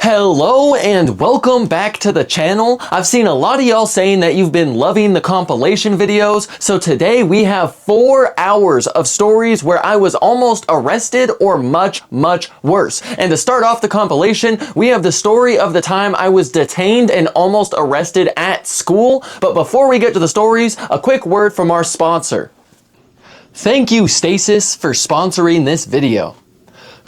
Hello and welcome back to the channel. I've seen a lot of y'all saying that you've been loving the compilation videos, so today we have 4 hours of stories where I was almost arrested or much worse. And to start off the compilation, we have the story of the time I was detained and almost arrested at school. But before we get to the stories, a quick word from our sponsor. Thank you, Stasis, for sponsoring this video.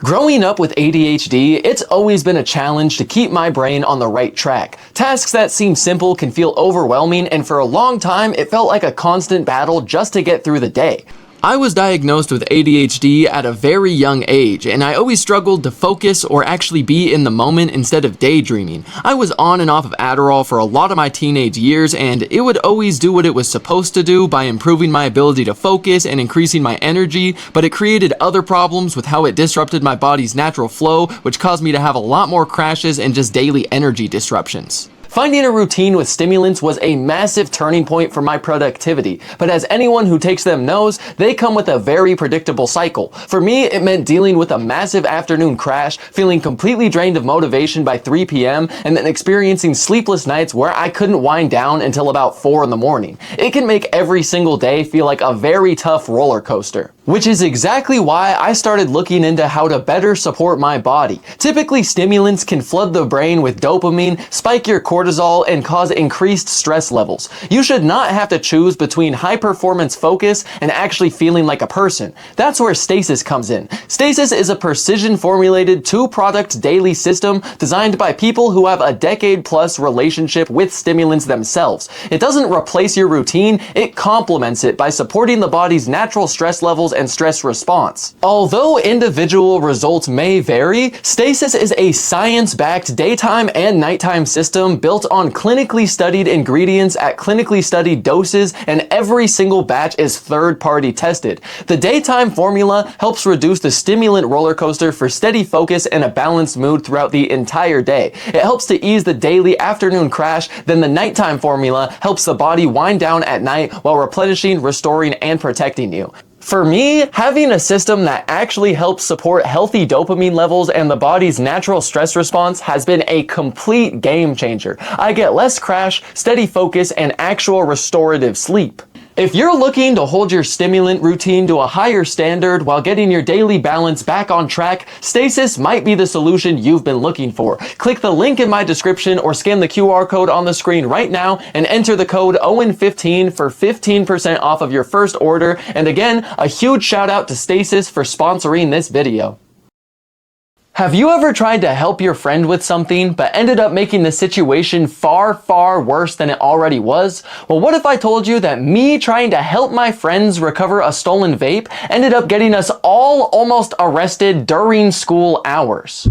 Growing up with ADHD, it's always been a challenge to keep my brain on the right track. Tasks that seem simple can feel overwhelming, and for a long time, it felt like a constant battle just to get through the day. I was diagnosed with ADHD at a very young age, and I always struggled to focus or actually be in the moment instead of daydreaming. I was on and off of Adderall for a lot of my teenage years, and it would always do what it was supposed to do by improving my ability to focus and increasing my energy, but it created other problems with how it disrupted my body's natural flow, which caused me to have a lot more crashes and just daily energy disruptions. Finding a routine with stimulants was a massive turning point for my productivity, but as anyone who takes them knows, they come with a very predictable cycle. For me, it meant dealing with a massive afternoon crash, feeling completely drained of motivation by 3 p.m., and then experiencing sleepless nights where I couldn't wind down until about 4 in the morning. It can make every single day feel like a very tough roller coaster. Which is exactly why I started looking into how to better support my body. Typically, stimulants can flood the brain with dopamine, spike your cortisol, and cause increased stress levels. You should not have to choose between high-performance focus and actually feeling like a person. That's where Stasis comes in. Stasis is a precision-formulated 2-product daily system designed by people who have a decade-plus relationship with stimulants themselves. It doesn't replace your routine, it complements it by supporting the body's natural stress levels and stress response. Although individual results may vary, Stasis is a science-backed daytime and nighttime system built on clinically studied ingredients at clinically studied doses, and every single batch is third-party tested. The daytime formula helps reduce the stimulant roller coaster for steady focus and a balanced mood throughout the entire day. It helps to ease the daily afternoon crash, then the nighttime formula helps the body wind down at night while replenishing, restoring, and protecting you. For me, having a system that actually helps support healthy dopamine levels and the body's natural stress response has been a complete game changer. I get less crash, steady focus, and actual restorative sleep. If you're looking to hold your stimulant routine to a higher standard while getting your daily balance back on track, Stasis might be the solution you've been looking for. Click the link in my description or scan the QR code on the screen right now and enter the code OWEN15 for 15% off of your first order. And again, a huge shout out to Stasis for sponsoring this video. Have you ever tried to help your friend with something, but ended up making the situation far worse than it already was? Well, what if I told you that me trying to help my friends recover a stolen vape ended up getting us all almost arrested during school hours?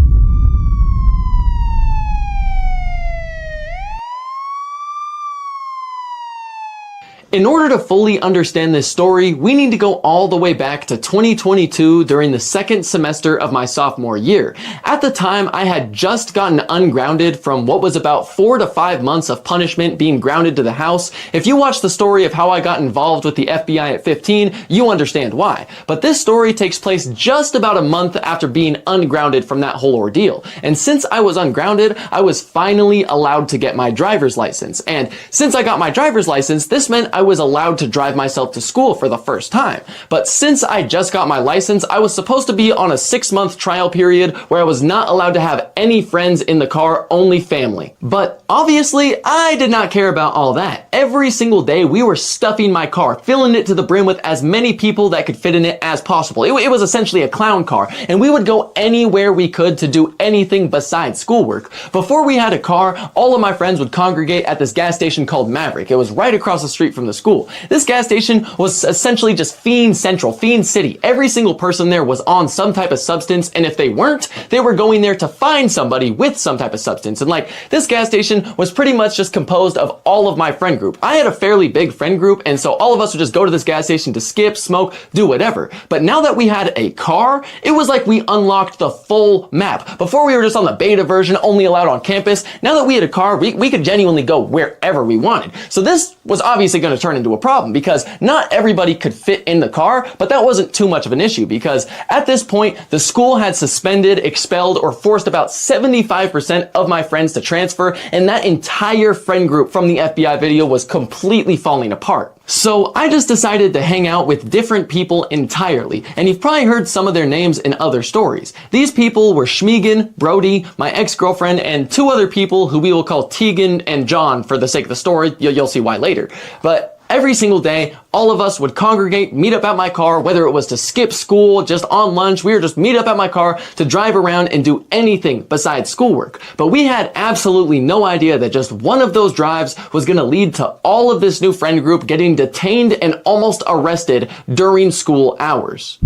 In order to fully understand this story, we need to go all the way back to 2022 during the second semester of my sophomore year. At the time, I had just gotten ungrounded from what was about 4 to 5 months of punishment being grounded to the house. If you watch the story of how I got involved with the FBI at 15, you understand why. But this story takes place just about a month after being ungrounded from that whole ordeal. And since I was ungrounded, I was finally allowed to get my driver's license. And since I got my driver's license, this meant I was allowed to drive myself to school for the first time. But since I just got my license, I was supposed to be on a 6-month trial period where I was not allowed to have any friends in the car, only family. But obviously, I did not care about all that. Every single day, we were stuffing my car, filling it to the brim with as many people that could fit in it as possible. It was essentially a clown car, and we would go anywhere we could to do anything besides schoolwork. Before we had a car, all of my friends would congregate at this gas station called Maverick. It was right across the street from the school. This gas station was essentially just fiend central, fiend city. Every single person there was on some type of substance, and if they weren't, they were going there to find somebody with some type of substance. And like, this gas station was pretty much just composed of all of my friend group. I had a fairly big friend group, and so all of us would just go to this gas station to skip, smoke, do whatever. But now that we had a car, it was like we unlocked the full map. Before we were just on the beta version, only allowed on campus. Now that we had a car, we could genuinely go wherever we wanted. So this was obviously going to turn into a problem because not everybody could fit in the car, but that wasn't too much of an issue because at this point, the school had suspended, expelled, or forced about 75% of my friends to transfer, and that entire friend group from the FBI video was completely falling apart. So I just decided to hang out with different people entirely, and you've probably heard some of their names in other stories. These people were Schmegan, Brody, my ex-girlfriend, and two other people who we will call Tegan and John for the sake of the story. You'll see why later. But every single day, all of us would congregate, meet up at my car, whether it was to skip school, just on lunch, we would just meet up at my car to drive around and do anything besides schoolwork. But we had absolutely no idea that just one of those drives was going to lead to all of this new friend group getting detained and almost arrested during school hours.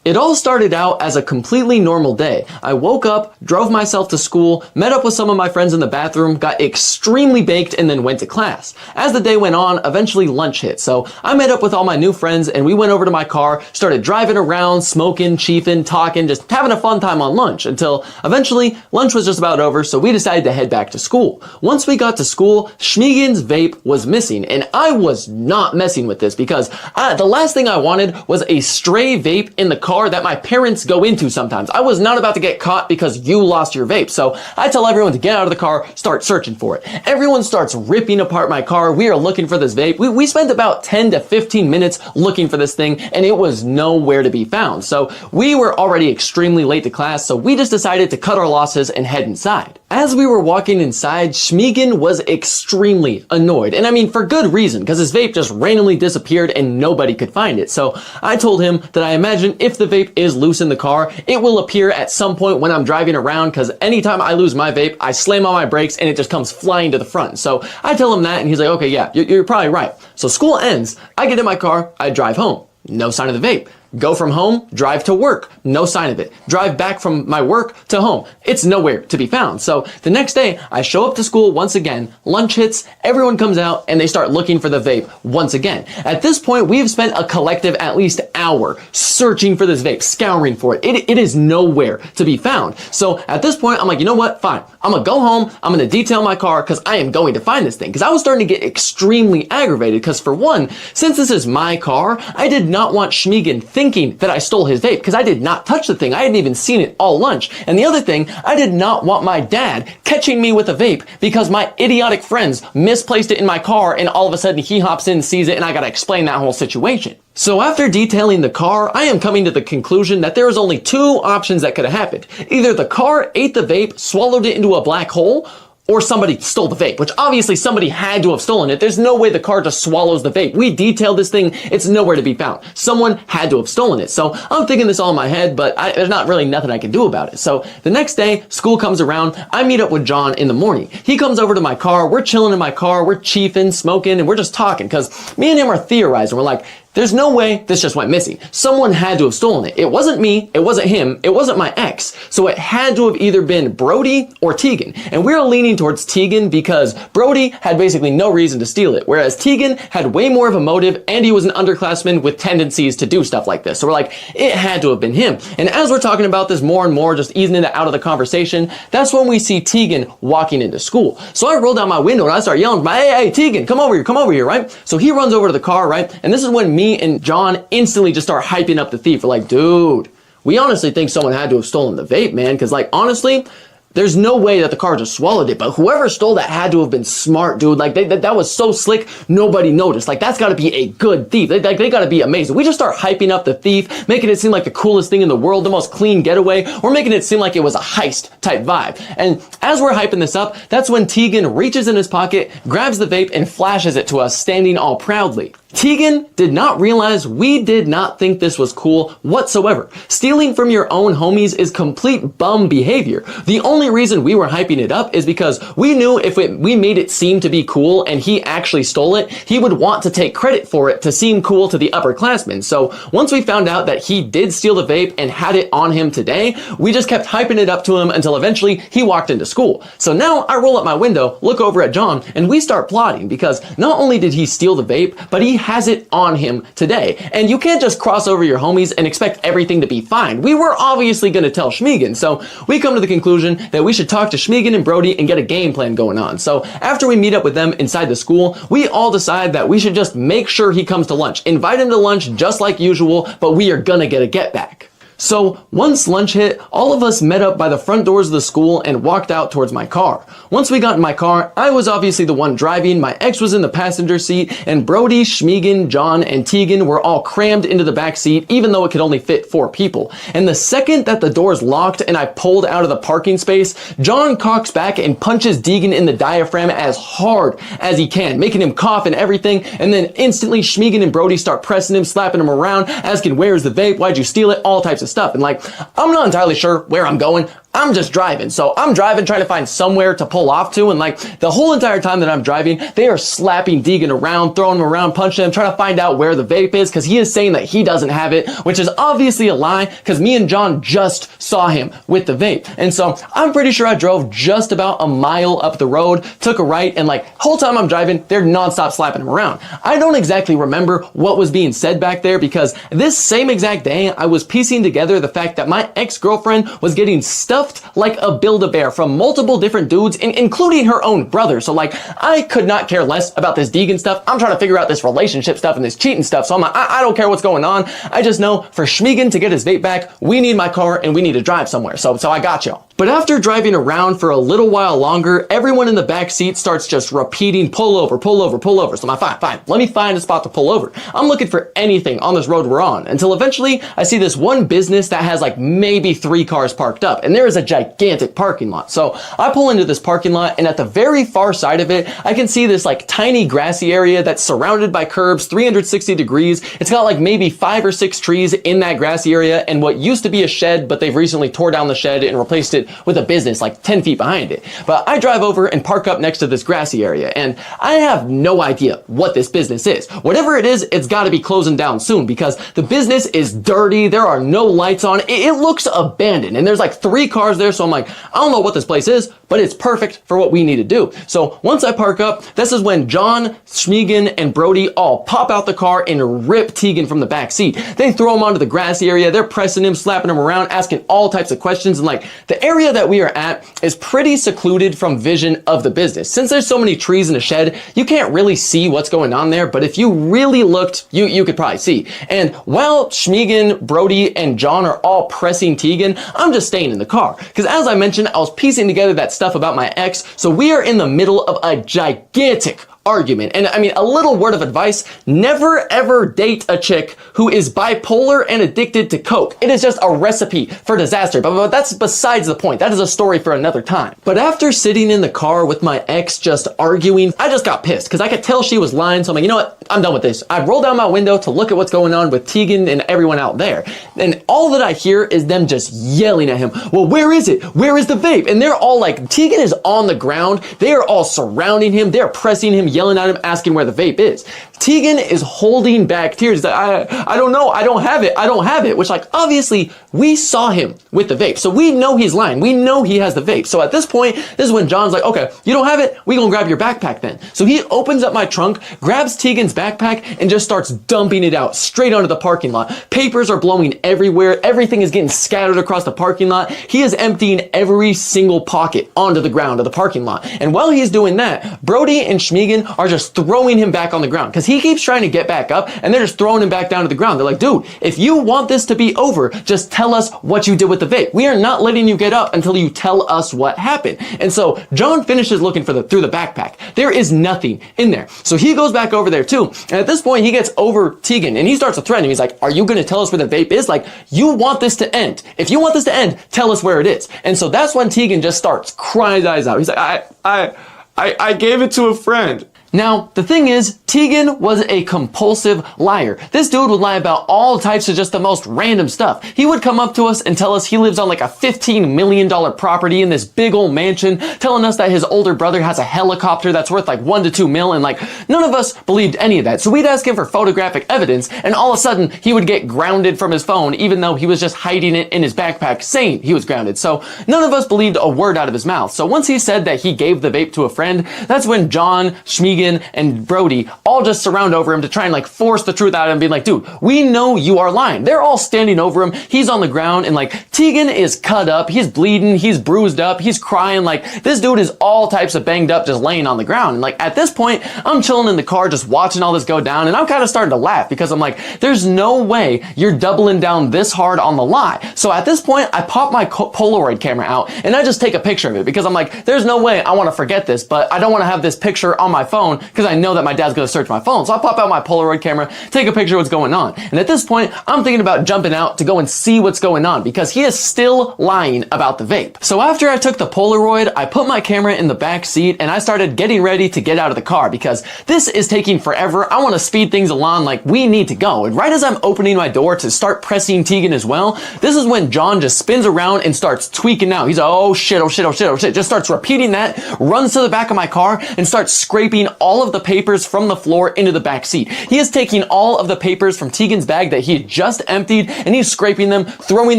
It all started out as a completely normal day. I woke up, drove myself to school, met up with some of my friends in the bathroom, got extremely baked, and then went to class. As the day went on, eventually lunch hit. So I met up with all my new friends and we went over to my car, started driving around, smoking, chiefing, talking, just having a fun time on lunch until eventually lunch was just about over, so we decided to head back to school. Once we got to school, Schmegan's vape was missing, and I was not messing with this because the last thing I wanted was a stray vape in the car that my parents go into sometimes. I was not about to get caught because you lost your vape. So I tell everyone to get out of the car, start searching for it. Everyone starts ripping apart my car. We are looking for this vape. We spent about 10 to 15 minutes looking for this thing and it was nowhere to be found. So we were already extremely late to class, so we just decided to cut our losses and head inside. As we were walking inside, Schmegan was extremely annoyed. And I mean, for good reason, because his vape just randomly disappeared and nobody could find it. So I told him that I imagine if the vape is loose in the car, it will appear at some point when I'm driving around, because anytime I lose my vape, I slam on my brakes and it just comes flying to the front. So I tell him that and he's like, okay, yeah, you're probably right. So school ends, I get in my car, I drive home. No sign of the vape. Go from home, drive to work, no sign of it. Drive back from my work to home. It's nowhere to be found. So the next day, I show up to school once again, lunch hits, everyone comes out, and they start looking for the vape once again. At this point, we've spent a collective at least hour searching for this vape, scouring for it. It is nowhere to be found. So at this point, I'm like, you know what? Fine. I'm gonna go home, I'm gonna detail my car, because I am going to find this thing. Because I was starting to get extremely aggravated, because for one, since this is my car, I did not want Schmegan thinking that I stole his vape, because I did not touch the thing. I hadn't even seen it all lunch. And the other thing, I did not want my dad catching me with a vape because my idiotic friends misplaced it in my car and all of a sudden he hops in, sees it, and I gotta explain that whole situation. So after detailing the car, I am coming to the conclusion that there is only two options that could have happened. Either the car ate the vape, swallowed it into a black hole, or somebody stole the vape, which obviously somebody had to have stolen it. There's no way the car just swallows the vape. We detailed this thing. It's nowhere to be found. Someone had to have stolen it. So I'm thinking this all in my head, but there's not really nothing I can do about it. So the next day, school comes around. I meet up with John in the morning. He comes over to my car. We're chilling in my car. We're chiefing, smoking, and we're just talking because me and him are theorizing. We're like, there's no way this just went missing. Someone had to have stolen it. It wasn't me, it wasn't him, it wasn't my ex. So it had to have either been Brody or Tegan. And we're leaning towards Tegan because Brody had basically no reason to steal it, whereas Tegan had way more of a motive and he was an underclassman with tendencies to do stuff like this. So we're like, it had to have been him. And as we're talking about this more and more, just easing it out of the conversation, that's when we see Tegan walking into school. So I roll down my window and I start yelling, hey, Tegan, come over here, right? So he runs over to the car, right? And this is when me and John instantly just start hyping up the thief. We're like, dude, we honestly think someone had to have stolen the vape, man. Because like, honestly, there's no way that the car just swallowed it, but whoever stole that had to have been smart, dude. Like, that was so slick, nobody noticed. Like, that's gotta be a good thief. They gotta be amazing. We just start hyping up the thief, making it seem like the coolest thing in the world, the most clean getaway. We're making it seem like it was a heist type vibe. And as we're hyping this up, that's when Tegan reaches in his pocket, grabs the vape, and flashes it to us, standing all proudly. Tegan did not realize we did not think this was cool whatsoever. Stealing from your own homies is complete bum behavior. The only reason we were hyping it up is because we knew if we made it seem to be cool and he actually stole it, he would want to take credit for it to seem cool to the upperclassmen. So once we found out that he did steal the vape and had it on him today, we just kept hyping it up to him until eventually he walked into school. So now I roll up my window, look over at John, and we start plotting because not only did he steal the vape, but he has it on him today. And you can't just cross over your homies and expect everything to be fine. We were obviously going to tell Schmiegen, so we come to the conclusion that we should talk to Schmiegen and Brody and get a game plan going on. So after we meet up with them inside the school, we all decide that we should just make sure he comes to lunch. Invite him to lunch just like usual, but we are gonna get a get back. So once lunch hit, all of us met up by the front doors of the school and walked out towards my car. Once we got in my car, I was obviously the one driving, my ex was in the passenger seat, and Brody, Schmiegen, John, and Tegan were all crammed into the back seat, even though it could only fit 4 people. And the second that the doors locked and I pulled out of the parking space, John cocks back and punches Deegan in the diaphragm as hard as he can, making him cough and everything, and then instantly Schmiegen and Brody start pressing him, slapping him around, asking where's the vape, why'd you steal it, all types of stuff. And like, I'm not entirely sure where I'm going. I'm just driving. So I'm driving, trying to find somewhere to pull off to. And like the whole entire time that I'm driving, they are slapping Deegan around, throwing him around, punching him, trying to find out where the vape is because he is saying that he doesn't have it, which is obviously a lie because me and John just saw him with the vape. And so I'm pretty sure I drove just about a mile up the road, took a right, and like whole time I'm driving, they're nonstop slapping him around. I don't exactly remember what was being said back there because this same exact day, I was piecing together the fact that my ex-girlfriend was getting stuffed like a Build-A-Bear from multiple different dudes, including her own brother. So like, I could not care less about this Deegan stuff. I'm trying to figure out this relationship stuff and this cheating stuff. So I'm like, I don't care what's going on. I just know for Schmiegen to get his vape back, we need my car and we need to drive somewhere. So I got y'all. But after driving around for a little while longer, everyone in the back seat starts just repeating, pull over, pull over, pull over. So I'm like, fine, let me find a spot to pull over. I'm looking for anything on this road we're on until eventually I see this one business that has like maybe 3 cars parked up and there is a gigantic parking lot. So I pull into this parking lot and at the very far side of it, I can see this like tiny grassy area that's surrounded by curbs, 360 degrees. It's got like maybe 5 or 6 trees in that grassy area and what used to be a shed, but they've recently tore down the shed and replaced it with a business like 10 feet behind it. But I drive over and park up next to this grassy area and I have no idea what this business is. Whatever it is, it's got to be closing down soon because the business is dirty. There are no lights on. It looks abandoned and there's like 3 cars there. So I'm like, I don't know what this place is, but it's perfect for what we need to do. So once I park up, this is when John, Schmiegen, and Brody all pop out the car and rip Tegan from the back seat. They throw him onto the grassy area. They're pressing him, slapping him around, asking all types of questions. And like the area that we are at is pretty secluded from vision of the business. Since there's so many trees in a shed, you can't really see what's going on there. But if you really looked, you could probably see. And while Schmiegen, Brody, and John are all pressing Tegan, I'm just staying in the car. Because as I mentioned, I was piecing together that stuff about my ex. So we are in the middle of a gigantic argument. And I mean, a little word of advice, never ever date a chick who is bipolar and addicted to coke. It is just a recipe for disaster, but that's besides the point. That is a story for another time. But after sitting in the car with my ex just arguing, I just got pissed because I could tell she was lying. So I'm like, you know what? I'm done with this. I rolled down my window to look at what's going on with Tegan and everyone out there. And all that I hear is them just yelling at him. Well, where is it? Where is the vape? And they're all like, Tegan is on the ground. They are all surrounding him. They're pressing him, yelling at him, asking where the vape is. Tegan is holding back tears. He's like, I don't know. I don't have it. I don't have it. Which like, obviously we saw him with the vape. So we know he's lying. We know he has the vape. So at this point, this is when John's like, okay, you don't have it. We gonna grab your backpack then. So he opens up my trunk, grabs Tegan's backpack and just starts dumping it out straight onto the parking lot. Papers are blowing everywhere. Everything is getting scattered across the parking lot. He is emptying every single pocket onto the ground of the parking lot. And while he's doing that, Brody and Schmiegen are just throwing him back on the ground because he keeps trying to get back up and they're just throwing him back down to the ground. They're like, dude, if you want this to be over, just tell us what you did with the vape. We are not letting you get up until you tell us what happened. And so John finishes looking for through the backpack. There is nothing in there. So he goes back over there too. And at this point, he gets over Tegan and he starts to threaten him. He's like, are you going to tell us where the vape is? Like, you want this to end. If you want this to end, tell us where it is. And so that's when Tegan just starts crying his eyes out. He's like, I gave it to a friend. Now, the thing is, Tegan was a compulsive liar. This dude would lie about all types of just the most random stuff. He would come up to us and tell us he lives on like a $15 million property in this big old mansion, telling us that his older brother has a helicopter that's worth like $1 to $2 million. And like, none of us believed any of that. So we'd ask him for photographic evidence, and all of a sudden, he would get grounded from his phone, even though he was just hiding it in his backpack saying he was grounded. So none of us believed a word out of his mouth. So once he said that he gave the vape to a friend, that's when John, Schmiegen, Tegan and Brody all just surround over him to try and like force the truth out of him, being like, dude, we know you are lying. They're all standing over him. He's on the ground and like Tegan is cut up. He's bleeding. He's bruised up. He's crying. Like this dude is all types of banged up, just laying on the ground. And like at this point, I'm chilling in the car, just watching all this go down. And I'm kind of starting to laugh because I'm like, there's no way you're doubling down this hard on the lie. So at this point, I pop my Polaroid camera out and I just take a picture of it because I'm like, there's no way I want to forget this, but I don't want to have this picture on my phone because I know that my dad's going to search my phone. So I pop out my Polaroid camera, take a picture of what's going on. And at this point, I'm thinking about jumping out to go and see what's going on because he is still lying about the vape. So after I took the Polaroid, I put my camera in the back seat and I started getting ready to get out of the car because this is taking forever. I want to speed things along, like we need to go. And right as I'm opening my door to start pressing Tegan as well, this is when John just spins around and starts tweaking out. He's like, oh shit, oh shit, oh shit, oh shit. Just starts repeating that, runs to the back of my car and starts scraping all of the papers from the floor into the back seat. He is taking all of the papers from Tegan's bag that he had just emptied and he's scraping them, throwing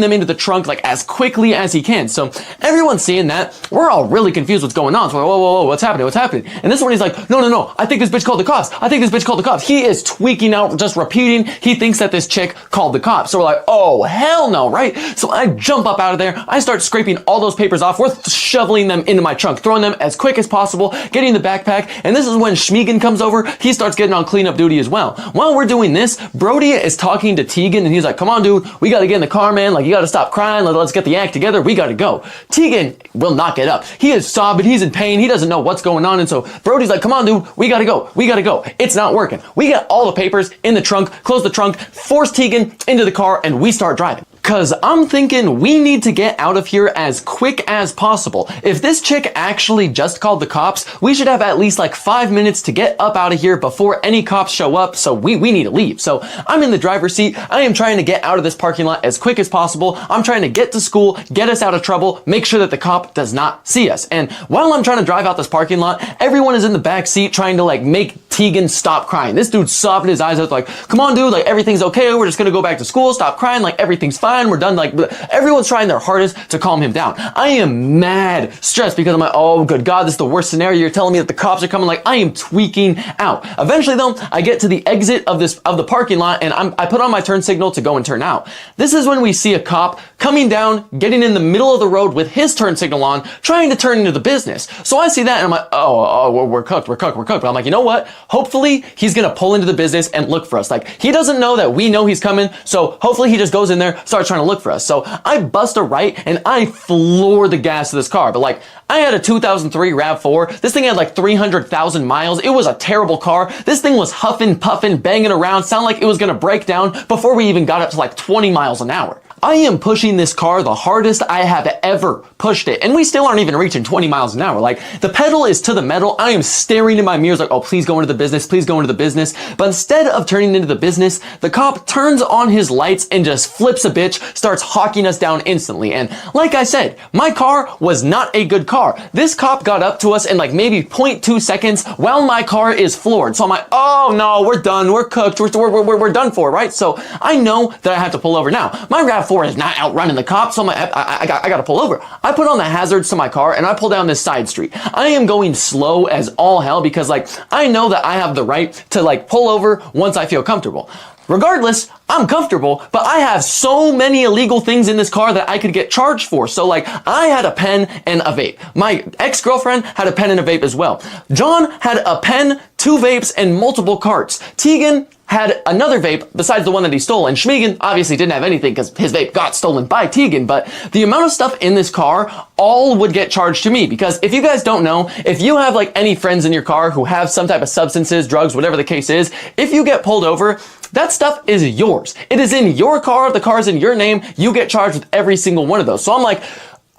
them into the trunk like as quickly as he can. So everyone's seeing that. We're all really confused what's going on. So we're like, whoa, whoa, whoa, what's happening? What's happening? And this one he's like, no, no, no, I think this bitch called the cops. I think this bitch called the cops. He is tweaking out, just repeating. He thinks that this chick called the cops. So we're like, oh, hell no, right? So I jump up out of there. I start scraping all those papers off. We're shoveling them into my trunk, throwing them as quick as possible, getting the backpack. And this is when Schmegan comes over. He starts getting on cleanup duty as well. While we're doing this, Brody is talking to Tegan and he's like, come on, dude, we got to get in the car, man. Like, you got to stop crying. Let's get the act together. We got to go. Tegan will not get up. He is sobbing. He's in pain. He doesn't know what's going on. And so Brody's like, come on, dude, we got to go. We got to go. It's not working. We get all the papers in the trunk, close the trunk, force Tegan into the car, and we start driving. Cause I'm thinking we need to get out of here as quick as possible. If this chick actually just called the cops, we should have at least like 5 minutes to get up out of here before any cops show up, so we need to leave. So I'm in the driver's seat. I am trying to get out of this parking lot as quick as possible. I'm trying to get to school, get us out of trouble, make sure that the cop does not see us. And while I'm trying to drive out this parking lot, everyone is in the back seat trying to like make Tegan stop crying. This dude's sobbing his eyes out like, come on, dude, like everything's okay. We're just gonna go back to school. Stop crying. Like everything's fine. We're done. Like everyone's trying their hardest to calm him down. I am mad stressed because I'm like, oh good God, this is the worst scenario. You're telling me that the cops are coming. Like I am tweaking out. Eventually though, I get to the exit of the parking lot and I put on my turn signal to go and turn out. This is when we see a cop coming down, getting in the middle of the road with his turn signal on, trying to turn into the business. So I see that and I'm like, oh, we're cooked. But I'm like, you know what? Hopefully he's gonna pull into the business and look for us. Like he doesn't know that we know he's coming. So hopefully he just goes in there, starts trying to look for us. So I bust a right and I floor the gas of this car. But like I had a 2003 RAV4. This thing had like 300,000 miles. It was a terrible car. This thing was huffing, puffing, banging around, sounded like it was gonna break down before we even got up to like 20 miles an hour. I am pushing this car the hardest I have ever pushed it. And we still aren't even reaching 20 miles an hour. Like the pedal is to the metal. I am staring in my mirrors like, oh, please go into the business. Please go into the business. But instead of turning into the business, the cop turns on his lights and just flips a bitch, starts hawking us down instantly. And like I said, my car was not a good car. This cop got up to us in like maybe 0.2 seconds while my car is floored. So I'm like, oh no, we're done. We're cooked. We're done for, right? So I know that I have to pull over now. My RAV4 is not outrunning the cops, so I'm like, I got to pull over. I put on the hazards to my car and I pull down this side street. I am going slow as all hell because like I know that I have the right to like pull over once I feel comfortable. Regardless, I'm comfortable, but I have so many illegal things in this car that I could get charged for. So like, I had a pen and a vape. My ex-girlfriend had a pen and a vape as well. John had a pen, 2 vapes, and multiple carts. Tegan had another vape besides the one that he stole, and Schmegan obviously didn't have anything because his vape got stolen by Tegan, but the amount of stuff in this car all would get charged to me because if you guys don't know, if you have like any friends in your car who have some type of substances, drugs, whatever the case is, if you get pulled over, that stuff is yours. It is in your car, the car's in your name, you get charged with every single one of those. So I'm like,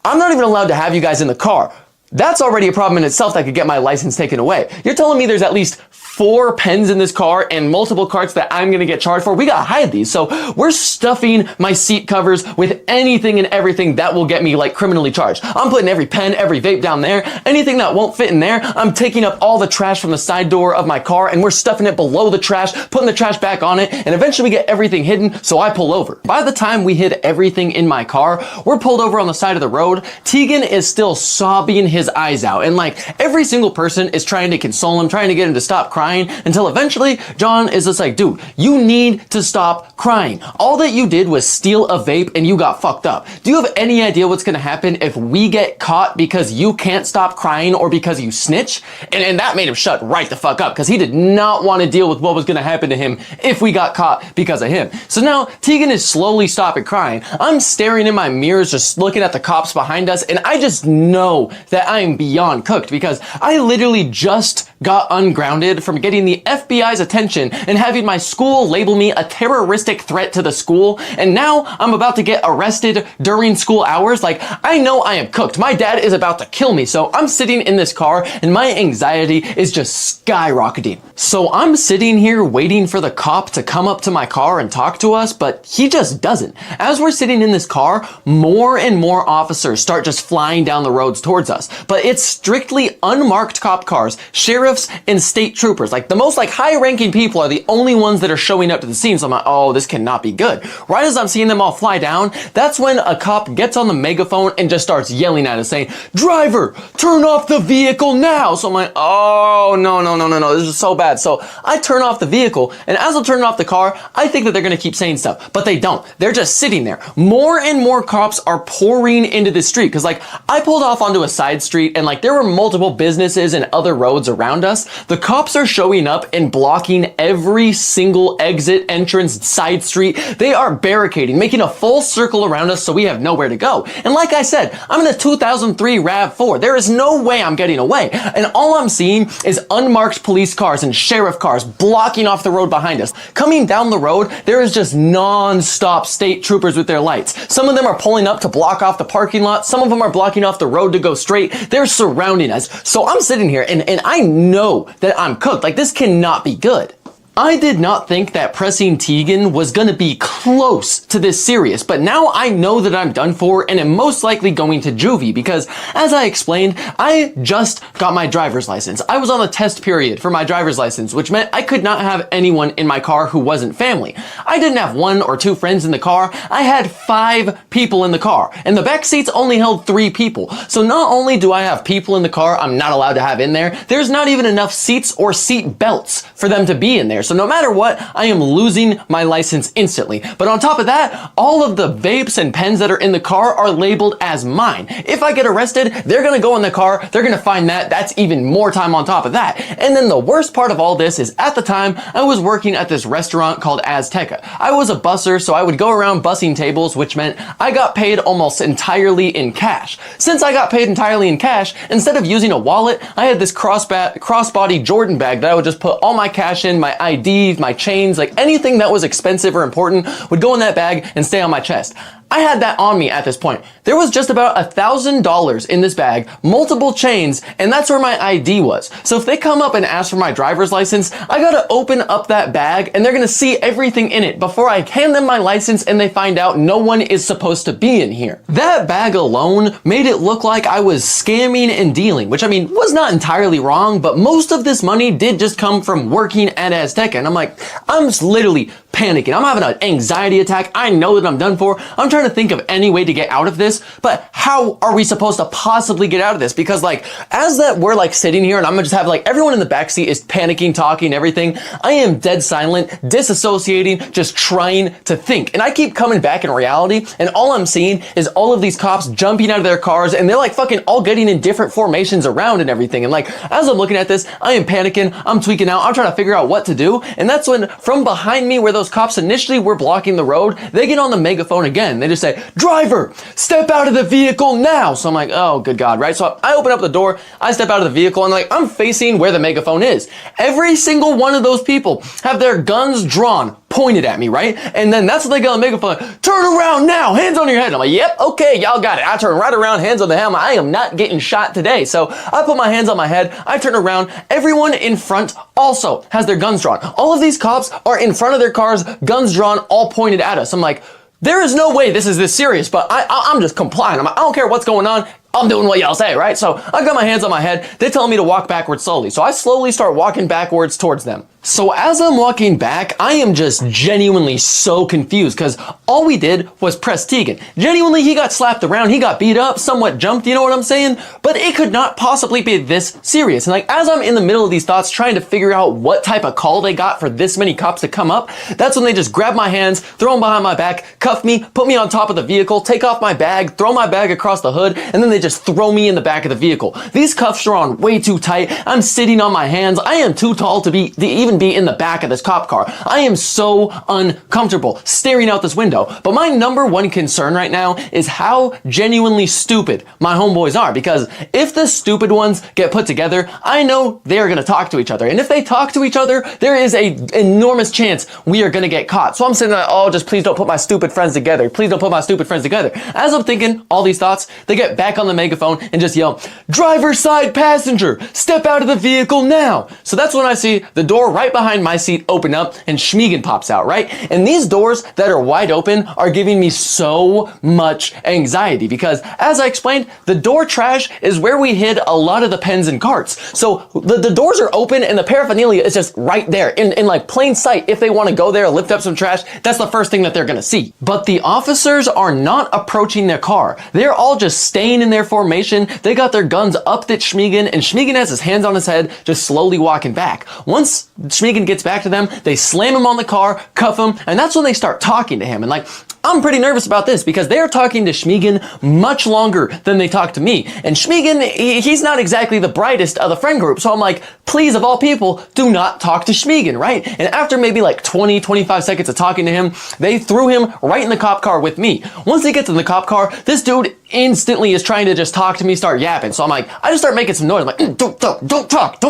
I'm not even allowed to have you guys in the car. That's already a problem in itself that could get my license taken away. You're telling me there's at least 4 pens in this car and multiple carts that I'm gonna get charged for? We gotta hide these. So we're stuffing my seat covers with anything and everything that will get me like criminally charged. I'm putting every pen, every vape down there. Anything that won't fit in there, I'm taking up all the trash from the side door of my car and we're stuffing it below the trash, putting the trash back on it, and eventually we get everything hidden, so I pull over. By the time we hid everything in my car, we're pulled over on the side of the road. Tegan is still sobbing his his eyes out. And like every single person is trying to console him, trying to get him to stop crying, until eventually John is just like, dude, you need to stop crying. All that you did was steal a vape and you got fucked up. Do you have any idea what's gonna happen if we get caught because you can't stop crying or because you snitch? And that made him shut right the fuck up, because he did not want to deal with what was gonna happen to him if we got caught because of him. So now Tegan is slowly stopping crying. I'm staring in my mirrors, just looking at the cops behind us, and I just know that I am beyond cooked, because I literally just got ungrounded from getting the FBI's attention and having my school label me a terroristic threat to the school, and now I'm about to get arrested during school hours. Like, I know I am cooked. My dad is about to kill me, so I'm sitting in this car and my anxiety is just skyrocketing. So I'm sitting here waiting for the cop to come up to my car and talk to us, but he just doesn't. As we're sitting in this car, more and more officers start just flying down the roads towards us, but it's strictly unmarked cop cars, sheriffs, and state troopers. Like, the most like high-ranking people are the only ones that are showing up to the scene, so I'm like, oh, this cannot be good. Right as I'm seeing them all fly down, that's when a cop gets on the megaphone and just starts yelling at us saying, "Driver, turn off the vehicle now!" So I'm like, oh, no, this is so bad. So I turn off the vehicle, and as I'm turning off the car, I think that they're gonna keep saying stuff, but they don't. They're just sitting there. More and more cops are pouring into the street, because like, I pulled off onto a side street, and like, there were multiple businesses and other roads around us. The cops are showing up and blocking every single exit, entrance, side street. They are barricading, making a full circle around us so we have nowhere to go. And like I said, I'm in a 2003 RAV4. There is no way I'm getting away. And all I'm seeing is unmarked police cars and sheriff cars blocking off the road behind us. Coming down the road, there is just non-stop state troopers with their lights. Some of them are pulling up to block off the parking lot. Some of them are blocking off the road to go straight. They're surrounding us. So I'm sitting here and I know that I'm cooked. Like, this cannot be good. I did not think that pressing Tegan was gonna be close to this serious, but now I know that I'm done for and am most likely going to juvie, because as I explained, I just got my driver's license. I was on the test period for my driver's license, which meant I could not have anyone in my car who wasn't family. I didn't have 1 or 2 friends in the car. I had 5 people in the car, and the back seats only held 3 people. So not only do I have people in the car I'm not allowed to have in there, there's not even enough seats or seat belts for them to be in there. So no matter what, I am losing my license instantly. But on top of that, all of the vapes and pens that are in the car are labeled as mine. If I get arrested, they're gonna go in the car, they're gonna find that. That's even more time on top of that. And then the worst part of all this is, at the time, I was working at this restaurant called Azteca. I was a busser, so I would go around bussing tables, which meant I got paid almost entirely in cash. Since I got paid entirely in cash, instead of using a wallet, I had this crossbody Jordan bag that I would just put all my cash in, my IDs, my chains, like anything that was expensive or important would go in that bag and stay on my chest. I had that on me at this point. There was just about $1,000 in this bag, multiple chains, and that's where my ID was. So if they come up and ask for my driver's license, I gotta open up that bag and they're gonna see everything in it before I hand them my license and they find out no one is supposed to be in here. That bag alone made it look like I was scamming and dealing, which I mean, was not entirely wrong, but most of this money did just come from working at Azteca. And I'm like, I'm just literally panicking. I'm having an anxiety attack. I know that I'm done for. I'm trying to think of any way to get out of this, but how are we supposed to possibly get out of this? Because like, as that we're like sitting here and I'm gonna just have like everyone in the backseat is panicking, talking, everything, I am dead silent, disassociating, just trying to think. And I keep coming back in reality, and all I'm seeing is all of these cops jumping out of their cars, and they're like fucking all getting in different formations around and everything. And like, as I'm looking at this, I am panicking, I'm tweaking out, I'm trying to figure out what to do. And that's when from behind me, where those cops initially were blocking the road, they get on the megaphone again. They just say, "Driver, step out of the vehicle now." So I'm like, oh, good God, right? So I open up the door, I step out of the vehicle, and like, I'm facing where the megaphone is. Every single one of those people have their guns drawn, pointed at me, right? And then that's what they get on the megaphone. "Turn around now, hands on your head." I'm like, yep, okay, y'all got it. I turn right around, hands on the helmet. I am not getting shot today. So I put my hands on my head, I turn around. Everyone in front also has their guns drawn. All of these cops are in front of their cars, guns drawn, all pointed at us. I'm like, there is no way this is this serious, but I'm just complying. I'm like, I don't care what's going on. I'm doing what y'all say, right? So I got my hands on my head. They tell me to walk backwards slowly. So I slowly start walking backwards towards them. So as I'm walking back, I am just genuinely so confused because all we did was press Tegan. Genuinely, he got slapped around, he got beat up, somewhat jumped, you know what I'm saying? But it could not possibly be this serious. And like, as I'm in the middle of these thoughts trying to figure out what type of call they got for this many cops to come up, that's when they just grab my hands, throw them behind my back, cuff me, put me on top of the vehicle, take off my bag, throw my bag across the hood, and then they just throw me in the back of the vehicle. These cuffs are on way too tight. I'm sitting on my hands. I am too tall to even be in the back of this cop car. I am so uncomfortable staring out this window. But my number one concern right now is how genuinely stupid my homeboys are, because if the stupid ones get put together, I know they're going to talk to each other. And if they talk to each other, there is an enormous chance we are going to get caught. So I'm sitting there, oh, just please don't put my stupid friends together. Please don't put my stupid friends together. As I'm thinking all these thoughts, they get back on the megaphone and just yell, "Driver's side passenger, step out of the vehicle now." So that's when I see the door right behind my seat open up and Schmiegen pops out, right? And these doors that are wide open are giving me so much anxiety because, as I explained, the door trash is where we hid a lot of the pens and carts. So the doors are open and the paraphernalia is just right there in like plain sight. If they want to go there, lift up some trash, that's the first thing that they're going to see. But the officers are not approaching their car. They're all just staying in their formation. They got their guns up at Schmiegen, and Schmiegen has his hands on his head, just slowly walking back. Once Schmiegen gets back to them, they slam him on the car, cuff him, and that's when they start talking to him. And like, I'm pretty nervous about this because they're talking to Schmiegen much longer than they talk to me. And Schmiegen, he's not exactly the brightest of the friend group. So I'm like, please, of all people, do not talk to Schmiegen, right? And after maybe like 20, 25 seconds of talking to him, they threw him right in the cop car with me. Once he gets in the cop car, this dude instantly is trying to just talk to me, start yapping. So I'm like, I just start making some noise. I'm like, don't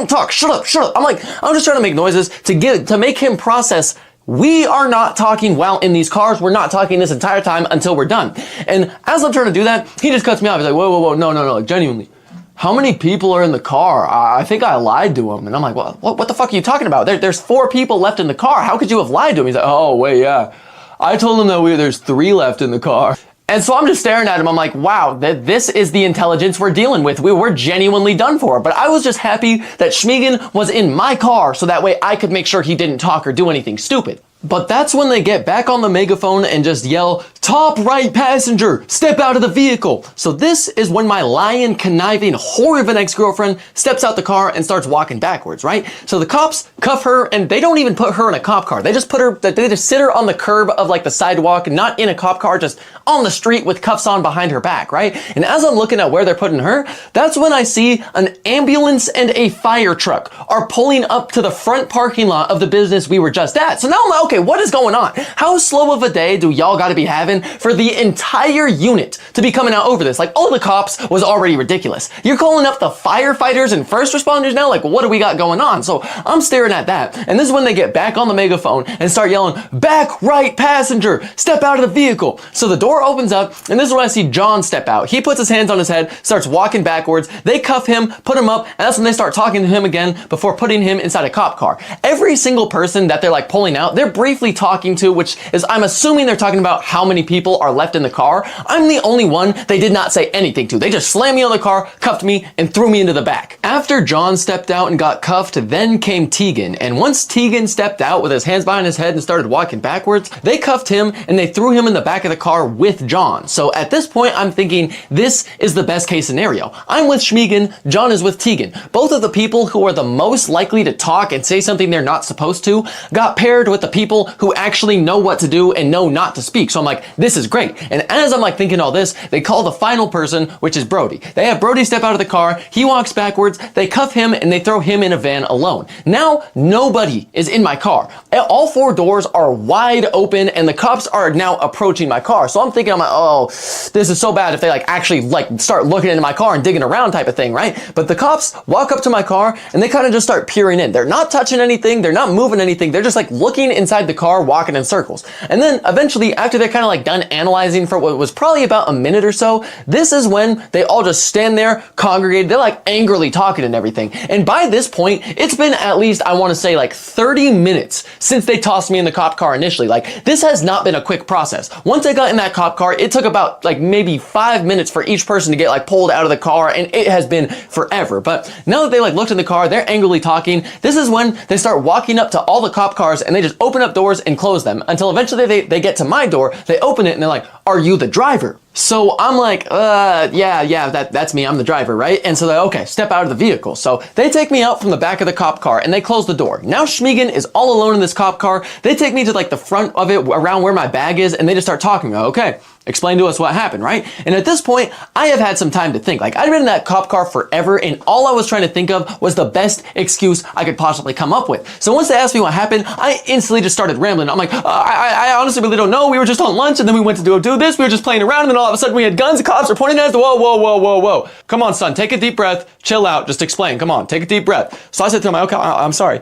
talk, shut up. I'm like, I'm just trying to make noises to make him process, we are not talking while in these cars. We're not talking this entire time until we're done. And as I'm trying to do that, he just cuts me off. He's like, whoa, no, genuinely. How many people are in the car? I think I lied to him. And I'm like, well, what the fuck are you talking about? There's 4 people left in the car. How could you have lied to him? He's like, oh, wait, yeah. I told him that there's 3 left in the car. And so I'm just staring at him. I'm like, wow, this is the intelligence we're dealing with. We were genuinely done for. But I was just happy that Schmiegen was in my car so that way I could make sure he didn't talk or do anything stupid. But that's when they get back on the megaphone and just yell, "Top right passenger, step out of the vehicle." So this is when my lying, conniving, whore of an ex-girlfriend steps out the car and starts walking backwards, right? So the cops cuff her and they don't even put her in a cop car. They just sit her on the curb of like the sidewalk, not in a cop car, just on the street with cuffs on behind her back, right? And as I'm looking at where they're putting her, that's when I see an ambulance and a fire truck are pulling up to the front parking lot of the business we were just at. So now I'm like, okay, what is going on? How slow of a day do y'all gotta be having for the entire unit to be coming out over this? Like, all the cops was already ridiculous. You're calling up the firefighters and first responders now? Like, what do we got going on? So I'm staring at that. And this is when they get back on the megaphone and start yelling, "Back right passenger, step out of the vehicle." So the door opens up and this is when I see John step out. He puts his hands on his head, starts walking backwards. They cuff him, put him up, and that's when they start talking to him again before putting him inside a cop car. Every single person that they're like pulling out, they're briefly talking to, which is, I'm assuming they're talking about how many people are left in the car. I'm the only one they did not say anything to. They just slammed me on the car, cuffed me, and threw me into the back. After John stepped out and got cuffed, then came Tegan. And once Tegan stepped out with his hands behind his head and started walking backwards, they cuffed him and they threw him in the back of the car with John. So at this point, I'm thinking this is the best case scenario. I'm with Schmiegen, John is with Tegan. Both of the people who are the most likely to talk and say something they're not supposed to got paired with the people who actually know what to do and know not to speak. So I'm like, this is great. And as I'm like thinking all this, they call the final person, which is Brody. They have Brody step out of the car. He walks backwards. They cuff him and they throw him in a van alone. Now, nobody is in my car. All 4 doors are wide open and the cops are now approaching my car. So I'm thinking, I'm like, oh, this is so bad if they like actually like start looking into my car and digging around type of thing, right? But the cops walk up to my car and they kind of just start peering in. They're not touching anything. They're not moving anything. They're just like looking inside the car, walking in circles. And then eventually, after they're kind of like done analyzing for what was probably about a minute or so, this is when they all just stand there, congregated, they're like angrily talking and everything. And by this point, it's been at least, I want to say like 30 minutes since they tossed me in the cop car initially. Like, this has not been a quick process. Once I got in that cop car, it took about like maybe 5 minutes for each person to get like pulled out of the car, and it has been forever. But now that they like looked in the car, they're angrily talking, this is when they start walking up to all the cop cars and they just open up doors and close them until eventually they get to my door, they open it and they're like, "Are you the driver?" So I'm like, yeah, that's me, I'm the driver, right? And so they're okay, step out of the vehicle. So they take me out from the back of the cop car and they close the door. Now Schmegan is all alone in this cop car. They take me to like the front of it around where my bag is and they just start talking. Okay, explain to us what happened, right? And at this point, I have had some time to think. Like, I'd been in that cop car forever and all I was trying to think of was the best excuse I could possibly come up with. So once they asked me what happened, I instantly just started rambling. I'm like, I honestly really don't know. We were just on lunch and then we went to do this. We were just playing around and then all of a sudden we had guns, the cops were pointing at us. Whoa. Come on, son, take a deep breath, chill out, just explain. Come on, take a deep breath. So I said to him, okay, I'm sorry.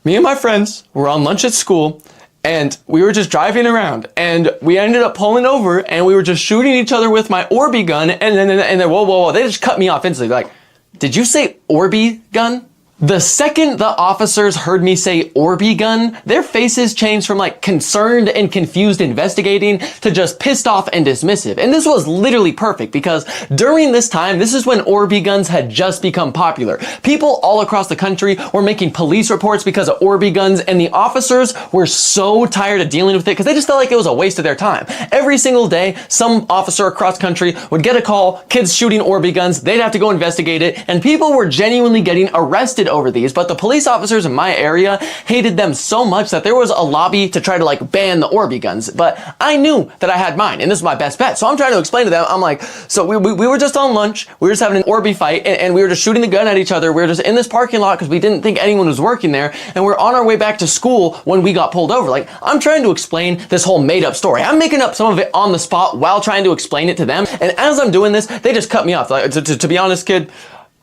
Me and my friends were on lunch at school and we were just driving around and we ended up pulling over and we were just shooting each other with my Orby gun and then whoa, they just cut me off instantly. They're like, did you say Orby gun? The second the officers heard me say Orby gun, their faces changed from like concerned and confused investigating to just pissed off and dismissive. And this was literally perfect because during this time, this is when Orby guns had just become popular. People all across the country were making police reports because of Orby guns, and the officers were so tired of dealing with it because they just felt like it was a waste of their time. Every single day, some officer across country would get a call, kids shooting Orby guns, they'd have to go investigate it, and people were genuinely getting arrested over these, but the police officers in my area hated them so much that there was a lobby to try to like ban the Orby guns, but I knew that I had mine and this was my best bet. So I'm trying to explain to them, I'm like, so we were just on lunch, we were just having an Orby fight and we were just shooting the gun at each other. We were just in this parking lot because we didn't think anyone was working there, and we're on our way back to school when we got pulled over. Like, I'm trying to explain this whole made up story. I'm making up some of it on the spot while trying to explain it to them, and as I'm doing this, they just cut me off. Like, to be honest, kid,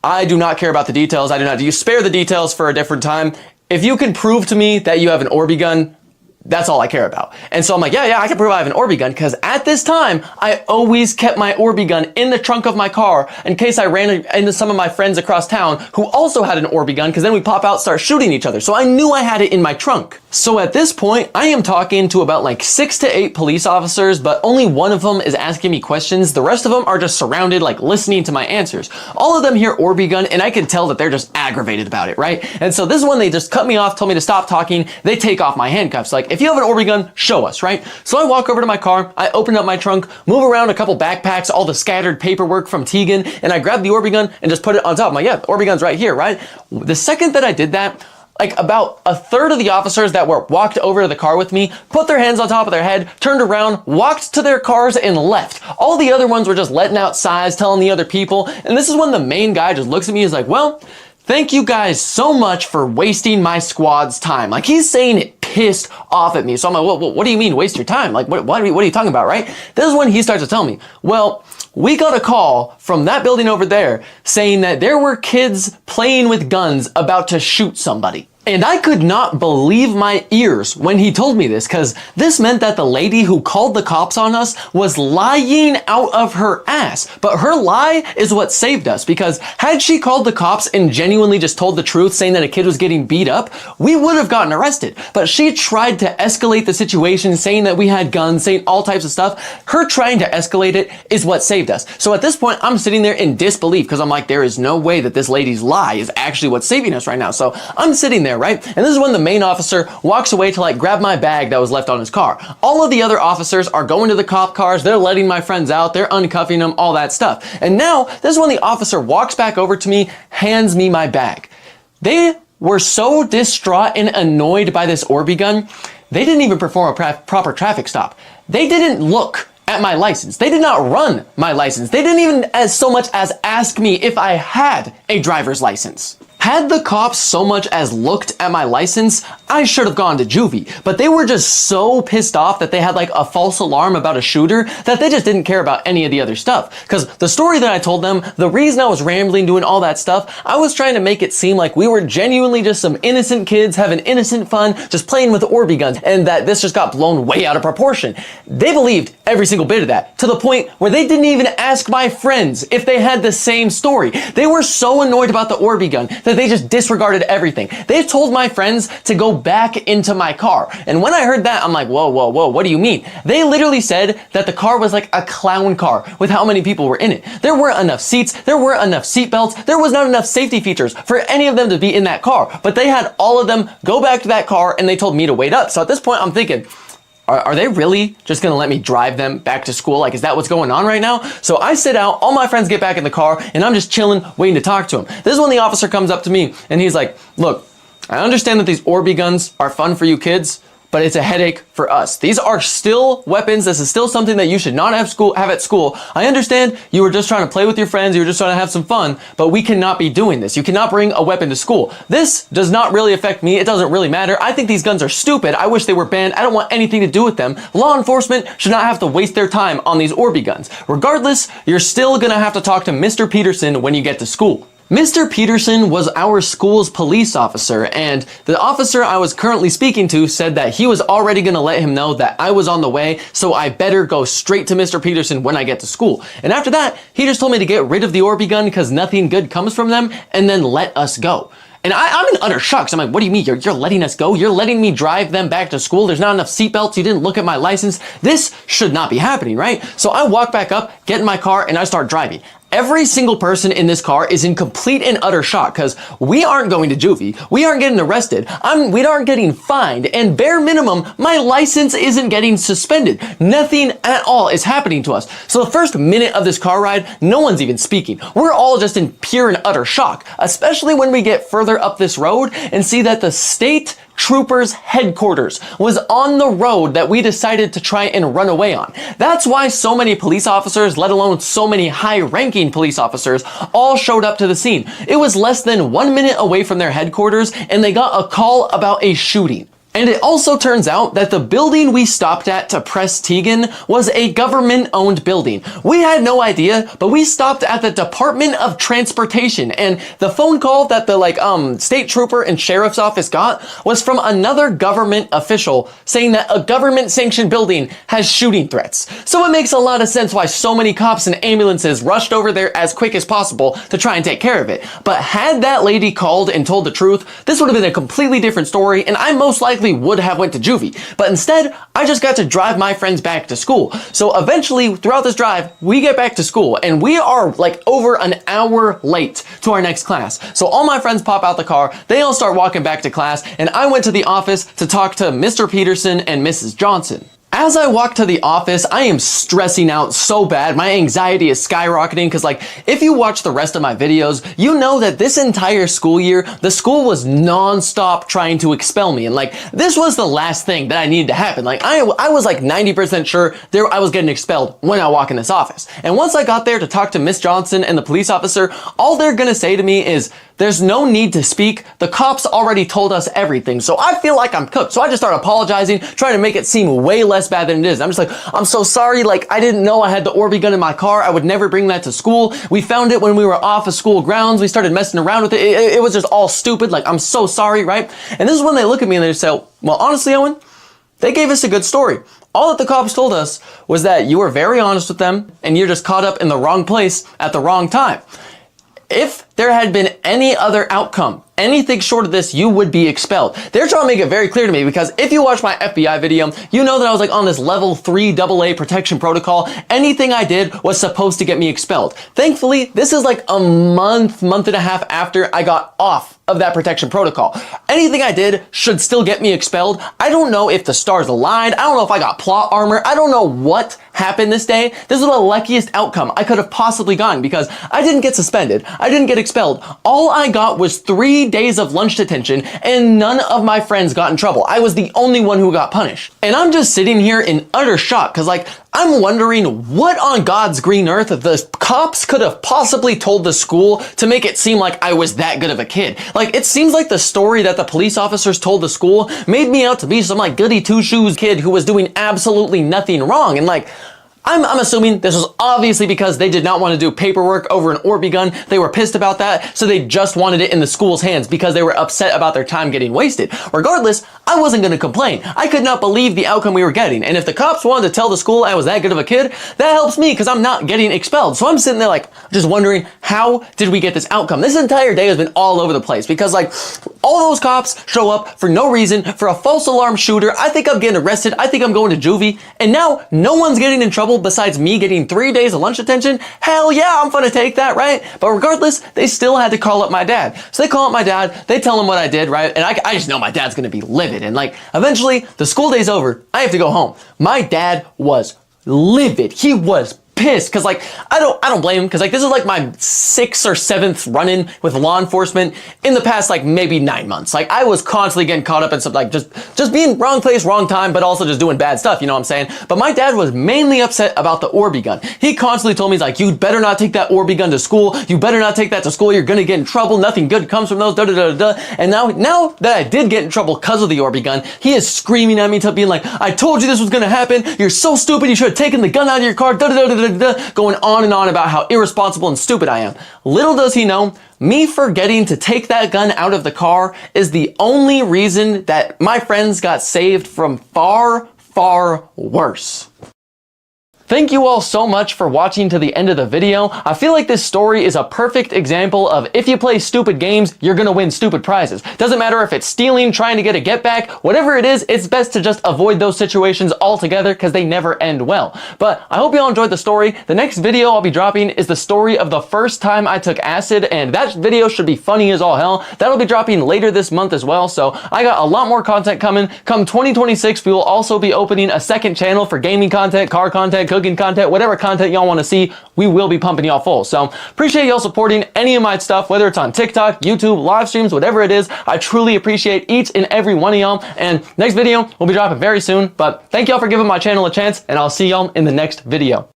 I do not care about the details. I do not. You spare the details for a different time. If you can prove to me that you have an Orby gun, that's all I care about. And so I'm like, yeah, I can prove I have an Orby gun because at this time, I always kept my Orby gun in the trunk of my car in case I ran into some of my friends across town who also had an Orby gun, because then we pop out, start shooting each other. So I knew I had it in my trunk. So at this point, I am talking to about like 6 to 8 police officers, but only one of them is asking me questions. The rest of them are just surrounded, like listening to my answers. All of them hear Orby gun and I can tell that they're just aggravated about it, right? And so this is when they just cut me off, told me to stop talking. They take off my handcuffs. Like, if you have an Orby gun, show us, right? So I walk over to my car, I open up my trunk, move around a couple backpacks, all the scattered paperwork from Tegan, and I grab the Orby gun and just put it on top. I'm like, yeah, the Orby gun's right here, right? The second that I did that, like about a third of the officers that were walked over to the car with me, put their hands on top of their head, turned around, walked to their cars and left. All the other ones were just letting out sighs, telling the other people. And this is when the main guy just looks at me and is like, well, thank you guys so much for wasting my squad's time. Like, he's saying it pissed off at me. So I'm like, well, what do you mean waste your time? Like, what are you talking about, right? This is when he starts to tell me, well, we got a call from that building over there saying that there were kids playing with guns about to shoot somebody. And I could not believe my ears when he told me this, because this meant that the lady who called the cops on us was lying out of her ass. But her lie is what saved us, because had she called the cops and genuinely just told the truth, saying that a kid was getting beat up, we would have gotten arrested. But she tried to escalate the situation, saying that we had guns, saying all types of stuff. Her trying to escalate it is what saved us. So at this point, I'm sitting there in disbelief, because I'm like, there is no way that this lady's lie is actually what's saving us right now. So I'm sitting there, right? And this is when the main officer walks away to like grab my bag that was left on his car. All of the other officers are going to the cop cars, they're letting my friends out, they're uncuffing them, all that stuff. And now, this is when the officer walks back over to me, hands me my bag. They were so distraught and annoyed by this Orby gun, they didn't even perform a proper traffic stop. They didn't look at my license. They did not run my license. They didn't even so much as ask me if I had a driver's license. Had the cops so much as looked at my license, I should have gone to juvie. But they were just so pissed off that they had like a false alarm about a shooter that they just didn't care about any of the other stuff. Because the story that I told them, the reason I was rambling, doing all that stuff, I was trying to make it seem like we were genuinely just some innocent kids having innocent fun, just playing with Orby guns, and that this just got blown way out of proportion. They believed every single bit of that, to the point where they didn't even ask my friends if they had the same story. They were so annoyed about the Orby gun that they just disregarded everything. They told my friends to go back into my car. And when I heard that, I'm like, whoa, whoa, whoa, what do you mean? They literally said that the car was like a clown car with how many people were in it. There weren't enough seats, there weren't enough seat belts, there was not enough safety features for any of them to be in that car. But they had all of them go back to that car and they told me to wait up. So at this point, I'm thinking, are they really just gonna let me drive them back to school? Like, is that what's going on right now? So I sit out, all my friends get back in the car, and I'm just chilling, waiting to talk to him. This is when the officer comes up to me, and he's like, look, I understand that these Orby guns are fun for you kids, but it's a headache for us. These are still weapons. This is still something that you should not have at school. I understand you were just trying to play with your friends, you were just trying to have some fun, but we cannot be doing this. You cannot bring a weapon to school. This does not really affect me. It doesn't really matter. I think these guns are stupid. I wish they were banned. I don't want anything to do with them. Law enforcement should not have to waste their time on these Orby guns. Regardless, you're still gonna have to talk to Mr. Peterson when you get to school. Mr. Peterson was our school's police officer, and the officer I was currently speaking to said that he was already going to let him know that I was on the way, so I better go straight to Mr. Peterson when I get to school. And after that, he just told me to get rid of the Orby gun because nothing good comes from them, and then let us go. And I'm in utter shock. So I'm like, what do you mean? You're letting us go? You're letting me drive them back to school? There's not enough seatbelts. You didn't look at my license. This should not be happening, right? So I walk back up, get in my car, and I start driving. Every single person in this car is in complete and utter shock because we aren't going to juvie. We aren't getting arrested. We aren't getting fined. And bare minimum, my license isn't getting suspended. Nothing at all is happening to us. So the first minute of this car ride, no one's even speaking. We're all just in pure and utter shock, especially when we get further up this road and see that the state Troopers headquarters was on the road that we decided to try and run away on. That's why so many police officers, let alone so many high-ranking police officers, all showed up to the scene. It was less than 1 minute away from their headquarters, and they got a call about a shooting. And it also turns out that the building we stopped at to press Tegan was a government-owned building. We had no idea, but we stopped at the Department of Transportation, and the phone call that the state trooper and sheriff's office got was from another government official saying that a government-sanctioned building has shooting threats. So it makes a lot of sense why so many cops and ambulances rushed over there as quick as possible to try and take care of it. But had that lady called and told the truth, this would have been a completely different story, and I most likely would have went to juvie. But instead, I just got to drive my friends back to school. So eventually, throughout this drive, we get back to school, and we are like over an hour late to our next class. So all my friends pop out the car, they all start walking back to class, and I went to the office to talk to Mr. Peterson and Mrs. Johnson. As I walk to the office, I am stressing out so bad. My anxiety is skyrocketing because if you watch the rest of my videos, you know that this entire school year, the school was non-stop trying to expel me. And this was the last thing that I needed to happen. I was 90% sure I was getting expelled when I walk in this office. And once I got there to talk to Miss Johnson and the police officer, all they're gonna say to me is, there's no need to speak. The cops already told us everything. So I feel like I'm cooked. So I just start apologizing, trying to make it seem way less bad than it is. I'm just like, I'm so sorry. I didn't know I had the Orby gun in my car. I would never bring that to school. We found it when we were off of school grounds. We started messing around with it. It was just all stupid. I'm so sorry, right? And this is when they look at me and they say, well, honestly, Owen, they gave us a good story. All that the cops told us was that you were very honest with them and you're just caught up in the wrong place at the wrong time. If there had been any other outcome, anything short of this, you would be expelled. They're trying to make it very clear to me because if you watch my FBI video, you know that I was on this level 3 AA protection protocol. Anything I did was supposed to get me expelled. Thankfully, this is a month and a half after I got off of that protection protocol. Anything I did should still get me expelled. I don't know if the stars aligned. I don't know if I got plot armor. I don't know what happened this day. This was the luckiest outcome I could have possibly gotten because I didn't get suspended. I didn't get expelled. All I got was 3 days of lunch detention and none of my friends got in trouble. I was the only one who got punished. And I'm just sitting here in utter shock because I'm wondering what on God's green earth the cops could have possibly told the school to make it seem like I was that good of a kid. Like, it seems like the story that the police officers told the school made me out to be some like goody two-shoes kid who was doing absolutely nothing wrong. And like, I'm assuming this was obviously because they did not want to do paperwork over an Orby gun. They were pissed about that, so they just wanted it in the school's hands because they were upset about their time getting wasted. Regardless, I wasn't going to complain. I could not believe the outcome we were getting, and if the cops wanted to tell the school I was that good of a kid, that helps me because I'm not getting expelled. So I'm sitting there like, just wondering, how did we get this outcome? This entire day has been all over the place because like, all those cops show up for no reason, for a false alarm shooter. I think I'm getting arrested. I think I'm going to juvie, and now no one's getting in trouble besides me getting 3 days of lunch detention. Hell yeah, I'm gonna take that, right? But regardless, they still had to call up my dad. So they call up my dad, they tell him what I did, right? And I just know my dad's gonna be livid. And like, eventually, the school day's over, I have to go home. My dad was livid. He was pissed because like I don't blame him because like this is like my 6th or 7th run-in with law enforcement in the past like maybe 9 months. Like I was constantly getting caught up in some like just being wrong place, wrong time, but also just doing bad stuff, you know what I'm saying? But my dad was mainly upset about the Orby gun. He constantly told me, he's like, you better not take that Orby gun to school. You better not take that to school. You're gonna get in trouble. Nothing good comes from those. Da da da da. And now that I did get in trouble because of the Orby gun, he is screaming at me to being like, I told you this was gonna happen. You're so stupid. You should have taken the gun out of your car. Da da da da. Going on and on about how irresponsible and stupid I am. Little does he know, me forgetting to take that gun out of the car is the only reason that my friends got saved from far, far worse. Thank you all so much for watching to the end of the video. I feel like this story is a perfect example of if you play stupid games, you're gonna win stupid prizes. Doesn't matter if it's stealing, trying to get a get back, whatever it is, it's best to just avoid those situations altogether because they never end well. But I hope you all enjoyed the story. The next video I'll be dropping is the story of the first time I took acid, and that video should be funny as all hell. That'll be dropping later this month as well, so I got a lot more content coming. Come 2026, we will also be opening a second channel for gaming content, car content, cooking content, whatever content y'all want to see, we will be pumping y'all full. So appreciate y'all supporting any of my stuff, whether it's on TikTok, YouTube, live streams, whatever it is. I truly appreciate each and every one of y'all. And next video will be dropping very soon. But thank y'all for giving my channel a chance, and I'll see y'all in the next video.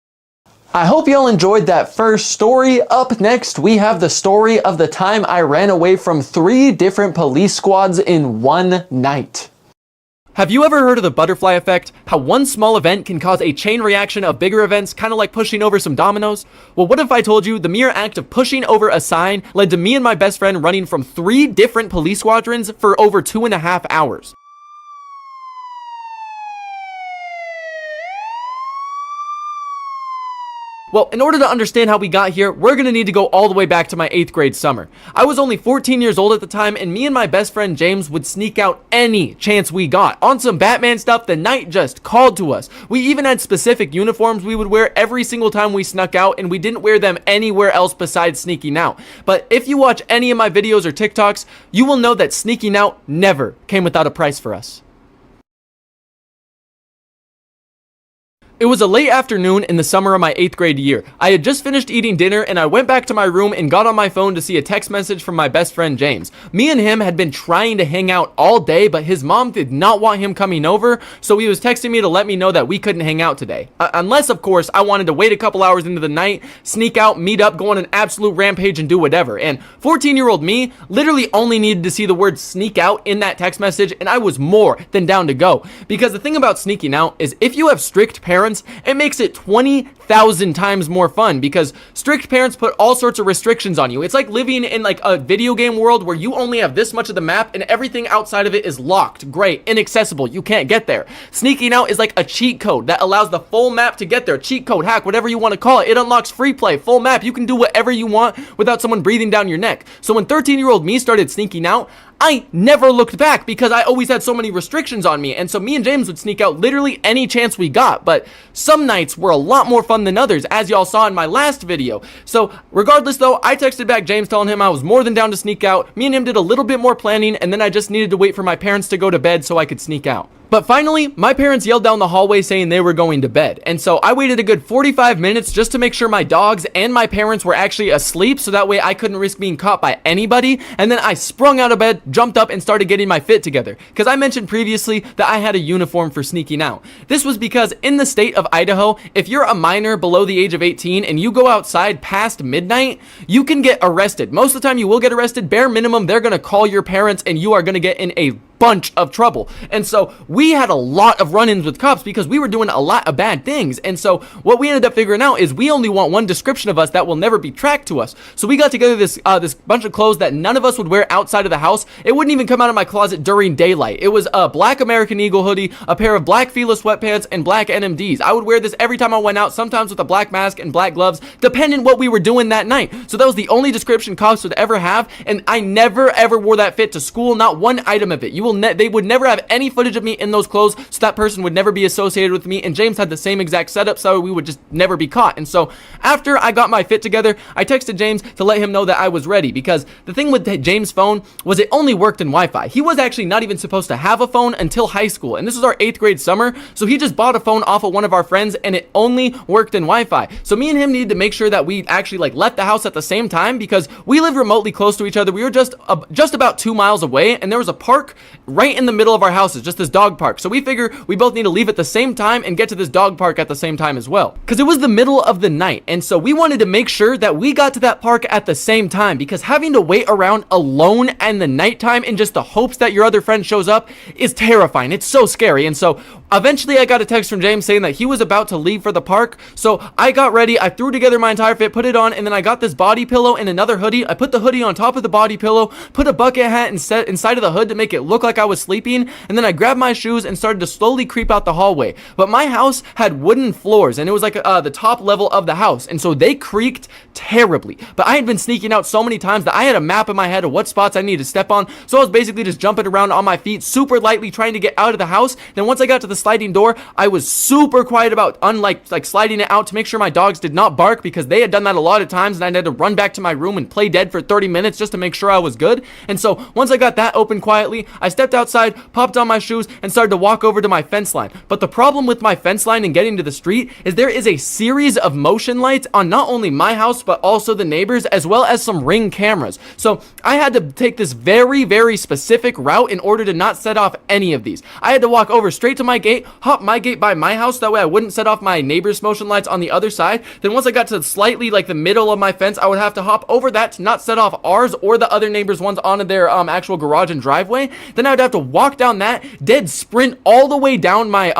I hope y'all enjoyed that first story. Up next, we have the story of the time I ran away from 3 different police squads in one night. Have you ever heard of the butterfly effect? How one small event can cause a chain reaction of bigger events, kind of like pushing over some dominoes? Well, what if I told you the mere act of pushing over a sign led to me and my best friend running from 3 different police squadrons for over 2.5 hours? Well, in order to understand how we got here, we're gonna need to go all the way back to my 8th grade summer. I was only 14 years old at the time, and me and my best friend James would sneak out any chance we got. On some Batman stuff, the night just called to us. We even had specific uniforms we would wear every single time we snuck out, and we didn't wear them anywhere else besides sneaking out. But if you watch any of my videos or TikToks, you will know that sneaking out never came without a price for us. It was a late afternoon in the summer of my 8th grade year. I had just finished eating dinner and I went back to my room and got on my phone to see a text message from my best friend James. Me and him had been trying to hang out all day, but his mom did not want him coming over, so he was texting me to let me know that we couldn't hang out today. Unless, of course, I wanted to wait a couple hours into the night, sneak out, meet up, go on an absolute rampage and do whatever. And 14-year-old me literally only needed to see the word sneak out in that text message, and I was more than down to go. Because the thing about sneaking out is if you have strict parents, it makes it 20,000 times more fun because strict parents put all sorts of restrictions on you. It's like living in like a video game world where you only have this much of the map and everything outside of it is locked, gray, inaccessible. You can't get there. Sneaking out is like a cheat code that allows the full map to get there. Cheat code, hack, whatever you want to call it. It unlocks free play, full map. You can do whatever you want without someone breathing down your neck. So when 13-year-old me started sneaking out, I never looked back because I always had so many restrictions on me, and so me and James would sneak out literally any chance we got, but some nights were a lot more fun than others, as y'all saw in my last video. So regardless though, I texted back James telling him I was more than down to sneak out. Me and him did a little bit more planning, and then I just needed to wait for my parents to go to bed so I could sneak out. But finally, my parents yelled down the hallway saying they were going to bed. And so I waited a good 45 minutes just to make sure my dogs and my parents were actually asleep, so that way I couldn't risk being caught by anybody. And then I sprung out of bed, jumped up, and started getting my fit together. Because I mentioned previously that I had a uniform for sneaking out. This was because in the state of Idaho, if you're a minor below the age of 18 and you go outside past midnight, you can get arrested. Most of the time you will get arrested. Bare minimum, they're going to call your parents and you are going to get in a bunch of trouble. And so we had a lot of run-ins with cops because we were doing a lot of bad things. And so what we ended up figuring out is we only want one description of us that will never be tracked to us. So we got together this bunch of clothes that none of us would wear outside of the house. It wouldn't even come out of my closet during daylight. It was a black American Eagle hoodie, a pair of black Fila sweatpants, and black NMDs. I would wear this every time I went out, sometimes with a black mask and black gloves, depending what we were doing that night. So that was the only description cops would ever have, and I never ever wore that fit to school, not one item of it. They would never have any footage of me in those clothes, so that person would never be associated with me. And James had the same exact setup, so we would just never be caught. And so after I got my fit together, I texted James to let him know that I was ready, because the thing with James' phone was it only worked in Wi-Fi. He was actually not even supposed to have a phone until high school, and this was our 8th grade summer, so he just bought a phone off of one of our friends, and it only worked in Wi-Fi. So me and him needed to make sure that we actually left the house at the same time, because we lived remotely close to each other. We were just about 2 miles away, and there was a park right in the middle of our houses, just this dog park. So we figure we both need to leave at the same time and get to this dog park at the same time as well, because it was the middle of the night. And so we wanted to make sure that we got to that park at the same time, because having to wait around alone in the nighttime in just the hopes that your other friend shows up is terrifying. It's so scary. And so eventually I got a text from James saying that he was about to leave for the park. So I got ready, I threw together my entire fit, put it on, and then I got this body pillow and another hoodie. I put the hoodie on top of the body pillow, put a bucket hat and set inside of the hood to make it look like I was sleeping, and then I grabbed my shoes and started to slowly creep out the hallway. But my house had wooden floors, and it was like the top level of the house, and so they creaked terribly. But I had been sneaking out so many times that I had a map in my head of what spots I needed to step on, so I was basically just jumping around on my feet super lightly trying to get out of the house. Then once I got to the sliding door, I was super quiet about sliding it out to make sure my dogs did not bark, because they had done that a lot of times, and I had to run back to my room and play dead for 30 minutes just to make sure I was good. And so once I got that open quietly, I stepped outside, popped on my shoes, and started to walk over to my fence line. But the problem with my fence line and getting to the street is there is a series of motion lights on not only my house but also the neighbors, as well as some Ring cameras. So I had to take this very, very specific route in order to not set off any of these. I had to walk over straight to my gate, hop my gate by my house, that way I wouldn't set off my neighbor's motion lights on the other side. Then once I got to slightly the middle of my fence, I would have to hop over that to not set off ours or the other neighbors' ones onto their actual garage and driveway. Then I would have to walk down that, dead sprint all the way down my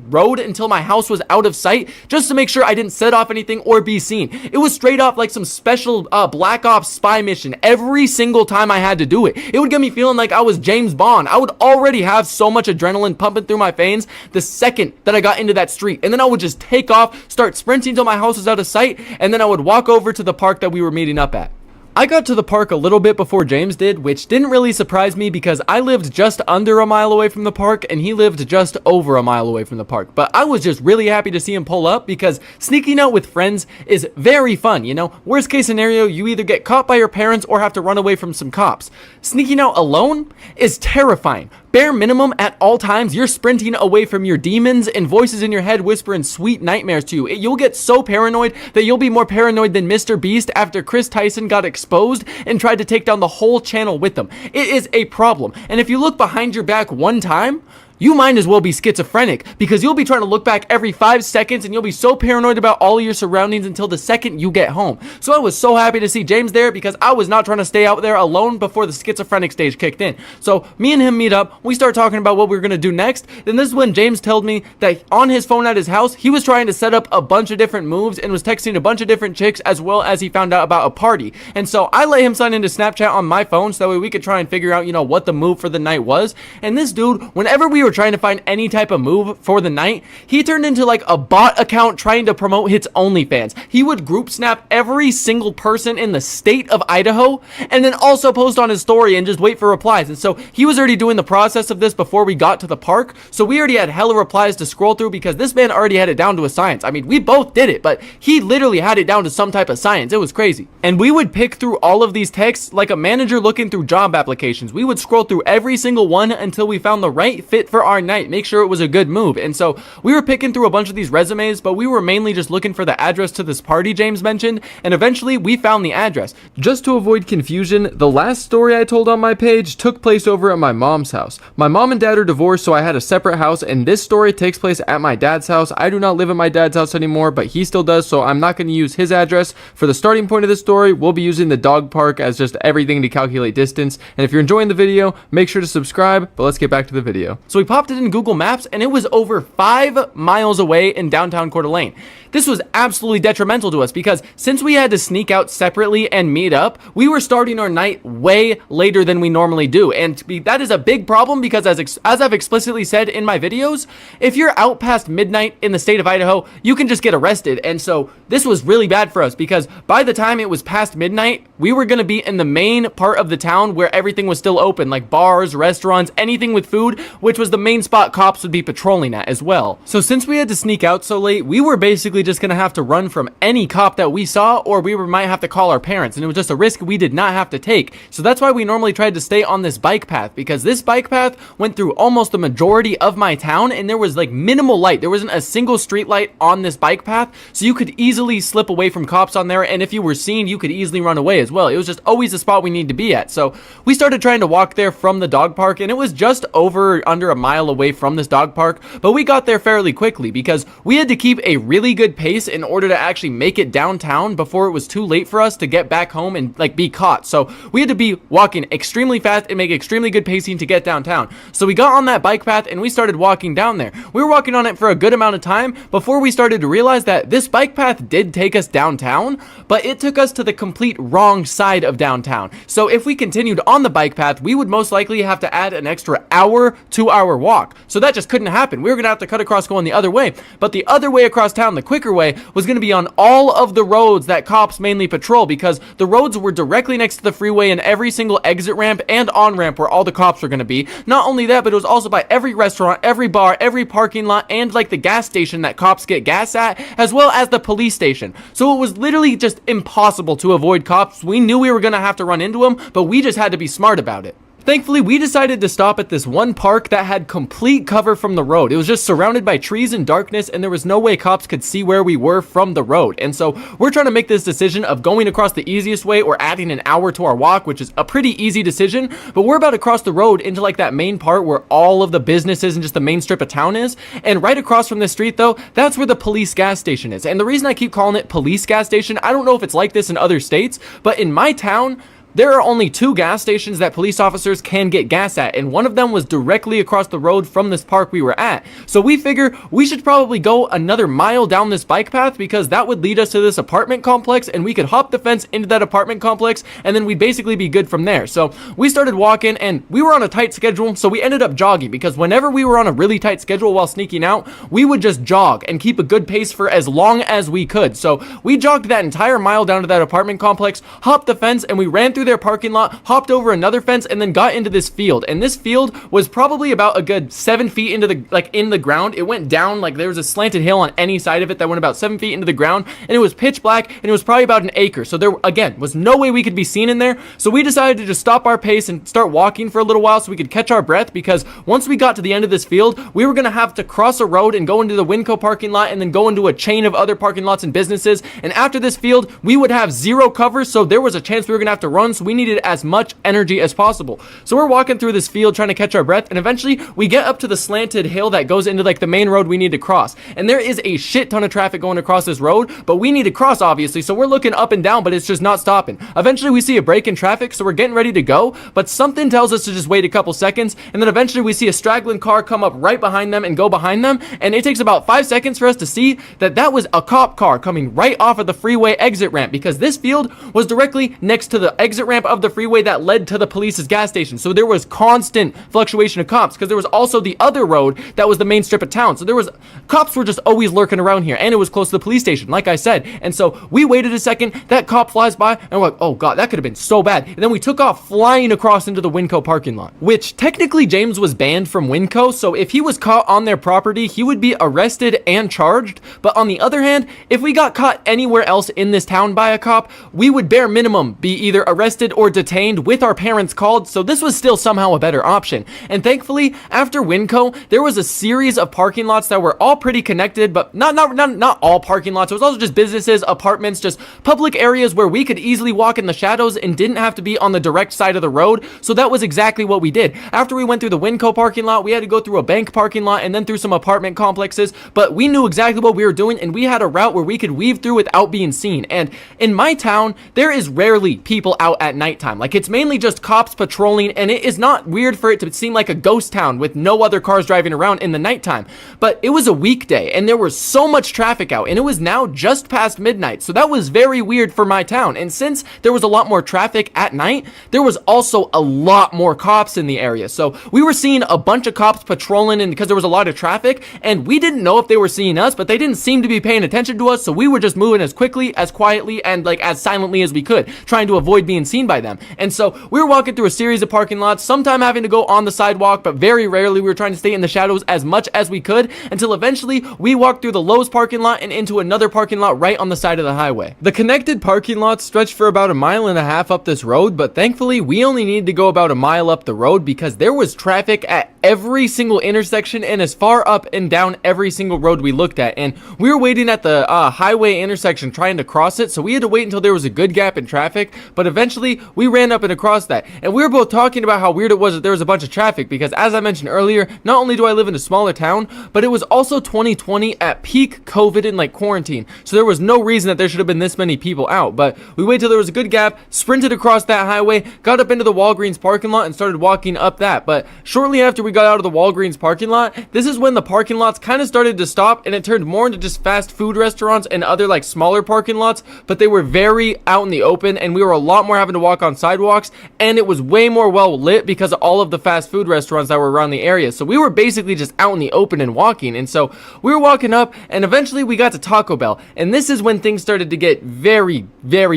road until my house was out of sight, just to make sure I didn't set off anything or be seen. It was straight off like some special Black Ops spy mission every single time I had to do it. It would get me feeling like I was James Bond. I would already have so much adrenaline pumping through my veins the second that I got into that street, and then I would just take off, start sprinting till my house was out of sight, and then I would walk over to the park that we were meeting up at. I got to the park a little bit before James did, which didn't really surprise me because I lived just under a mile away from the park and he lived just over a mile away from the park. But I was just really happy to see him pull up, because sneaking out with friends is very fun, you know? Worst case scenario, you either get caught by your parents or have to run away from some cops. Sneaking out alone is terrifying. Bare minimum, at all times, you're sprinting away from your demons and voices in your head whispering sweet nightmares to you. You'll get so paranoid that you'll be more paranoid than Mr. Beast after Chris Tyson got exposed and tried to take down the whole channel with him. It is a problem. And if you look behind your back one time, you might as well be schizophrenic, because you'll be trying to look back every 5 seconds and you'll be so paranoid about all of your surroundings until the second you get home. So I was so happy to see James there, because I was not trying to stay out there alone before the schizophrenic stage kicked in. So me and him meet up, we start talking about what we were going to do next. Then this is when James told me that on his phone at his house, he was trying to set up a bunch of different moves and was texting a bunch of different chicks, as well as he found out about a party. And so I let him sign into Snapchat on my phone so that way we could try and figure out, what the move for the night was. And this dude, whenever we were trying to find any type of move for the night, he turned into like a bot account trying to promote his OnlyFans. He would group snap every single person in the state of Idaho and then also post on his story and just wait for replies. And so he was already doing the process of this before we got to the park, so we already had hella replies to scroll through, because this man already had it down to a science. I mean, we both did it, but he literally had it down to some type of science. It was crazy. And we would pick through all of these texts like a manager looking through job applications. We would scroll through every single one until we found the right fit for for our night, make sure it was a good move. And so we were picking through a bunch of these resumes, but we were mainly just looking for the address to this party James mentioned, and eventually we found the address. Just to avoid confusion, the last story I told on my page took place over at my mom's house. My mom and dad are divorced, so I had a separate house, and this story takes place at my dad's house. I do not live at my dad's house anymore, but he still does, so I'm not going to use his address. For the starting point of this story, we'll be using the dog park as just everything to calculate distance. And if you're enjoying the video, make sure to subscribe, but let's get back to the video. So we popped it in Google Maps, and it was over 5 miles away in downtown Coeur d'Alene. This was absolutely detrimental to us because since we had to sneak out separately and meet up, we were starting our night way later than we normally do. And that is a big problem because as I've explicitly said in my videos, if you're out past midnight in the state of Idaho, you can just get arrested. And so this was really bad for us because by the time it was past midnight, we were going to be in the main part of the town where everything was still open, like bars, restaurants, anything with food, which was the main spot cops would be patrolling at as well. So since we had to sneak out so late, we were basically just going to have to run from any cop that we saw, or we might have to call our parents, and it was just a risk we did not have to take. So that's why we normally tried to stay on this bike path, because this bike path went through almost the majority of my town, and there was like minimal light. There wasn't a single street light on this bike path, so you could easily slip away from cops on there, and if you were seen, you could easily run away as well. It was just always the spot we needed to be at. So we started trying to walk there from the dog park, and it was just under a mile away from this dog park, but we got there fairly quickly because we had to keep a really good pace in order to actually make it downtown before it was too late for us to get back home and like be caught. So we had to be walking extremely fast and make extremely good pacing to get downtown. So we got on that bike path and we started walking down there. We were walking on it for a good amount of time before we started to realize that this bike path did take us downtown, but it took us to the complete wrong side of downtown. So if we continued on the bike path, we would most likely have to add an extra hour to our walk. So that just couldn't happen. We were gonna have to cut across going the other way, but the other way across town, the quicker way, was going to be on all of the roads that cops mainly patrol, because the roads were directly next to the freeway and every single exit ramp and on ramp where all the cops were going to be. Not only that, but it was also by every restaurant, every bar, every parking lot, and like the gas station that cops get gas at, as well as the police station. So it was literally just impossible to avoid cops. We knew we were going to have to run into them, but we just had to be smart about it. Thankfully, we decided to stop at this one park that had complete cover from the road. It was just surrounded by trees and darkness, and there was no way cops could see where we were from the road. And so we're trying to make this decision of going across the easiest way or adding an hour to our walk, which is a pretty easy decision. But we're about to cross the road into like that main part where all of the businesses and just the main strip of town is. And right across from this street, though, that's where the police gas station is. And the reason I keep calling it police gas station, I don't know if it's like this in other states, but in my town, there are only 2 gas stations that police officers can get gas at, and one of them was directly across the road from this park we were at. So we figure we should probably go another mile down this bike path because that would lead us to this apartment complex, and we could hop the fence into that apartment complex, and then we'd basically be good from there. So we started walking, and we were on a tight schedule, so we ended up jogging because whenever we were on a really tight schedule while sneaking out, we would just jog and keep a good pace for as long as we could. So we jogged that entire mile down to that apartment complex, hopped the fence, and we ran through their parking lot, hopped over another fence, and then got into this field. And this field was probably about a good 7 feet into the in the ground. It went down, like there was a slanted hill on any side of it that went about 7 feet into the ground, and it was pitch black, and it was probably about an acre. So there again was no way we could be seen in there. So we decided to just stop our pace and start walking for a little while so we could catch our breath, because once we got to the end of this field, we were gonna have to cross a road and go into the Winco parking lot and then go into a chain of other parking lots and businesses. And after this field, we would have 0 cover, so there was a chance we were gonna have to run. So we needed as much energy as possible. So we're walking through this field trying to catch our breath, and eventually we get up to the slanted hill that goes into like the main road we need to cross. And there is a shit ton of traffic going across this road, but we need to cross obviously, so we're looking up and down, but it's just not stopping. Eventually we see a break in traffic, so we're getting ready to go, but something tells us to just wait a couple seconds, and then eventually we see a straggling car come up right behind them and go behind them, and it takes about 5 seconds for us to see that that was a cop car coming right off of the freeway exit ramp, because this field was directly next to the exit ramp of the freeway that led to the police's gas station. So there was constant fluctuation of cops, because there was also the other road that was the main strip of town. So there was cops were just always lurking around here, and it was close to the police station, like I said. And so we waited a second, that cop flies by, and we're like, oh god, that could have been so bad. And then we took off flying across into the Winco parking lot, which technically James was banned from Winco, so if he was caught on their property, he would be arrested and charged. But on the other hand, if we got caught anywhere else in this town by a cop, we would bare minimum be either arrested arrested or detained with our parents called, so this was still somehow a better option. And thankfully, after Winco, there was a series of parking lots that were all pretty connected, but not all parking lots. It was also just businesses, apartments, just public areas where we could easily walk in the shadows and didn't have to be on the direct side of the road. So that was exactly what we did. After we went through the Winco parking lot, we had to go through a bank parking lot and then through some apartment complexes, but we knew exactly what we were doing, and we had a route where we could weave through without being seen. And in my town, there is rarely people out at nighttime. Like, it's mainly just cops patrolling, and it is not weird for it to seem like a ghost town with no other cars driving around in the nighttime. But it was a weekday, and there was so much traffic out, and it was now just past midnight, so that was very weird for my town. And since there was a lot more traffic at night, there was also a lot more cops in the area. So we were seeing a bunch of cops patrolling, and because there was a lot of traffic, and we didn't know if they were seeing us, but they didn't seem to be paying attention to us, so we were just moving as quickly, as quietly, and like as silently as we could, trying to avoid being seen by them. And so we were walking through a series of parking lots, sometime having to go on the sidewalk, but very rarely we were trying to stay in the shadows as much as we could, until eventually we walked through the Lowe's parking lot and into another parking lot right on the side of the highway. The connected parking lots stretched for about a mile and a half up this road, but thankfully we only needed to go about a mile up the road because there was traffic at every single intersection and as far up and down every single road we looked at. And we were waiting at the highway intersection trying to cross it, so we had to wait until there was a good gap in traffic, but eventually we ran up and across that. And we were both talking about how weird it was that there was a bunch of traffic because, as I mentioned earlier, not only do I live in a smaller town, but it was also 2020 at peak COVID and like quarantine, so there was no reason that there should have been this many people out. But we waited till there was a good gap, sprinted across that highway, got up into the Walgreens parking lot and started walking up that. But shortly after we got out of the Walgreens parking lot, this is when the parking lots kind of started to stop and it turned more into just fast food restaurants and other like smaller parking lots, but they were very out in the open and we were a lot more having to walk on sidewalks, and it was way more well lit because of all of the fast food restaurants that were around the area. So we were basically just out in the open and walking. And so we were walking up and eventually we got to Taco Bell, and this is when things started to get very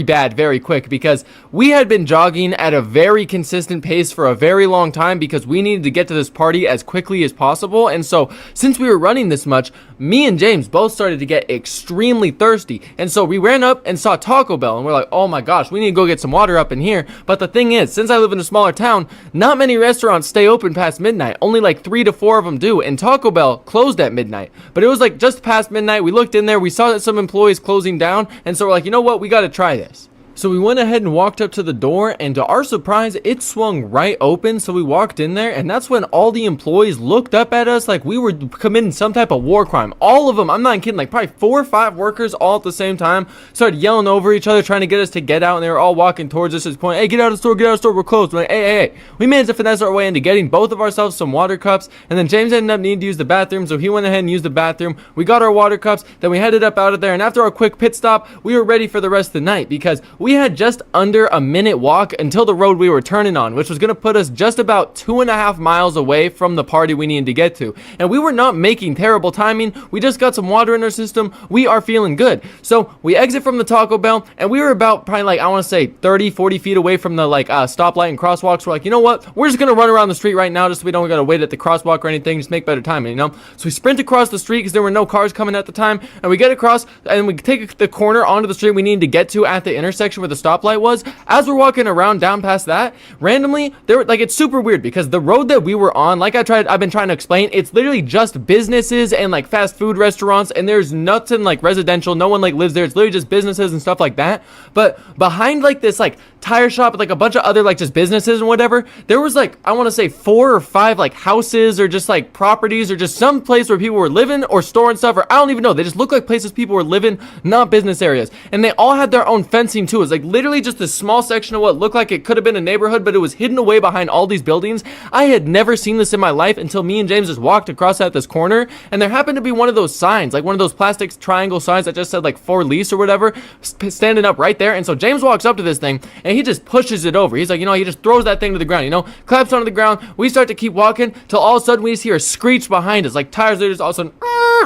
bad very quick because we had been jogging at a very consistent pace for a very long time because we needed to get to this party as quickly as possible. And so since we were running this much, me and James both started to get extremely thirsty, and so we ran up and saw Taco Bell and we're like, oh my gosh, we need to go get some water up in here. But the thing is, since I live in a smaller town, not many restaurants stay open past midnight. Only like 3 to 4 of them do, and Taco Bell closed at midnight. But it was like just past midnight. We looked in there, we saw that some employees closing down, and so we're like, you know what, we got to try this. So we went ahead and walked up to the door, and to our surprise, it swung right open. So we walked in there, and that's when all the employees looked up at us like we were committing some type of war crime. All of them, I'm not kidding, like probably 4 or 5 workers all at the same time started yelling over each other, trying to get us to get out, and they were all walking towards us at this point. Hey, get out of the store, get out of the store, we're closed. We're like, hey. We managed to finesse our way into getting both of ourselves some water cups, and then James ended up needing to use the bathroom, so he went ahead and used the bathroom. We got our water cups, then we headed up out of there, and after our quick pit stop, we were ready for the rest of the night because we had just under a minute walk until the road we were turning on, which was going to put us just about 2.5 miles away from the party we needed to get to. And we were not making terrible timing. We just got some water in our system. We are feeling good. So we exit from the Taco Bell, and we were about probably like, I want to say 30-40 feet away from the like stoplight and crosswalks. We're like, you know what, we're just going to run around the street right now just so we don't got to wait at the crosswalk or anything, just make better timing, you know. So we sprint across the street because there were no cars coming at the time, and we get across and we take the corner onto the street we needed to get to at the intersection where the stoplight was. As we're walking around down past that, randomly there were like, it's super weird because the road that we were on, like I've been trying to explain, it's literally just businesses and like fast food restaurants, and there's nothing like residential, no one like lives there. It's literally just businesses and stuff like that. But behind like this like tire shop with like a bunch of other like just businesses and whatever, there was like, I want to say 4 or 5 like houses or just like properties or just some place where people were living or storing stuff, or I don't even know, they just look like places people were living, not business areas. And they all had their own fencing too. It's like literally just this small section of what looked like it could have been a neighborhood, but it was hidden away behind all these buildings. I had never seen this in my life until me and James just walked across at this corner, and there happened to be one of those signs, like one of those plastic triangle signs that just said like for lease or whatever, standing up right there. And so James walks up to this thing and he just pushes it over. He's like, you know, he just throws that thing to the ground, you know, claps onto the ground. We start to keep walking till all of a sudden we just hear a screech behind us, like tires that just all of a sudden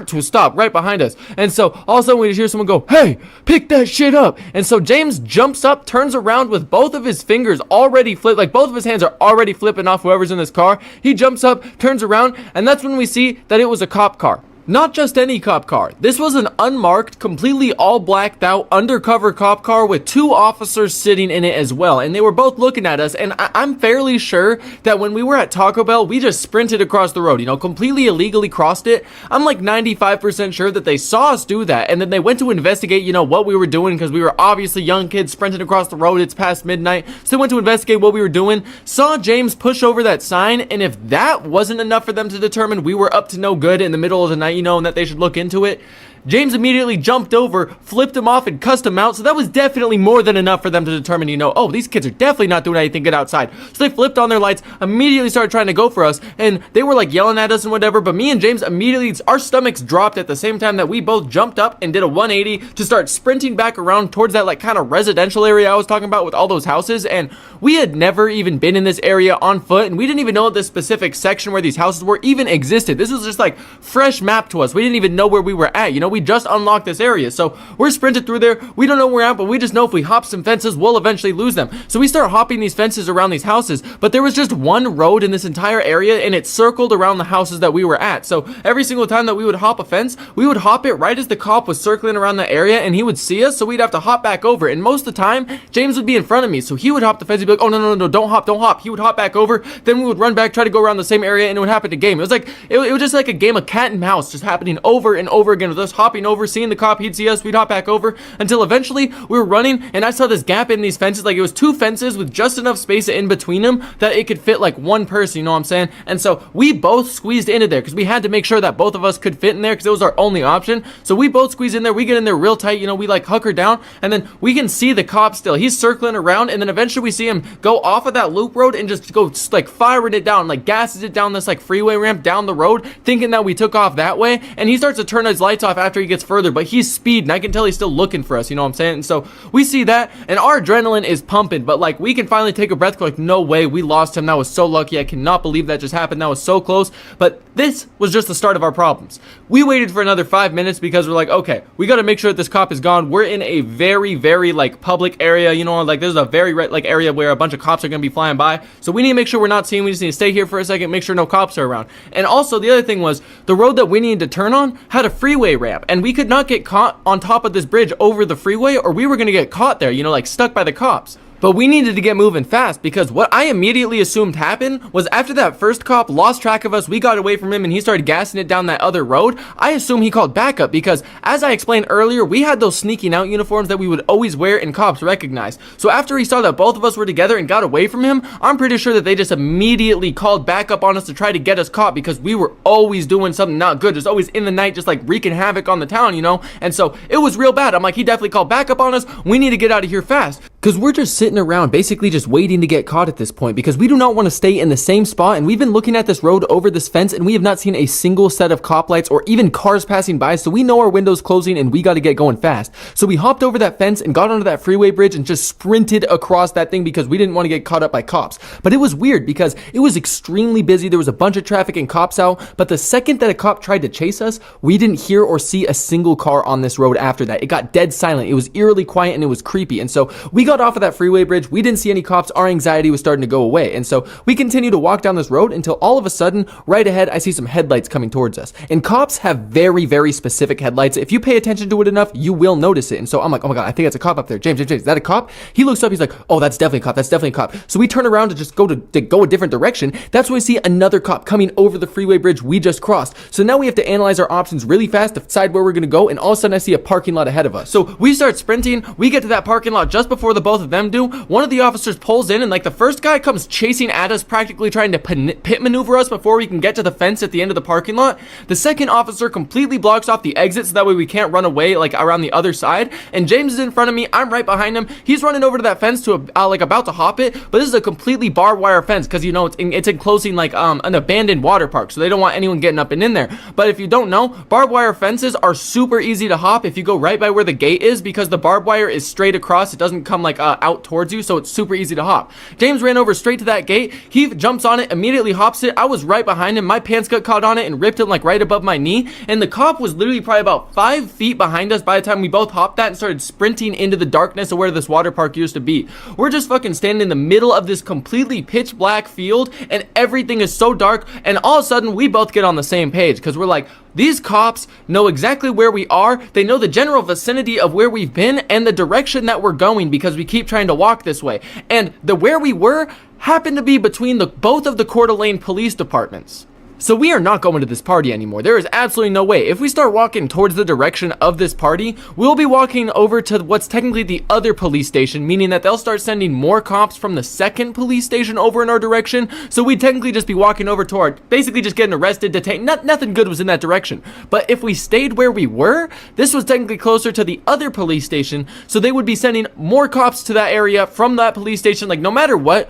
to stop right behind us. And so all of a sudden we just hear someone go, hey, pick that shit up. And so James jumps up, turns around with both of his fingers already flipped, like both of his hands are already flipping off whoever's in this car. He jumps up, turns around, and that's when we see that it was a cop car. Not just any cop car. This was an unmarked, completely all blacked out, undercover cop car with 2 officers sitting in it as well. And they were both looking at us. And I'm fairly sure that when we were at Taco Bell, we just sprinted across the road, completely illegally crossed it. I'm like 95% sure that they saw us do that. And then they went to investigate, what we were doing, because we were obviously young kids sprinting across the road. It's past midnight. So they went to investigate what we were doing, saw James push over that sign. And if that wasn't enough for them to determine we were up to no good in the middle of the night, and that they should look into it, James immediately jumped over, flipped him off, and cussed him out. So that was definitely more than enough for them to determine, oh, these kids are definitely not doing anything good outside. So they flipped on their lights, immediately started trying to go for us, and they were like yelling at us and whatever. But me and James immediately, our stomachs dropped at the same time that we both jumped up and did a 180 to start sprinting back around towards that like kind of residential area I was talking about with all those houses. And we had never even been in this area on foot, and we didn't even know this specific section where these houses were even existed. This was just like fresh map to us. We didn't even know where we were at. We just unlocked this area, so we're sprinted through there. We don't know where we're at, but we just know if we hop some fences, we'll eventually lose them. So we start hopping these fences around these houses, but there was just one road in this entire area, and it circled around the houses that we were at. So every single time that we would hop a fence, we would hop it right as the cop was circling around the area, and he would see us, so we'd have to hop back over. And most of the time, James would be in front of me, so he would hop the fence. He'd be like, oh, no, don't hop. He would hop back over, then we would run back, try to go around the same area, and it would happen again. It was like, it was just like a game of cat and mouse, just happening over and over again with us hopping over, seeing the cop, he'd see us, we'd hop back over, until eventually we were running, and I saw this gap in these fences. Like, it was 2 fences with just enough space in between them that it could fit like one person, you know what I'm saying? And so we both squeezed into there because we had to make sure that both of us could fit in there, because it was our only option. So we both squeeze in there, we get in there real tight, we like hunker down, and then we can see the cop still. He's circling around, and then eventually we see him go off of that loop road and just go like firing it down, like gasses it down this like freeway ramp down the road, thinking that we took off that way. And he starts to turn his lights off after he gets further, but he's speeding. I can tell he's still looking for us, you know what I'm saying? And so we see that, and our adrenaline is pumping, but like we can finally take a breath. Like, no way, we lost him. That was so lucky. I cannot believe that just happened. That was so close. But this was just the start of our problems. We waited for another 5 minutes because we're like, okay, we got to make sure that this cop is gone. We're in a very, very like public area, like this is a very like area where a bunch of cops are going to be flying by. So we need to make sure we're not seen. We just need to stay here for a second, make sure no cops are around. And also the other thing was the road that we needed to turn on had a freeway ramp, and we could not get caught on top of this bridge over the freeway, or we were going to get caught there, like stuck by the cops. But we needed to get moving fast, because what I immediately assumed happened was after that first cop lost track of us, we got away from him and he started gassing it down that other road. I assume he called backup, because as I explained earlier, we had those sneaking out uniforms that we would always wear and cops recognized. So after he saw that both of us were together and got away from him, I'm pretty sure that they just immediately called backup on us to try to get us caught, because we were always doing something not good, just always in the night, just like wreaking havoc on the town, And so it was real bad. I'm like, he definitely called backup on us. We need to get out of here fast, because we're just sitting around basically just waiting to get caught at this point, because we do not want to stay in the same spot. And we've been looking at this road over this fence, and we have not seen a single set of cop lights or even cars passing by. So we know our window's closing and we got to get going fast. So we hopped over that fence and got onto that freeway bridge and just sprinted across that thing, because we didn't want to get caught up by cops. But it was weird because it was extremely busy. There was a bunch of traffic and cops out, but the second that a cop tried to chase us, we didn't hear or see a single car on this road after that. It got dead silent. It was eerily quiet and it was creepy. And so we got off of that freeway bridge. We didn't see any cops. Our anxiety was starting to go away. And so we continued to walk down this road until all of a sudden, right ahead, I see some headlights coming towards us. And cops have very, very specific headlights. If you pay attention to it enough, you will notice it. And so I'm like, oh my God, I think that's a cop up there. James, is that a cop? He looks up, he's like, oh, that's definitely a cop. That's definitely a cop. So we turn around to just go a different direction. That's when we see another cop coming over the freeway bridge we just crossed. So now we have to analyze our options really fast to decide where we're going to go. And all of a sudden I see a parking lot ahead of us. So we start sprinting. We get to that parking lot just before the both of them do. One of the officers pulls in, and like the first guy comes chasing at us, practically trying to pit maneuver us before we can get to the fence at the end of the parking lot. The second officer completely blocks off the exit so that way we can't run away like around the other side. And James is in front of me. I'm right behind him. He's running over to that fence to like about to hop it, but this is a completely barbed wire fence because it's enclosing like an abandoned water park, so they don't want anyone getting up and in there. But if you don't know, barbed wire fences are super easy to hop if you go right by where the gate is, because the barbed wire is straight across. It doesn't come like out towards you, so it's super easy to hop. James ran over straight to that gate. He jumps on it, immediately hops it. I was right behind him. My pants got caught on it and ripped him like right above my knee. And the cop was literally probably about 5 feet behind us by the time we both hopped that and started sprinting into the darkness of where this water park used to be. We're just fucking standing in the middle of this completely pitch black field, and everything is so dark. And all of a sudden, we both get on the same page because we're like, these cops know exactly where we are. They know the general vicinity of where we've been and the direction that we're going because we keep trying to walk this way. And where we were happened to be between both of the Coeur d'Alene police departments. So we are not going to this party anymore. There is absolutely no way. If we start walking towards the direction of this party, we'll be walking over to what's technically the other police station, meaning that they'll start sending more cops from the second police station over in our direction. So we'd technically just be walking over toward, basically just getting arrested, detained. Nothing good was in that direction. But if we stayed where we were, this was technically closer to the other police station. So they would be sending more cops to that area from that police station. Like no matter what,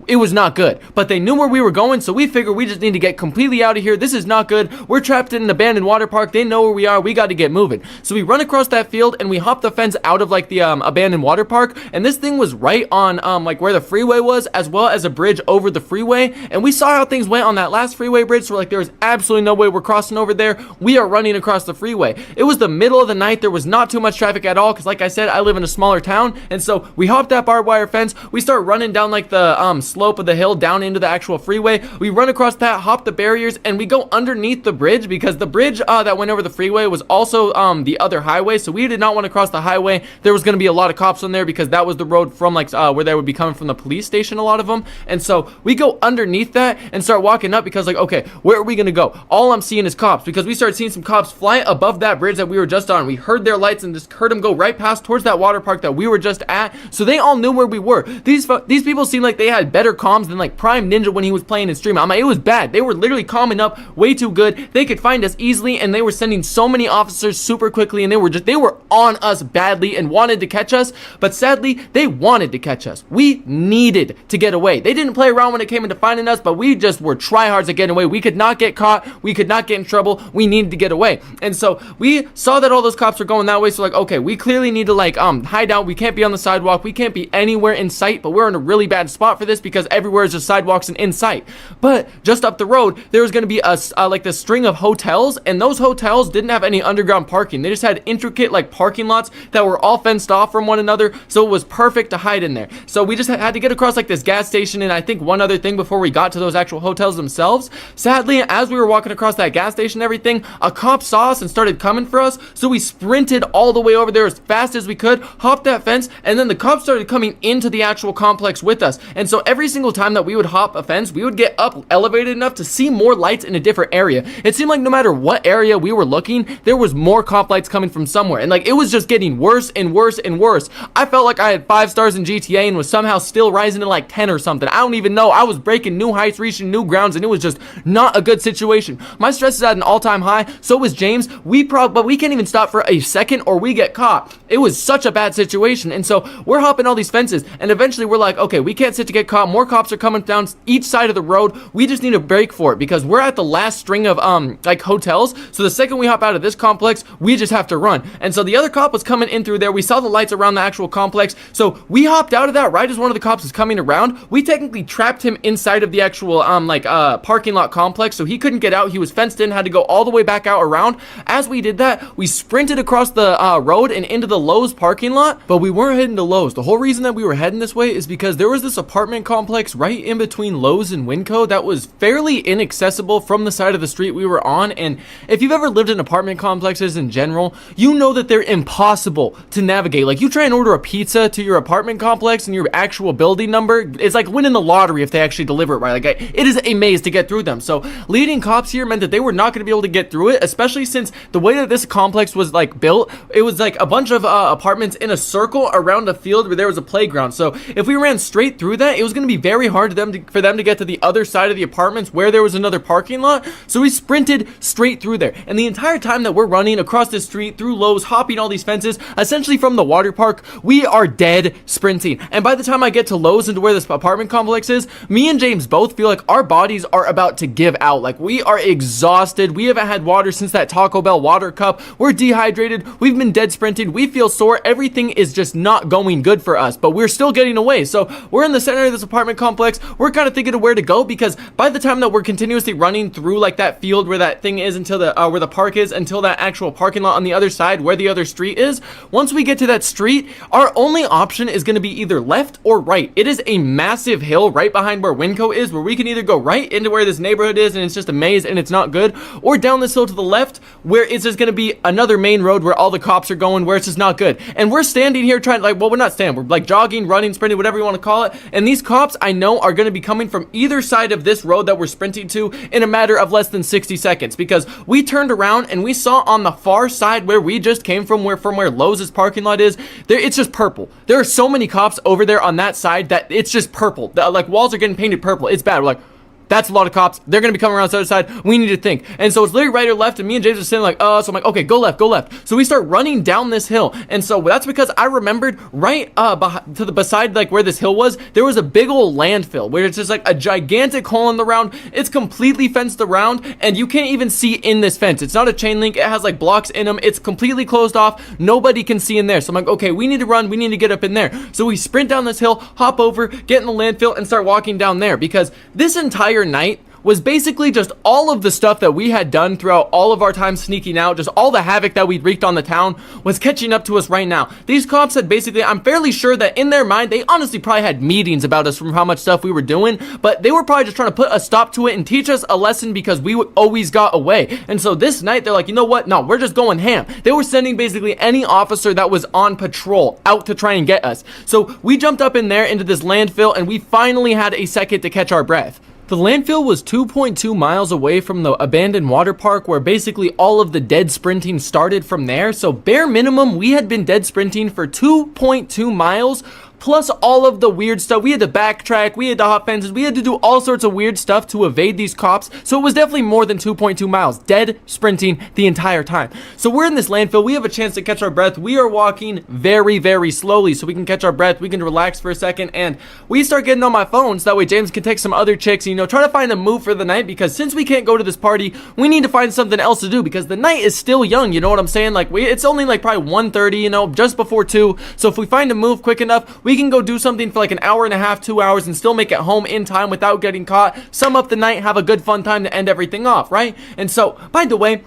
it was not good, but they knew where we were going, so we figured we just need to get completely out of here. This is not good. We're trapped in an abandoned water park. They know where we are. We got to get moving. So we run across that field and we hop the fence out of like the abandoned water park, and this thing was right on like where the freeway was, as well as a bridge over the freeway. And we saw how things went on that last freeway bridge, so we're like, there is absolutely no way we're crossing over there. We are running across the freeway. It was the middle of the night. There was not too much traffic at all because, like I said, I live in a smaller town, and so we hopped that barbed wire fence. We start running down like the slope of the hill down into the actual freeway. We run across that, hop the barriers, and we go underneath the bridge because the bridge that went over the freeway was also the other highway, so we did not want to cross the highway. There was going to be a lot of cops on there because that was the road from like where they would be coming from the police station, a lot of them. And so we go underneath that and start walking up because like, okay, where are we going to go? All I'm seeing is cops because we started seeing some cops fly above that bridge that we were just on. We heard their lights and just heard them go right past towards that water park that we were just at. So they all knew where we were. These people seemed like they had better comms than like Prime Ninja when he was playing in stream. I'm like, it was bad. They were literally calming up way too good. They could find us easily, and they were sending so many officers super quickly, and they were on us badly and wanted to catch us. But sadly, they wanted to catch us. We needed to get away. They didn't play around when it came into finding us, but we just were tryhards at getting away. We could not get caught. We could not get in trouble. We needed to get away. And so we saw that all those cops were going that way. So like, okay, we clearly need to like hide out. We can't be on the sidewalk. We can't be anywhere in sight, but we're in a really bad spot for this because everywhere is just sidewalks and in sight. But just up the road, there was going to be like this string of hotels, and those hotels didn't have any underground parking. They just had intricate like parking lots that were all fenced off from one another, so it was perfect to hide in there. So we just had to get across like this gas station and I think one other thing before we got to those actual hotels themselves. Sadly, as we were walking across that gas station and everything, a cop saw us and started coming for us, so we sprinted all the way over there as fast as we could, hopped that fence, and then the cops started coming into the actual complex with us. And so every single time that we would hop a fence, we would get up elevated enough to see more lights in a different area. It seemed like no matter what area we were looking, there was more cop lights coming from somewhere, and like it was just getting worse and worse and worse. I felt like I had 5 stars in GTA and was somehow still rising to like 10 or something. I don't even know. I was breaking new heights, reaching new grounds, and it was just not a good situation. My stress is at an all-time high. So was James. But we can't even stop for a second or we get caught. It was such a bad situation. And so we're hopping all these fences, and eventually we're like, okay, we can't sit to get caught. More cops are coming down each side of the road. We just need a break for it because we're at the last string of like hotels. So the second we hop out of this complex, we just have to run. And so the other cop was coming in through there. We saw the lights around the actual complex, so we hopped out of that right as one of the cops was coming around. We technically trapped him inside of the actual parking lot complex, so he couldn't get out. He was fenced in, had to go all the way back out around. As we did that, we sprinted across the road and into the Lowe's parking lot, but we weren't heading to Lowe's. The whole reason that we were heading this way is because there was this apartment complex right in between Lowe's and Winco that was fairly inaccessible from the side of the street we were on. And if you've ever lived in apartment complexes in general, you know that they're impossible to navigate. Like, you try and order a pizza to your apartment complex and your actual building number, it's like winning the lottery if they actually deliver it right. Like, it is a maze to get through them. So leading cops here meant that they were not going to be able to get through it, especially since the way that this complex was like built, it was like a bunch of apartments in a circle around a field where there was a playground. So if we ran straight through that, it was going to be very hard for them to get to the other side of the apartments where there was another parking lot. So we sprinted straight through there, and the entire time that we're running across this street through Lowe's, hopping all these fences, essentially from the water park, we are dead sprinting. And by the time I get to Lowe's and to where this apartment complex is, me and James both feel like our bodies are about to give out. Like, we are exhausted. We haven't had water since that Taco Bell water cup. We're dehydrated. We've been dead sprinting. We feel sore. Everything is just not going good for us, but we're still getting away. So we're in the center of this apartment apartment complex, we're kind of thinking of where to go, because by the time that we're continuously running through like that field where that thing is, until the where the park is, until that actual parking lot on the other side where the other street is, once we get to that street, our only option is going to be either left or right. It is a massive hill right behind where Winco is, where we can either go right into where this neighborhood is and it's just a maze and it's not good, or down this hill to the left where it's just going to be another main road where all the cops are going, where it's just not good. And we're standing here trying, like, well, we're not standing, we're like jogging, running, sprinting, whatever you want to call it, and these cops I know are going to be coming from either side of this road that we're sprinting to in a matter of less than 60 seconds, because we turned around and we saw on the far side where we just came from, where Lowe's parking lot is, there, it's just purple. There are so many cops over there on that side that it's just purple. The, like, walls are getting painted purple. It's bad. We're like, that's a lot of cops. They're going to be coming around the other side. We need to think. And so it's literally right or left, and me and James are sitting like, so I'm like, okay, go left, go left. So we start running down this hill. And so that's because I remembered right to the beside, like where this hill was, there was a big old landfill where it's just like a gigantic hole in the ground. It's completely fenced around, and you can't even see in this fence. It's not a chain link. It has like blocks in them. It's completely closed off. Nobody can see in there. So I'm like, okay, we need to run. We need to get up in there. So we sprint down this hill, hop over, get in the landfill, and start walking down there, because this entire night was basically just all of the stuff that we had done throughout all of our time sneaking out, just all the havoc that we'd wreaked on the town was catching up to us right now. These cops had basically, I'm fairly sure that in their mind, they honestly probably had meetings about us from how much stuff we were doing, but they were probably just trying to put a stop to it and teach us a lesson, because we always got away. And so this night, they're like, you know what? No, we're just going ham. They were sending basically any officer that was on patrol out to try and get us. So we jumped up in there into this landfill, and we finally had a second to catch our breath. The landfill was 2.2 miles away from the abandoned water park, where basically all of the dead sprinting started from there. So bare minimum, we had been dead sprinting for 2.2 miles, plus all of the weird stuff. We had to backtrack, we had to hop fences, we had to do all sorts of weird stuff to evade these cops. So it was definitely more than 2.2 miles, dead sprinting the entire time. So we're in this landfill, we have a chance to catch our breath. We are walking very, very slowly so we can catch our breath, we can relax for a second, and we start getting on my phone so that way James can text some other chicks, you know, try to find a move for the night, because since we can't go to this party, we need to find something else to do, because the night is still young, you know what I'm saying? Like, it's only like probably 1:30, you know, just before 2. So if we find a move quick enough, we can go do something for like an hour and a half, 2 hours, and still make it home in time without getting caught, sum up the night, have a good fun time to end everything off, right? And so, by the way,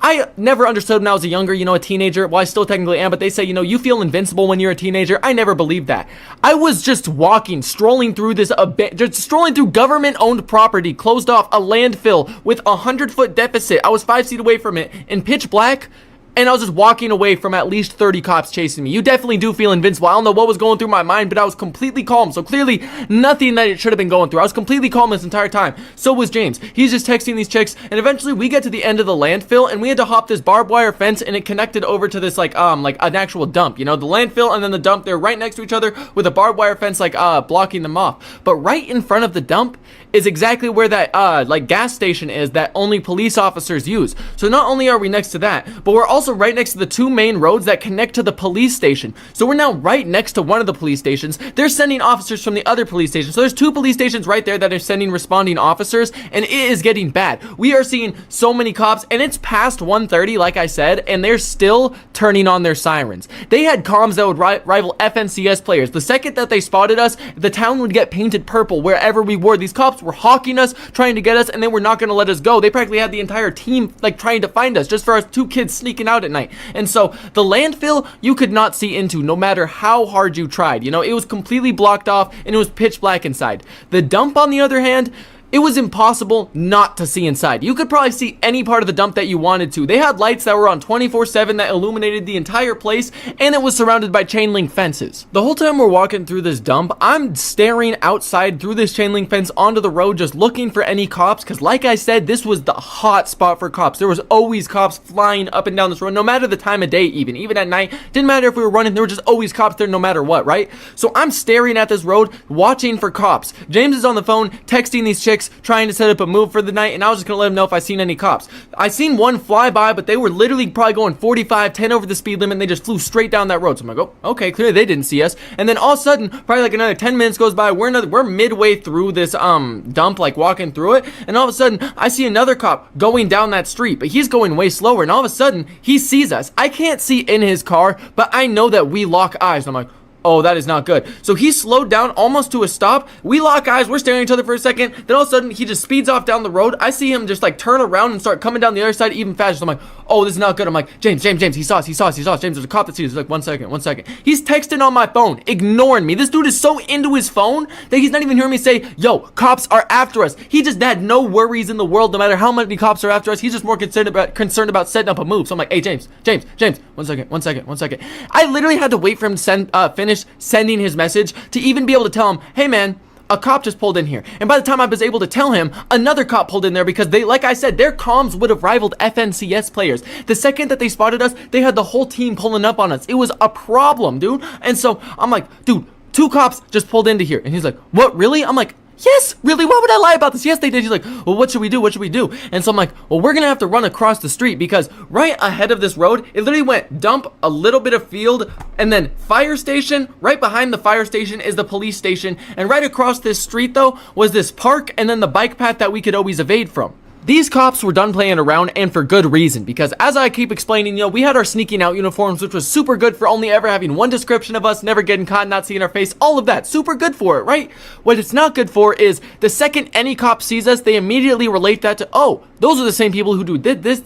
I never understood when I was a younger, you know, a teenager. Well, I still technically am, but they say, you know, you feel invincible when you're a teenager. I never believed that. I was just walking, strolling through this, just strolling through government-owned property, closed off, a landfill with a 100-foot deficit. I was 5 feet away from it in pitch black, and I was just walking away from at least 30 cops chasing me. You definitely do feel invincible. I don't know what was going through my mind, but I was completely calm. So clearly, nothing that it should have been going through. I was completely calm this entire time. So was James. He's just texting these chicks, and eventually we get to the end of the landfill, and we had to hop this barbed wire fence, and it connected over to this like an actual dump. You know, the landfill and then the dump, they're right next to each other with a barbed wire fence like blocking them off. But right in front of the dump is exactly where that like gas station is that only police officers use. So not only are we next to that, but we're also right next to the 2 main roads that connect to the police station. So we're now right next to one of the police stations. They're sending officers from the other police station. So there's 2 police stations right there that are sending responding officers, and it is getting bad. We are seeing so many cops, and it's past 1:30, like I said, and they're still turning on their sirens. They had comms that would rival FNCS players. The second that they spotted us, the town would get painted purple wherever we were. These cops were hawking us, trying to get us, and they were not going to let us go. They practically had the entire team like trying to find us just for us 2 kids sneaking out at night. And so the landfill you could not see into no matter how hard you tried. You know, it was completely blocked off, and it was pitch black inside. The dump, on the other hand, it was impossible not to see inside. You could probably see any part of the dump that you wanted to. They had lights that were on 24/7 that illuminated the entire place, and it was surrounded by chain link fences. The whole time we're walking through this dump, I'm staring outside through this chain link fence onto the road, just looking for any cops, because like I said, this was the hot spot for cops. There was always cops flying up and down this road, no matter the time of day, even at night. Didn't matter if we were running, there were just always cops there no matter what, right? So I'm staring at this road, watching for cops. James is on the phone, texting these chicks, trying to set up a move for the night, and I was just gonna let him know if I seen any cops. I seen one fly by, but they were literally probably going 45, 10 over the speed limit, and they just flew straight down that road. So I'm like, oh, okay, clearly they didn't see us. And then all of a sudden, probably like another 10 minutes goes by, we're midway through this dump, like walking through it, and all of a sudden, I see another cop going down that street, but he's going way slower, and all of a sudden, he sees us. I can't see in his car, but I know that we lock eyes. I'm like, Oh, that is not good. So he slowed down almost to a stop. We lock eyes. We're staring at each other for a second. Then all of a sudden, he just speeds off down the road. I see him just like turn around and start coming down the other side even faster. So I'm like, oh, this is not good. I'm like, James, he saw us. James, there's a cop that sees us. He's like, one second. He's texting on my phone, ignoring me. This dude is so into his phone that he's not even hearing me say, yo, cops are after us. He just had no worries in the world, no matter how many cops are after us. He's just more concerned about setting up a move. So I'm like, hey, James, one second. I literally had to wait for him to finish sending his message to even be able to tell him, hey man, a cop just pulled in here. And by the time I was able to tell him, another cop pulled in there because they, like I said, their comms would have rivaled FNCS players. The second that they spotted us, they had the whole team pulling up on us. It was a problem, dude. And so I'm like, dude, 2 cops just pulled into here. And he's like, what, really? I'm like, yes, really? Why would I lie about this? Yes, they did. He's like, well, what should we do? And so I'm like, well, we're gonna have to run across the street because right ahead of this road, it literally went dump, a little bit of field, and then fire station. Right behind the fire station is the police station. And right across this street, though, was this park and then the bike path that we could always evade from. These cops were done playing around, and for good reason, because as I keep explaining, we had our sneaking out uniforms, which was super good for only ever having one description of us, never getting caught, not seeing our face, all of that, super good for it, right? What it's not good for is the second any cop sees us, they immediately relate that to, oh, those are the same people who do this,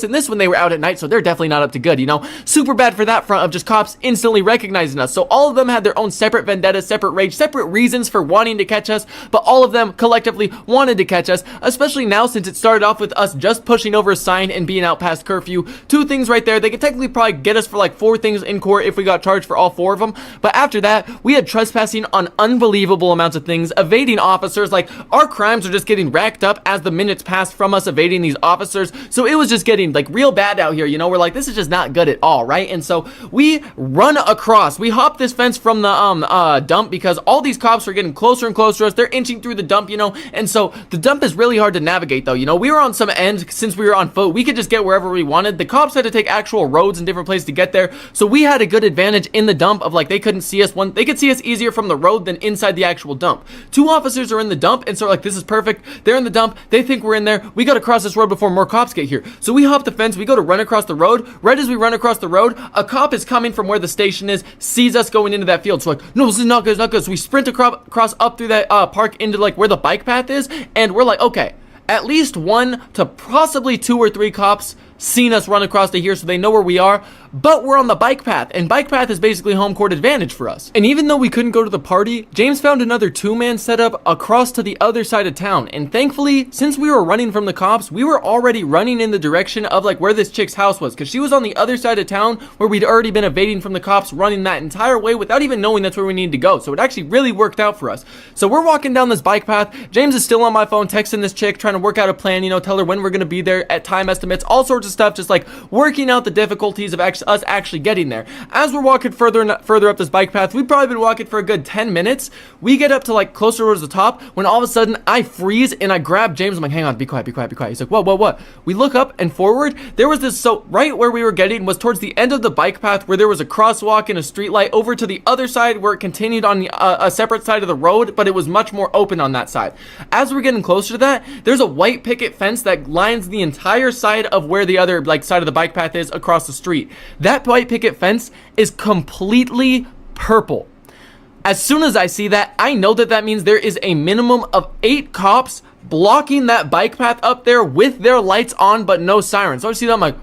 and this when they were out at night, so they're definitely not up to good, Super bad for that front of just cops instantly recognizing us. So all of them had their own separate vendettas, separate rage, separate reasons for wanting to catch us, but all of them collectively wanted to catch us, especially now since it's started off with us just pushing over a sign and being out past curfew. 2 things right there. They could technically probably get us for like 4 things in court if we got charged for all 4 of them. But after that, we had trespassing on unbelievable amounts of things, evading officers. Like, our crimes are just getting racked up as the minutes passed from us evading these officers. So it was just getting like real bad out here. We're like, this is just not good at all, right? And so we run across. We hop this fence from the dump because all these cops are getting closer and closer to us. They're inching through the dump, And so the dump is really hard to navigate, though. We were on some end. Since we were on foot, we could just get wherever we wanted. The cops had to take actual roads and different places to get there, so we had a good advantage in the dump of like they couldn't see us. They could see us easier from the road than inside the actual dump. 2 officers are in the dump, and so like, this is perfect. They're in the dump, they think we're in there. We got to cross this road before more cops get here, so we hop the fence. We go to run across the road. Right as we run across the road, a cop is coming from where the station is, sees us going into that field. So like, no, this is not good. So we sprint across up through that park into like where the bike path is, and we're like, okay, at least 1 to possibly 2 or 3 cops seen us run across to here, so they know where we are, but we're on the bike path, and bike path is basically home court advantage for us. And even though we couldn't go to the party, James found another 2-man setup across to the other side of town, and thankfully, since we were running from the cops, we were already running in the direction of like where this chick's house was, because she was on the other side of town where we'd already been evading from the cops, running that entire way without even knowing that's where we needed to go. So it actually really worked out for us. So we're walking down this bike path. James is still on my phone texting this chick, trying to work out a plan, tell her when we're going to be there, at time estimates, all sorts of stuff, just like working out the difficulties of us actually getting there. As we're walking further up this bike path, we've probably been walking for a good 10 minutes. We get up to like closer towards the top when all of a sudden I freeze and I grab James. I'm like, hang on, be quiet. He's like, what? We look up and forward. There was this, so right where we were getting was towards the end of the bike path where there was a crosswalk and a street light over to the other side where it continued on a separate side of the road, but it was much more open on that side. As we're getting closer to that, there's a white picket fence that lines the entire side of where the other like side of the bike path is across the street. That white picket fence is completely purple. As soon as I see that, I know that means there is a minimum of 8 cops blocking that bike path up there with their lights on but no sirens. So I see that, I'm like,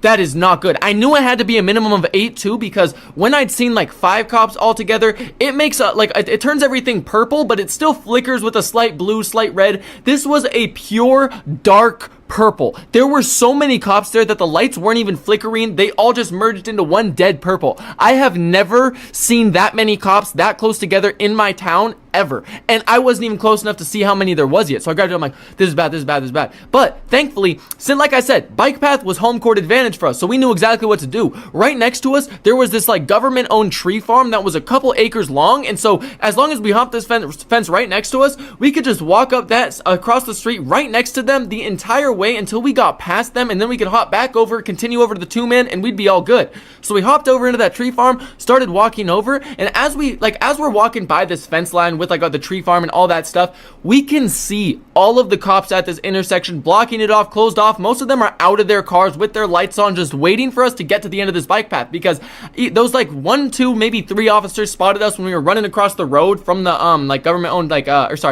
that is not good. I knew it had to be a minimum of 8 too, because when I'd seen like 5 cops all together, it makes it turns everything purple, but it still flickers with a slight blue, slight red. This was a pure dark purple. There were so many cops there that the lights weren't even flickering. They all just merged into one dead purple. I have never seen that many cops that close together in my town ever. And I wasn't even close enough to see how many there was yet. So I grabbed it. I'm like, this is bad. But thankfully, since like I said, bike path was home court advantage for us. So we knew exactly what to do. Right next to us, there was this like government owned tree farm that was a couple acres long. And so as long as we hopped this fence right next to us, we could just walk up that across the street right next to them the entire way until we got past them, and then we could hop back over, continue over to the 2-man, and we'd be all good. So we hopped over into that tree farm, started walking over, and as we're walking by this fence line with with like the tree farm and all that stuff, we can see all of the cops at this intersection blocking it off, closed off. Most of them are out of their cars with their lights on, just waiting for us to get to the end of this bike path, because those like 1, 2, maybe 3 officers spotted us when we were running across the road from the like government owned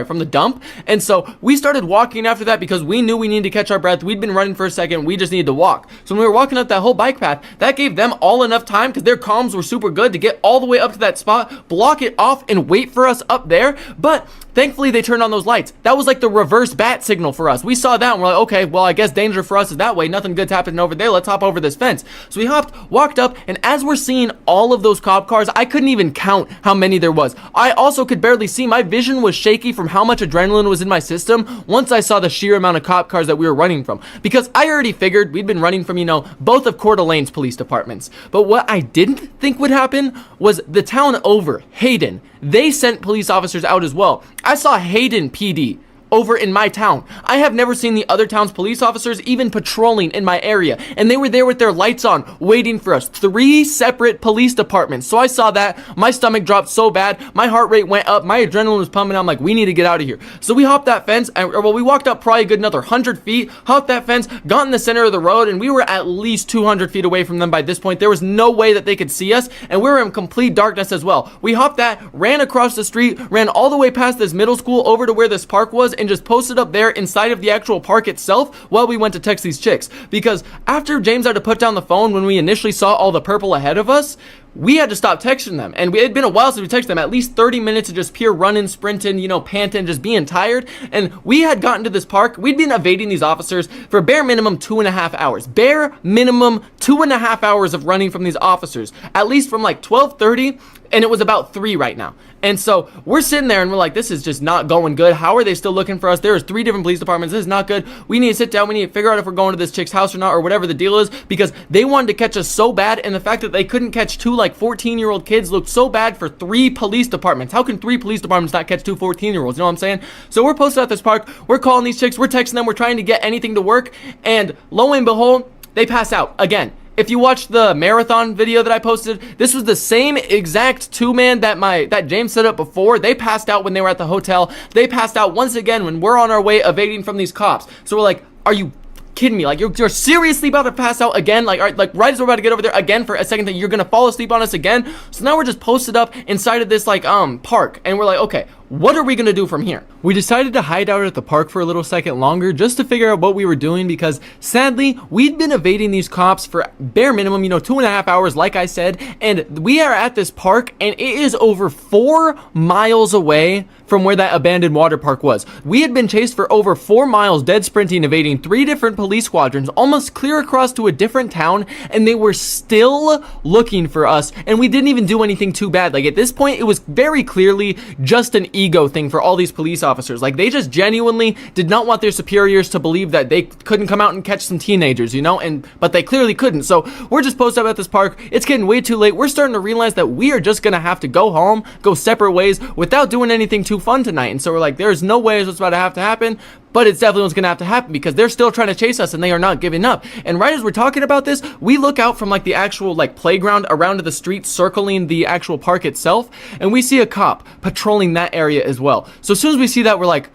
from the dump. And so we started walking after that because we knew we needed to catch our breath. We'd been running for a second, we just needed to walk. So when we were walking up that whole bike path, that gave them all enough time, because their comms were super good, to get all the way up to that spot, block it off, and wait for us up there. But thankfully they turned on those lights. That was like the reverse bat signal for us. We saw that and we're like, okay, well, I guess danger for us is that way. Nothing good's happening over there. Let's hop over this fence. So we walked up, and as we're seeing all of those cop cars, I couldn't even count how many there was. I also could barely see. My vision was shaky from how much adrenaline was in my system once I saw the sheer amount of cop cars that we were running from, because I already figured we'd been running from, both of Coeur d'Alene's police departments. But what I didn't think would happen was the town over, Hayden, they sent police officers out as well. I saw Hayden PD over in my town. I have never seen the other town's police officers even patrolling in my area, and they were there with their lights on, waiting for us. 3 separate police departments. So I saw that, my stomach dropped so bad, my heart rate went up, my adrenaline was pumping. I'm like, we need to get out of here. So we hopped that fence, and we walked up probably a good another 100 feet, hopped that fence, got in the center of the road, and we were at least 200 feet away from them by this point. There was no way that they could see us, and we were in complete darkness as well. We hopped that, ran across the street, ran all the way past this middle school over to where this park was, and just posted up there inside of the actual park itself while we went to text these chicks. Because after James had to put down the phone when we initially saw all the purple ahead of us, we had to stop texting them. And it had been a while since we texted them, at least 30 minutes of just pure running, sprinting, panting, just being tired. And we had gotten to this park. We'd been evading these officers for bare minimum 2.5 hours. Bare minimum 2.5 hours of running from these officers, at least from like 12:30, and it was about 3 right now. And so we're sitting there and we're like, this is just not going good. How are they still looking for us? There's 3 different police departments. This is not good. We need to sit down. We need to figure out if we're going to this chick's house or not, or whatever the deal is, because they wanted to catch us so bad. And the fact that they couldn't catch 2 like 14-year-old kids looked so bad for 3 police departments. How can 3 police departments not catch 2 14-year-olds? You know what I'm saying? So we're posted at this park. We're calling these chicks. We're texting them. We're trying to get anything to work. And lo and behold, they pass out again. If you watched the marathon video that I posted, this was the same exact 2-man that James set up before. They passed out when they were at the hotel. They passed out once again when we're on our way evading from these cops. So we're like, are you kidding me? Like, you're seriously about to pass out again? Like, right as we're about to get over there again for a second, that you're gonna fall asleep on us again? So now we're just posted up inside of this park, and we're like, okay, what are we gonna do from here? We decided to hide out at the park for a little second longer just to figure out what we were doing, because sadly we'd been evading these cops for bare minimum 2.5 hours, like I said, and we are at this park, and it is over 4 miles away from where that abandoned water park was. We had been chased for over 4 miles, dead sprinting, evading 3 different police squadrons, almost clear across to a different town, and they were still looking for us, and we didn't even do anything too bad. Like, at this point, it was very clearly just an ego thing for all these police officers. Like, they just genuinely did not want their superiors to believe that they couldn't come out and catch some teenagers, but they clearly couldn't. So we're just posted up at this park. It's getting way too late. We're starting to realize that we are just gonna have to go home, go separate ways without doing anything too fun tonight. And so we're like, there's no way it's what's about to have to happen, but it's definitely what's gonna have to happen, because they're still trying to chase us and they are not giving up. And right as we're talking about this, we look out from like the actual playground around to the street circling the actual park itself, and we see a cop patrolling that area as well. So as soon as we see that, we're like,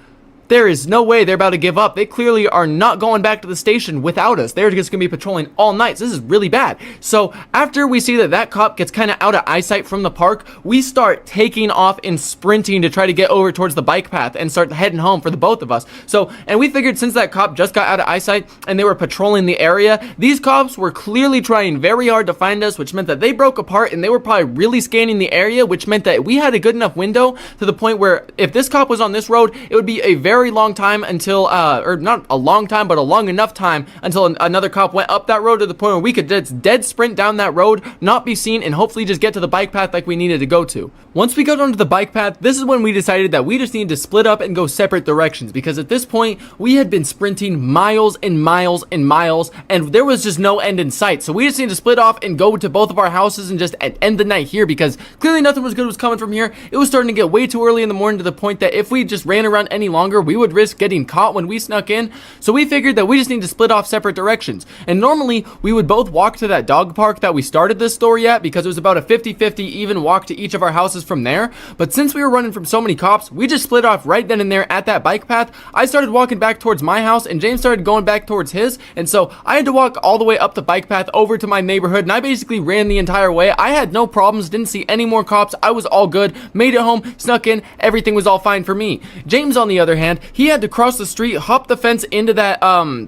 there is no way they're about to give up. They clearly are not going back to the station without us. They're just going to be patrolling all night. So this is really bad. So after we see that cop gets kind of out of eyesight from the park, we start taking off and sprinting to try to get over towards the bike path and start heading home for the both of us. So, and we figured since that cop just got out of eyesight and they were patrolling the area, these cops were clearly trying very hard to find us, which meant that they broke apart and they were probably really scanning the area, which meant that we had a good enough window to the point where if this cop was on this road, it would be a very long time until, or not a long time, but a long enough time until another cop went up that road to the point where we could dead sprint down that road, not be seen, and hopefully just get to the bike path like we needed to go to. Once we got onto the bike path, this is when we decided that we just needed to split up and go separate directions, because at this point, we had been sprinting miles and miles and miles, and there was just no end in sight. So we just needed to split off and go to both of our houses and just end the night here, because clearly nothing was good was coming from here. It was starting to get way too early in the morning to the point that if we just ran around any longer, we would risk getting caught when we snuck in, so we figured that we just need to split off separate directions. And normally we would both walk to that dog park that we started this story at, because it was about a 50-50 even walk to each of our houses from there. But since we were running from so many cops, we just split off right then and there at that bike path. I started walking back towards my house and James started going back towards his, and so I had to walk all the way up the bike path over to my neighborhood, and I basically ran the entire way. I had no problems, didn't see any more cops. I was all good, made it home, snuck in, everything was all fine for me. James, on the other hand, he had to cross the street, hop the fence into that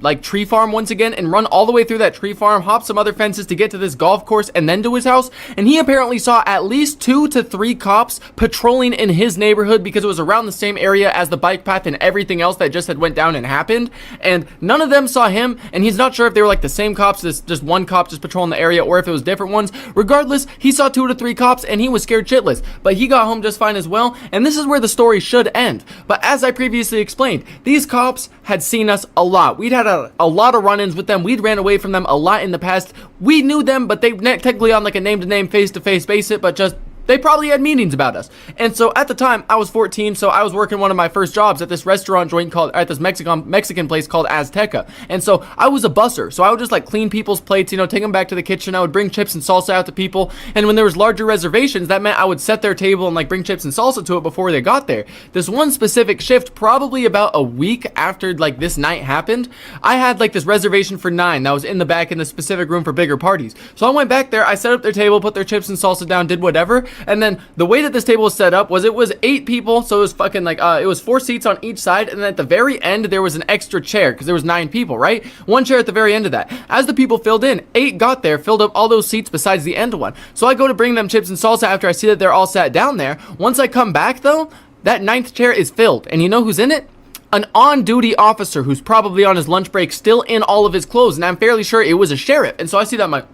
like tree farm once again, and run all the way through that tree farm, hop some other fences to get to this golf course and then to his house. And he apparently saw at least 2 to 3 cops patrolling in his neighborhood, because it was around the same area as the bike path and everything else that just had went down and happened. And none of them saw him, and he's not sure if they were like the same cops, just one cop just patrolling the area, or if it was different ones. Regardless, he saw 2 to 3 cops and he was scared shitless, but he got home just fine as well. And this is where the story should end. But as I previously explained, these cops had seen us a lot. We'd had a lot of run-ins with them. We'd ran away from them a lot in the past. We knew them, but they technically on like a name-to-name, face-to-face basis, but just they probably had meetings about us. And so at the time, I was 14, so I was working one of my first jobs at this restaurant joint called, at this Mexican place called Azteca. And so I was a busser, so I would just like clean people's plates, you know, take them back to the kitchen. I would bring chips and salsa out to people. And when there was larger reservations, that meant I would set their table and like bring chips and salsa to it before they got there. This one specific shift, probably about a week after like this night happened, I had like this reservation for 9 that was in the back in the specific room for bigger parties. So I went back there, I set up their table, put their chips and salsa down, did whatever. And then the way that this table was set up was it was 8 people, so it was fucking like it was 4 seats on each side, and then at the very end there was an extra chair because there was 9 people, right? 1 chair at the very end of that. As the people filled in, 8 got there, filled up all those seats besides the end one. So I go to bring them chips and salsa after I see that they're all sat down there. Once I come back though, that 9th chair is filled, and you know who's in it? An on-duty officer who's probably on his lunch break, still in all of his clothes, and I'm fairly sure it was a sheriff. And so I see that, I'm like,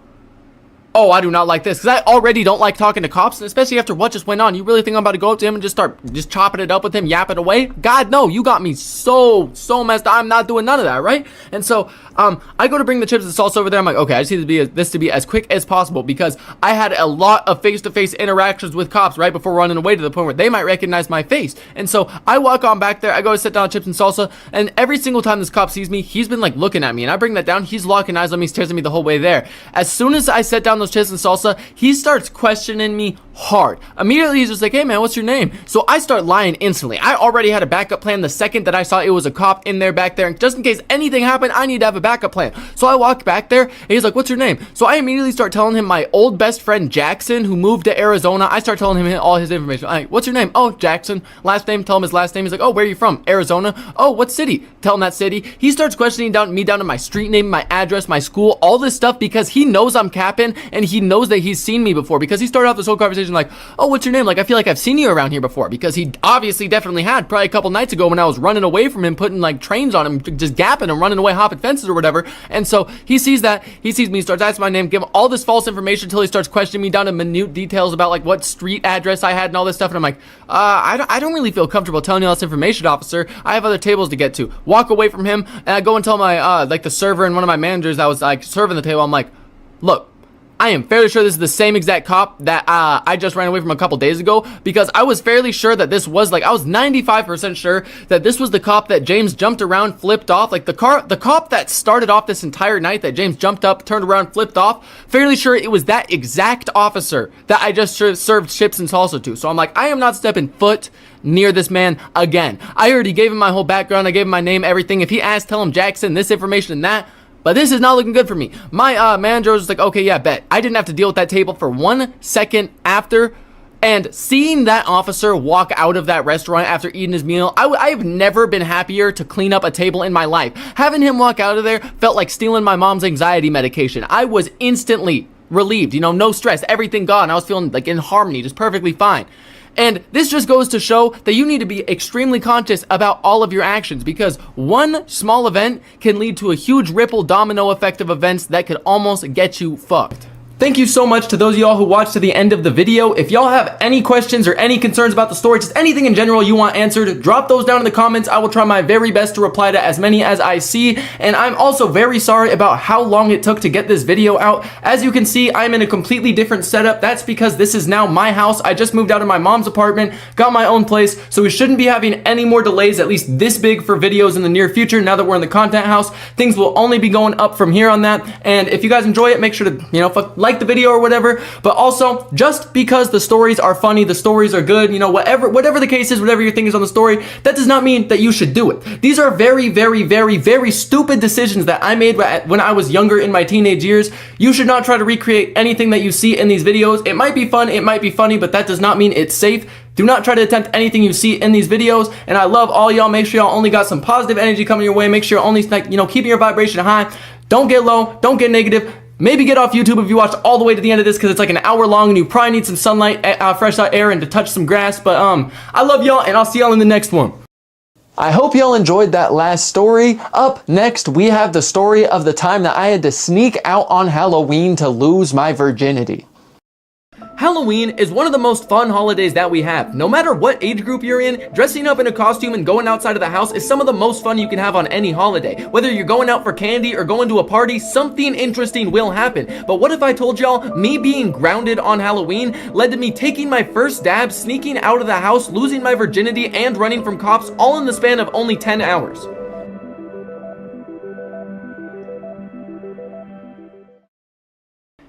oh, I do not like this, because I already don't like talking to cops, and especially after what just went on. You really think I'm about to go up to him and just start chopping it up with him, yapping away? God, no, you got me so messed up. I'm not doing none of that, right? And so I go to bring the chips and salsa over there. I'm like, okay, I just need this to be as quick as possible, because I had a lot of face-to-face interactions with cops right before running away, to the point where they might recognize my face. And so I walk on back there, I go to sit down on chips and salsa, and every single time this cop sees me, he's been like looking at me, and I bring that down, he's locking eyes on me, stares at me the whole way there. As soon as I set down those chips and salsa, he starts questioning me hard. Immediately he's just like, hey man, what's your name? So I start lying instantly. I already had a backup plan the second that I saw it was a cop in there back there, and just in case anything happened, I need to have a backup plan. So I walk back there, and he's like, what's your name? So I immediately start telling him my old best friend Jackson, who moved to Arizona. I start telling him all his information. I'm like, what's your name? Oh, Jackson. Last name, tell him his last name. He's like, oh, where are you from? Arizona. Oh, what city? Tell him that city. He starts questioning me down to my street name, my address, my school, all this stuff, because he knows I'm capping, and he knows that he's seen me before, because he started off this whole conversation like, oh, what's your name? Like, I feel like I've seen you around here before, because he obviously definitely had, probably a couple nights ago when I was running away from him, putting like trains on him, just gapping and running away, hopping fences or whatever. And so he sees that, he sees me, starts asking my name, give him all this false information until he starts questioning me down to minute details about like what street address I had and all this stuff. And I'm like, I don't really feel comfortable telling you all this information, officer. I have other tables to get to. Walk away from him, and I go and tell my like the server and one of my managers that was like serving the table, I'm like, look, I am fairly sure this is the same exact cop that I just ran away from a couple days ago, because I was fairly sure that this was like, I was 95% sure that this was the cop that James jumped around, flipped off, like the cop that started off this entire night that James jumped up, turned around, flipped off. Fairly sure it was that exact officer that I just served chips and salsa to. So I'm like, I am not stepping foot near this man again. I already gave him my whole background. I gave him my name, everything. If he asked, tell him Jackson, this information and that. But this is not looking good for me. My manager was like, okay, yeah, bet. I didn't have to deal with that table for 1 second after. And seeing that officer walk out of that restaurant after eating his meal, I've never been happier to clean up a table in my life. Having him walk out of there felt like stealing my mom's anxiety medication. I was instantly relieved, you know, no stress, everything gone. I was feeling like in harmony, just perfectly fine. And this just goes to show that you need to be extremely conscious about all of your actions, because one small event can lead to a huge ripple domino effect of events that could almost get you fucked. Thank you so much to those of y'all who watched to the end of the video. If y'all have any questions or any concerns about the story, just anything in general you want answered, drop those down in the comments. I will try my very best to reply to as many as I see. And I'm also very sorry about how long it took to get this video out. As you can see, I'm in a completely different setup. That's because this is now my house. I just moved out of my mom's apartment, got my own place, so we shouldn't be having any more delays, at least this big, for videos in the near future. Now that we're in the content house, things will only be going up from here on that. And if you guys enjoy it, make sure to, like the video or whatever. But also, just because the stories are funny, the stories are good, whatever the case is, whatever your thing is on the story, that does not mean that you should do it. These are very, very, very, very stupid decisions that I made when I was younger in my teenage years. You should not try to recreate anything that you see in these videos. It might be fun, it might be funny, but that does not mean it's safe. Do not try to attempt anything you see in these videos. And I love all y'all. Make sure y'all only got some positive energy coming your way. Make sure you're only, keeping your vibration high. Don't get low, don't get negative. Maybe get off YouTube if you watched all the way to the end of this, because it's like an hour long and you probably need some sunlight, fresh out air, and to touch some grass. But I love y'all, and I'll see y'all in the next one. I hope y'all enjoyed that last story. Up next, we have the story of the time that I had to sneak out on Halloween to lose my virginity. Halloween is one of the most fun holidays that we have. No matter what age group you're in, dressing up in a costume and going outside of the house is some of the most fun you can have on any holiday. Whether you're going out for candy or going to a party, something interesting will happen. But what if I told y'all me being grounded on Halloween led to me taking my first dab, sneaking out of the house, losing my virginity, and running from cops all in the span of only 10 hours?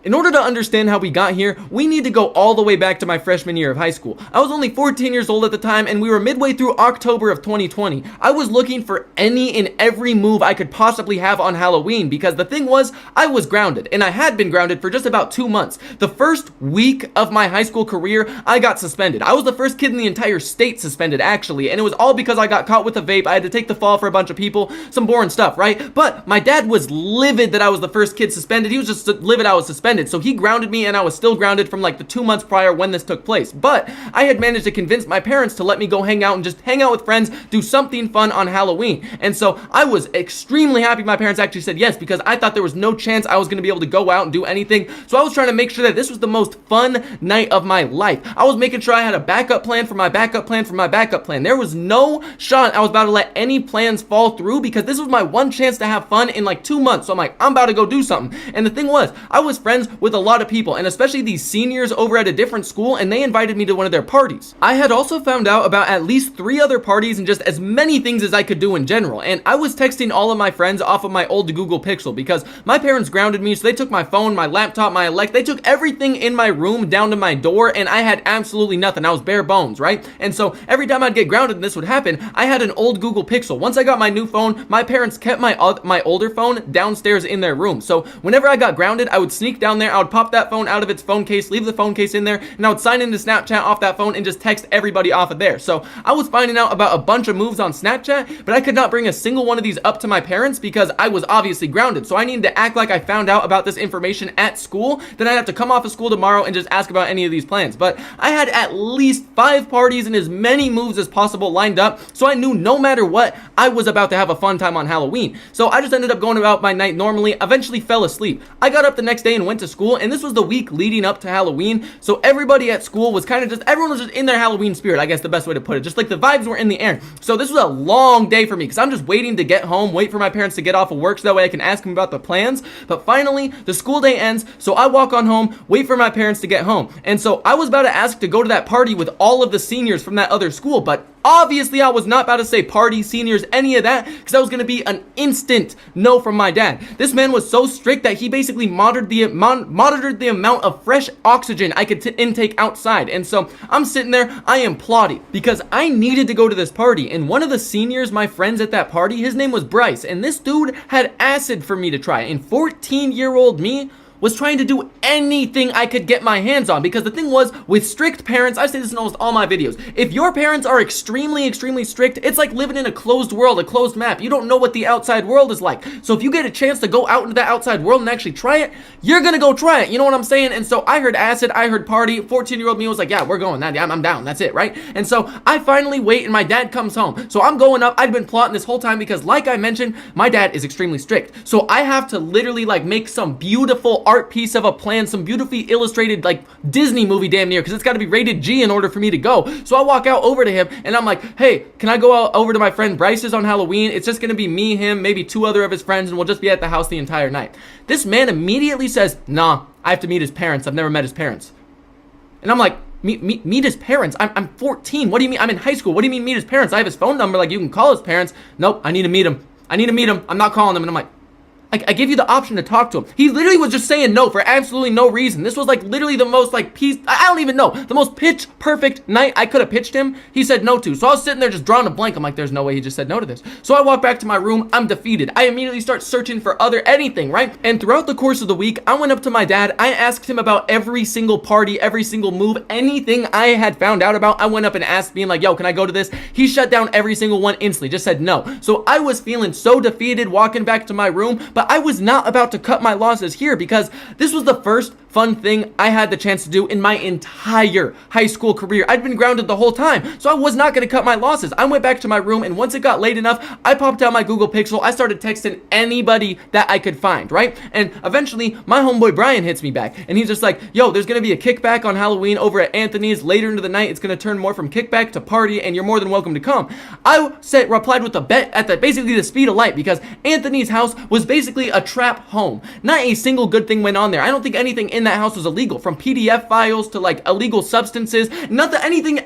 In order to understand how we got here, we need to go all the way back to my freshman year of high school. I was only 14 years old at the time, and we were midway through October of 2020. I was looking for any and every move I could possibly have on Halloween, because the thing was, I was grounded, and I had been grounded for just about 2 months. The first week of my high school career, I got suspended. I was the first kid in the entire state suspended, actually, and it was all because I got caught with a vape. I had to take the fall for a bunch of people, some boring stuff, right? But my dad was livid that I was the first kid suspended. He was just livid I was suspended. So he grounded me, and I was still grounded from like the 2 months prior when this took place. But I had managed to convince my parents to let me go hang out and just hang out with friends, do something fun on Halloween. And so I was extremely happy my parents actually said yes, because I thought there was no chance I was going to be able to go out and do anything. So I was trying to make sure that this was the most fun night of my life. I was making sure I had a backup plan for my backup plan for my backup plan. There was no shot I was about to let any plans fall through, because this was my one chance to have fun in like 2 months. So I'm like, I'm about to go do something. And the thing was, I was friends with a lot of people, and especially these seniors over at a different school, and they invited me to one of their parties. I had also found out about at least 3 other parties and just as many things as I could do in general, and I was texting all of my friends off of my old Google Pixel, because my parents grounded me, so they took my phone, my laptop, my they took everything in my room down to my door, and I had absolutely nothing. I was bare bones, right? And so every time I'd get grounded and this would happen, I had an old Google Pixel. Once I got my new phone, my parents kept my older phone downstairs in their room. So whenever I got grounded, I would sneak down there, I would pop that phone out of its phone case, leave the phone case in there, and I would sign into Snapchat off that phone and just text everybody off of there. So I was finding out about a bunch of moves on Snapchat, but I could not bring a single one of these up to my parents because I was obviously grounded. So I needed to act like I found out about this information at school. Then I'd have to come off of school tomorrow and just ask about any of these plans. But I had at least 5 parties and as many moves as possible lined up, so I knew no matter what, I was about to have a fun time on Halloween. So I just ended up going about my night normally, eventually fell asleep. I got up the next day and went to school, and this was the week leading up to Halloween, so everybody at school was kind of just, everyone was just in their Halloween spirit, I guess the best way to put it, just like the vibes were in the air. So this was a long day for me, because I'm just waiting to get home, wait for my parents to get off of work so that way I can ask them about the plans. But finally, the school day ends, so I walk on home, wait for my parents to get home. And so I was about to ask to go to that party with all of the seniors from that other school, but obviously I was not about to say party, seniors, any of that, because that was going to be an instant no from my dad. This man was so strict that he basically monitored the amount of fresh oxygen I could intake outside. And so I'm sitting there, I am plotting, because I needed to go to this party. And one of the seniors, my friends at that party, his name was Bryce, and this dude had acid for me to try. And 14-year-old me was trying to do anything I could get my hands on, because the thing was, with strict parents, I say this in almost all my videos, if your parents are extremely strict, it's like living in a closed world, a closed map. You don't know what the outside world is like. So if you get a chance to go out into the outside world and actually try it, you're gonna go try it. You know what I'm saying? And so I heard acid, I heard party. 14-year-old me was like, yeah, we're going. I'm down. That's it, right? And so I finally wait, and my dad comes home. So I'm going up. I'd been plotting this whole time because, like I mentioned, my dad is extremely strict. So I have to literally like make some beautiful art piece of a plan, some beautifully illustrated like Disney movie damn near, because it's got to be rated G in order for me to go. So I walk out over to him and I'm like, hey, can I go out over to my friend Bryce's on Halloween? It's just gonna be me, him, maybe 2 other of his friends, and we'll just be at the house the entire night. This man immediately says, nah, I have to meet his parents. I've never met his parents. And I'm like, meet his parents? I'm 14. What do you mean? I'm in high school. What do you mean meet his parents? I have his phone number. Like, you can call his parents. Nope, I need to meet him. I'm not calling them. And I'm like, I gave you the option to talk to him. He literally was just saying no for absolutely no reason. This was like literally the most like I don't even know, the most pitch perfect night I could have pitched him. He said no to. So I was sitting there just drawing a blank. I'm like, there's no way he just said no to this. So I walk back to my room. I'm defeated. I immediately start searching for anything, right? And throughout the course of the week, I went up to my dad. I asked him about every single party, every single move, anything I had found out about. I went up and asked, being like, yo, can I go to this? He shut down every single one instantly, just said no. So I was feeling so defeated walking back to my room, but I was not about to cut my losses here, because this was the first fun thing I had the chance to do in my entire high school career. I'd been grounded the whole time, so I was not going to cut my losses. I went back to my room, and once it got late enough, I popped out my Google Pixel. I started texting anybody that I could find, right? And eventually, my homeboy Brian hits me back, and he's just like, yo, there's going to be a kickback on Halloween over at Anthony's later into the night. It's going to turn more from kickback to party, and you're more than welcome to come. I replied with a bet at basically the speed of light, because Anthony's house was basically a trap home. Not a single good thing went on there. I don't think anything in that house was illegal, from PDF files to like illegal substances.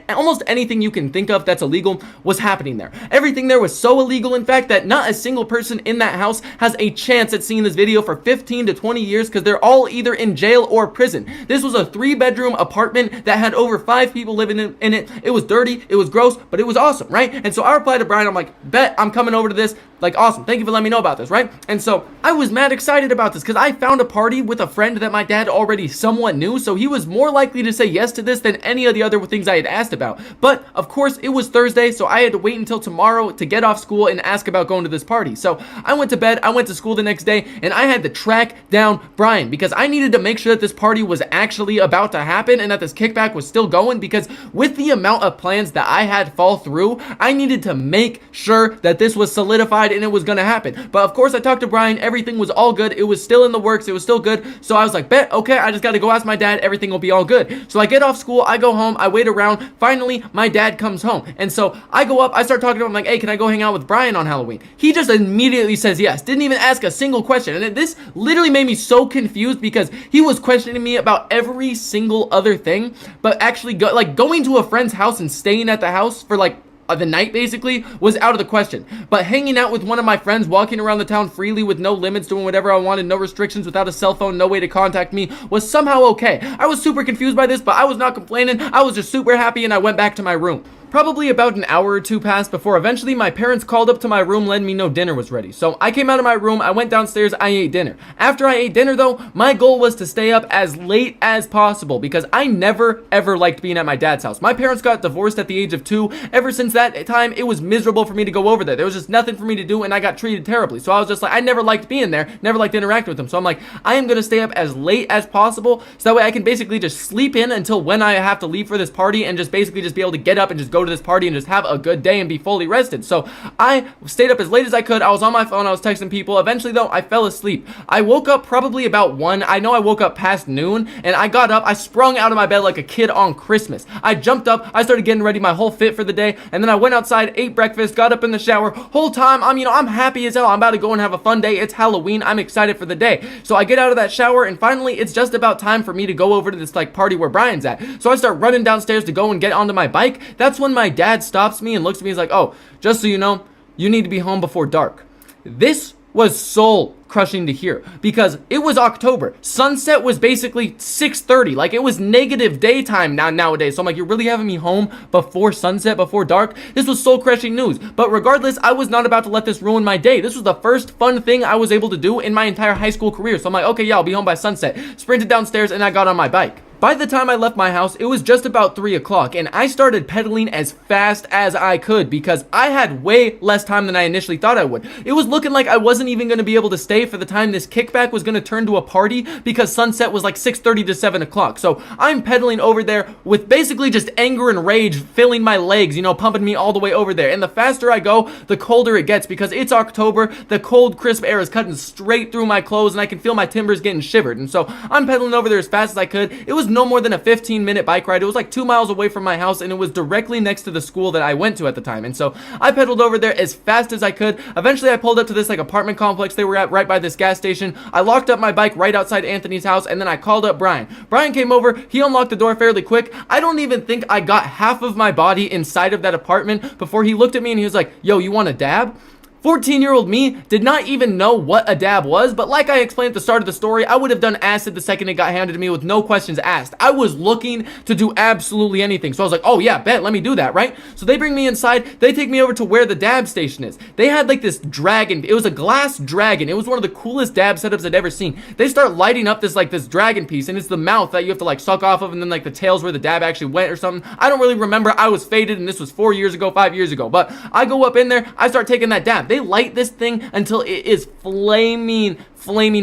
Almost anything you can think of that's illegal was happening there. Everything there was so illegal, in fact, that not a single person in that house has a chance at seeing this video for 15 to 20 years, because they're all either in jail or prison. This was a 3-bedroom apartment that had over 5 people living in it. It was dirty, it was gross, but it was awesome, right? And so I replied to Brian, I'm like, bet, I'm coming over to this. Like, awesome, thank you for letting me know about this, right? And so I was mad excited about this, because I found a party with a friend that my dad already somewhat knew, so he was more likely to say yes to this than any of the other things I had asked about. But of course, it was Thursday, so I had to wait until tomorrow to get off school and ask about going to this party. So I went to bed, I went to school the next day, and I had to track down Brian, because I needed to make sure that this party was actually about to happen and that this kickback was still going, because with the amount of plans that I had fall through, I needed to make sure that this was solidified and it was gonna happen. But of course, I talked to Brian, everything was all good, it was still in the works, it was still good. So I was like, bet, okay, I just gotta go ask my dad, everything will be all good. So I get off school, I go home, I wait around, finally my dad comes home. And so I go up, I start talking to him, like, hey, can I go hang out with Brian on Halloween? He just immediately says yes, didn't even ask a single question. And this literally made me so confused, because he was questioning me about every single other thing, but actually going to a friend's house and staying at the house for like the night basically was out of the question. But hanging out with one of my friends, walking around the town freely with no limits, doing whatever I wanted, no restrictions, without a cell phone, no way to contact me, was somehow okay. I was super confused by this, but I was not complaining. I was just super happy, and I went back to my room. Probably about an hour or two passed before eventually my parents called up to my room letting me know dinner was ready. So I came out of my room, I went downstairs, I ate dinner. After I ate dinner though, my goal was to stay up as late as possible, because I never ever liked being at my dad's house. My parents got divorced at the age of 2. Ever since that time, it was miserable for me to go over there. There was just nothing for me to do, and I got treated terribly. So I was just like, I never liked being there, never liked interacting with them. So I'm like, I am gonna stay up as late as possible, so that way I can basically just sleep in until when I have to leave for this party, and just basically just be able to get up and just go to this party and just have a good day and be fully rested. So I stayed up as late as I could. I was on my phone, I was texting people. Eventually though, I fell asleep. I woke up probably about 1. I know I woke up past noon, and I got up, I sprung out of my bed like a kid on Christmas. I jumped up, I started getting ready, my whole fit for the day, and then I went outside, ate breakfast, got up in the shower. Whole time I'm happy as hell. I'm about to go and have a fun day. It's Halloween. I'm excited for the day. So I get out of that shower, and finally it's just about time for me to go over to this like party where Brian's at. So I start running downstairs to go and get onto my bike. That's when my dad stops me and looks at me. He's like, oh, just so you know, you need to be home before dark. This was soul crushing to hear, because it was October. Sunset was basically 6:30. Like, it was negative daytime nowadays. So I'm like, you're really having me home before sunset, before dark? This was soul crushing news. But regardless, I was not about to let this ruin my day. This was the first fun thing I was able to do in my entire high school career. So I'm like, okay, yeah, I'll be home by sunset. Sprinted downstairs and I got on my bike. By the time I left my house, it was just about 3 o'clock, and I started pedaling as fast as I could because I had way less time than I initially thought I would. It was looking like I wasn't even going to be able to stay for the time this kickback was going to turn to a party because sunset was like 6:30 to 7 o'clock. So I'm pedaling over there with basically just anger and rage filling my legs, you know, pumping me all the way over there. And the faster I go, the colder it gets because it's October. The cold, crisp air is cutting straight through my clothes, and I can feel my timbers getting shivered. And so I'm pedaling over there as fast as I could. It was no more than a 15-minute bike ride. It was like 2 miles away from my house, and it was directly next to the school that I went to at the time. And so I pedaled over there as fast as I could. Eventually I pulled up to this like apartment complex they were at right by this gas station. I locked up my bike right outside Anthony's house, and then I called up Brian. Brian came over. He unlocked the door fairly quick. I don't even think I got half of my body inside of that apartment before he looked at me and he was like, "Yo, you want a dab?" 14-year-old me did not even know what a dab was, but like I explained at the start of the story, I would have done acid the second it got handed to me with no questions asked. I was looking to do absolutely anything, so I was like, oh yeah, bet, let me do that, right? So they bring me inside, they take me over to where the dab station is. They had like this dragon, it was a glass dragon, it was one of the coolest dab setups I'd ever seen. They start lighting up this dragon piece, and it's the mouth that you have to like suck off of, and then like the tail's where the dab actually went or something. I don't really remember, I was faded, and this was 4 years ago, 5 years ago, but I go up in there, I start taking that dab. They light this thing until it is flaming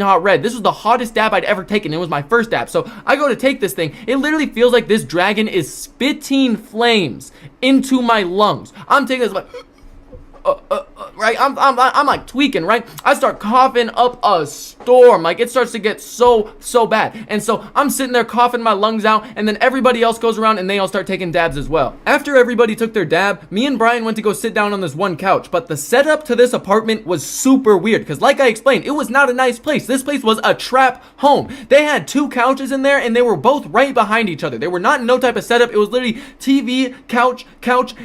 hot red. This was the hottest dab I'd ever taken. It was my first dab. So I go to take this thing. It literally feels like this dragon is spitting flames into my lungs. I'm taking this like right? I'm like tweaking, right? I start coughing up a storm. Like it starts to get so bad. And so I'm sitting there coughing my lungs out, and then everybody else goes around and they all start taking dabs as well. After everybody took their dab, me and Brian went to go sit down on this one couch, but the setup to this apartment was super weird because like I explained, it was not a nice place. This place was a trap home. They had 2 couches in there and they were both right behind each other. They were not in no type of setup. It was literally TV, couch,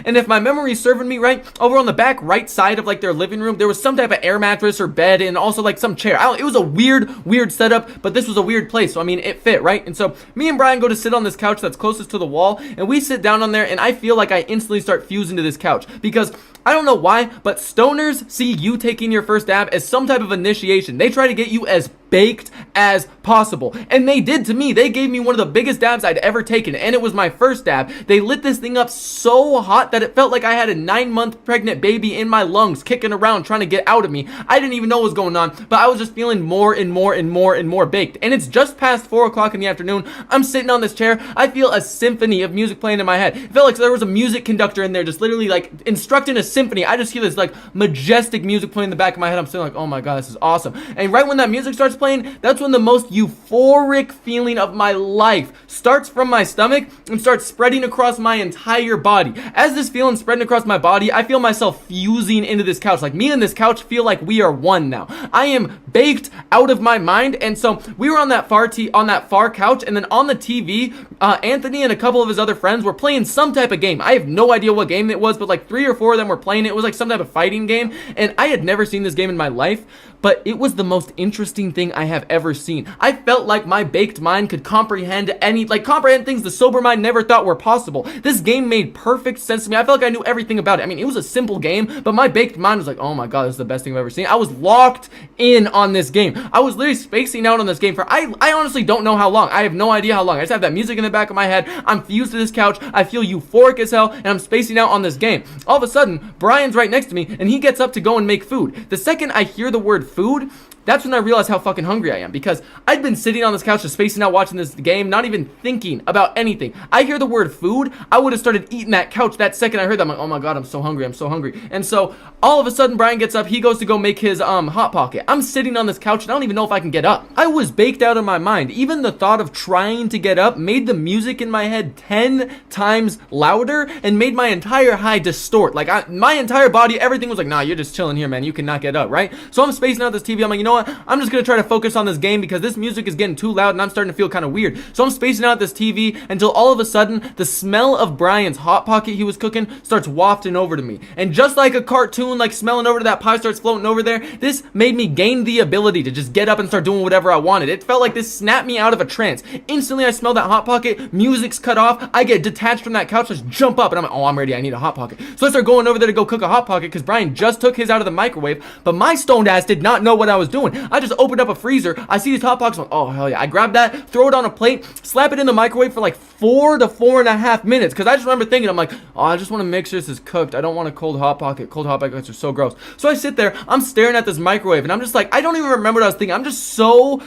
and if my memory is serving me right, over on the back right side of like their living room, there was some type of air mattress or bed and also like some chair. It was a weird setup, but this was a weird place, so I mean it fit, right? And so me and Brian go to sit on this couch that's closest to the wall, and we sit down on there, and I feel like I instantly start fusing to this couch because I don't know why, but stoners see you taking your first dab as some type of initiation. They try to get you as baked as possible, and they did to me. They gave me one of the biggest dabs I'd ever taken, and it was my first dab. They lit this thing up so hot that it felt like I had a 9-month pregnant baby in my lungs kicking around trying to get out of me. I didn't even know what was going on, but I was just feeling more and more baked. And it's just past 4 o'clock in the afternoon. I'm sitting on this chair. I feel a symphony of music playing in my head. It felt like there was a music conductor in there just literally like instructing a symphony. I just hear this like majestic music playing in the back of my head. I'm sitting like, oh my god, this is awesome. And right when that music starts playing, that's when the most euphoric feeling of my life starts from my stomach and starts spreading across my entire body. As this feeling spreading across my body, I feel myself fusing into this couch. Like me and this couch feel like we are one now. I am baked out of my mind. And so we were on that far couch, and then on the TV, Anthony and a couple of his other friends were playing some type of game. I have no idea what game it was, but like 3 or 4 of them were playing it. It was like some type of fighting game, and I had never seen this game in my life, but it was the most interesting thing I have ever seen. I felt like my baked mind could comprehend things the sober mind never thought were possible. This game made perfect sense to me. I felt like I knew everything about it. I mean, it was a simple game, but my baked mind was like, oh my god, this is the best thing I've ever seen. I was locked in on this game. I was literally spacing out on this game for, I honestly don't know how long. I have no idea how long. I just have that music in the back of my head. I'm fused to this couch. I feel euphoric as hell, and I'm spacing out on this game. All of a sudden, Brian's right next to me, and he gets up to go and make food. The second I hear the word food, that's when I realized how fucking hungry I am, because I'd been sitting on this couch just spacing out watching this game, not even thinking about anything. I hear the word food, I would have started eating that couch that second I heard that. I'm like, oh my god, I'm so hungry. And so all of a sudden Brian gets up, he goes to go make his hot pocket. I'm sitting on this couch and I don't even know if I can get up. I was baked out of my mind. Even the thought of trying to get up made the music in my head 10 times louder and made my entire high distort. Like my entire body, everything was like, nah, you're just chilling here, man. You cannot get up, right? So I'm spacing out this TV. I'm like, you know what? I'm just gonna try to focus on this game because this music is getting too loud and I'm starting to feel kind of weird. So I'm spacing out this TV until all of a sudden the smell of Brian's hot pocket he was cooking starts wafting over to me. And just like a cartoon, like smelling over to that pie starts floating over there, this made me gain the ability to just get up and start doing whatever I wanted. It felt like this snapped me out of a trance. Instantly I smell that hot pocket, music's cut off, I get detached from that couch, just jump up, and I'm like, oh, I'm ready, I need a hot pocket. So I start going over there to go cook a hot pocket because Brian just took his out of the microwave, but my stoned ass did not know what I was doing. doing? I just opened up a freezer. I see these Hot Pockets. I'm like, oh, hell yeah. I grab that, throw it on a plate, slap it in the microwave for like 4 to 4.5 minutes. Because I just remember thinking, I'm like, oh, I just want to make sure this is cooked. I don't want a cold Hot Pocket. Cold Hot Pockets are so gross. So I sit there, I'm staring at this microwave, and I'm just like, I don't even remember what I was thinking. I'm just so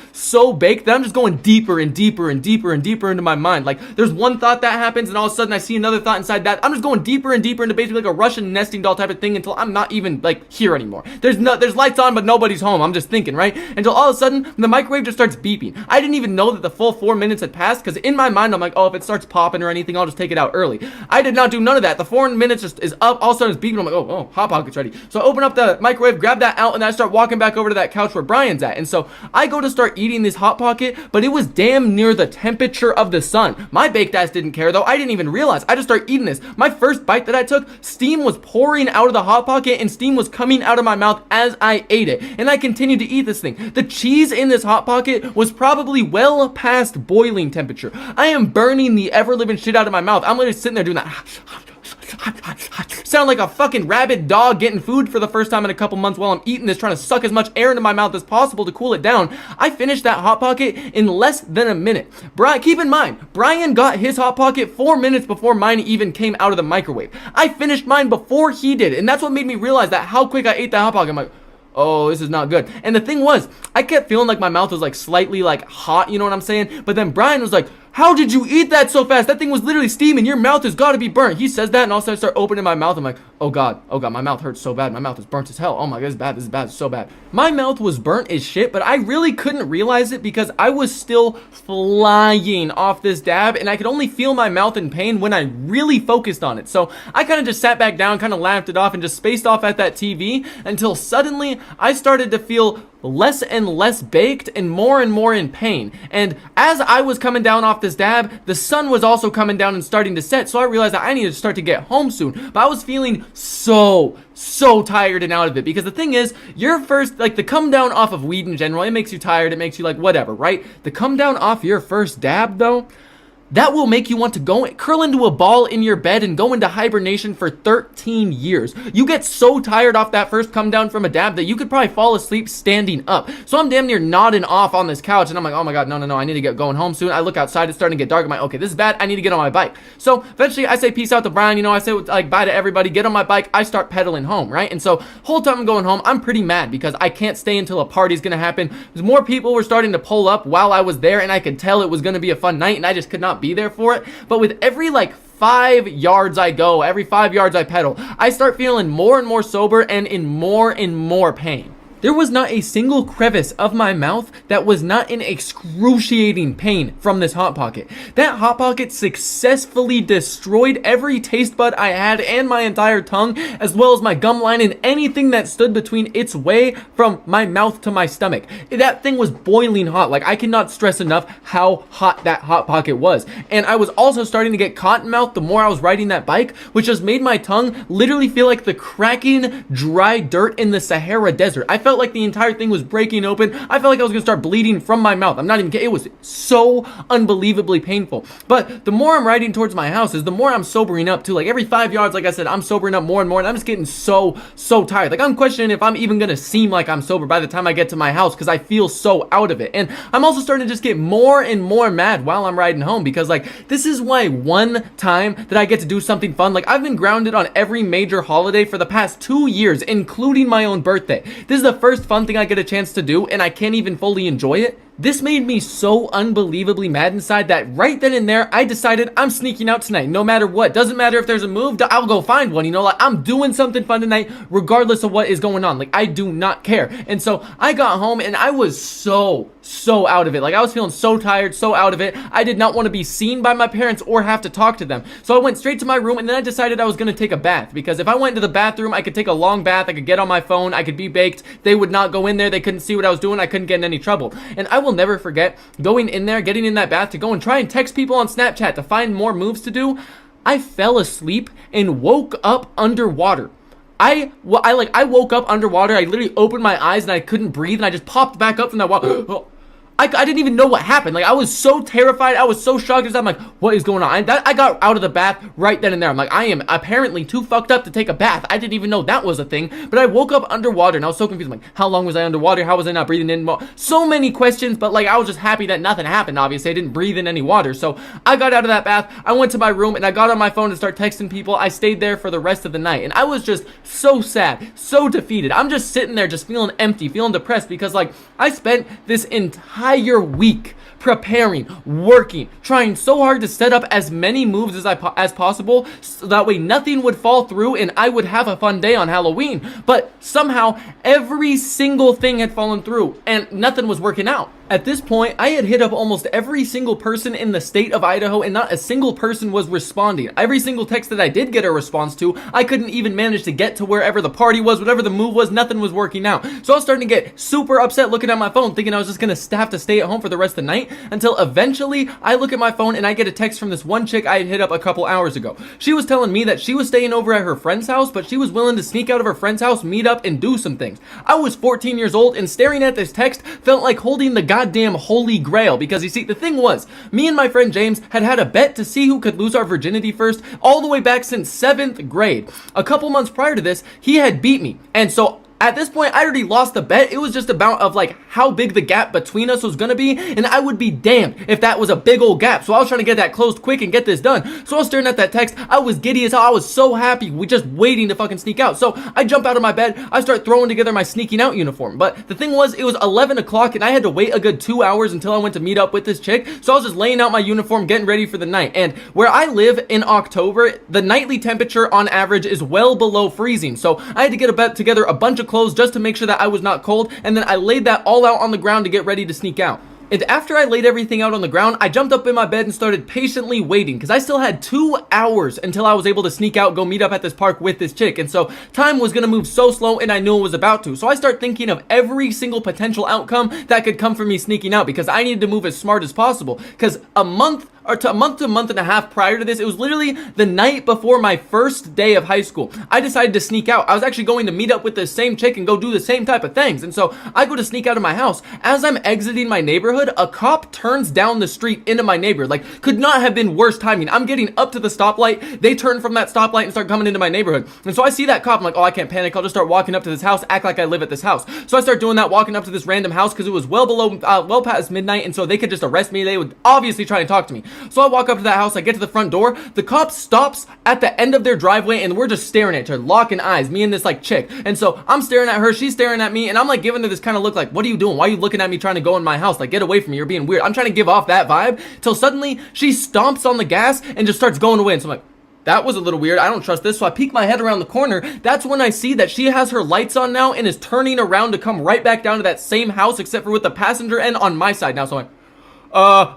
baked that I'm just going deeper and deeper and deeper and deeper into my mind. Like, there's one thought that happens, and all of a sudden I see another thought inside that. I'm just going deeper and deeper into basically like a Russian nesting doll type of thing until I'm not even like here anymore. There's lights on, but nobody's home. I'm just thinking, right? Until all of a sudden the microwave just starts beeping. I didn't even know that the full 4 minutes had passed, because in my mind I'm like, oh, if it starts popping or anything, I'll just take it out early. I did not do none of that. The 4 minutes just is up. All of a sudden it's beeping. I'm like, oh, Hot Pocket's ready. So I open up the microwave, grab that out, and then I start walking back over to that couch where Brian's at. And so I go to start eating this Hot Pocket, but it was damn near the temperature of the sun. My baked ass didn't care though. I didn't even realize. I just started eating this. My first bite that I took, steam was pouring out of the Hot Pocket and steam was coming out of my mouth as I ate it. And I continued to eat this thing. The cheese in this Hot Pocket was probably well past boiling temperature. I am burning the ever-living shit out of my mouth. I'm literally sitting there doing that. Sound like a fucking rabid dog getting food for the first time in a couple months while I'm eating this, trying to suck as much air into my mouth as possible to cool it down. I finished that Hot Pocket in less than a minute. Keep in mind, Brian got his Hot Pocket 4 minutes before mine even came out of the microwave. I finished mine before he did, and that's what made me realize that how quick I ate that Hot Pocket. I'm like, oh, this is not good. And the thing was, I kept feeling like my mouth was like slightly like hot, you know what I'm saying? But then Brian was like, how did you eat that so fast? That thing was literally steaming. Your mouth has got to be burnt. He says that, and all of a sudden I start opening my mouth. I'm like, oh God, my mouth hurts so bad. My mouth is burnt as hell. Oh my God, this is bad, it's so bad. My mouth was burnt as shit, but I really couldn't realize it because I was still flying off this dab, and I could only feel my mouth in pain when I really focused on it. So I kind of just sat back down, kind of laughed it off, and just spaced off at that TV until suddenly I started to feel less and less baked and more in pain. And as I was coming down off this dab, the sun was also coming down and starting to set, so I realized that I needed to start to get home soon. But I was feeling so tired and out of it, because the thing is, your first, like, the come down off of weed in general, it makes you tired, it makes you like whatever, right? The come down off your first dab though, that will make you want to go curl into a ball in your bed and go into hibernation for 13 years. You get so tired off that first come down from a dab that you could probably fall asleep standing up. So I'm damn near nodding off on this couch, and I'm like, oh my God, no, I need to get going home soon. I look outside, it's starting to get dark. I'm like, okay, this is bad. I need to get on my bike. So eventually I say peace out to Brian. You know, I say like bye to everybody, get on my bike. I start pedaling home, right? And so whole time I'm going home, I'm pretty mad because I can't stay until a party's gonna happen. More people were starting to pull up while I was there, and I could tell it was gonna be a fun night, and I just could not be there for it. But with every like 5 yards I go, every 5 yards I pedal, I start feeling more and more sober and in more pain. There was not a single crevice of my mouth that was not in excruciating pain from this Hot Pocket. That Hot Pocket successfully destroyed every taste bud I had and my entire tongue, as well as my gum line and anything that stood between its way from my mouth to my stomach. That thing was boiling hot. Like, I cannot stress enough how hot that Hot Pocket was. And I was also starting to get cotton mouth the more I was riding that bike, which just made my tongue literally feel like the cracking dry dirt in the Sahara Desert. I felt like the entire thing was breaking open. I felt like I was gonna start bleeding from my mouth. I'm not even kidding. It was so unbelievably painful. But the more I'm riding towards my house is the more I'm sobering up too. Like every 5 yards, like I said, I'm sobering up more and more, and I'm just getting so tired. Like I'm questioning if I'm even gonna seem like I'm sober by the time I get to my house, because I feel so out of it. And I'm also starting to just get more and more mad while I'm riding home, because like this is why one time that I get to do something fun. Like I've been grounded on every major holiday for the past 2 years, including my own birthday. This is the first fun thing I get a chance to do, and I can't even fully enjoy it. This made me so unbelievably mad inside that right then and there, I decided I'm sneaking out tonight, no matter what. Doesn't matter if there's a move, I'll go find one, you know, like I'm doing something fun tonight, regardless of what is going on. Like, I do not care. And so I got home and I was so out of it. Like, I was feeling so tired, so out of it. I did not want to be seen by my parents or have to talk to them. So I went straight to my room, and then I decided I was going to take a bath, because if I went to the bathroom, I could take a long bath, I could get on my phone, I could be baked, they would not go in there, they couldn't see what I was doing, I couldn't get in any trouble. And I will never forget going in there, getting in that bath to go and try and text people on Snapchat to find more moves to do. I fell asleep and woke up underwater. I woke up underwater. I literally opened my eyes and I couldn't breathe, and I just popped back up from that water. I didn't even know what happened. Like, I was so terrified. I was so shocked. I'm like, what is going on? I got out of the bath right then and there. I'm like, I am apparently too fucked up to take a bath. I didn't even know that was a thing. But I woke up underwater and I was so confused. I'm like, how long was I underwater? How was I not breathing in? So many questions, but like, I was just happy that nothing happened. Obviously, I didn't breathe in any water. So I got out of that bath. I went to my room and I got on my phone to start texting people. I stayed there for the rest of the night. And I was just so sad, so defeated. I'm just sitting there just feeling empty, feeling depressed because like I spent this entire week preparing, working, trying so hard to set up as many moves as possible so that way nothing would fall through and I would have a fun day on Halloween. But somehow every single thing had fallen through and nothing was working out. At this point, I had hit up almost every single person in the state of Idaho and not a single person was responding. Every single text that I did get a response to, I couldn't even manage to get to wherever the party was, whatever the move was, nothing was working out. So I was starting to get super upset looking at my phone, thinking I was just gonna have to stay at home for the rest of the night until eventually I look at my phone and I get a text from this one chick I had hit up a couple hours ago. She was telling me that she was staying over at her friend's house, but she was willing to sneak out of her friend's house, meet up, and do some things. I was 14 years old and staring at this text felt like holding the goddamn holy grail because you see, the thing was, me and my friend James had a bet to see who could lose our virginity first all the way back since 7th grade. A couple months prior to this, he had beat me, and so at this point, I already lost the bet. It was just about of like how big the gap between us was gonna be, and I would be damned if that was a big old gap. So I was trying to get that closed quick and get this done. So I was staring at that text. I was giddy as hell. I was so happy. We just waiting to fucking sneak out. So I jump out of my bed. I start throwing together my sneaking out uniform. But the thing was, it was 11 o'clock and I had to wait a good 2 hours until I went to meet up with this chick. So I was just laying out my uniform, getting ready for the night. And where I live in October, the nightly temperature on average is well below freezing. So I had to get together a bunch of clothes just to make sure that I was not cold, and then I laid that all out on the ground to get ready to sneak out. And after I laid everything out on the ground, I jumped up in my bed and started patiently waiting because I still had 2 hours until I was able to sneak out, go meet up at this park with this chick. And so time was gonna move so slow and I knew it was about to. So I start thinking of every single potential outcome that could come from me sneaking out because I needed to move as smart as possible. Because a month to a month and a half prior to this, it was literally the night before my first day of high school, I decided to sneak out. I was actually going to meet up with the same chick and go do the same type of things. And so I go to sneak out of my house. As I'm exiting my neighborhood, a cop turns down the street into my neighborhood. Like, could not have been worse timing. I'm getting up to the stoplight. They turn from that stoplight and start coming into my neighborhood. And so I see that cop. I'm like, oh, I can't panic. I'll just start walking up to this house, act like I live at this house. So I start doing that, walking up to this random house because it was well past midnight. And so they could just arrest me. They would obviously try to talk to me. So I walk up to that house. I get to the front door. The cop stops at the end of their driveway and we're just staring at her, locking eyes, me and this like chick. And so I'm staring at her, she's staring at me, and I'm like giving her this kind of look like, what are you doing? Why are you looking at me trying to go in my house? Like, get away from me, you're being weird. I'm trying to give off that vibe till suddenly she stomps on the gas and just starts going away. And so I'm like, that was a little weird. I don't trust this. So I peek my head around the corner. That's when I see that she has her lights on now and is turning around to come right back down to that same house, except for with the passenger end on my side now. So I'm like,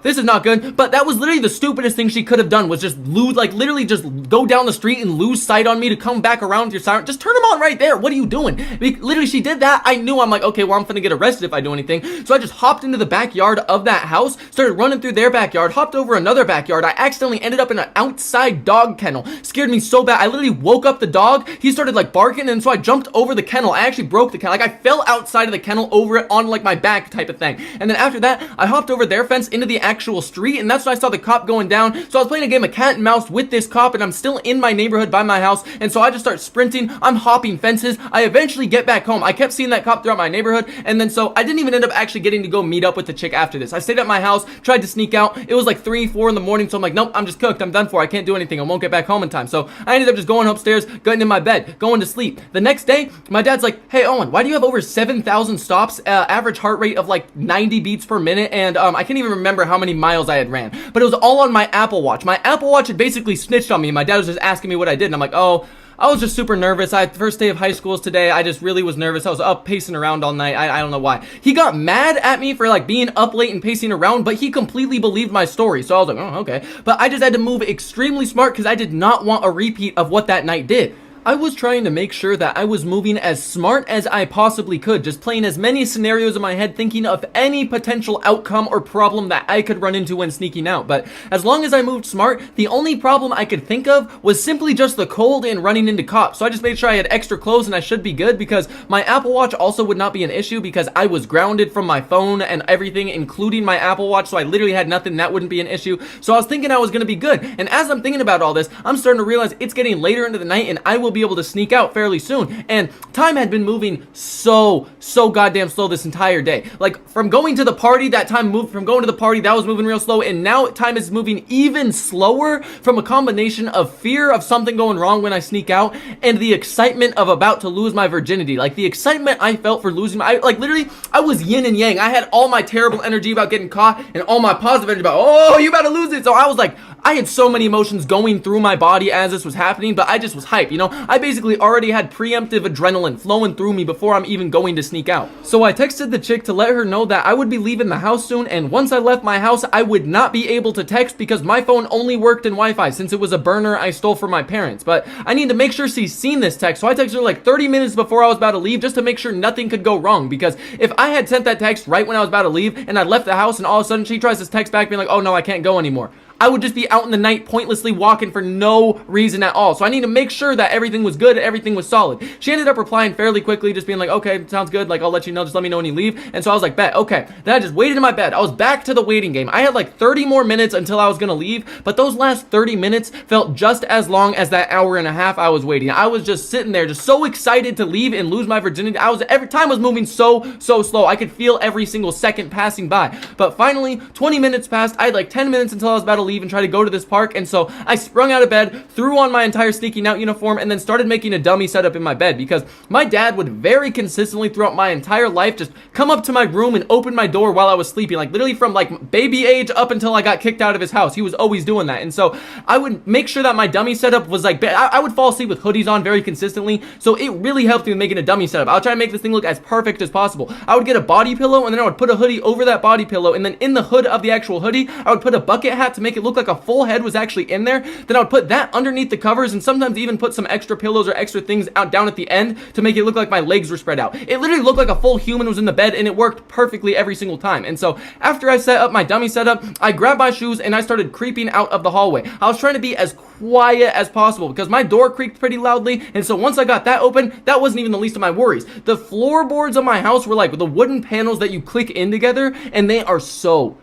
this is not good. But that was literally the stupidest thing she could have done, was just lose, like literally just go down the street and lose sight on me to come back around with your siren. Just turn them on right there. What are you doing? Literally, she did that. I knew. I'm like, okay, well, I'm gonna get arrested if I do anything. So I just hopped into the backyard of that house, started running through their backyard, hopped over another backyard. I accidentally ended up in an outside dog kennel. Scared me so bad. I literally woke up the dog. He started like barking, and so I jumped over the kennel. I actually broke the kennel. Like, I fell outside of the kennel over it on like my back type of thing. And then after that, I hopped over their fence into the actual street, and that's when I saw the cop going down. So I was playing a game of cat and mouse with this cop, and I'm still in my neighborhood by my house, and so I just start sprinting. I'm hopping fences. I eventually get back home. I kept seeing that cop throughout my neighborhood, and then so I didn't even end up actually getting to go meet up with the chick after this. I stayed at my house, tried to sneak out. It was like 3, 4 in the morning, so I'm like, nope, I'm just cooked. I'm done for. I can't do anything. I won't get back home in time. So I ended up just going upstairs, getting in my bed, going to sleep. The next day, my dad's like, hey, Owen, why do you have over 7,000 stops, average heart rate of like 90 beats per minute, and I can't even remember how many miles I had ran, but it was all on my Apple Watch. My Apple Watch had basically snitched on me. My dad was just asking me what I did, and I'm like, oh, I was just super nervous. First day of high school is today. I just really was nervous. I was up pacing around all night. I don't know why. He got mad at me for like being up late and pacing around, but he completely believed my story. So I was like, oh, okay. But I just had to move extremely smart because I did not want a repeat of what that night did. I was trying to make sure that I was moving as smart as I possibly could, just playing as many scenarios in my head, thinking of any potential outcome or problem that I could run into when sneaking out. But as long as I moved smart, the only problem I could think of was simply just the cold and running into cops. So I just made sure I had extra clothes and I should be good, because my Apple Watch also would not be an issue because I was grounded from my phone and everything, including my Apple Watch. So I literally had nothing. That wouldn't be an issue. So I was thinking I was going to be good. And as I'm thinking about all this, I'm starting to realize it's getting later into the night and I will be able to sneak out fairly soon. And time had been moving so goddamn slow this entire day. Like, from going to the party, that time moved. From going to the party, that was moving real slow, and now time is moving even slower from a combination of fear of something going wrong when I sneak out and the excitement of about to lose my virginity. Like, the excitement I felt for losing my, like, literally, I was yin and yang. I had all my terrible energy about getting caught and all my positive energy about, oh, you about to lose it. So I was like, I had so many emotions going through my body as this was happening, but I just was hyped, you know? I basically already had preemptive adrenaline flowing through me before I'm even going to sneak out. So I texted the chick to let her know that I would be leaving the house soon, and once I left my house, I would not be able to text because my phone only worked in Wi-Fi since it was a burner I stole from my parents. But I need to make sure she's seen this text, so I texted her like 30 minutes before I was about to leave just to make sure nothing could go wrong, because if I had sent that text right when I was about to leave and I left the house and all of a sudden she tries to text back being like, oh no, I can't go anymore, I would just be out in the night pointlessly walking for no reason at all. So I need to make sure that everything was good, everything was solid. She ended up replying fairly quickly, just being like, okay, sounds good, like, I'll let you know, just let me know when you leave. And so I was like, bet, okay. Then I just waited in my bed. I was back to the waiting game. I had like 30 more minutes until I was gonna leave, but those last 30 minutes felt just as long as that hour and a half I was waiting. I was just sitting there, just so excited to leave and lose my virginity. Every time was moving so slow. I could feel every single second passing by. But finally, 20 minutes passed. I had like 10 minutes until I was about to leave and try to go to this park, and so I sprung out of bed, threw on my entire sneaking out uniform, and then started making a dummy setup in my bed, because my dad would very consistently throughout my entire life just come up to my room and open my door while I was sleeping, like literally from like baby age up until I got kicked out of his house. He was always doing that. And so I would make sure that my dummy setup was like, I would fall asleep with hoodies on very consistently, so it really helped me with making a dummy setup. I'll try to make this thing look as perfect as possible. I would get a body pillow, and then I would put a hoodie over that body pillow, and then in the hood of the actual hoodie I would put a bucket hat to make it look like a full head was actually in there. Then I would put that underneath the covers, and sometimes even put some extra pillows or extra things out down at the end to make it look like my legs were spread out. It literally looked like a full human was in the bed, and it worked perfectly every single time. And so after I set up my dummy setup, I grabbed my shoes and I started creeping out of the hallway. I was trying to be as quiet as possible because my door creaked pretty loudly, and so once I got that open, that wasn't even the least of my worries. The floorboards of my house were like the wooden panels that you click in together, and they are so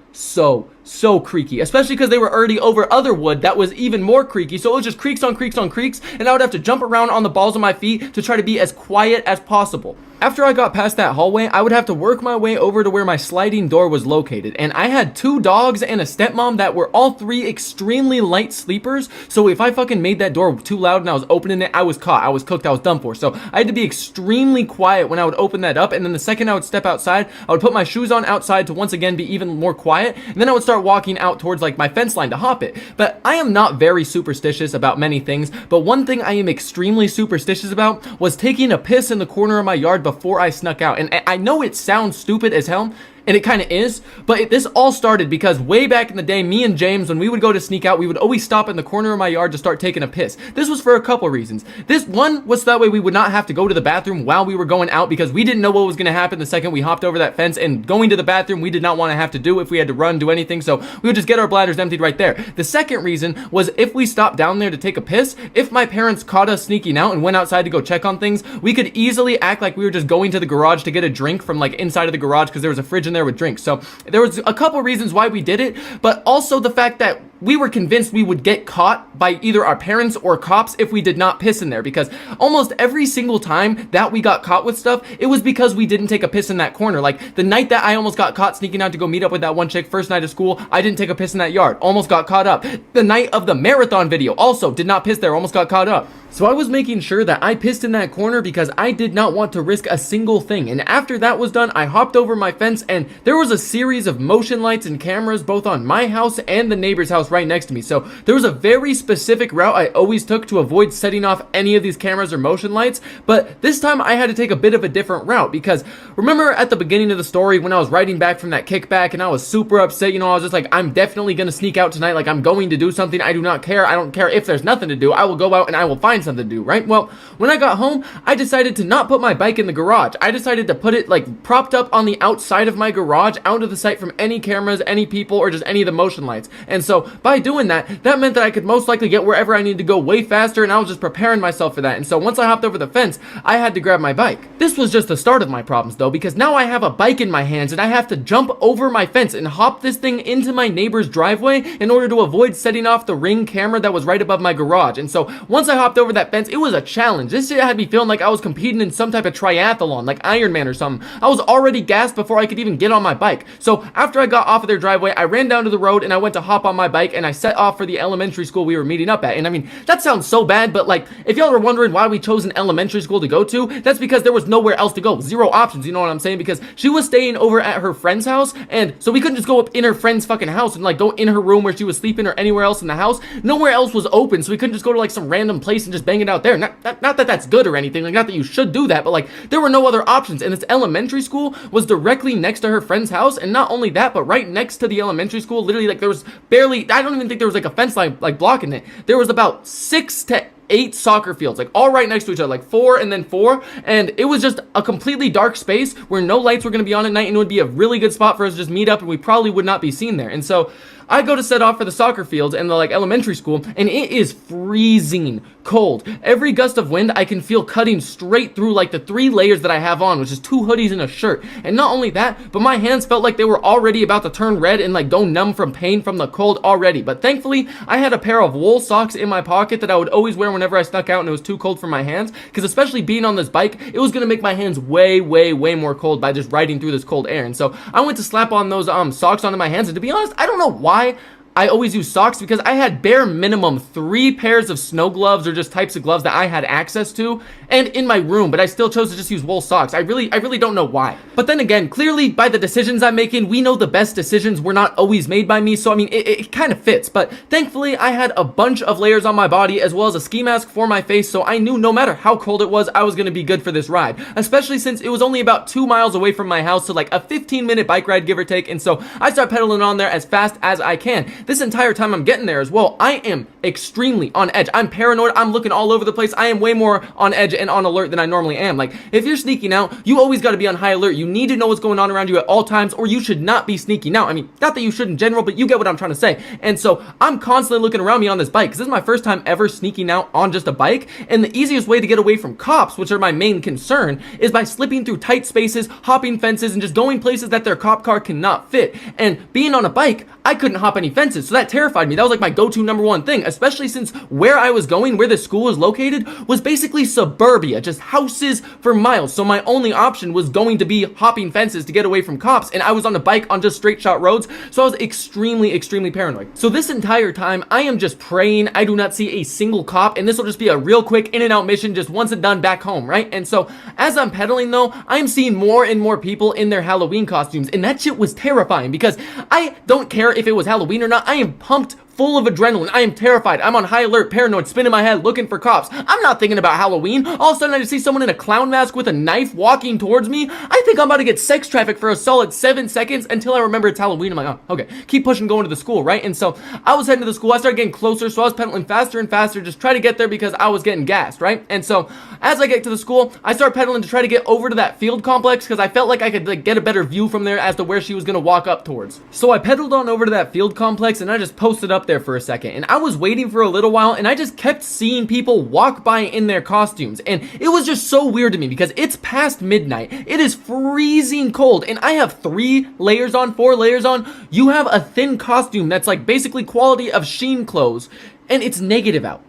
creaky, especially because they were already over other wood that was even more creaky. So it was just creaks on creaks on creaks, and I would have to jump around on the balls of my feet to try to be as quiet as possible. After I got past that hallway, I would have to work my way over to where my sliding door was located, and I had 2 dogs and a stepmom that were all 3 extremely light sleepers, so if I fucking made that door too loud and I was opening it, I was caught, I was cooked, I was done for. So I had to be extremely quiet when I would open that up, and then the second I would step outside, I would put my shoes on outside to once again be even more quiet, and then I would start walking out towards like my fence line to hop it. But I am not very superstitious about many things, but one thing I am extremely superstitious about was taking a piss in the corner of my yard before I snuck out. And I know it sounds stupid as hell, and it kind of is, but this all started because way back in the day, me and James, when we would go to sneak out, we would always stop in the corner of my yard to start taking a piss. This was for a couple reasons. This one was so that way we would not have to go to the bathroom while we were going out, because we didn't know what was going to happen the second we hopped over that fence, and going to the bathroom we did not want to have to do if we had to run, do anything, so we would just get our bladders emptied right there. The second reason was if we stopped down there to take a piss, if my parents caught us sneaking out and went outside to go check on things, we could easily act like we were just going to the garage to get a drink from like inside of the garage, because there was a fridge in there with drinks. So there was a couple reasons why we did it, but also the fact that we were convinced we would get caught by either our parents or cops if we did not piss in there, because almost every single time that we got caught with stuff, it was because we didn't take a piss in that corner. Like the night that I almost got caught sneaking out to go meet up with that one chick first night of school, I didn't take a piss in that yard, almost got caught up. The night of the marathon video, also did not piss there, almost got caught up. So I was making sure that I pissed in that corner because I did not want to risk a single thing. And after that was done, I hopped over my fence, and there was a series of motion lights and cameras both on my house and the neighbor's house house right next to me. So there was a very specific route I always took to avoid setting off any of these cameras or motion lights, but this time I had to take a bit of a different route because remember at the beginning of the story when I was riding back from that kickback and I was super upset, I was just like, I'm definitely gonna sneak out tonight, like I'm going to do something, I do not care, I don't care if there's nothing to do, I will go out and I will find something to do, right? Well, when I got home, I decided to not put my bike in the garage. I decided to put it like propped up on the outside of my garage, out of the sight from any cameras, any people, or just any of the motion lights. And so by doing that, that meant that I could most likely get wherever I needed to go way faster, and I was just preparing myself for that. And so once I hopped over the fence, I had to grab my bike. This was just the start of my problems though, because now I have a bike in my hands and I have to jump over my fence and hop this thing into my neighbor's driveway in order to avoid setting off the Ring camera that was right above my garage. And so once I hopped over that fence, it was a challenge. This shit had me feeling like I was competing in some type of triathlon, like Iron Man or something. I was already gassed before I could even get on my bike. So after I got off of their driveway, I ran down to the road and I went to hop on my bike and I set off for the elementary school we were meeting up at. And I mean, that sounds so bad, but like, if y'all are wondering why we chose an elementary school to go to, that's because there was nowhere else to go. Zero options, you know what I'm saying? Because she was staying over at her friend's house, and so we couldn't just go up in her friend's fucking house and like go in her room where she was sleeping or anywhere else in the house. Nowhere else was open, so we couldn't just go to like some random place and just bang it out there. Not that that's good or anything, like not that you should do that, but like there were no other options. And this elementary school was directly next to her friend's house, and not only that, but right next to the elementary school, literally like there was barely, I don't even think there was like a fence line like blocking it. There was about 6 to 8 soccer fields, like all right next to each other, like 4 and then 4, and it was just a completely dark space where no lights were going to be on at night, and it would be a really good spot for us to just meet up, and we probably would not be seen there. And so I go to set off for the soccer fields and the like elementary school, and it is freezing cold. Every gust of wind I can feel cutting straight through like the 3 layers that I have on, which is 2 hoodies and a shirt. And not only that, but my hands felt like they were already about to turn red and like go numb from pain from the cold already. But thankfully, I had a pair of wool socks in my pocket that I would always wear whenever I snuck out and it was too cold for my hands, because especially being on this bike, it was gonna make my hands way more cold by just riding through this cold air. And so I went to slap on those socks onto my hands, and to be honest, I don't know why I always use socks, because I had bare minimum 3 pairs of snow gloves or just types of gloves that I had access to and in my room, but I still chose to just use wool socks. I really don't know why. But then again, clearly by the decisions I'm making, we know the best decisions were not always made by me, so I mean, it kind of fits. But thankfully, I had a bunch of layers on my body as well as a ski mask for my face, so I knew no matter how cold it was, I was going to be good for this ride, especially since it was only about 2 miles away from my house, so like a 15-minute bike ride, give or take. And so I start pedaling on there as fast as I can. This entire time I'm getting there as well, I am extremely on edge. I'm paranoid. I'm looking all over the place. I am way more on edge and on alert than I normally am. Like, if you're sneaking out, you always got to be on high alert. You need to know what's going on around you at all times, or you should not be sneaking out. I mean, not that you should in general, but you get what I'm trying to say. And so I'm constantly looking around me on this bike, because this is my first time ever sneaking out on just a bike. And the easiest way to get away from cops, which are my main concern, is by slipping through tight spaces, hopping fences, and just going places that their cop car cannot fit. And being on a bike, I couldn't hop any fences, so that terrified me. That was like my go-to #1 thing, especially since where I was going, where the school was located, was basically suburbia, just houses for miles. So my only option was going to be hopping fences to get away from cops, and I was on a bike on just straight shot roads, so I was extremely paranoid. So this entire time, I am just praying I do not see a single cop, and this will just be a real quick in and out mission, just once and done back home, right? And so as I'm pedaling though, I'm seeing more and more people in their Halloween costumes, and that shit was terrifying, because I don't care if it was Halloween or not. I am pumped, full of adrenaline. I am terrified. I'm on high alert, paranoid, spinning my head, looking for cops. I'm not thinking about Halloween. All of a sudden, I just see someone in a clown mask with a knife walking towards me. I think I'm about to get sex trafficked for a solid 7 seconds until I remember it's Halloween. I'm like, oh, okay. Keep pushing, going to the school, right? And so I was heading to the school. I started getting closer, so I was pedaling faster and faster, just try to get there because I was getting gassed, right? And so as I get to the school, I start pedaling to try to get over to that field complex because I felt like I could like get a better view from there as to where she was going to walk up towards. So I pedaled on over to that field complex and I just posted up there for a second. And I was waiting for a little while and I just kept seeing people walk by in their costumes. And it was just so weird to me because it's past midnight. It is freezing cold and I have 3 layers on, 4 layers on. You have a thin costume that's like basically quality of Shein clothes and it's negative out.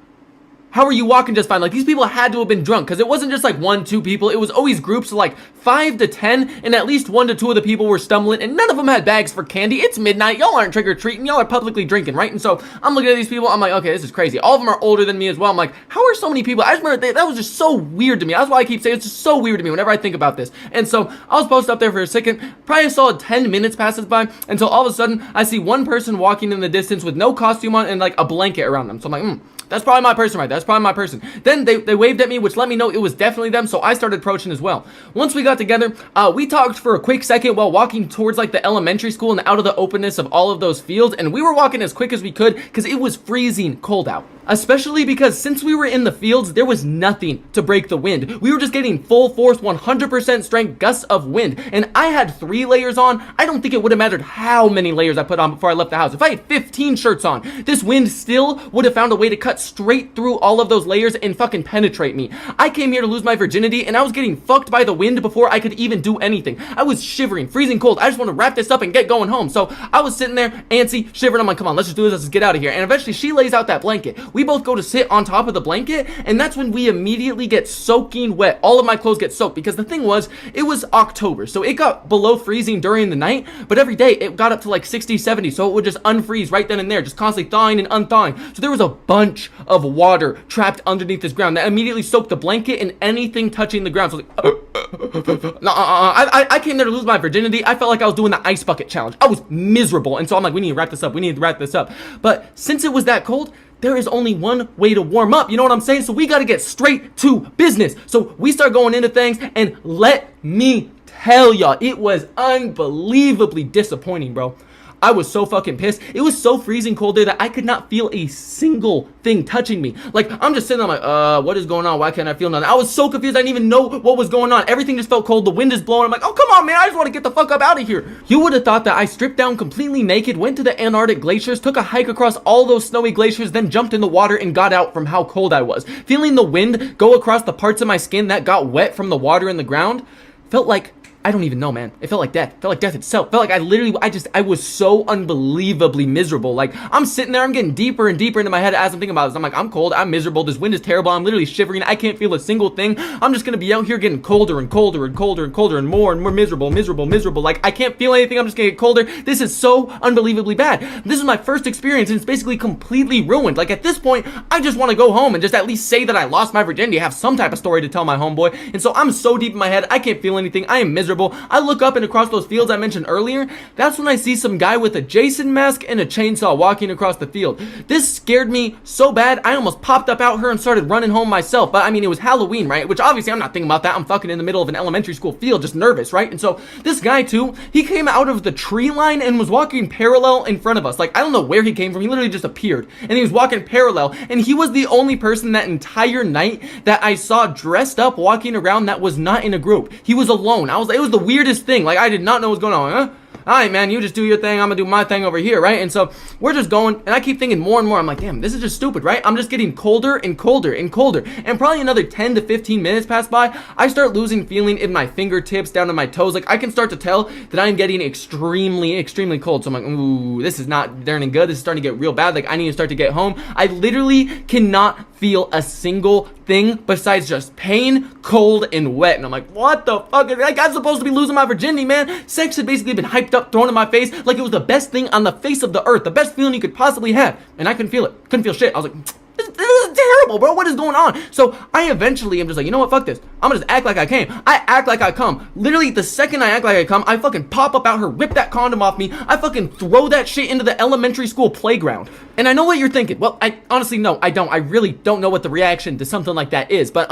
how are you walking just fine? Like, these people had to have been drunk, because it wasn't just like 1-2 people. It was always groups of like 5 to 10, and at least 1 to 2 of the people were stumbling, and none of them had bags for candy. It's midnight. Y'all aren't trick-or-treating. Y'all are publicly drinking, right? And so I'm looking at these people. I'm like, okay, this is crazy. All of them are older than me as well. I'm like, how are so many people? I just remember that was just so weird to me. That's why I keep saying it's just so weird to me whenever I think about this. And so I was posted up there for a second. Probably a solid 10 minutes passes by until all of a sudden I see one person walking in the distance with no costume on and like a blanket around them. So I'm like, that's probably my person right there. That's probably my person. Then they waved at me, which let me know it was definitely them, so I started approaching as well. Once we got together, we talked for a quick second while walking towards like the elementary school and out of the openness of all of those fields, and we were walking as quick as we could because it was freezing cold out. Especially because since we were in the fields, there was nothing to break the wind. We were just getting full force, 100% strength gusts of wind, and I had 3 layers on. I don't think it would have mattered how many layers I put on before I left the house. If I had 15 shirts on, this wind still would have found a way to cut straight through all of those layers and fucking penetrate me. I came here to lose my virginity, and I was getting fucked by the wind before I could even do anything. I was shivering, freezing cold. I just want to wrap this up and get going home. So I was sitting there, antsy, shivering. I'm like, come on, let's just do this. Let's just get out of here. And eventually she lays out that blanket. We both go to sit on top of the blanket, and that's when we immediately get soaking wet. All of my clothes get soaked because the thing was, it was October, so it got below freezing during the night, but every day it got up to like 60, 70, so it would just unfreeze right then and there, just constantly thawing and unthawing. So there was a bunch of water trapped underneath this ground that immediately soaked the blanket and anything touching the ground. So I was like, I came there to lose my virginity. I felt like I was doing the ice bucket challenge. I was miserable, and so I'm like, we need to wrap this up. We need to wrap this up. But since it was that cold, there is only one way to warm up. You know what I'm saying? So we got to get straight to business. So we start going into things, and let me tell y'all, it was unbelievably disappointing, bro. I was so fucking pissed. It was so freezing cold there that I could not feel a single thing touching me. Like, I'm just sitting there, I'm like, what is going on? Why can't I feel nothing? I was so confused. I didn't even know what was going on. Everything just felt cold. The wind is blowing. I'm like, oh, come on, man. I just want to get the fuck up out of here. You would have thought that I stripped down completely naked, went to the Antarctic glaciers, took a hike across all those snowy glaciers, then jumped in the water and got out from how cold I was. Feeling the wind go across the parts of my skin that got wet from the water in the ground felt like, I don't even know, man. It felt like death. It felt like death itself. It felt like I was so unbelievably miserable. Like, I'm sitting there, I'm getting deeper and deeper into my head as I'm thinking about this. I'm like, I'm cold, I'm miserable, this wind is terrible, I'm literally shivering, I can't feel a single thing. I'm just gonna be out here getting colder and colder and colder and colder and more miserable. Like, I can't feel anything, I'm just gonna get colder. This is so unbelievably bad. This is my first experience, and it's basically completely ruined. Like, at this point, I just want to go home and just at least say that I lost my virginity, have some type of story to tell my homeboy. And so I'm so deep in my head, I can't feel anything, I am miserable. I look up and across those fields I mentioned earlier, that's when I see some guy with a Jason mask and a chainsaw walking across the field. This scared me so bad, I almost popped up out here and started running home myself. But I mean, it was Halloween, right? Which obviously I'm not thinking about that. I'm fucking in the middle of an elementary school field, just nervous, right? And so this guy too, he came out of the tree line and was walking parallel in front of us. Like, I don't know where he came from. He literally just appeared and he was walking parallel, and he was the only person that entire night that I saw dressed up walking around that was not in a group. He was alone. It was the weirdest thing. Like, I did not know what was going on. Huh? All right, man, you just do your thing, I'm gonna do my thing over here, right? And so we're just going, and I keep thinking more and more, I'm like, damn, this is just stupid, right? I'm just getting colder and colder and colder, and probably another 10 to 15 minutes pass by, I start losing feeling in my fingertips down to my toes. Like, I can start to tell that I'm getting extremely cold. So I'm like, ooh, this is not turning good. This is starting to get real bad. Like, I need to start to get home. I literally cannot feel a single thing besides just pain, cold, and wet. And I'm like, what the fuck? Like, I'm supposed to be losing my virginity, man. Sex had basically been hyped up, thrown in my face like it was the best thing on the face of the earth, the best feeling you could possibly have, and I couldn't feel it. Couldn't feel shit. I was like, this is terrible, bro. What is going on? So I eventually am just like, you know what? Fuck this. I'm gonna just act like I came. I act like I come. Literally, the second I act like I come, I fucking pop up out here, rip that condom off me. I fucking throw that shit into the elementary school playground. And I know what you're thinking. Well, I honestly, no, I don't. I really don't know what the reaction to something like that is. But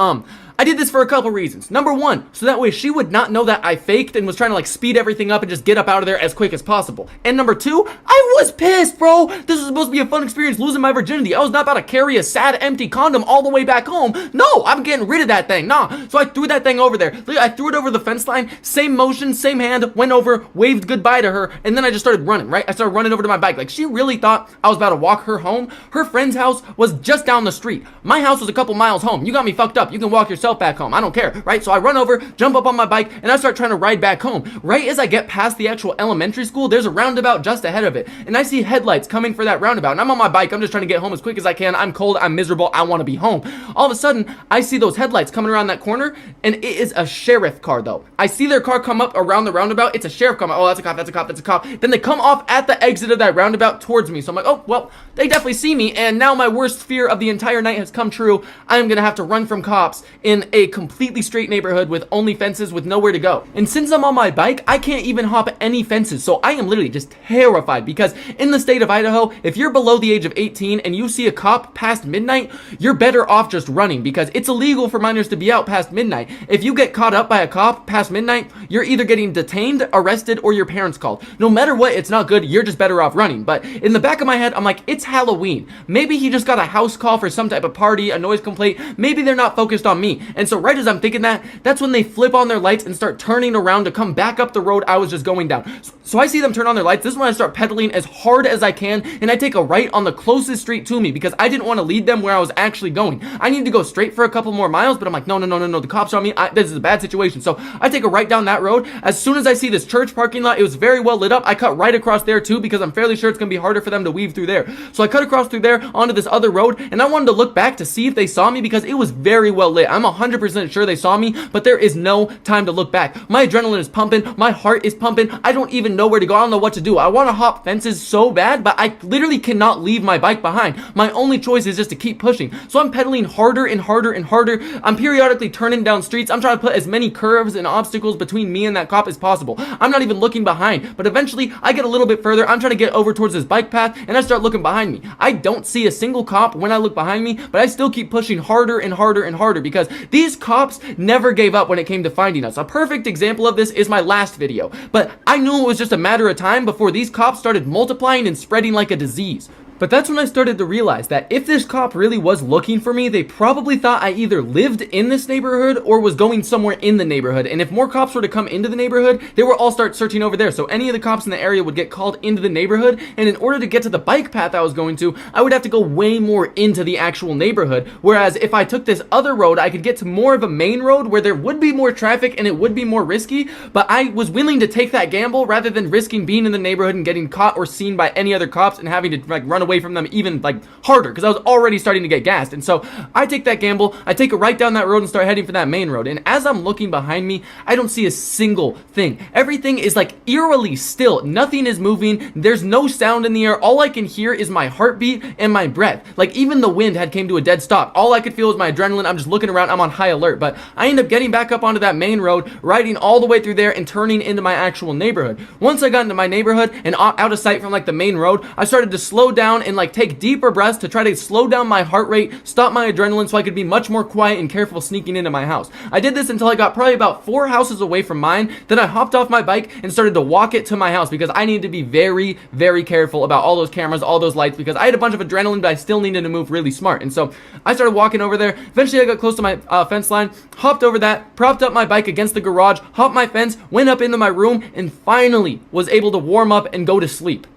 I did this for a couple reasons. Number one, so that way she would not know that I faked and was trying to like speed everything up and just get up out of there as quick as possible. And number two, I was pissed, bro. This was supposed to be a fun experience, losing my virginity. I was not about to carry a sad, empty condom all the way back home. No, I'm getting rid of that thing. Nah. So I threw that thing over there. I threw it over the fence line, same motion, same hand, went over, waved goodbye to her, and then I just started running, right? I started running over to my bike. Like, she really thought I was about to walk walk her home. Her friend's house was just down the street. My house was a couple miles home. You got me fucked up. You can walk yourself back home. I don't care, right? So I run over, jump up on my bike, and I start trying to ride back home. Right as I get past the actual elementary school, there's a roundabout just ahead of it, and I see headlights coming for that roundabout, and I'm on my bike. I'm just trying to get home as quick as I can. I'm cold. I'm miserable. I want to be home. All of a sudden, I see those headlights coming around that corner, and it is a sheriff car, though. I see their car come up around the roundabout. It's a sheriff car. Oh, that's a cop. That's a cop. That's a cop. Then they come off at the exit of that roundabout towards me. So I'm like, oh, well, they definitely see me, and now my worst fear of the entire night has come true. I am gonna have to run from cops in a completely straight neighborhood with only fences with nowhere to go. And since I'm on my bike, I can't even hop any fences, so I am literally just terrified, because in the state of Idaho, if you're below the age of 18 and you see a cop past midnight, you're better off just running, because it's illegal for minors to be out past midnight. If you get caught up by a cop past midnight, you're either getting detained, arrested, or your parents called. No matter what, it's not good. You're just better off running. But in the back of my head, I'm like, it's Halloween. Maybe he just got a house call for some type of party, a noise complaint. Maybe they're not focused on me. And so right as I'm thinking that, that's when they flip on their lights and start turning around to come back up the road I was just going down. So I see them turn on their lights. This is when I start pedaling as hard as I can, and I take a right on the closest street to me, because I didn't want to lead them where I was actually going. I needed to go straight for a couple more miles, but I'm like, no, the cops are on me. This is a bad situation. So I take a right down that road. As soon as I see this church parking lot, it was very well lit up. I cut right across there too, because I'm fairly sure it's going to be harder for them to weave through there. So I cut across through there onto this other road, and I wanted to look back to see if they saw me, because it was very well lit. I'm 100% sure they saw me, but there is no time to look back. My adrenaline is pumping. My heart is pumping. I don't even know where to go. I don't know what to do. I want to hop fences so bad, but I literally cannot leave my bike behind. My only choice is just to keep pushing. So I'm pedaling harder and harder and harder. I'm periodically turning down streets. I'm trying to put as many curves and obstacles between me and that cop as possible. I'm not even looking behind, but eventually I get a little bit further. I'm trying to get over towards this bike path, and I start looking behind me. I don't see a single cop when I look behind me, but I still keep pushing harder and harder and harder, because these cops never gave up when it came to finding us. A perfect example of this is my last video, but I knew it was just a matter of time before these cops started multiplying and spreading like a disease. But that's when I started to realize that if this cop really was looking for me, they probably thought I either lived in this neighborhood or was going somewhere in the neighborhood. And if more cops were to come into the neighborhood, they would all start searching over there. So any of the cops in the area would get called into the neighborhood. And in order to get to the bike path I was going to, I would have to go way more into the actual neighborhood. Whereas if I took this other road, I could get to more of a main road where there would be more traffic and it would be more risky. But I was willing to take that gamble rather than risking being in the neighborhood and getting caught or seen by any other cops and having to run away from them even harder, because I was already starting to get gassed. And so I take that gamble. I take a right down that road and start heading for that main road. And as I'm looking behind me, I don't see a single thing. Everything is eerily still. Nothing is moving. There's no sound in the air. All I can hear is my heartbeat and my breath. Even the wind had came to a dead stop. All I could feel was my adrenaline. I'm just looking around. I'm on high alert. But I end up getting back up onto that main road, riding all the way through there and turning into my actual neighborhood. Once I got into my neighborhood and out of sight from the main road, I started to slow down and take deeper breaths to try to slow down my heart rate, stop my adrenaline, so I could be much more quiet and careful sneaking into my house. I did this until I got probably about 4 houses away from mine. Then I hopped off my bike and started to walk it to my house, because I needed to be very, very careful about all those cameras, all those lights, because I had a bunch of adrenaline, but I still needed to move really smart. And so I started walking over there. Eventually I got close to my fence line, hopped over that, propped up my bike against the garage, hopped my fence, went up into my room, and finally was able to warm up and go to sleep.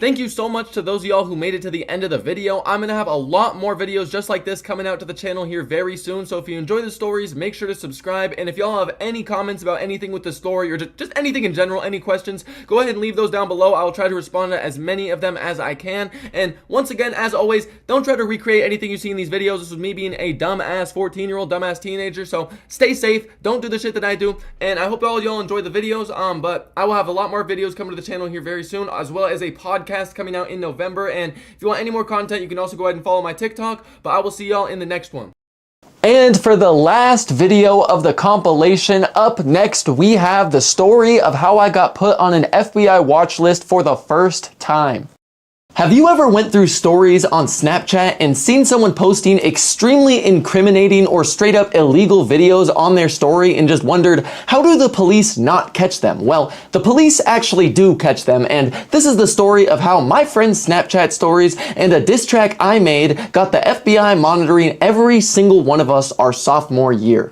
Thank you so much to those of y'all who made it to the end of the video. I'm going to have a lot more videos just like this coming out to the channel here very soon. So if you enjoy the stories, make sure to subscribe. And if y'all have any comments about anything with the story or just anything in general, any questions, go ahead and leave those down below. I will try to respond to as many of them as I can. And once again, as always, don't try to recreate anything you see in these videos. This was me being a dumbass 14-year-old dumbass teenager. So stay safe. Don't do the shit that I do. And I hope all y'all enjoy the videos. But I will have a lot more videos coming to the channel here very soon, as well as a podcast coming out in November. And if you want any more content, you can also go ahead and follow my TikTok, but I will see y'all in the next one. And for the last video of the compilation, up next we have the story of how I got put on an FBI watch list for the first time. Have you ever went through stories on Snapchat and seen someone posting extremely incriminating or straight up illegal videos on their story and just wondered, how do the police not catch them? Well, the police actually do catch them, and this is the story of how my friend's Snapchat stories and a diss track I made got the FBI monitoring every single one of us our sophomore year.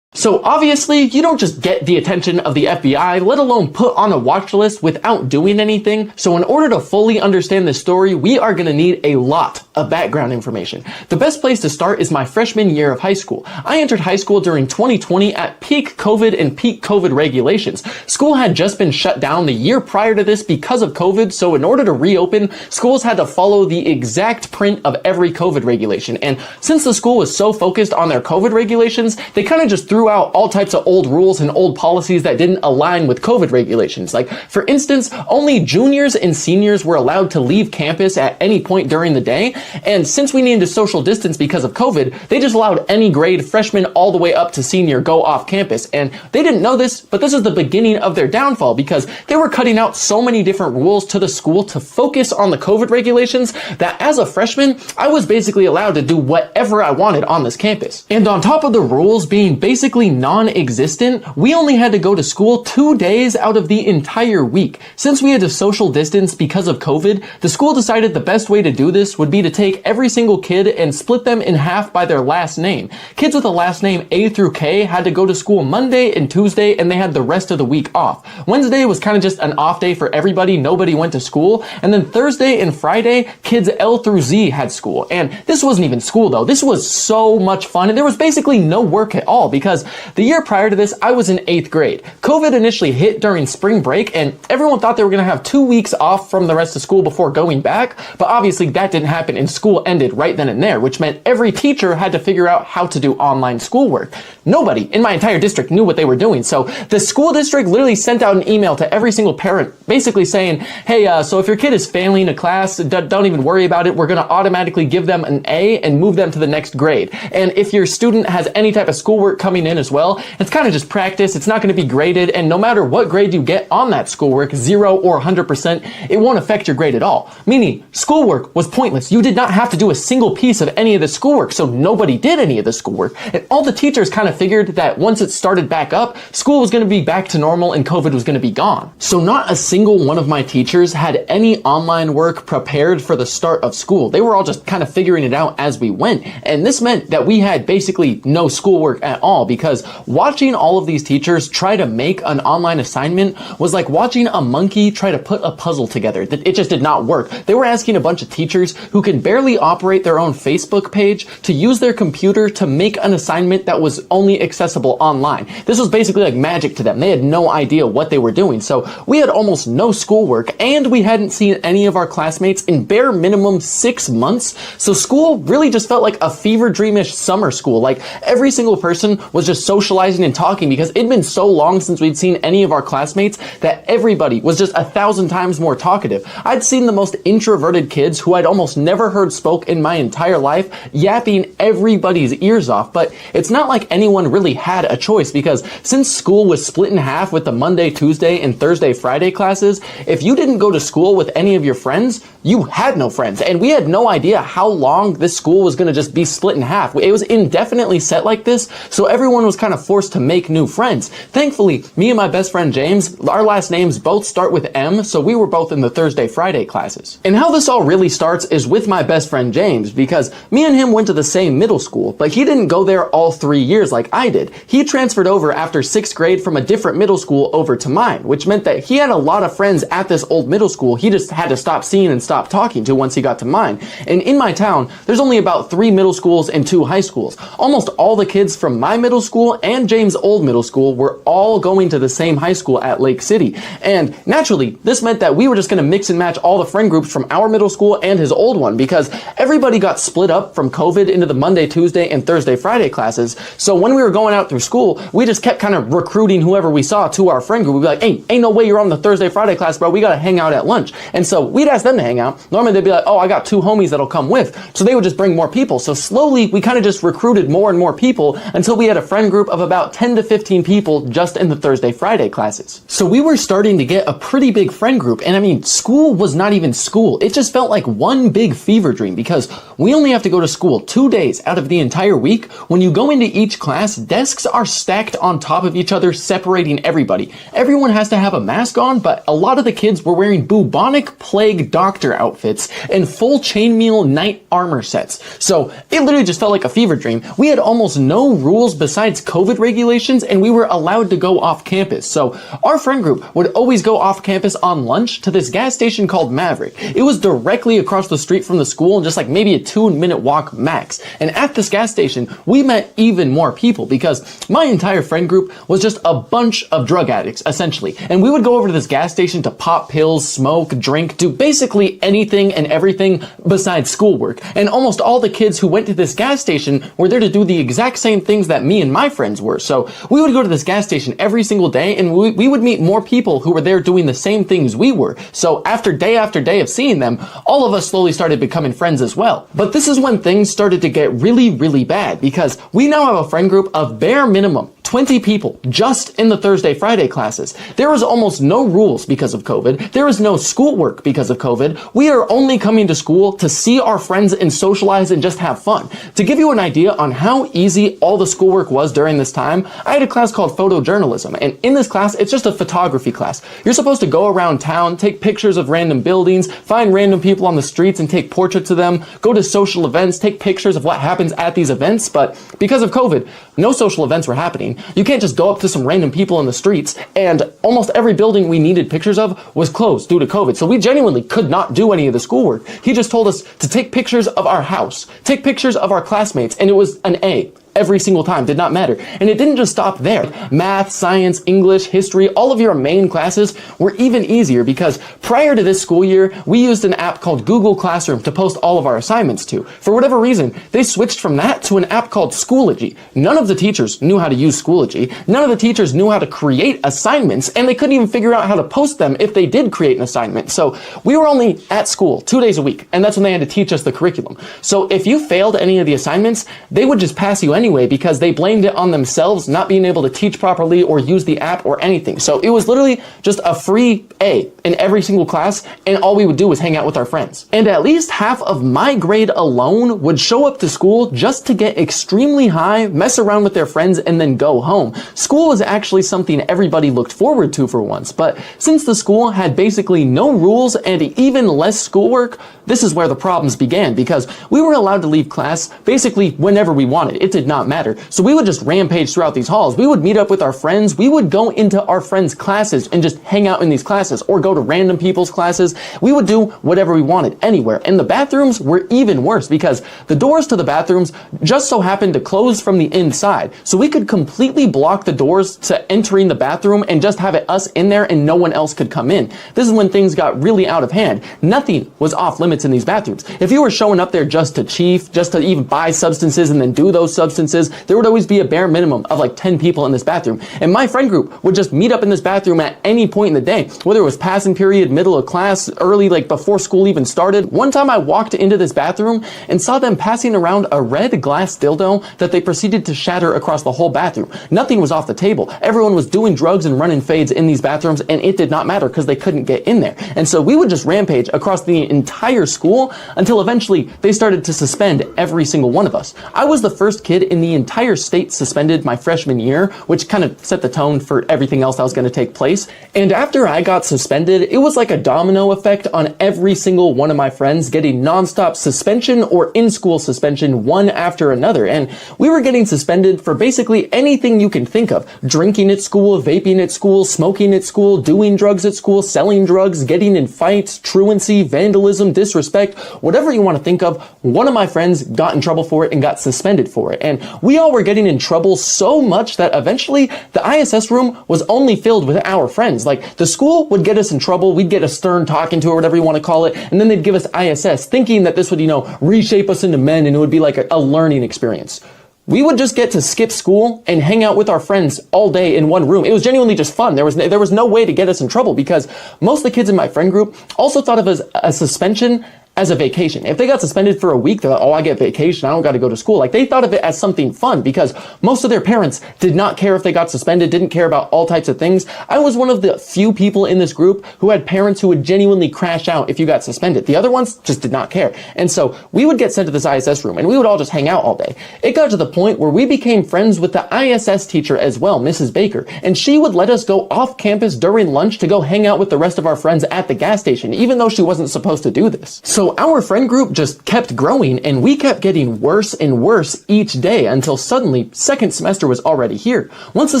So obviously, you don't just get the attention of the FBI, let alone put on a watch list without doing anything. So in order to fully understand this story, we are going to need a lot of background information. The best place to start is my freshman year of high school. I entered high school during 2020 at peak COVID and peak COVID regulations. School had just been shut down the year prior to this because of COVID, so in order to reopen, schools had to follow the exact print of every COVID regulation. And since the school was so focused on their COVID regulations, they kind of just threw out all types of old rules and old policies that didn't align with COVID regulations. Like, for instance, only juniors and seniors were allowed to leave campus at any point during the day. And since we needed to social distance because of COVID, they just allowed any grade, freshman all the way up to senior, go off campus. And they didn't know this, but this is the beginning of their downfall because they were cutting out so many different rules to the school to focus on the COVID regulations that as a freshman, I was basically allowed to do whatever I wanted on this campus. And on top of the rules being basically non-existent, we only had to go to school 2 days out of the entire week. Since we had to social distance because of COVID, the school decided the best way to do this would be to take every single kid and split them in half by their last name. Kids with a last name A through K had to go to school Monday and Tuesday, and they had the rest of the week off. Wednesday was kind of just an off day for everybody, nobody went to school, and then Thursday and Friday, kids L through Z had school. And this wasn't even school though, this was so much fun, and there was basically no work at all because the year prior to this, I was in 8th grade. COVID initially hit during spring break, and everyone thought they were going to have 2 weeks off from the rest of school before going back, but obviously that didn't happen and school ended right then and there, which meant every teacher had to figure out how to do online schoolwork. Nobody in my entire district knew what they were doing, so the school district literally sent out an email to every single parent basically saying, hey, so if your kid is failing a class, don't even worry about it, we're going to automatically give them an A and move them to the next grade. And if your student has any type of schoolwork coming in as well, it's kind of just practice, it's not going to be graded, and no matter what grade you get on that schoolwork, 0 or 100%, it won't affect your grade at all. Meaning, schoolwork was pointless. You did not have to do a single piece of any of the schoolwork, so nobody did any of the schoolwork. And all the teachers kind of figured that once it started back up, school was going to be back to normal and COVID was going to be gone. So not a single one of my teachers had any online work prepared for the start of school. They were all just kind of figuring it out as we went. And this meant that we had basically no schoolwork at all because watching all of these teachers try to make an online assignment was like watching a monkey try to put a puzzle together. It just did not work. They were asking a bunch of teachers who can barely operate their own Facebook page to use their computer to make an assignment that was only accessible online. This was basically like magic to them. They had no idea what they were doing. So we had almost no schoolwork and we hadn't seen any of our classmates in bare minimum 6 months. So school really just felt like a fever dreamish summer school. Like every single person was just socializing and talking because it'd been so long since we'd seen any of our classmates that everybody was just 1,000 times more talkative. I'd seen the most introverted kids who I'd almost never heard spoke in my entire life yapping everybody's ears off, but it's not like anyone really had a choice because since school was split in half with the Monday, Tuesday, and Thursday, Friday classes, if you didn't go to school with any of your friends, you had no friends, and we had no idea how long this school was going to just be split in half. It was indefinitely set like this, so everyone was kind of forced to make new friends. Thankfully, me and my best friend James, our last names both start with M, so we were both in the Thursday, Friday classes. And how this all really starts is with my best friend James, because me and him went to the same middle school, but he didn't go there all 3 years like I did. He transferred over after 6th grade from a different middle school over to mine, which meant that he had a lot of friends at this old middle school he just had to stop seeing and stop talking to once he got to mine. And in my town, there's only about 3 middle schools and 2 high schools. Almost all the kids from my middle school and James' old middle school were all going to the same high school at Lake City. And naturally, this meant that we were just going to mix and match all the friend groups from our middle school and his old one because everybody got split up from COVID into the Monday, Tuesday, and Thursday, Friday classes. So when we were going out through school, we just kept kind of recruiting whoever we saw to our friend group. We'd be like, hey, ain't no way you're on the Thursday, Friday class, bro. We got to hang out at lunch. And so we'd ask them to hang out. Normally they'd be like, oh, I got 2 homies that'll come with. So they would just bring more people. So slowly we kind of just recruited more and more people until we had a friend group of about 10 to 15 people just in the Thursday, Friday classes. So we were starting to get a pretty big friend group. And I mean, school was not even school. It just felt like one big fever dream because we only have to go to school 2 days out of the entire week. When you go into each class, desks are stacked on top of each other, separating everybody. Everyone has to have a mask on, but a lot of the kids were wearing bubonic plague doctor outfits and full chainmail knight armor sets. So it literally just felt like a fever dream. We had almost no rules besides besides COVID regulations, and we were allowed to go off campus. So our friend group would always go off campus on lunch to this gas station called Maverick. It was directly across the street from the school and just like maybe a 2-minute walk max. And at this gas station, we met even more people because my entire friend group was just a bunch of drug addicts, essentially. And we would go over to this gas station to pop pills, smoke, drink, do basically anything and everything besides schoolwork. And almost all the kids who went to this gas station were there to do the exact same things that me and my friends were. So we would go to this gas station every single day, and we would meet more people who were there doing the same things we were. So after day of seeing them, all of us slowly started becoming friends as well. But this is when things started to get really, really bad because we now have a friend group of bare minimum 20 people just in the Thursday, Friday classes. There was almost no rules because of COVID. There is no schoolwork because of COVID. We are only coming to school to see our friends and socialize and just have fun. To give you an idea on how easy all the schoolwork was during this time, I had a class called photojournalism, and in this class, it's just a photography class. You're supposed to go around town, take pictures of random buildings, find random people on the streets and take portraits of them, go to social events, take pictures of what happens at these events, but because of COVID, no social events were happening. You can't just go up to some random people in the streets, and almost every building we needed pictures of was closed due to COVID, so we genuinely could not do any of the schoolwork. He just told us to take pictures of our house, take pictures of our classmates, and it was an A. Every single time, did not matter. And it didn't just stop there. Math, science, English, history, all of your main classes were even easier because prior to this school year, we used an app called Google Classroom to post all of our assignments to. For whatever reason, they switched from that to an app called Schoology. None of the teachers knew how to use Schoology. None of the teachers knew how to create assignments, and they couldn't even figure out how to post them if they did create an assignment. So we were only at school 2 days a week, and that's when they had to teach us the curriculum. So if you failed any of the assignments, they would just pass you anyway because they blamed it on themselves not being able to teach properly or use the app or anything. So it was literally just a free A in every single class, and all we would do was hang out with our friends. And at least half of my grade alone would show up to school just to get extremely high, mess around with their friends, and then go home. School was actually something everybody looked forward to for once, but since the school had basically no rules and even less schoolwork, this is where the problems began because we were allowed to leave class basically whenever we wanted. It did not matter. So we would just rampage throughout these halls. We would meet up with our friends. We would go into our friends' classes and just hang out in these classes or go to random people's classes. We would do whatever we wanted anywhere. And the bathrooms were even worse because the doors to the bathrooms just so happened to close from the inside. So we could completely block the doors to entering the bathroom and just have it us in there and no one else could come in. This is when things got really out of hand. Nothing was off limits in these bathrooms. If you were showing up there just to chief, just to even buy substances and then do those substances, there would always be a bare minimum of like 10 people in this bathroom. And my friend group would just meet up in this bathroom at any point in the day, whether it was passing period, middle of class, early, like before school even started. One time I walked into this bathroom and saw them passing around a red glass dildo that they proceeded to shatter across the whole bathroom. Nothing was off the table. Everyone was doing drugs and running fades in these bathrooms, and it did not matter because they couldn't get in there. And so we would just rampage across the entire school until eventually they started to suspend every single one of us. I was the first kid in the entire state suspended my freshman year, which kind of set the tone for everything else that was going to take place. And after I got suspended, it was like a domino effect on every single one of my friends getting nonstop suspension or in-school suspension one after another. And we were getting suspended for basically anything you can think of. Drinking at school, vaping at school, smoking at school, doing drugs at school, selling drugs, getting in fights, truancy, vandalism, disrespect, whatever you want to think of. One of my friends got in trouble for it and got suspended for it. And we all were getting in trouble so much that eventually the ISS room was only filled with our friends. Like the school would get us in trouble, we'd get a stern talking to or whatever you want to call it, and then they'd give us ISS thinking that this would, reshape us into men and it would be like a learning experience. We would just get to skip school and hang out with our friends all day in one room. It was genuinely just fun. There was no way to get us in trouble because most of the kids in my friend group also thought of as a suspension as a vacation. If they got suspended for a week, they're like, oh, I get vacation, I don't got to go to school. Like they thought of it as something fun because most of their parents did not care if they got suspended, didn't care about all types of things. I was one of the few people in this group who had parents who would genuinely crash out if you got suspended. The other ones just did not care. And so we would get sent to this ISS room and we would all just hang out all day. It got to the point where we became friends with the ISS teacher as well, Mrs. Baker, and she would let us go off campus during lunch to go hang out with the rest of our friends at the gas station, even though she wasn't supposed to do this. So So our friend group just kept growing, and we kept getting worse and worse each day until suddenly second semester was already here. Once the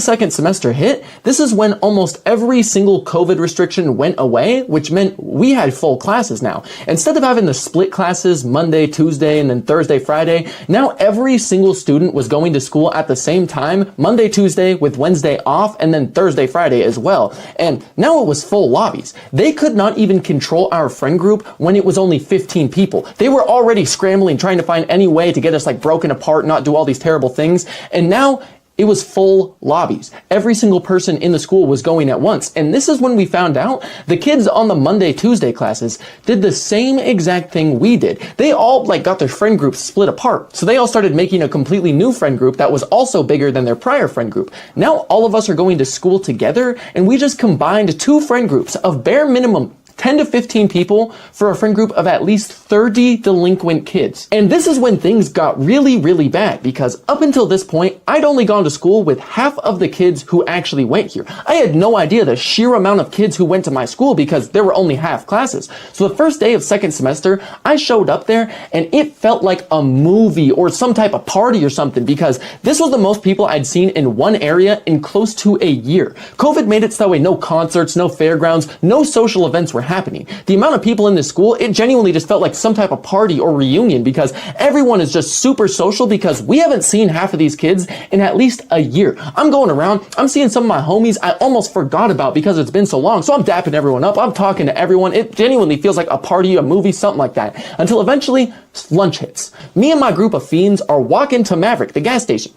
second semester hit, this is when almost every single COVID restriction went away, which meant we had full classes now. Instead of having the split classes Monday, Tuesday, and then Thursday, Friday, now every single student was going to school at the same time, Monday, Tuesday, with Wednesday off, and then Thursday, Friday as well. And now it was full lobbies. They could not even control our friend group when it was only 15 people. They were already scrambling, trying to find any way to get us like broken apart, not do all these terrible things. And now it was full lobbies. Every single person in the school was going at once. And this is when we found out the kids on the Monday, Tuesday classes did the same exact thing we did. They all like got their friend groups split apart. So they all started making a completely new friend group that was also bigger than their prior friend group. Now all of us are going to school together, and we just combined two friend groups of bare minimum 10 to 15 people for a friend group of at least 30 delinquent kids. And this is when things got really, really bad, because up until this point, I'd only gone to school with half of the kids who actually went here. I had no idea the sheer amount of kids who went to my school because there were only half classes. So the first day of second semester, I showed up there and it felt like a movie or some type of party or something, because this was the most people I'd seen in one area in close to a year. COVID made it so that way no concerts, no fairgrounds, no social events were happening. The amount of people in this school, it genuinely just felt like some type of party or reunion, because everyone is just super social, because we haven't seen half of these kids in at least a year. I'm going around, I'm seeing some of my homies I almost forgot about because it's been so long. So I'm dapping everyone up, I'm talking to everyone. It genuinely feels like a party, a movie, something like that. Until eventually lunch hits. Me and my group of fiends are walking to Maverick, the gas station.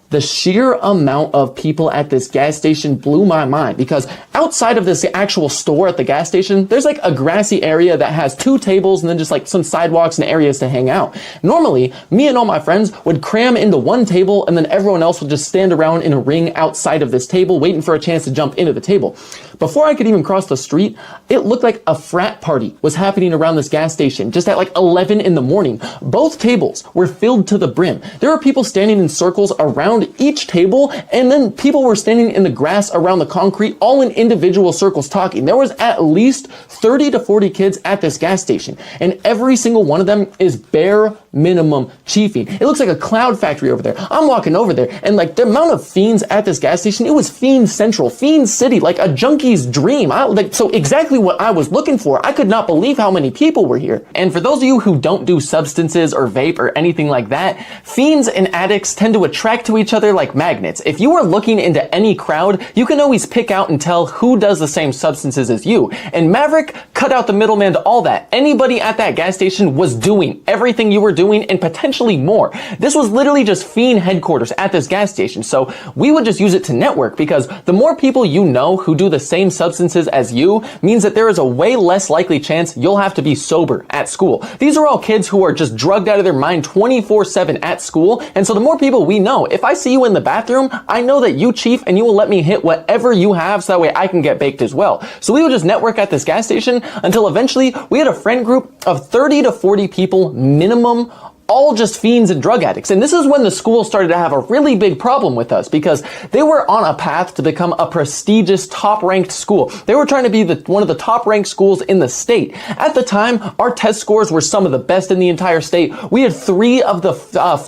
The sheer amount of people at this gas station blew my mind, because outside of this actual store at the gas station, there's like a grassy area that has two tables and then just like some sidewalks and areas to hang out. Normally, me and all my friends would cram into one table, and then everyone else would just stand around in a ring outside of this table waiting for a chance to jump into the table. Before I could even cross the street, it looked like a frat party was happening around this gas station just at like 11 in the morning. Both tables were filled to the brim. There were people standing in circles around each table, and then people were standing in the grass around the concrete, all in individual circles talking. There was at least 30 to 40 kids at this gas station, and every single one of them is bare minimum chiefing. It looks like a cloud factory over there. I'm walking over there, and like the amount of fiends at this gas station, it was Fiend Central, Fiend City, like a junkie's dream. So exactly what I was looking for. I could not believe how many people were here. And for those of you who don't do substances or vape or anything like that, fiends and addicts tend to attract to each other like magnets. If you are looking into any crowd, you can always pick out and tell who does the same substances as you. And Maverick cut out the middleman to all that. Anybody at that gas station was doing everything you were doing and potentially more. This was literally just fiend headquarters at this gas station. So we would just use it to network, because the more people you know who do the same substances as you means that there is a way less likely chance you'll have to be sober at school. These are all kids who are just drugged out of their mind 24/7 at school. And so the more people we know, if I see you in the bathroom, I know that you chief and you will let me hit whatever you have, so that way I can get baked as well. So we would just network at this gas station until eventually we had a friend group of 30 to 40 people minimum, all just fiends and drug addicts. And this is when the school started to have a really big problem with us, because they were on a path to become a prestigious top-ranked school. They were trying to be one of the top-ranked schools in the state. At the time, our test scores were some of the best in the entire state. We had 3 of the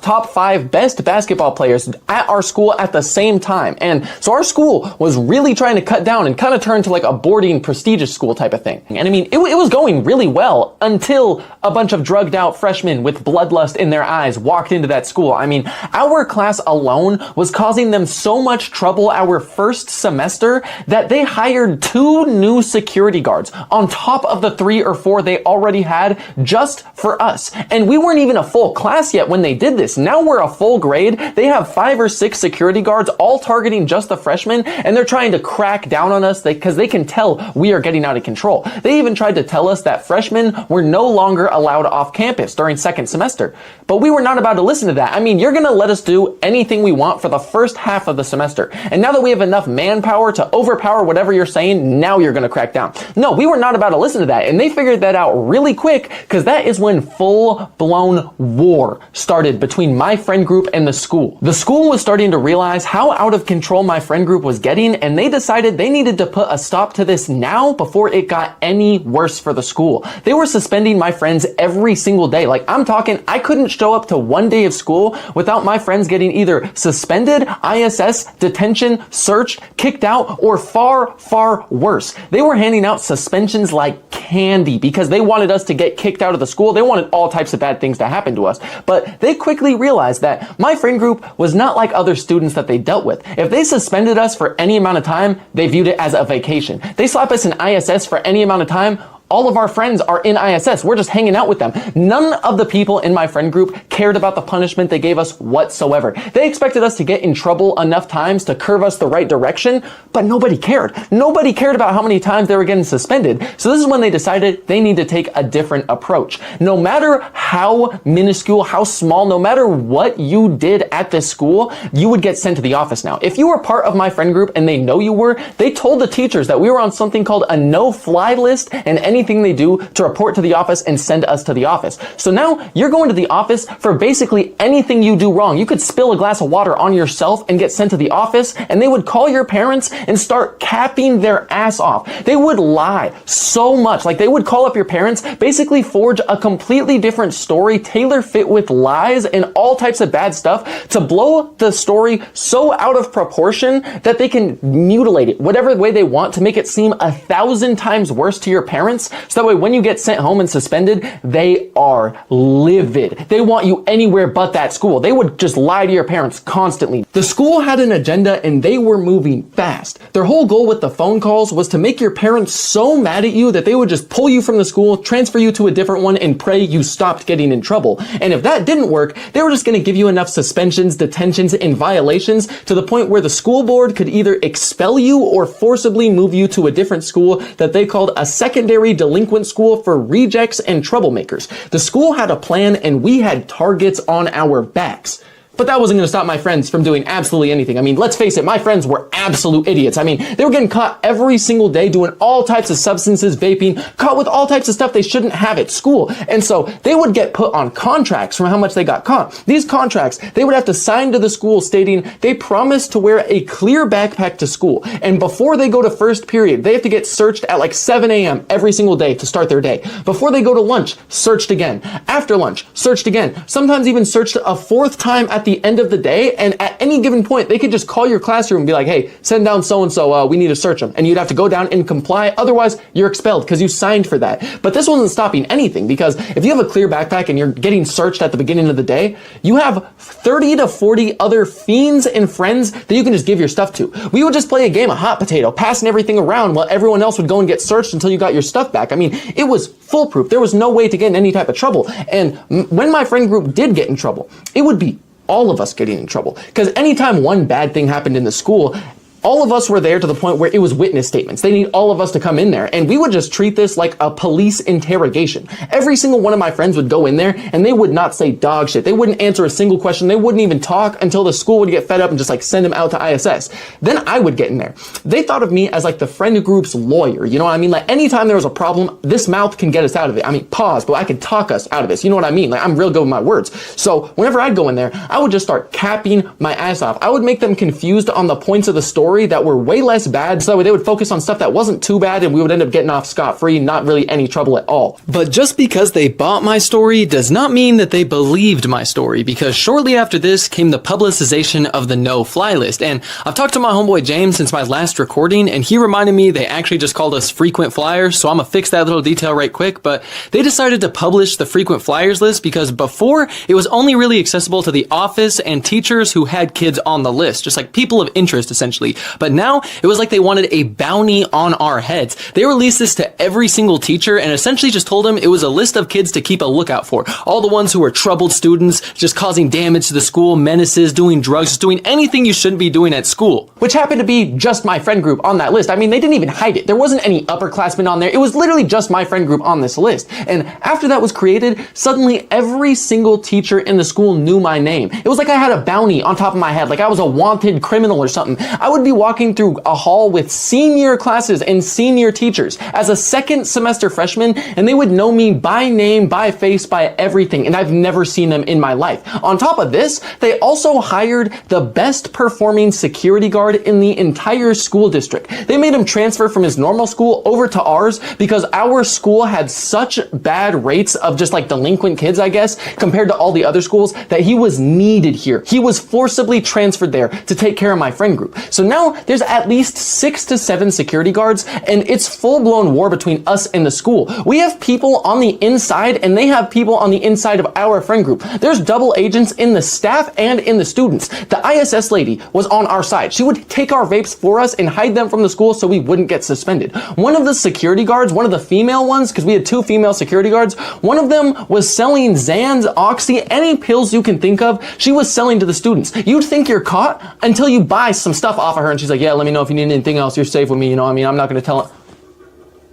top 5 best basketball players at our school at the same time. And so our school was really trying to cut down and kind of turn to like a boarding prestigious school type of thing. And I mean, it was going really well until a bunch of drugged out freshmen with bloodlust in their eyes walked into that school. I mean, our class alone was causing them so much trouble our first semester that they hired 2 new security guards on top of the 3 or 4 they already had just for us. And we weren't even a full class yet when they did this. Now we're a full grade. They have 5 or 6 security guards all targeting just the freshmen, and they're trying to crack down on us because they can tell we are getting out of control. They even tried to tell us that freshmen were no longer allowed off campus during second semester. But we were not about to listen to that. I mean, you're gonna let us do anything we want for the first half of the semester. And now that we have enough manpower to overpower whatever you're saying, now you're gonna crack down. No, we were not about to listen to that. And they figured that out really quick, because that is when full-blown war started between my friend group and the school. The school was starting to realize how out of control my friend group was getting, and they decided they needed to put a stop to this now before it got any worse for the school. They were suspending my friends every single day. Like, I'm talking, I couldn't show up to one day of school without my friends getting either suspended, ISS, detention, searched, kicked out, or far, far worse. They were handing out suspensions like candy because they wanted us to get kicked out of the school. They wanted all types of bad things to happen to us. But they quickly realized that my friend group was not like other students that they dealt with. If they suspended us for any amount of time, they viewed it as a vacation. They slap us in ISS for any amount of time, all of our friends are in ISS. We're just hanging out with them. None of the people in my friend group cared about the punishment they gave us whatsoever. They expected us to get in trouble enough times to curve us the right direction, but nobody cared. Nobody cared about how many times they were getting suspended. So this is when they decided they need to take a different approach. No matter how minuscule, how small, no matter what you did at this school, you would get sent to the office now. If you were part of my friend group and they know you were, they told the teachers that we were on something called a no-fly list, and anything they do to report to the office and send us to the office. So now you're going to the office for basically anything you do wrong. You could spill a glass of water on yourself and get sent to the office, and they would call your parents and start capping their ass off. They would lie so much. Like, they would call up your parents, basically forge a completely different story, tailor fit with lies and all types of bad stuff to blow the story so out of proportion that they can mutilate it whatever way they want to make it seem 1,000 times worse to your parents. So that way when you get sent home and suspended, they are livid. They want you anywhere but that school. They would just lie to your parents constantly. The school had an agenda and they were moving fast. Their whole goal with the phone calls was to make your parents so mad at you that they would just pull you from the school, transfer you to a different one, and pray you stopped getting in trouble. And if that didn't work, they were just going to give you enough suspensions, detentions, and violations to the point where the school board could either expel you or forcibly move you to a different school that they called a secondary delinquent school for rejects and troublemakers. The school had a plan and we had targets on our backs. But that wasn't going to stop my friends from doing absolutely anything. I mean, let's face it, my friends were absolute idiots. I mean, they were getting caught every single day doing all types of substances, vaping, caught with all types of stuff they shouldn't have at school. And so they would get put on contracts from how much they got caught. These contracts, they would have to sign to the school stating they promised to wear a clear backpack to school. And before they go to first period, they have to get searched at like 7 a.m. every single day to start their day. Before they go to lunch, searched again. After lunch, searched again. Sometimes even searched a fourth time at the end of the day, and at any given point they could just call your classroom and be like, hey, send down so-and-so, we need to search them, and you'd have to go down and comply, otherwise you're expelled because you signed for that. But this wasn't stopping anything, because if you have a clear backpack and you're getting searched at the beginning of the day, you have 30 to 40 other fiends and friends that you can just give your stuff to. We would just play a game of hot potato, passing everything around while everyone else would go and get searched until you got your stuff back. I mean, it was foolproof. There was no way to get in any type of trouble. And when my friend group did get in trouble, it would be all of us getting in trouble. Because anytime one bad thing happened in the school, all of us were there to the point where it was witness statements. They need all of us to come in there. And we would just treat this like a police interrogation. Every single one of my friends would go in there and they would not say dog shit. They wouldn't answer a single question. They wouldn't even talk until the school would get fed up and just like send them out to ISS. Then I would get in there. They thought of me as like the friend group's lawyer. You know what I mean? Like anytime there was a problem, this mouth can get us out of it. I mean, pause, but I can talk us out of this. You know what I mean? Like I'm real good with my words. So whenever I'd go in there, I would just start capping my ass off. I would make them confused on the points of the story that were way less bad, so that way they would focus on stuff that wasn't too bad and we would end up getting off scot-free, not really any trouble at all. But just because they bought my story does not mean that they believed my story, because shortly after this came the publicization of the no-fly list. And I've talked to my homeboy James since my last recording, and he reminded me they actually just called us frequent flyers, so I'm gonna fix that little detail right quick. But they decided to publish the frequent flyers list because before it was only really accessible to the office and teachers who had kids on the list, just like people of interest essentially. but now it was like they wanted a bounty on our heads. They released this to every single teacher and essentially just told them it was a list of kids to keep a lookout for. All the ones who were troubled students, just causing damage to the school, menaces, doing drugs, just doing anything you shouldn't be doing at school. Which happened to be just my friend group on that list. I mean, they didn't even hide it. There wasn't any upperclassmen on there. It was literally just my friend group on this list. And after that was created, suddenly every single teacher in the school knew my name. It was like I had a bounty on top of my head, like I was a wanted criminal or something. I would be walking through a hall with senior classes and senior teachers as a second semester freshman, and they would know me by name, by face, by everything, and I've never seen them in my life. On top of this, they also hired the best performing security guard in the entire school district. They made him transfer from his normal school over to ours because our school had such bad rates of just like delinquent kids, I guess, compared to all the other schools, that he was needed here. He was forcibly transferred there to take care of my friend group. So now there's at least 6 to 7 security guards, and it's full-blown war between us and the school. We have people on the inside and they have people on the inside of our friend group. There's double agents in the staff and in the students. The ISS lady was on our side. She would take our vapes for us and hide them from the school so we wouldn't get suspended. One of the security guards, one of the female ones, because we had 2 female security guards, one of them was selling Xans, Oxy, any pills you can think of, she was selling to the students. You'd think you're caught until you buy some stuff off of her and she's like, yeah, let me know if you need anything else. You're safe with me. You know what I mean? I'm not going to tell it.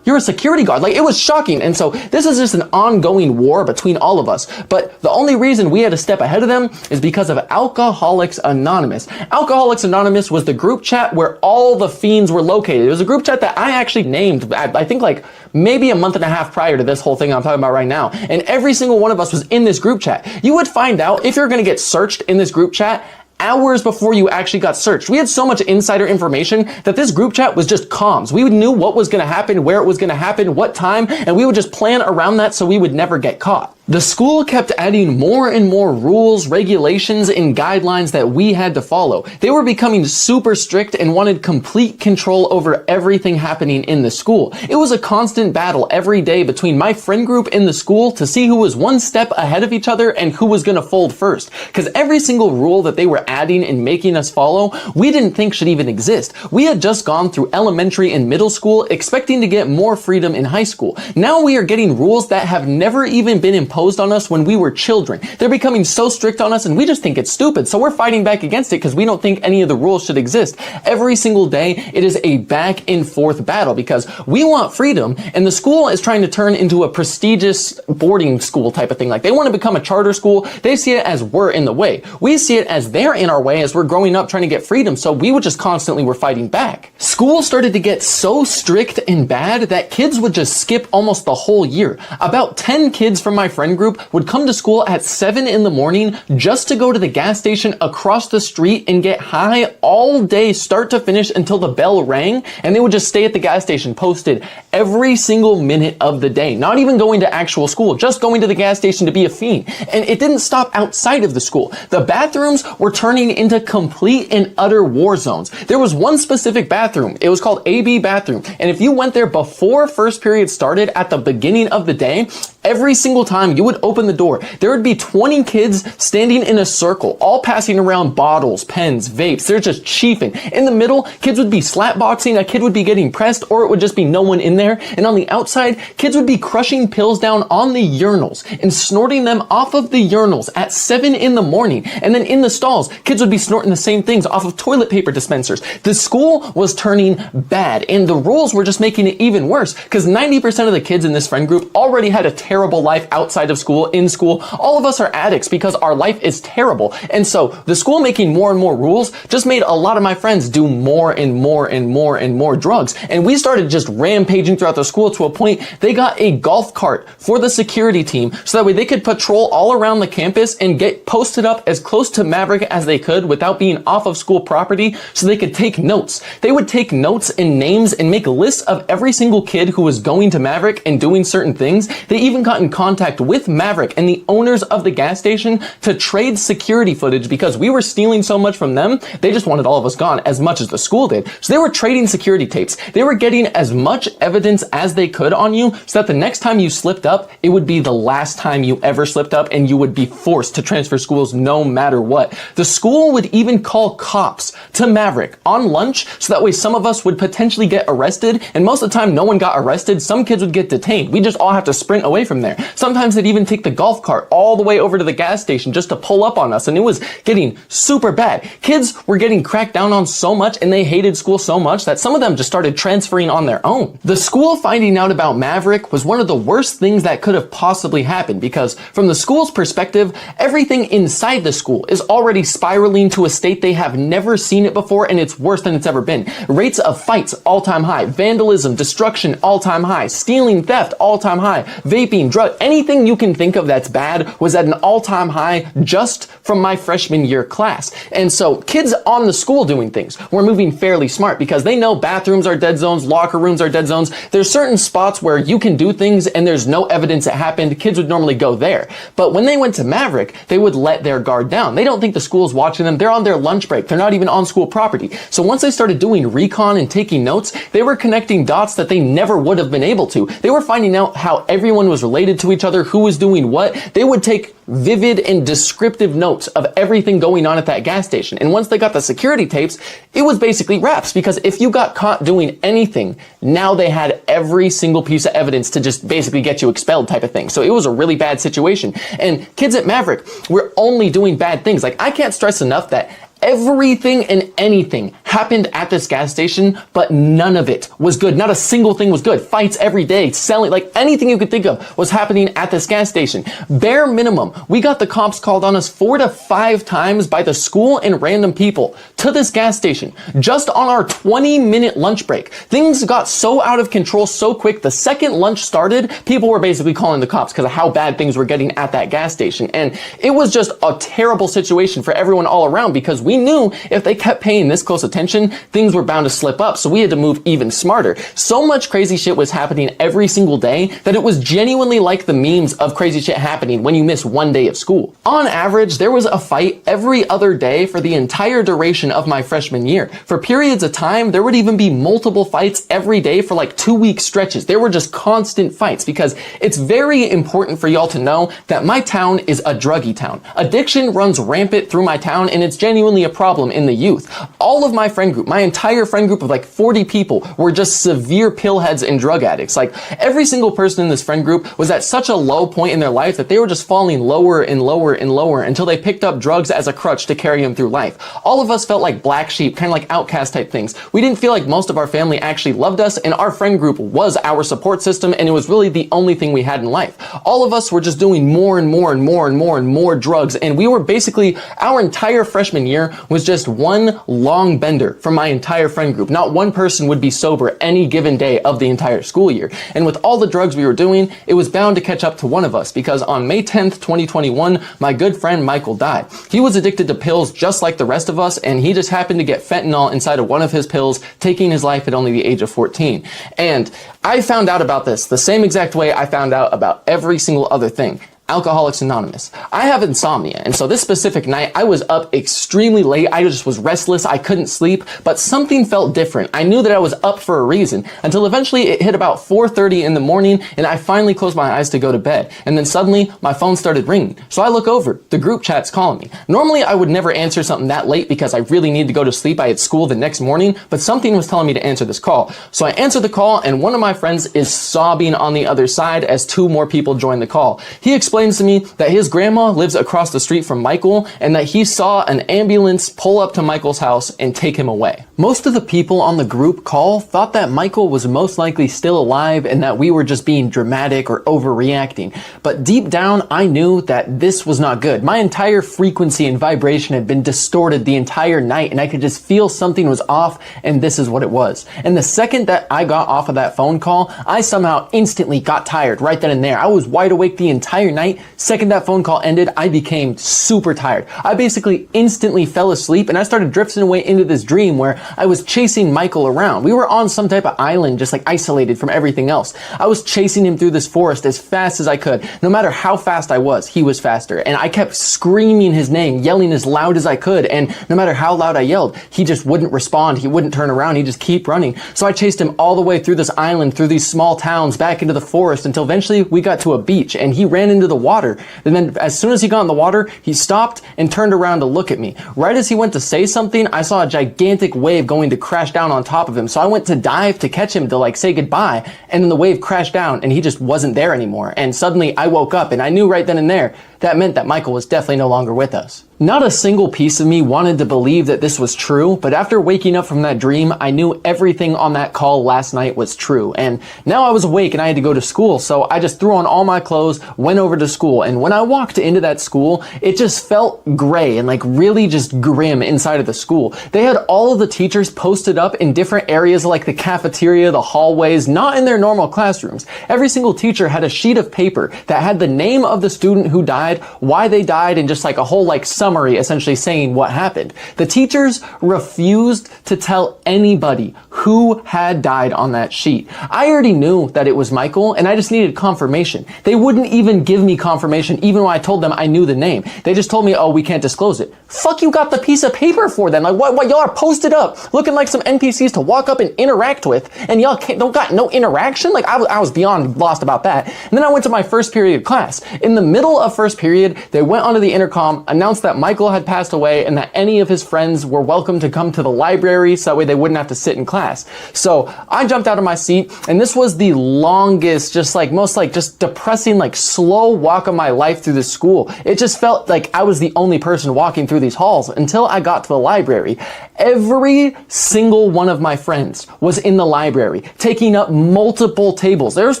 You're a security guard. Like, it was shocking. And so this is just an ongoing war between all of us. But the only reason we had to step ahead of them is because of Alcoholics Anonymous. Alcoholics Anonymous was the group chat where all the fiends were located. It was a group chat that I actually named, I think like maybe a month and a half prior to this whole thing I'm talking about right now. And every single one of us was in this group chat. You would find out if you're going to get searched in this group chat hours before you actually got searched. We had so much insider information that this group chat was just comms. We knew what was going to happen, where it was going to happen, what time, and we would just plan around that so we would never get caught. The school kept adding more and more rules, regulations, and guidelines that we had to follow. They were becoming super strict and wanted complete control over everything happening in the school. It was a constant battle every day between my friend group in the school to see who was one step ahead of each other and who was going to fold first. Because every single rule that they were adding and making us follow, we didn't think should even exist. We had just gone through elementary and middle school expecting to get more freedom in high school. Now we are getting rules that have never even been imposed on us when we were children. They're becoming so strict on us and we just think it's stupid. So we're fighting back against it because we don't think any of the rules should exist. Every single day, it is a back and forth battle because we want freedom and the school is trying to turn into a prestigious boarding school type of thing. Like they want to become a charter school. They see it as we're in the way. We see it as they're in our way as we're growing up trying to get freedom. So we would just constantly were fighting back. School started to get so strict and bad that kids would just skip almost the whole year. About 10 kids from my friend group would come to school at 7 in the morning just to go to the gas station across the street and get high all day, start to finish, until the bell rang, and they would just stay at the gas station posted every single minute of the day, not even going to actual school, just going to the gas station to be a fiend. And it didn't stop outside of the school. The bathrooms were turning into complete and utter war zones. There was one specific bathroom. It was called AB bathroom. And if you went there before first period started at the beginning of the day, every single time you would open the door, there would be 20 kids standing in a circle, all passing around bottles, pens, vapes. They're just chiefing. In the middle, kids would be slapboxing, a kid would be getting pressed, or it would just be no one in there. And on the outside, kids would be crushing pills down on the urinals and snorting them off of the urinals at 7 in the morning. And then in the stalls, kids would be snorting the same things off of toilet paper dispensers. The school was turning bad, and the rules were just making it even worse because 90% of the kids in this friend group already had a terrible life outside of school, in school. All of us are addicts because our life is terrible. And so the school making more and more rules just made a lot of my friends do more and more and more and more drugs. And we started just rampaging throughout the school to a point they got a golf cart for the security team so that way they could patrol all around the campus and get posted up as close to Maverick as they could without being off of school property so they could take notes. They would take notes and names and make lists of every single kid who was going to Maverick and doing certain things. They even got in contact with Maverick and the owners of the gas station to trade security footage because we were stealing so much from them. They just wanted all of us gone as much as the school did. So they were trading security tapes. They were getting as much evidence as they could on you so that the next time you slipped up, it would be the last time you ever slipped up and you would be forced to transfer schools no matter what. The school would even call cops to Maverick on lunch so that way some of us would potentially get arrested, and most of the time no one got arrested. Some kids would get detained. We just all have to sprint away from there. Sometimes they'd even take the golf cart all the way over to the gas station just to pull up on us, and it was getting super bad. Kids were getting cracked down on so much and they hated school so much that some of them just started transferring on their own. The school finding out about Maverick was one of the worst things that could have possibly happened because from the school's perspective, everything inside the school is already spiraling to a state they have never seen it before, and it's worse than it's ever been. Rates of fights, all-time high. Vandalism, destruction, all-time high. Stealing, theft, all-time high. Vaping, drug, anything you can think of that's bad was at an all-time high just from my freshman year class. And so kids on the school doing things were moving fairly smart because they know bathrooms are dead zones, locker rooms are dead zones. There's certain spots where you can do things and there's no evidence it happened. Kids would normally go there. But when they went to Maverick, they would let their guard down. They don't think the school's watching them. They're on their lunch break. They're not even on school property. So once they started doing recon and taking notes, they were connecting dots that they never would have been able to. They were finding out how everyone was related to each other, who was doing what. They would take vivid and descriptive notes of everything going on at that gas station. And once they got the security tapes, it was basically wraps, because if you got caught doing anything, now they had every single piece of evidence to just basically get you expelled type of thing. So it was a really bad situation. And kids at Maverick were only doing bad things. Like, I can't stress enough that everything and anything happened at this gas station, but none of it was good. Not a single thing was good. Fights every day, selling, like anything you could think of was happening at this gas station. Bare minimum, we got the cops called on us 4 to 5 times by the school and random people to this gas station just on our 20-minute lunch break. Things got so out of control so quick. The second lunch started, people were basically calling the cops because of how bad things were getting at that gas station. And it was just a terrible situation for everyone all around, because we knew if they kept paying this close attention, things were bound to slip up. So we had to move even smarter. So much crazy shit was happening every single day that it was genuinely like the memes of crazy shit happening when you miss one day of school. On average, there was a fight every other day for the entire duration of my freshman year. For periods of time, there would even be multiple fights every day for like 2-week stretches. There were just constant fights, because it's very important for y'all to know that my town is a druggy town. Addiction runs rampant through my town, and it's genuinely a problem in the youth. All of my friend group, my entire friend group of like 40 people, were just severe pillheads and drug addicts. Like, every single person in this friend group was at such a low point in their life that they were just falling lower and lower and lower until they picked up drugs as a crutch to carry them through life. All of us felt like black sheep, kind of like outcast type things. We didn't feel like most of our family actually loved us, and our friend group was our support system, and it was really the only thing we had in life. All of us were just doing more and more and more and more and more drugs, and we were basically, our entire freshman year was just one long bender from my entire friend group. Not one person would be sober any given day of the entire school year. And with all the drugs we were doing, it was bound to catch up to one of us, because on May 10th, 2021, my good friend Michael died. He was addicted to pills just like the rest of us, and he just happened to get fentanyl inside of one of his pills, taking his life at only the age of 14. And I found out about this the same exact way I found out about every single other thing. Alcoholics Anonymous. I have insomnia, and so this specific night I was up extremely late. I just was restless. I couldn't sleep, but something felt different. I knew that I was up for a reason, until eventually it hit about 4:30 in the morning, and I finally closed my eyes to go to bed. And then suddenly my phone started ringing. So I look over. The group chat's calling me. Normally I would never answer something that late because I really need to go to sleep. I had school the next morning, but something was telling me to answer this call. So I answered the call, and one of my friends is sobbing on the other side as 2 more people join the call. He explains to me that his grandma lives across the street from Michael, and that he saw an ambulance pull up to Michael's house and take him away. Most of the people on the group call thought that Michael was most likely still alive and that we were just being dramatic or overreacting. But deep down, I knew that this was not good. My entire frequency and vibration had been distorted the entire night, and I could just feel something was off, and this is what it was. And the second that I got off of that phone call, I somehow instantly got tired right then and there. I was wide awake the entire night. Second that phone call ended, I became super tired. I basically instantly fell asleep, and I started drifting away into this dream where I was chasing Michael around. We were on some type of island, just like isolated from everything else. I was chasing him through this forest as fast as I could. No matter how fast I was, he was faster. And I kept screaming his name, yelling as loud as I could. And no matter how loud I yelled, he just wouldn't respond. He wouldn't turn around. He'd just keep running. So I chased him all the way through this island, through these small towns, back into the forest, until eventually we got to a beach and he ran into the water. And then as soon as he got in the water, he stopped and turned around to look at me. Right as he went to say something, I saw a gigantic wave going to crash down on top of him. So I went to dive to catch him to like say goodbye. And then the wave crashed down and he just wasn't there anymore. And suddenly I woke up and I knew right then and there that meant that Michael was definitely no longer with us. Not a single piece of me wanted to believe that this was true, but after waking up from that dream, I knew everything on that call last night was true. And now I was awake and I had to go to school, so I just threw on all my clothes, went over to school, and when I walked into that school, it just felt gray and like really just grim inside of the school. They had all of the teachers posted up in different areas like the cafeteria, the hallways, not in their normal classrooms. Every single teacher had a sheet of paper that had the name of the student who died, why they died, and just like a whole like summary essentially saying what happened. The teachers refused to tell anybody who had died on that sheet. I already knew that it was Michael and I just needed confirmation. They wouldn't even give me confirmation even when I told them I knew the name. They just told me, oh, we can't disclose it. Fuck, you got the piece of paper for then? Like what y'all are posted up looking like some NPCs to walk up and interact with, and y'all don't got no interaction? Like I was beyond lost about that. And then I went to my first period of class. In the middle of first period, they went onto the intercom, announced that Michael had passed away and that any of his friends were welcome to come to the library so that way they wouldn't have to sit in class. So I jumped out of my seat, and this was the longest, just depressing, like slow walk of my life through the school. It just felt like I was the only person walking through these halls until I got to the library. Every single one of my friends was in the library, taking up multiple tables. There was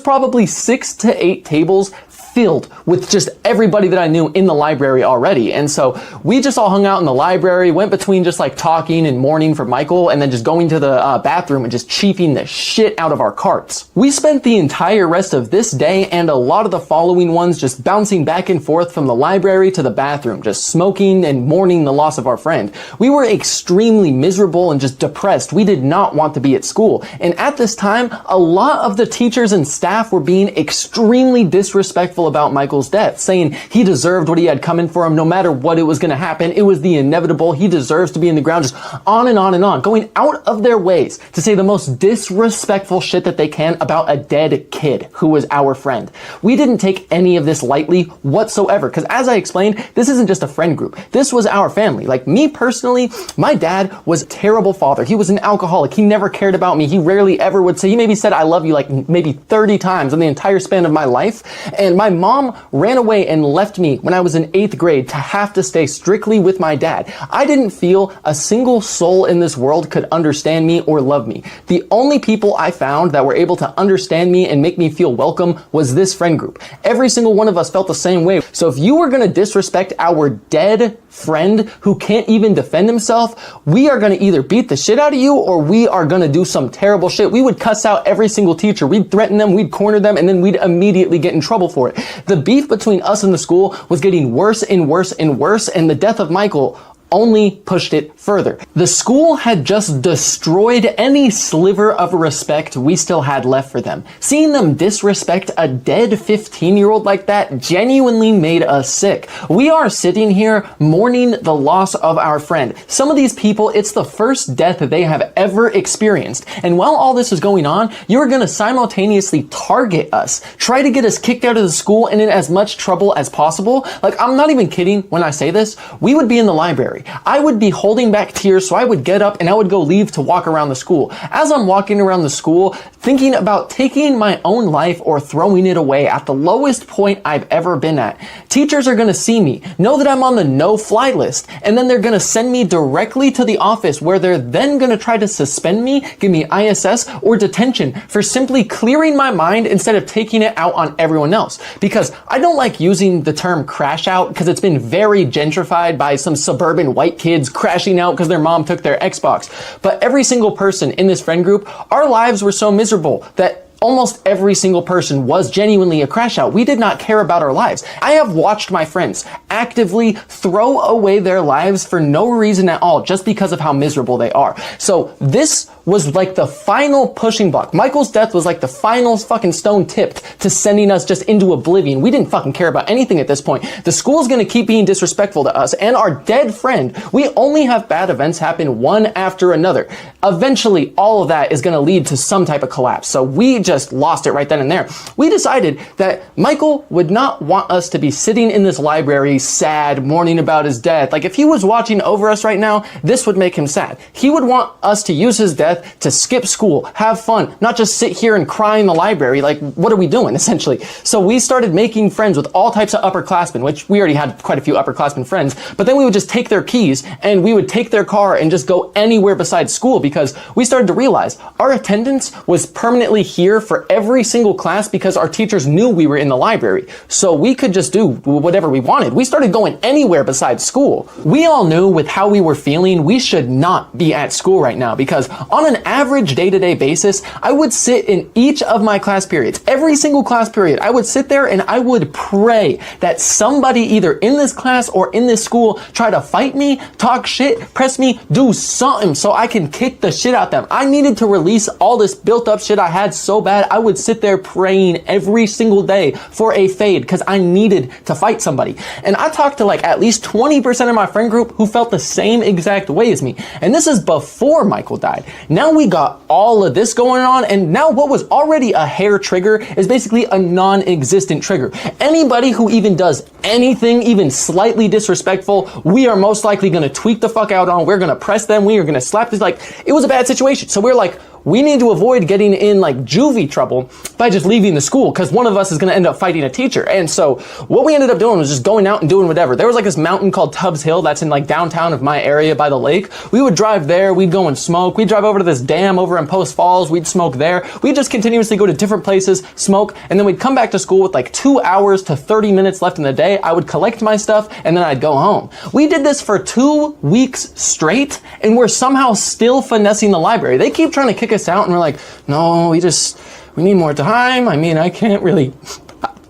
probably 6 to 8 tables filled with just everybody that I knew in the library already. And so we just all hung out in the library, went between just like talking and mourning for Michael and then just going to the bathroom and just cheaping the shit out of our carts. We spent the entire rest of this day and a lot of the following ones just bouncing back and forth from the library to the bathroom, just smoking and mourning the loss of our friend. We were extremely miserable and just depressed. We did not want to be at school. And at this time, a lot of the teachers and staff were being extremely disrespectful about Michael's death, saying he deserved what he had coming for him no matter what it was going to happen. It was the inevitable. He deserves to be in the ground, just on and on and on, going out of their ways to say the most disrespectful shit that they can about a dead kid who was our friend. We didn't take any of this lightly whatsoever, because as I explained, this isn't just a friend group. This was our family. Like me personally, my dad was a terrible father. He was an alcoholic. He never cared about me. He rarely ever would say, he maybe said I love you like maybe 30 times in the entire span of my life. And my mom ran away and left me when I was in 8th grade to have to stay strictly with my dad. I didn't feel a single soul in this world could understand me or love me. The only people I found that were able to understand me and make me feel welcome was this friend group. Every single one of us felt the same way. So if you were going to disrespect our dead friend who can't even defend himself, we are going to either beat the shit out of you or we are going to do some terrible shit. We would cuss out every single teacher. We'd threaten them, we'd corner them, and then we'd immediately get in trouble for it. The beef between us and the school was getting worse and worse and worse, and the death of Michael only pushed it further. The school had just destroyed any sliver of respect we still had left for them. Seeing them disrespect a dead 15-year-old like that genuinely made us sick. We are sitting here mourning the loss of our friend. Some of these people, it's the first death that they have ever experienced. And while all this is going on, you're going to simultaneously target us, try to get us kicked out of the school and in as much trouble as possible. Like, I'm not even kidding when I say this. We would be in the library. I would be holding back tears, so I would get up and I would go leave to walk around the school. As I'm walking around the school, thinking about taking my own life or throwing it away at the lowest point I've ever been at. Teachers are going to see me, know that I'm on the no-fly list, and then they're going to send me directly to the office where they're then going to try to suspend me, give me ISS or detention for simply clearing my mind instead of taking it out on everyone else. Because I don't like using the term crash out because it's been very gentrified by some suburban white kids crashing out because their mom took their Xbox. But every single person in this friend group, our lives were so miserable that almost every single person was genuinely a crash out. We did not care about our lives. I have watched my friends actively throw away their lives for no reason at all, just because of how miserable they are. So this was like the final pushing block. Michael's death was like the final fucking stone tipped to sending us just into oblivion. We didn't fucking care about anything at this point. The school's gonna keep being disrespectful to us and our dead friend. We only have bad events happen one after another. Eventually, all of that is gonna lead to some type of collapse. So we just lost it right then and there. We decided that Michael would not want us to be sitting in this library sad, mourning about his death. Like if he was watching over us right now, this would make him sad. He would want us to use his death to skip school, have fun, not just sit here and cry in the library. Like, what are we doing, essentially? So we started making friends with all types of upperclassmen, which we already had quite a few upperclassmen friends, but then we would just take their keys and we would take their car and just go anywhere besides school, because we started to realize our attendance was permanently here for every single class because our teachers knew we were in the library. So we could just do whatever we wanted. We started going anywhere besides school. We all knew with how we were feeling, we should not be at school right now, because on an average day-to-day basis, I would sit in each of my class periods, every single class period, I would sit there and I would pray that somebody either in this class or in this school try to fight me, talk shit, press me, do something so I can kick the shit out them. I needed to release all this built up shit I had so bad. I would sit there praying every single day for a fade because I needed to fight somebody. And I talked to like at least 20% of my friend group who felt the same exact way as me. And this is before Michael died. Now we got all of this going on, and now what was already a hair trigger is basically a non-existent trigger. Anybody who even does anything even slightly disrespectful, we are most likely going to tweak the fuck out on. We're going to press them. We are going to slap this. Like, it was a bad situation. So we're like, we need to avoid getting in like juvie trouble by just leaving the school, because one of us is going to end up fighting a teacher. And so what we ended up doing was just going out and doing whatever. There was like this mountain called Tubbs Hill that's in like downtown of my area by the lake. We would drive there, we'd go and smoke. We'd drive over to this dam over in Post Falls, we'd smoke there. We'd just continuously go to different places, smoke, and then we'd come back to school with like 2 hours to 30 minutes left in the day. I would collect my stuff and then I'd go home. We did this for 2 weeks straight, and we're somehow still finessing the library. They keep trying to kick us out, and we're like, no, we need more time. I mean, I can't really,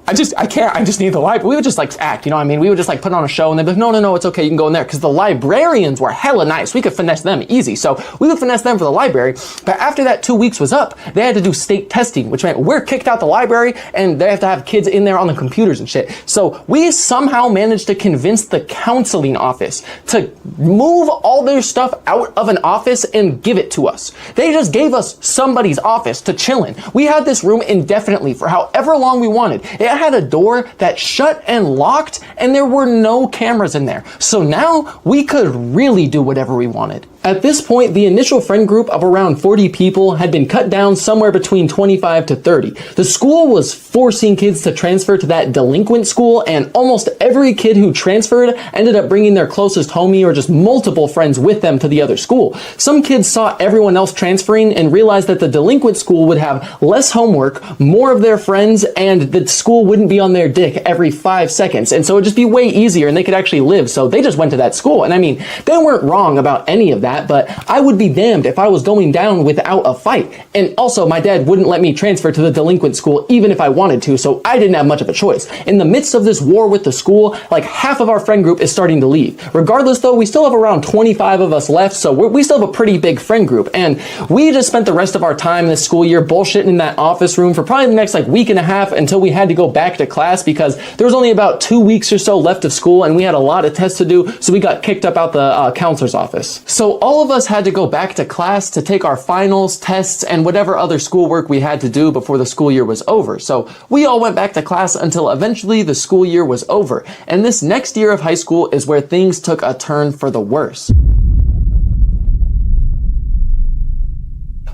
I just need the library. We would just like act, you know what I mean? We would just like put on a show and they'd be like, no, it's okay, you can go in there. Because the librarians were hella nice. We could finesse them easy. So we would finesse them for the library. But after that 2 weeks was up, they had to do state testing, which meant we're kicked out the library and they have to have kids in there on the computers and shit. So we somehow managed to convince the counseling office to move all their stuff out of an office and give it to us. They just gave us somebody's office to chill in. We had this room indefinitely for however long we wanted. It had a door that shut and locked, and there were no cameras in there. So now we could really do whatever we wanted. At this point, the initial friend group of around 40 people had been cut down somewhere between 25 to 30. The school was forcing kids to transfer to that delinquent school, and almost every kid who transferred ended up bringing their closest homie or just multiple friends with them to the other school. Some kids saw everyone else transferring and realized that the delinquent school would have less homework, more of their friends, and the school wouldn't be on their dick every 5 seconds. And so it'd just be way easier and they could actually live. So they just went to that school. And I mean, they weren't wrong about any of that, but I would be damned if I was going down without a fight. And also, my dad wouldn't let me transfer to the delinquent school even if I wanted to, so I didn't have much of a choice. In the midst of this war with the school, like half of our friend group is starting to leave. Regardless though, we still have around 25 of us left, so we still have a pretty big friend group. And we just spent the rest of our time this school year bullshitting in that office room for probably the next like week and a half until we had to go back to class, because there was only about 2 weeks or so left of school and we had a lot of tests to do, so we got kicked up out the counselor's office. So all of us had to go back to class to take our finals, tests, and whatever other schoolwork we had to do before the school year was over. So we all went back to class until eventually the school year was over. And this next year of high school is where things took a turn for the worse.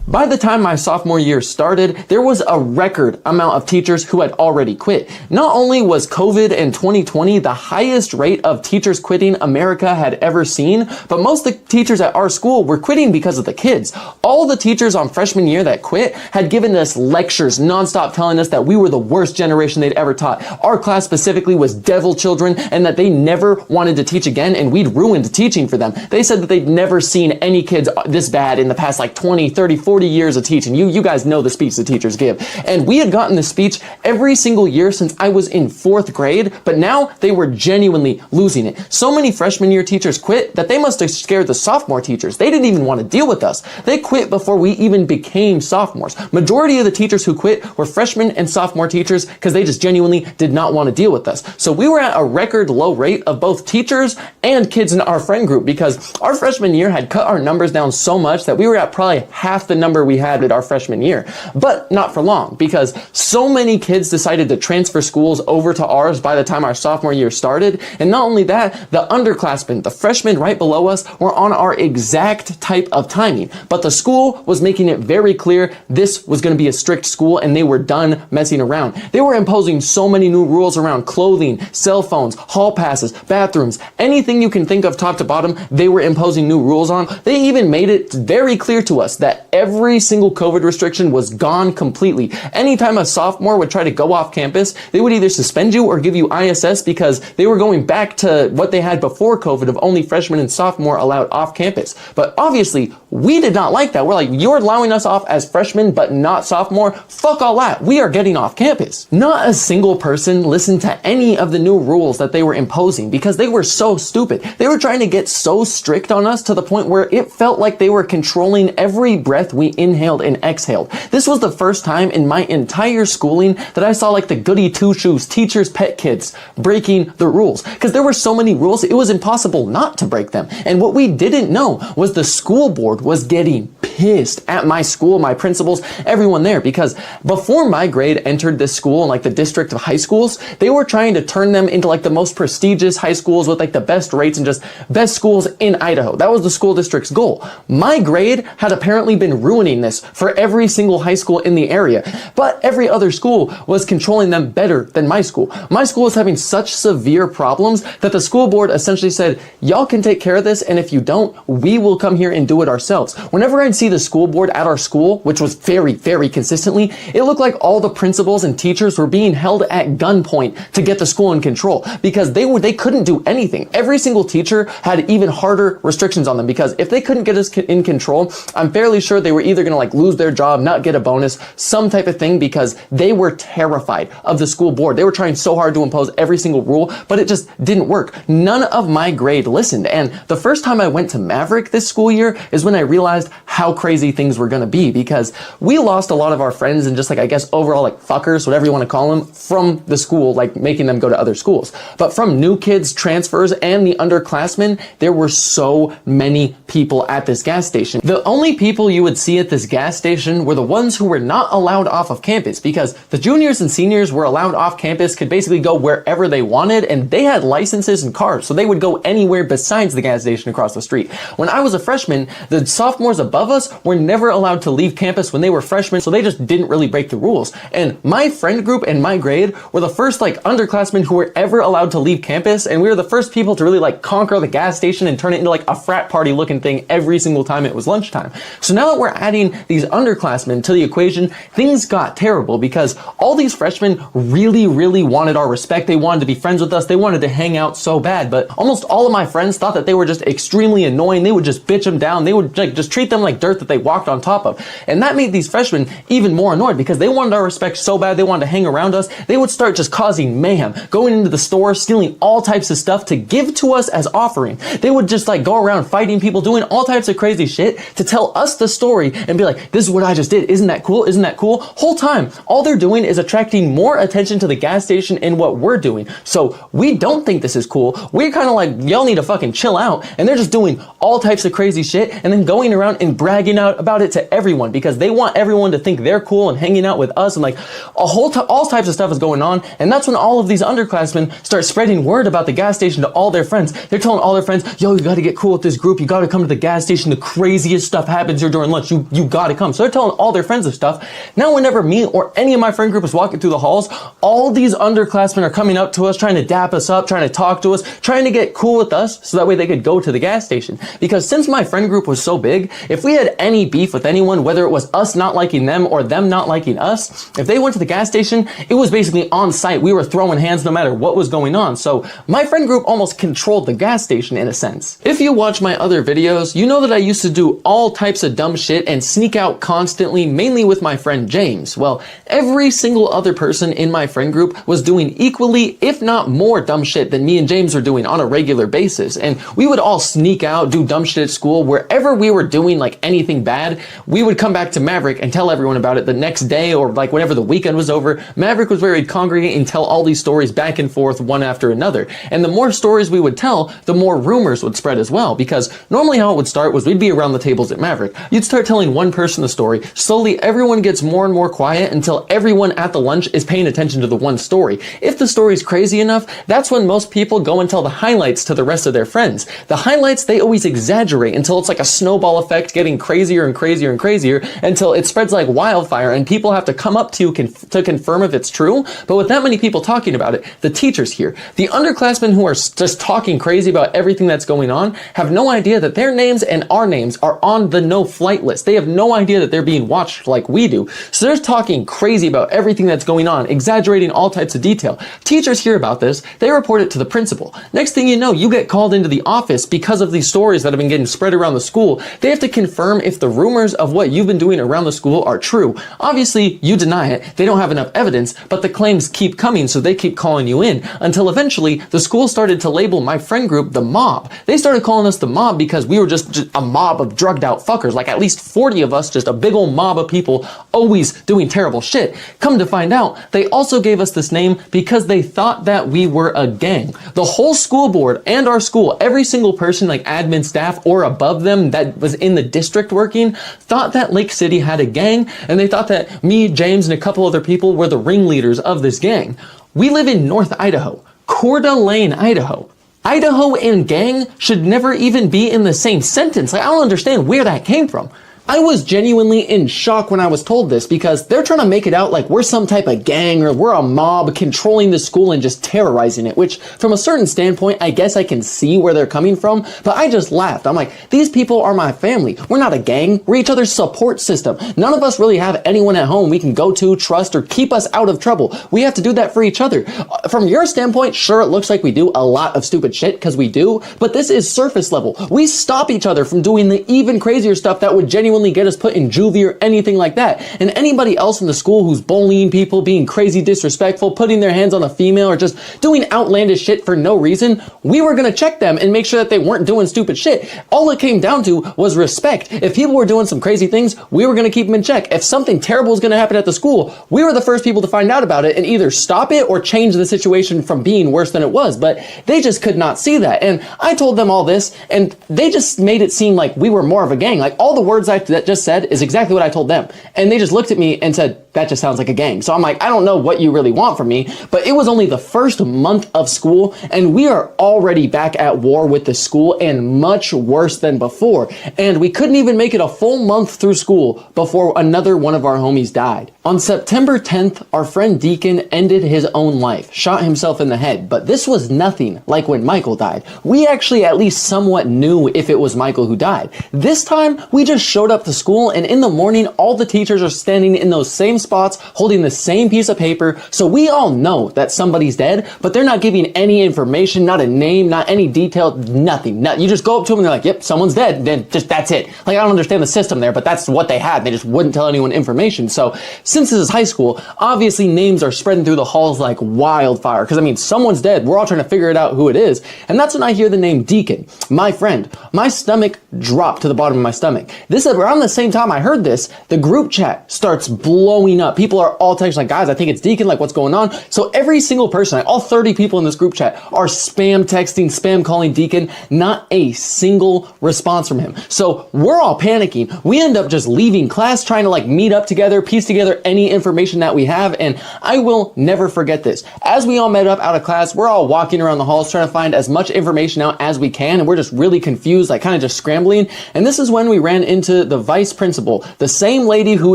By the time my sophomore year started, there was a record amount of teachers who had already quit. Not only was COVID in 2020 the highest rate of teachers quitting America had ever seen, but most of the teachers at our school were quitting because of the kids. All the teachers on freshman year that quit had given us lectures nonstop telling us that we were the worst generation they'd ever taught. Our class specifically was devil children and that they never wanted to teach again, and we'd ruined teaching for them. They said that they'd never seen any kids this bad in the past like 20, 30, 40 40 years of teaching. You guys know the speech the teachers give. And we had gotten this speech every single year since I was in 4th grade, but now they were genuinely losing it. So many freshman year teachers quit that they must have scared the sophomore teachers. They didn't even want to deal with us. They quit before we even became sophomores. Majority of the teachers who quit were freshmen and sophomore teachers because they just genuinely did not want to deal with us. So we were at a record low rate of both teachers and kids in our friend group because our freshman year had cut our numbers down so much that we were at probably half the number we had at our freshman year. But not for long because so many kids decided to transfer schools over to ours by the time our sophomore year started. And not only that, the underclassmen, the freshmen right below us, were on our exact type of timing. But the school was making it very clear this was going to be a strict school and they were done messing around. They were imposing so many new rules around clothing, cell phones, hall passes, bathrooms, anything you can think of top to bottom, they were imposing new rules on. They even made it very clear to us that every single COVID restriction was gone completely. Anytime a sophomore would try to go off campus, they would either suspend you or give you ISS because they were going back to what they had before COVID of only freshmen and sophomore allowed off campus. But obviously, we did not like that. We're like, you're allowing us off as freshmen, but not sophomore. Fuck all that. We are getting off campus. Not a single person listened to any of the new rules that they were imposing because they were so stupid. They were trying to get so strict on us to the point where it felt like they were controlling every breath we inhaled and exhaled. This was the first time in my entire schooling that I saw like the goody two-shoes teachers' pet kids breaking the rules because there were so many rules it was impossible not to break them. And what we didn't know was the school board was getting pissed at my school, my principals, everyone there, because before my grade entered this school in like the district of high schools, they were trying to turn them into like the most prestigious high schools with like the best rates and just best schools in Idaho. That was the school district's goal. My grade had apparently been ruining this for every single high school in the area, but every other school was controlling them better than my school. My school was having such severe problems that the school board essentially said, y'all can take care of this, and if you don't, we will come here and do it ourselves. Whenever I'd see the school board at our school, which was very, very consistently, it looked like all the principals and teachers were being held at gunpoint to get the school in control because they couldn't do anything. Every single teacher had even harder restrictions on them because if they couldn't get us in control, I'm fairly sure they were either going to like lose their job, not get a bonus, some type of thing, because they were terrified of the school board. They were trying so hard to impose every single rule, but it just didn't work. None of my grade listened. And the first time I went to Maverick this school year is when I realized how crazy things were going to be because we lost a lot of our friends and just like, I guess, overall like fuckers, whatever you want to call them, from the school, like making them go to other schools. But from new kids, transfers, and the underclassmen, there were so many people at this gas station. The only people you would see at this gas station were the ones who were not allowed off of campus because the juniors and seniors were allowed off campus, could basically go wherever they wanted, and they had licenses and cars, so they would go anywhere besides the gas station across the street. When I was a freshman, the sophomores above us were never allowed to leave campus when they were freshmen, so they just didn't really break the rules. And my friend group and my grade were the first like underclassmen who were ever allowed to leave campus, and we were the first people to really like conquer the gas station and turn it into like a frat party looking thing every single time it was lunchtime. So now that we're adding these underclassmen to the equation, things got terrible because all these freshmen really, really wanted our respect. They wanted to be friends with us. They wanted to hang out so bad, but almost all of my friends thought that they were just extremely annoying. They would just bitch them down. They would like just treat them like dirt that they walked on top of. And that made these freshmen even more annoyed because they wanted our respect so bad. They wanted to hang around us. They would start just causing mayhem, going into the store, stealing all types of stuff to give to us as offering. They would just like go around fighting people, doing all types of crazy shit to tell us the story and be like, this is what I just did. Isn't that cool? Isn't that cool? Whole time, all they're doing is attracting more attention to the gas station and what we're doing. So we don't think this is cool. We're kind of like, y'all need to fucking chill out. And they're just doing all types of crazy shit and then going around and bragging out about it to everyone because they want everyone to think they're cool and hanging out with us, and like all types of stuff is going on. And that's when all of these underclassmen start spreading word about the gas station to all their friends. They're telling all their friends, yo, you got to get cool with this group. You got to come to the gas station. The craziest stuff happens here during lunch. You got to come. So they're telling all their friends this stuff. Now whenever me or any of my friend group is walking through the halls, all these underclassmen are coming up to us, trying to dap us up, trying to talk to us, trying to get cool with us so that way they could go to the gas station. Because since my friend group was so big, if we had any beef with anyone, whether it was us not liking them or them not liking us, if they went to the gas station, it was basically on site. We were throwing hands no matter what was going on. So my friend group almost controlled the gas station in a sense. If you watch my other videos, you know that I used to do all types of dumb shit shit and sneak out constantly, mainly with my friend James. Well, every single other person in my friend group was doing equally, if not more dumb shit than me and James were doing on a regular basis. And we would all sneak out, do dumb shit at school. Wherever we were doing like anything bad, we would come back to Maverick and tell everyone about it the next day, or like whenever the weekend was over. Maverick was where he'd congregate and tell all these stories back and forth one after another. And the more stories we would tell, the more rumors would spread as well, because normally how it would start was we'd be around the tables at Maverick. You'd start telling one person the story. Slowly everyone gets more and more quiet until everyone at the lunch is paying attention to the one story. If the story's crazy enough, that's when most people go and tell the highlights to the rest of their friends. The highlights, they always exaggerate until it's like a snowball effect, getting crazier and crazier and crazier until it spreads like wildfire and people have to come up to you to confirm if it's true. But with that many people talking about it, the teachers here, the underclassmen who are just talking crazy about everything that's going on, have no idea that their names and our names are on the no-flight list. They have no idea that they're being watched like we do. So they're talking crazy about everything that's going on, exaggerating all types of detail. Teachers hear about this, they report it to the principal. Next thing you know, you get called into the office because of these stories that have been getting spread around the school. They have to confirm if the rumors of what you've been doing around the school are true. Obviously, you deny it. They don't have enough evidence, but the claims keep coming, so they keep calling you in, until eventually the school started to label my friend group the mob. They started calling us the mob because we were just a mob of drugged out fuckers, like at least 40 of us, just a big old mob of people always doing terrible shit. Come to find out, they also gave us this name because they thought that we were a gang. The whole school board and our school, every single person, like admin staff or above them that was in the district working, thought that Lake City had a gang, and they thought that me, James, and a couple other people were the ringleaders of this gang. We live in North Idaho, Coeur d'Alene, Idaho. Idaho and gang should never even be in the same sentence. Like, I don't understand where that came from. I was genuinely in shock when I was told this, because they're trying to make it out like we're some type of gang or we're a mob controlling the school and just terrorizing it, which from a certain standpoint, I guess I can see where they're coming from, but I just laughed. I'm like, these people are my family. We're not a gang. We're each other's support system. None of us really have anyone at home we can go to, trust, or keep us out of trouble. We have to do that for each other. From your standpoint, sure, it looks like we do a lot of stupid shit, because we do, but this is surface level. We stop each other from doing the even crazier stuff that would genuinely get us put in juvie or anything like that. And anybody else in the school who's bullying people, being crazy disrespectful, putting their hands on a female, or just doing outlandish shit for no reason, we were gonna check them and make sure that they weren't doing stupid shit. All it came down to was respect. If people were doing some crazy things, we were gonna keep them in check. If something terrible was gonna happen at the school, we were the first people to find out about it and either stop it or change the situation from being worse than it was. But they just could not see that. And I told them all this, and they just made it seem like we were more of a gang. Like, all the words that just said is exactly what I told them. And they just looked at me and said, that just sounds like a gang. So I'm like, I don't know what you really want from me, but it was only the first month of school, and we are already back at war with the school, and much worse than before. And we couldn't even make it a full month through school before another one of our homies died. On September 10th, our friend Deacon ended his own life, shot himself in the head, but this was nothing like when Michael died. We actually at least somewhat knew if it was Michael who died. This time, we just showed up to school, and in the morning, all the teachers are standing in those same spots, holding the same piece of paper, so we all know that somebody's dead, but they're not giving any information, not a name, not any detail, nothing. You just go up to them and they're like, yep, someone's dead, then just that's it. Like, I don't understand the system there, but that's what they had. They just wouldn't tell anyone information. So since this is high school, obviously names are spreading through the halls like wildfire, because I mean, someone's dead. We're all trying to figure it out who it is. And that's when I hear the name Deacon, my friend. My stomach dropped to the bottom of my stomach. This is around the same time I heard this, the group chat starts blowing up. People are all texting like, guys, I think it's Deacon, like, what's going on? So every single person, like all 30 people in this group chat are spam texting, spam calling Deacon, not a single response from him. So we're all panicking. We end up just leaving class, trying to like meet up together, piece together any information that we have. And I will never forget this. As we all met up out of class, we're all walking around the halls trying to find as much information out as we can. And we're just really confused, like kind of just scrambling. And this is when we ran into the vice principal, the same lady who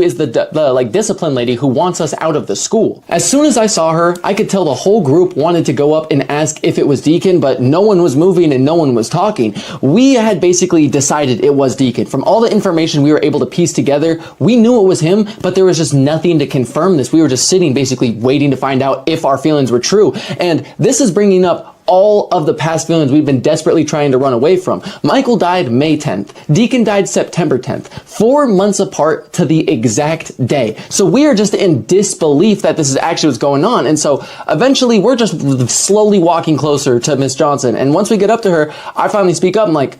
is the like discipline lady who wants us out of the school. As soon as I saw her, I could tell the whole group wanted to go up and ask if it was Deacon, but no one was moving and no one was talking. We had basically decided it was Deacon. From all the information we were able to piece together, we knew it was him, but there was just nothing to confirm this. We were just sitting basically waiting to find out if our feelings were true. And this is bringing up all of the past villains we've been desperately trying to run away from. Michael died May 10th. Deacon died September 10th. 4 months apart to the exact day. So we are just in disbelief that this is actually what's going on. And so eventually we're just slowly walking closer to Miss Johnson. And once we get up to her, I finally speak up. I'm like,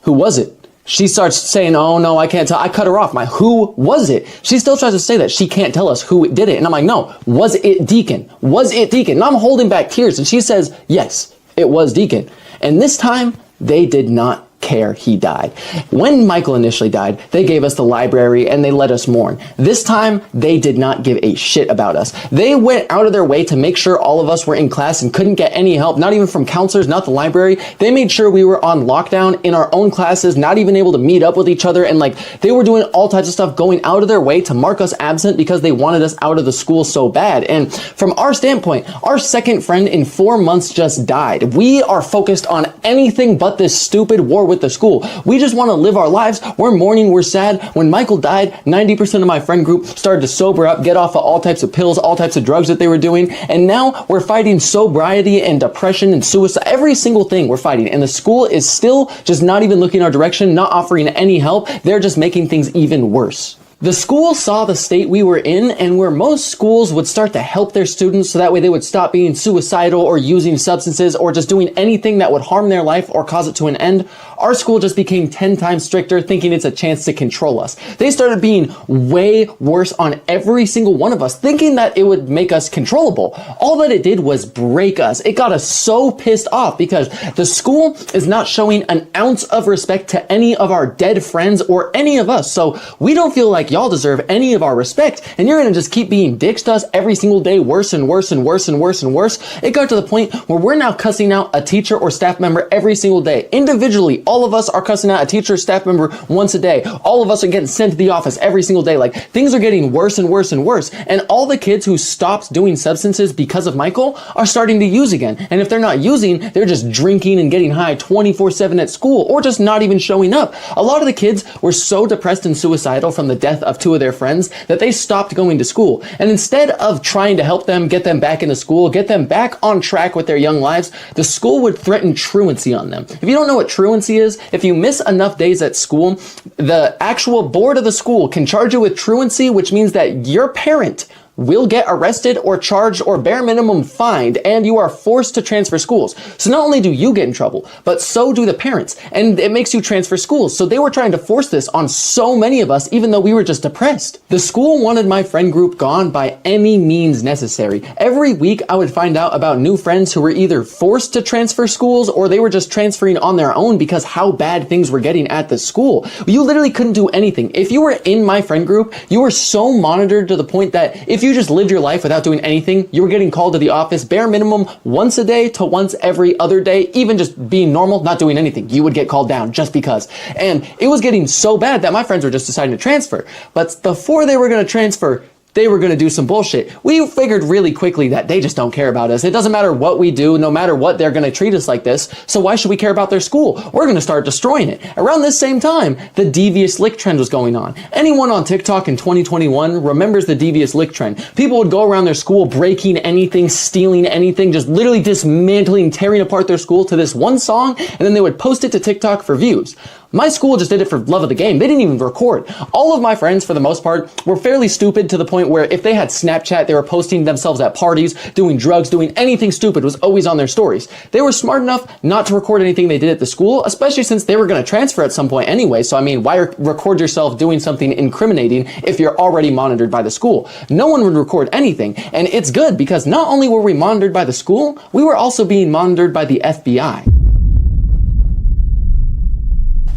who was it? She starts saying, oh no, I can't tell. I cut her off. Who was it? She still tries to say that she can't tell us who did it. And I'm like, no, was it Deacon? Was it Deacon? And I'm holding back tears. And she says, yes, it was Deacon. And this time they did not care he died. When Michael initially died, they gave us the library and they let us mourn. This time, they did not give a shit about us. They went out of their way to make sure all of us were in class and couldn't get any help, not even from counselors, not the library. They made sure we were on lockdown in our own classes, not even able to meet up with each other. And they were doing all types of stuff, going out of their way to mark us absent because they wanted us out of the school so bad. And from our standpoint, our second friend in 4 months just died. We are focused on anything but this stupid war with the school. We just want to live our lives. We're mourning, we're sad. When Michael died, 90% of my friend group started to sober up, get off of all types of pills, all types of drugs that they were doing. And now we're fighting sobriety and depression and suicide. Every single thing we're fighting. And the school is still just not even looking our direction, not offering any help. They're just making things even worse. The school saw the state we were in, and where most schools would start to help their students so that way they would stop being suicidal or using substances or just doing anything that would harm their life or cause it to an end, our school just became 10 times stricter, thinking it's a chance to control us. They started being way worse on every single one of us, thinking that it would make us controllable. All that it did was break us. It got us so pissed off because the school is not showing an ounce of respect to any of our dead friends or any of us. So we don't feel like y'all deserve any of our respect, and you're gonna just keep being dicks to us every single day, worse and worse and worse and worse and worse. It got to the point where we're now cussing out a teacher or staff member every single day. Individually, all of us are cussing out a teacher or staff member once a day. All of us are getting sent to the office every single day. Things are getting worse and worse and worse. And all the kids who stopped doing substances because of Michael are starting to use again. And if they're not using, they're just drinking and getting high 24/7 at school or just not even showing up. A lot of the kids were so depressed and suicidal from the death of 2 of their friends that they stopped going to school. And instead of trying to help them, get them back into school, get them back on track with their young lives, the school would threaten truancy on them. If you don't know what truancy is, if you miss enough days at school, the actual board of the school can charge you with truancy, which means that your parent will get arrested or charged or bare minimum fined, and you are forced to transfer schools. So not only do you get in trouble, but so do the parents, and it makes you transfer schools. So they were trying to force this on so many of us, even though we were just depressed. The school wanted my friend group gone by any means necessary. Every week I would find out about new friends who were either forced to transfer schools or they were just transferring on their own because how bad things were getting at the school. You literally couldn't do anything. If you were in my friend group, you were so monitored to the point that if you just lived your life without doing anything, you were getting called to the office bare minimum once a day to once every other day. Even just being normal, not doing anything, you would get called down just because. And it was getting so bad that my friends were just deciding to transfer. But before they were going to transfer, they were going to do some bullshit. We figured really quickly that they just don't care about us. It doesn't matter what we do, no matter what, they're going to treat us like this. So why should we care about their school? We're going to start destroying it. Around this same time, the devious lick trend was going on. Anyone on TikTok in 2021 remembers the devious lick trend. People would go around their school breaking anything, stealing anything, just literally dismantling, tearing apart their school to this one song, and then they would post it to TikTok for views. My school just did it for love of the game. They didn't even record. All of my friends, for the most part, were fairly stupid to the point where if they had Snapchat, they were posting themselves at parties, doing drugs, doing anything stupid was always on their stories. They were smart enough not to record anything they did at the school, especially since they were going to transfer at some point anyway. So, I mean, why record yourself doing something incriminating if you're already monitored by the school? No one would record anything. And it's good because not only were we monitored by the school, we were also being monitored by the FBI.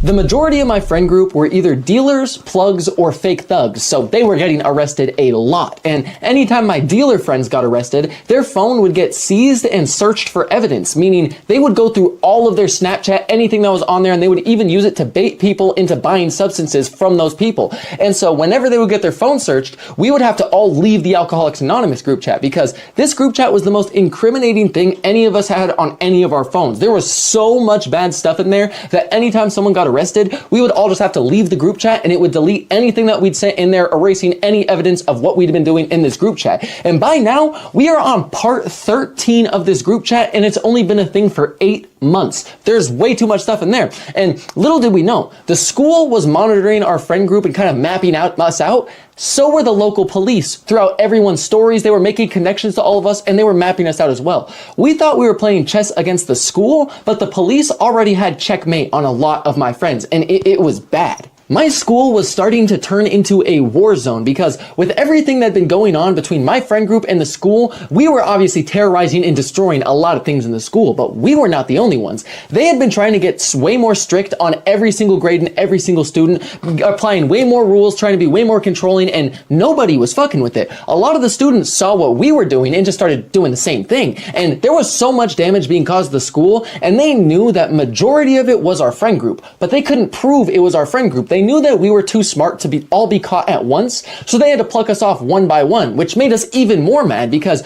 The majority of my friend group were either dealers, plugs, or fake thugs, so they were getting arrested a lot. And anytime my dealer friends got arrested, their phone would get seized and searched for evidence, meaning they would go through all of their Snapchat, anything that was on there, and they would even use it to bait people into buying substances from those people. And so whenever they would get their phone searched, we would have to all leave the Alcoholics Anonymous group chat because this group chat was the most incriminating thing any of us had on any of our phones. There was so much bad stuff in there that anytime someone got arrested, we would all just have to leave the group chat and it would delete anything that we'd sent in there, erasing any evidence of what we'd been doing in this group chat. And by now, we are on part 13 of this group chat and it's only been a thing for 8 months. There's way too much stuff in there. And little did we know, the school was monitoring our friend group and kind of mapping us out. So were the local police. Throughout everyone's stories, they were making connections to all of us and they were mapping us out as well. We thought we were playing chess against the school, but the police already had checkmate on a lot of my friends and it was bad. My school was starting to turn into a war zone because with everything that had been going on between my friend group and the school, we were obviously terrorizing and destroying a lot of things in the school, but we were not the only ones. They had been trying to get way more strict on every single grade and every single student, applying way more rules, trying to be way more controlling, and nobody was fucking with it. A lot of the students saw what we were doing and just started doing the same thing. And there was so much damage being caused to the school, and they knew that majority of it was our friend group, but they couldn't prove it was our friend group. They knew that we were too smart to all be caught at once, so they had to pluck us off one by one, which made us even more mad because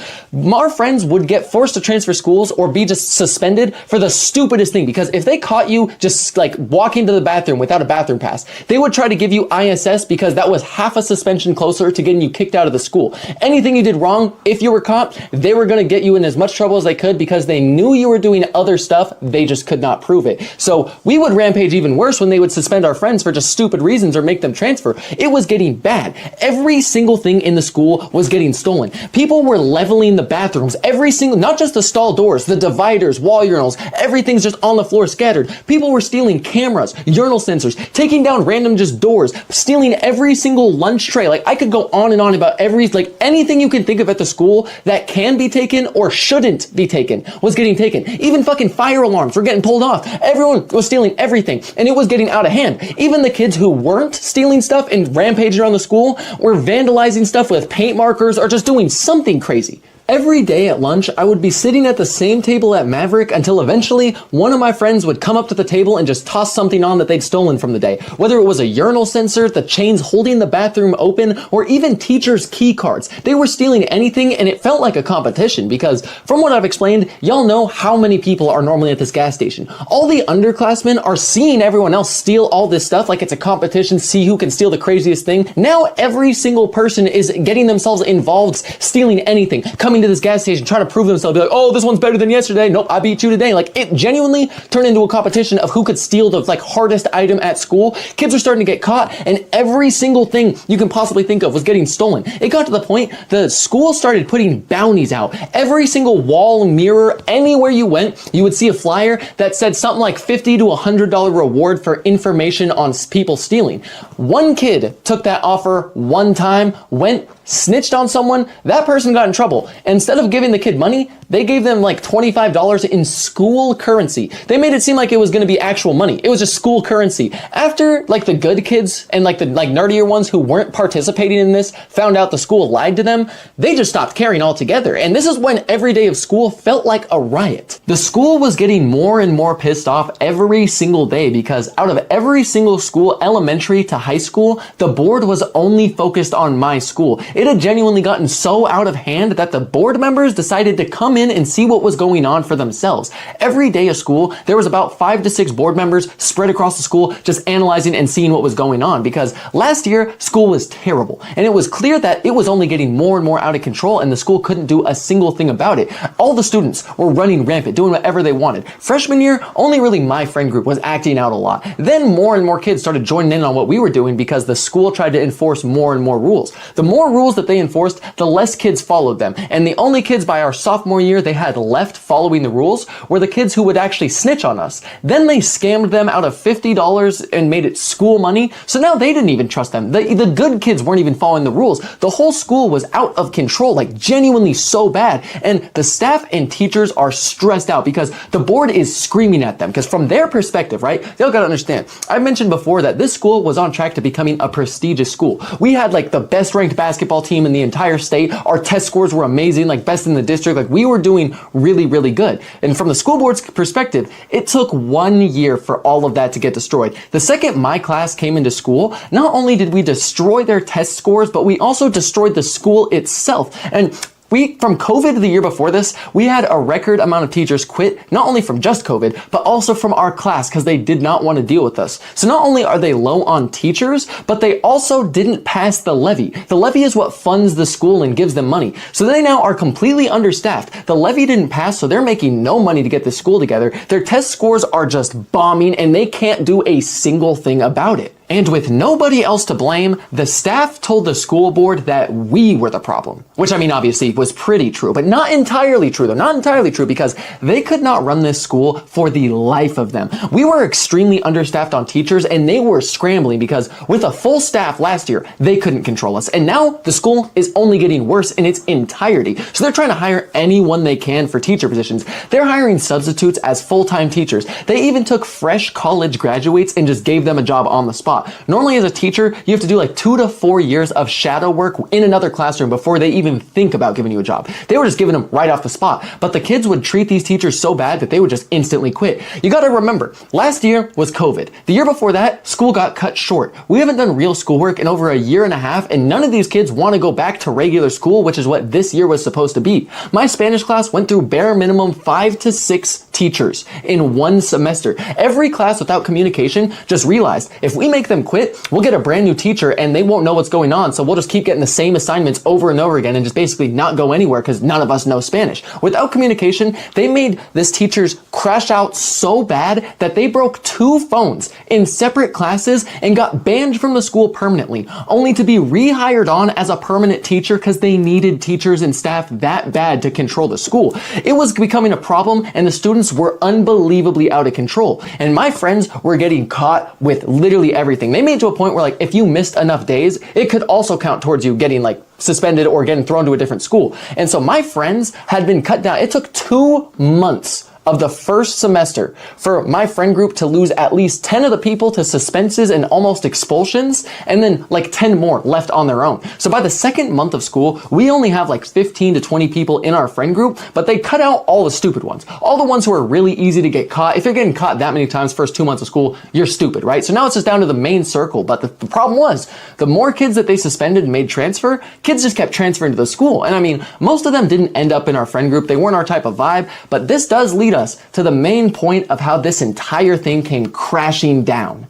our friends would get forced to transfer schools or be just suspended for the stupidest thing. Because if they caught you just like walking to the bathroom without a bathroom pass, they would try to give you ISS because that was half a suspension closer to getting you kicked out of the school. Anything you did wrong, if you were caught, they were going to get you in as much trouble as they could because they knew you were doing other stuff, they just could not prove it. So we would rampage even worse when they would suspend our friends for just stupid reasons or make them transfer. It was getting bad. Every single thing in the school was getting stolen. People were leveling the bathrooms, every single, not just the stall doors, the dividers, wall urinals, everything's just on the floor scattered. People were stealing cameras, urinal sensors, taking down random just doors, stealing every single lunch tray. Like I could go on and on about anything you can think of at the school that can be taken or shouldn't be taken was getting taken. Even fucking fire alarms were getting pulled off. Everyone was stealing everything and it was getting out of hand. Even the kids who weren't stealing stuff and rampaging around the school were vandalizing stuff with paint markers or just doing something crazy. Every day at lunch, I would be sitting at the same table at Maverick until eventually one of my friends would come up to the table and just toss something on that they'd stolen from the day. Whether it was a urinal sensor, the chains holding the bathroom open, or even teachers' key cards. They were stealing anything and it felt like a competition because from what I've explained, y'all know how many people are normally at this gas station. All the underclassmen are seeing everyone else steal all this stuff like it's a competition, see who can steal the craziest thing. Now every single person is getting themselves involved, stealing anything, coming to this gas station, trying to prove themselves, be like, oh, this one's better than yesterday. Nope, I beat you today. Like it genuinely turned into a competition of who could steal the hardest item at school. Kids are starting to get caught and every single thing you can possibly think of was getting stolen. It got to the point the school started putting bounties out. Every single wall, mirror, anywhere you went, you would see a flyer that said something like $50 to $100 reward for information on people stealing. One kid took that offer one time, went, snitched on someone, that person got in trouble. Instead of giving the kid money, they gave them like $25 in school currency. They made it seem like it was going to be actual money. It was just school currency. After the good kids and the nerdier ones who weren't participating in this found out the school lied to them, they just stopped caring altogether. And this is when every day of school felt like a riot. The school was getting more and more pissed off every single day because out of every single school, elementary to high school, the board was only focused on my school. It had genuinely gotten so out of hand that the board members decided to come in and see what was going on for themselves. Every day of school, there was about 5 to 6 board members spread across the school just analyzing and seeing what was going on because last year, school was terrible. And it was clear that it was only getting more and more out of control and the school couldn't do a single thing about it. All the students were running rampant, doing whatever they wanted. Freshman year, only really my friend group was acting out a lot. Then more and more kids started joining in on what we were doing because the school tried to enforce more and more rules. The more rules that they enforced, the less kids followed them. And the only kids by our sophomore year they had left following the rules were the kids who would actually snitch on us. Then they scammed them out of $50 and made it school money. So now they didn't even trust them. The good kids weren't even following the rules. The whole school was out of control, like genuinely so bad. And the staff and teachers are stressed out because the board is screaming at them. Because from their perspective, right, they'll gotta understand. I mentioned before that this school was on track to becoming a prestigious school. We had the best ranked basketball team in the entire state. Our test scores were amazing, best in the district. We were doing really, really good. And from the school board's perspective, it took 1 year for all of that to get destroyed. The second my class came into school, not only did we destroy their test scores, but we also destroyed the school itself. And From COVID the year before this, we had a record amount of teachers quit, not only from just COVID, but also from our class because they did not want to deal with us. So not only are they low on teachers, but they also didn't pass the levy. The levy is what funds the school and gives them money. So they now are completely understaffed. The levy didn't pass, so they're making no money to get this school together. Their test scores are just bombing and they can't do a single thing about it. And with nobody else to blame, the staff told the school board that we were the problem. Which, I mean, obviously was pretty true, but not entirely true though. Not entirely true because they could not run this school for the life of them. We were extremely understaffed on teachers and they were scrambling because with a full staff last year, they couldn't control us. And now the school is only getting worse in its entirety. So they're trying to hire anyone they can for teacher positions. They're hiring substitutes as full-time teachers. They even took fresh college graduates and just gave them a job on the spot. Normally as a teacher, you have to do like 2 to 4 years of shadow work in another classroom before they even think about giving you a job. They were just giving them right off the spot. But the kids would treat these teachers so bad that they would just instantly quit. You gotta remember, last year was COVID. The year before that, school got cut short. We haven't done real schoolwork in over a year and a half, and none of these kids want to go back to regular school, which is what this year was supposed to be. My Spanish class went through bare minimum 5 to 6 teachers in one semester. Every class without communication just realized if we make them quit, we'll get a brand new teacher and they won't know what's going on. So we'll just keep getting the same assignments over and over again and just basically not go anywhere because none of us know Spanish. Without communication, they made this teachers crash out so bad that they broke 2 phones in separate classes and got banned from the school permanently, only to be rehired on as a permanent teacher because they needed teachers and staff that bad to control the school. It was becoming a problem and the students were unbelievably out of control. And my friends were getting caught with literally everything. They made to a point where like if you missed enough days, it could also count towards you getting like suspended or getting thrown to a different school. And so my friends had been cut down. It took 2 months of the first semester for my friend group to lose at least 10 of the people to suspenses and almost expulsions, and then like 10 more left on their own. So by the second month of school, we only have like 15 to 20 people in our friend group, but they cut out all the stupid ones. All the ones who are really easy to get caught. If you're getting caught that many times first 2 months of school, you're stupid, right? So now it's just down to the main circle. But the problem was, the more kids that they suspended and made transfer, kids just kept transferring to the school. And I mean, most of them didn't end up in our friend group. They weren't our type of vibe, but this does lead us to the main point of how this entire thing came crashing down.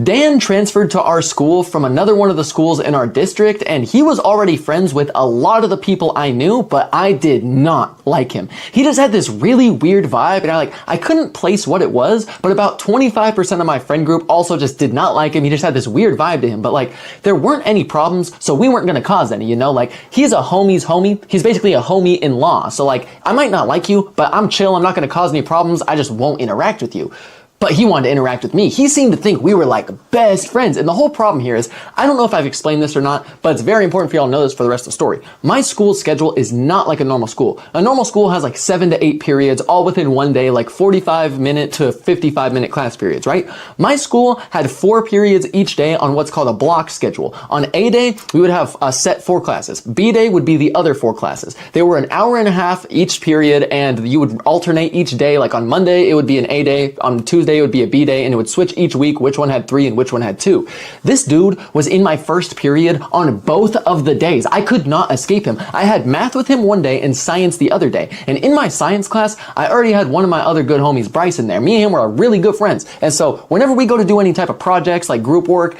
Dan transferred to our school from another one of the schools in our district, and he was already friends with a lot of the people I knew, but I did not like him. He just had this really weird vibe, and I couldn't place what it was, but about 25% of my friend group also just did not like him. He just had this weird vibe to him, but like, there weren't any problems, so we weren't gonna cause any, you know? Like, he's a homie's homie. He's basically a homie in law. So like, I might not like you, but I'm chill. I'm not gonna cause any problems. I just won't interact with you. But he wanted to interact with me. He seemed to think we were like best friends. And the whole problem here is, I don't know if I've explained this or not, but it's very important for y'all to know this for the rest of the story. My school schedule is not like a normal school. A normal school has like 7 to 8 periods, all within one day, like 45-minute to 55-minute class periods, right? My school had 4 periods each day on what's called a block schedule. On A day, we would have a set 4 classes. B day would be the other 4 classes. They were an hour and a half each period, and you would alternate each day. Like on Monday, it would be an A day. On Tuesday, it would be a B day, and it would switch each week which one had 3 and which one had 2. This dude was in my first period on both of the days. I could not escape him. I had math with him one day and science the other day. And in my science class, I already had one of my other good homies, Bryson, there. Me and him were really good friends. And so whenever we go to do any type of projects like group work,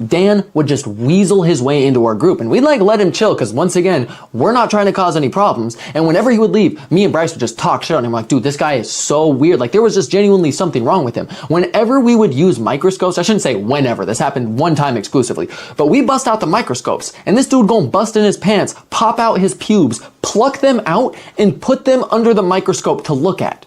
Dan would just weasel his way into our group, and we'd like let him chill because once again, we're not trying to cause any problems. And whenever he would leave, me and Bryce would just talk shit on him like, dude, this guy is so weird. Like there was just genuinely something wrong with him. Whenever we would use microscopes, I shouldn't say whenever, this happened one time exclusively, but we bust out the microscopes and this dude gonna bust in his pants, pop out his pubes, pluck them out and put them under the microscope to look at.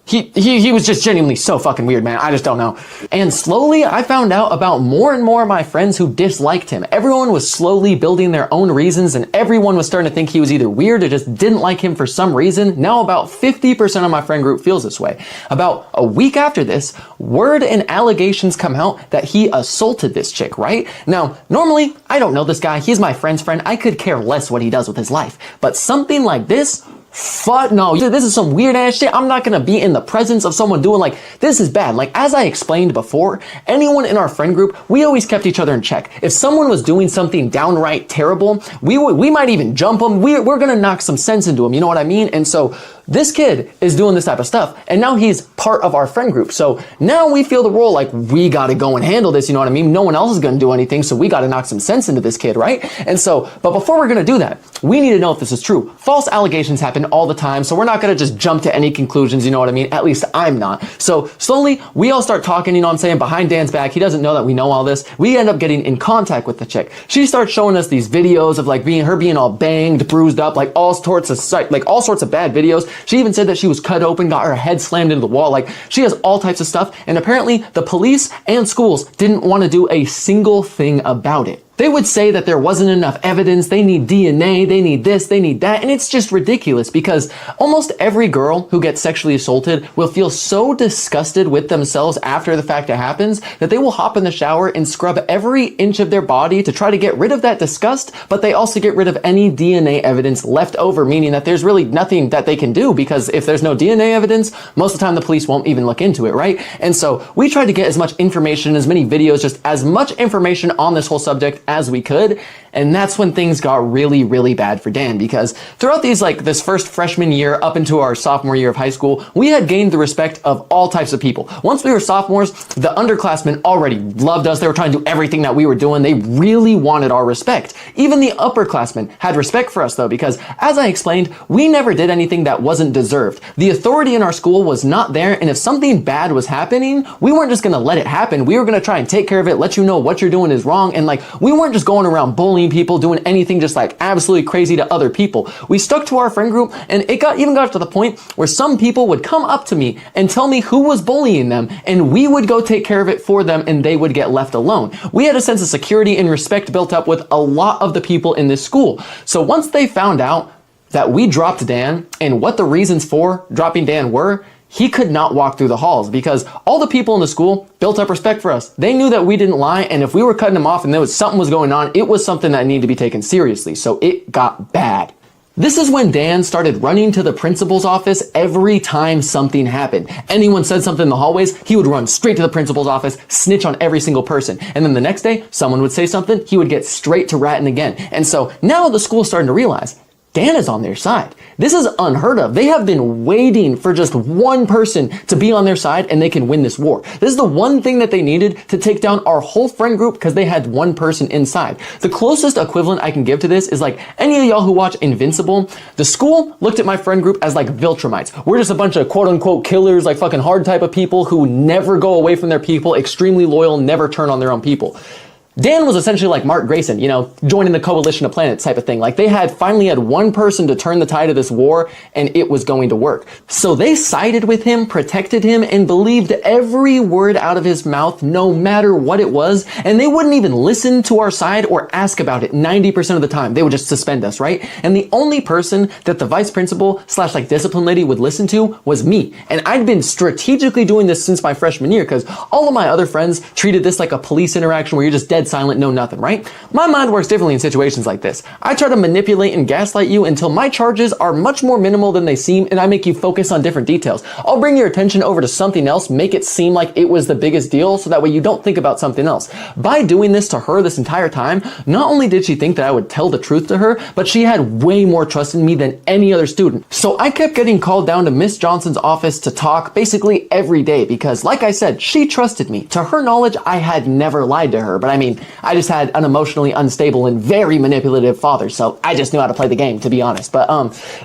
He was just genuinely so fucking weird, man. I just don't know. And slowly, I found out about more and more of my friends who disliked him. Everyone was slowly building their own reasons, and everyone was starting to think he was either weird or just didn't like him for some reason. Now about 50% of my friend group feels this way. About a week after this, word and allegations come out that he assaulted this chick, right? Now, normally, I don't know this guy. He's my friend's friend. I could care less what he does with his life. But something like this Fuck no, this is some weird ass shit. I'm not gonna be in the presence of someone doing like, this is bad. Like, as I explained before, anyone in our friend group, we always kept each other in check. If someone was doing something downright terrible, we might even jump them. We're gonna knock some sense into them, you know what I mean? And so this kid is doing this type of stuff, and now he's part of our friend group. So now we feel the role like we gotta go and handle this, you know what I mean? No one else is gonna do anything, so we gotta knock some sense into this kid, right? And so, but before we're gonna do that, we need to know if this is true. False allegations happen all the time, so we're not gonna just jump to any conclusions, you know what I mean? At least I'm not. So slowly, we all start talking, you know what I'm saying, behind Dan's back. He doesn't know that we know all this. We end up getting in contact with the chick. She starts showing us these videos of like being all banged, bruised up, like all sorts of bad videos. She even said that she was cut open, got her head slammed into the wall. Like, she has all types of stuff, and apparently the police and schools didn't want to do a single thing about it. They would say that there wasn't enough evidence, they need DNA, they need this, they need that, and it's just ridiculous because almost every girl who gets sexually assaulted will feel so disgusted with themselves after the fact it happens that they will hop in the shower and scrub every inch of their body to try to get rid of that disgust, but they also get rid of any DNA evidence left over, meaning that there's really nothing that they can do because if there's no DNA evidence, most of the time the police won't even look into it, right? And so we tried to get as much information, as many videos, just as much information on this whole subject as we could, and that's when things got really, really bad for Dan, because throughout this first freshman year up into our sophomore year of high school, we had gained the respect of all types of people. Once we were sophomores, the underclassmen already loved us. They were trying to do everything that we were doing. They really wanted our respect. Even the upperclassmen had respect for us though, because as I explained, we never did anything that wasn't deserved. The authority in our school was not there, and if something bad was happening, we weren't just gonna let it happen. We were gonna try and take care of it, let you know what you're doing is wrong, and like, we weren't just going around bullying people, doing anything just like absolutely crazy to other people. We stuck to our friend group, and it even got to the point where some people would come up to me and tell me who was bullying them, and we would go take care of it for them, and they would get left alone. We had a sense of security and respect built up with a lot of the people in this school. So once they found out that we dropped Dan and what the reasons for dropping Dan were, he could not walk through the halls because all the people in the school built up respect for us. They knew that we didn't lie, and if we were cutting him off and something was going on, it was something that needed to be taken seriously. So it got bad. This is when Dan started running to the principal's office every time something happened. Anyone said something in the hallways, he would run straight to the principal's office, snitch on every single person. And then the next day, someone would say something, he would get straight to ratting again. And so now the school's starting to realize Dan is on their side. This is unheard of. They have been waiting for just one person to be on their side and they can win this war. This is the one thing that they needed to take down our whole friend group because they had one person inside. The closest equivalent I can give to this is like any of y'all who watch Invincible. The school looked at my friend group as like Viltrumites. We're just a bunch of quote unquote killers, like fucking hard type of people who never go away from their people, extremely loyal, never turn on their own people. Dan was essentially like Mark Grayson, you know, joining the Coalition of Planets type of thing. Like they finally had one person to turn the tide of this war, and it was going to work. So they sided with him, protected him, and believed every word out of his mouth, no matter what it was. And they wouldn't even listen to our side or ask about it 90% of the time. They would just suspend us, right? And the only person that the vice principal / like discipline lady would listen to was me. And I'd been strategically doing this since my freshman year because all of my other friends treated this like a police interaction where you're just dead silent, no nothing, right? My mind works differently in situations like this. I try to manipulate and gaslight you until my charges are much more minimal than they seem, and I make you focus on different details. I'll bring your attention over to something else, make it seem like it was the biggest deal, so that way you don't think about something else. By doing this to her this entire time, not only did she think that I would tell the truth to her, but she had way more trust in me than any other student. So I kept getting called down to Miss Johnson's office to talk basically every day because, like I said, she trusted me. To her knowledge, I had never lied to her, but I mean, I just had an emotionally unstable and very manipulative father, so I just knew how to play the game, to be honest. But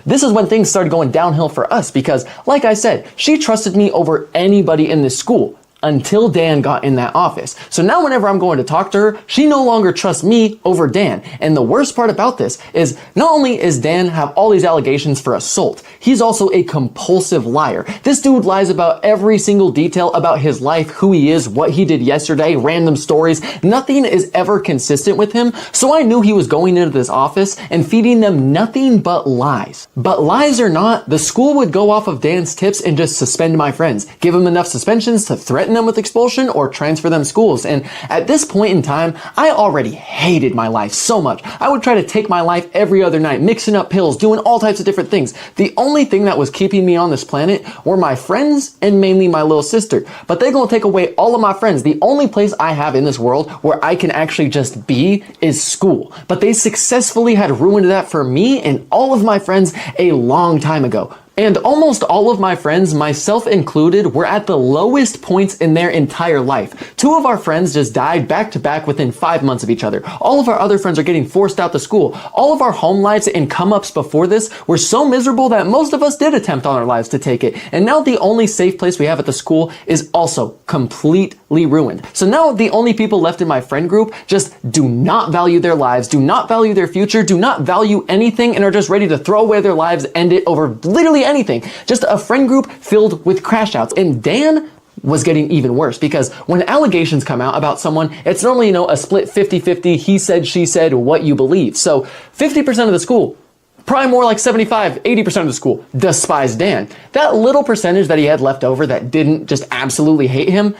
this is when things started going downhill for us because, like I said, she trusted me over anybody in this school. Until Dan got in that office. So now whenever I'm going to talk to her, she no longer trusts me over Dan. And the worst part about this is not only is Dan have all these allegations for assault, he's also a compulsive liar. This dude lies about every single detail about his life, who he is, what he did yesterday, random stories. Nothing is ever consistent with him. So I knew he was going into this office and feeding them nothing but lies. But lies or not, the school would go off of Dan's tips and just suspend my friends, give them enough suspensions to threaten them with expulsion or transfer them schools. And at this point in time, I already hated my life so much. I would try to take my life every other night, mixing up pills, doing all types of different things. The only thing that was keeping me on this planet were my friends and mainly my little sister. But they're gonna take away all of my friends. The only place I have in this world where I can actually just be is school. But they successfully had ruined that for me and all of my friends a long time ago. And almost all of my friends, myself included, were at the lowest points in their entire life. 2 of our friends just died back to back within 5 months of each other. All of our other friends are getting forced out to school. All of our home lives and come-ups before this were so miserable that most of us did attempt on our lives to take it. And now the only safe place we have at the school is also completely ruined. So now the only people left in my friend group just do not value their lives, do not value their future, do not value anything, and are just ready to throw away their lives, end it over literally anything. Just a friend group filled with crash outs. And Dan was getting even worse because when allegations come out about someone, it's normally, a split 50-50, he said, she said, what you believe. So 50% of the school, probably more like 75-80% of the school despised Dan. That little percentage that he had left over that didn't just absolutely hate him,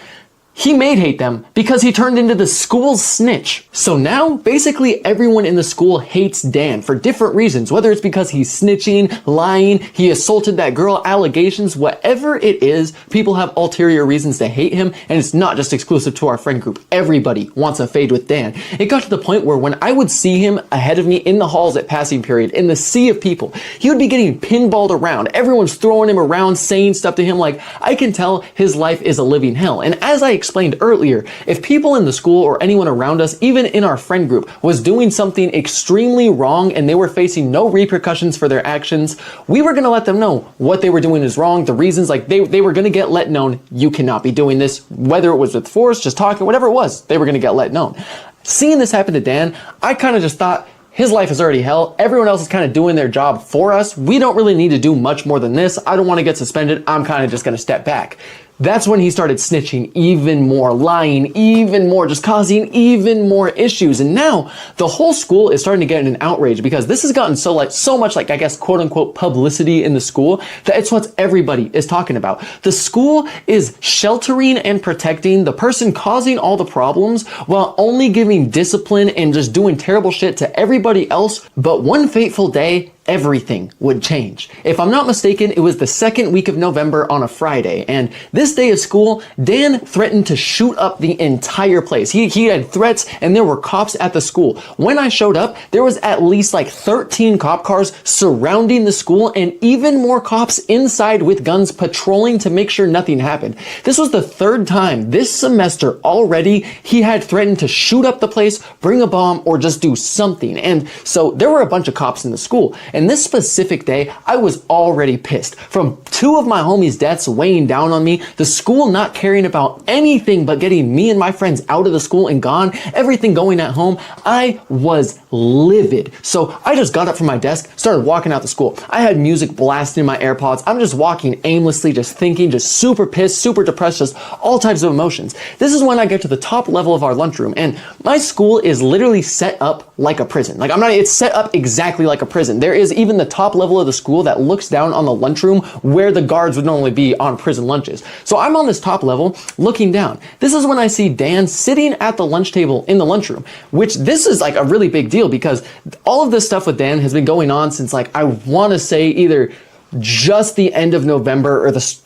he made hate them because he turned into the school's snitch. So now, basically everyone in the school hates Dan for different reasons, whether it's because he's snitching, lying, he assaulted that girl, allegations, whatever it is, people have ulterior reasons to hate him, and it's not just exclusive to our friend group. Everybody wants a fade with Dan. It got to the point where when I would see him ahead of me in the halls at passing period, in the sea of people, he would be getting pinballed around. Everyone's throwing him around, saying stuff to him like, I can tell his life is a living hell. And as I explained earlier, if people in the school or anyone around us, even in our friend group, was doing something extremely wrong and they were facing no repercussions for their actions, we were going to let them know what they were doing is wrong, the reasons, like they were going to get let known, you cannot be doing this, whether it was with force, just talking, whatever it was, they were going to get let known. Seeing this happen to Dan, I kind of just thought, his life is already hell. Everyone else is kind of doing their job for us. We don't really need to do much more than this. I don't want to get suspended. I'm kind of just going to step back. That's when he started snitching even more, lying even more, just causing even more issues. And now the whole school is starting to get in an outrage because this has gotten so much, I guess, quote unquote, publicity in the school that it's what everybody is talking about. The school is sheltering and protecting the person causing all the problems while only giving discipline and just doing terrible shit to everybody else. But one fateful day, everything would change. If I'm not mistaken, it was the second week of November on a Friday, and this day of school, Dan threatened to shoot up the entire place. He had threats, and there were cops at the school. When I showed up, there was at least 13 cop cars surrounding the school, and even more cops inside with guns patrolling to make sure nothing happened. This was the 3rd time this semester already he had threatened to shoot up the place, bring a bomb, or just do something. And so there were a bunch of cops in the school. And this specific day, I was already pissed. From 2 of my homies' deaths weighing down on me, the school not caring about anything but getting me and my friends out of the school and gone, everything going at home, I was livid. So I just got up from my desk, started walking out the school. I had music blasting in my AirPods. I'm just walking aimlessly, just thinking, just super pissed, super depressed, just all types of emotions. This is when I get to the top level of our lunchroom, and my school is literally set up like a prison. It's set up exactly like a prison. There is even the top level of the school that looks down on the lunchroom where the guards would normally be on prison lunches. So I'm on this top level looking down. This is when I see Dan sitting at the lunch table in the lunchroom, which this is a really big deal because all of this stuff with Dan has been going on since I want to say either just the end of November or just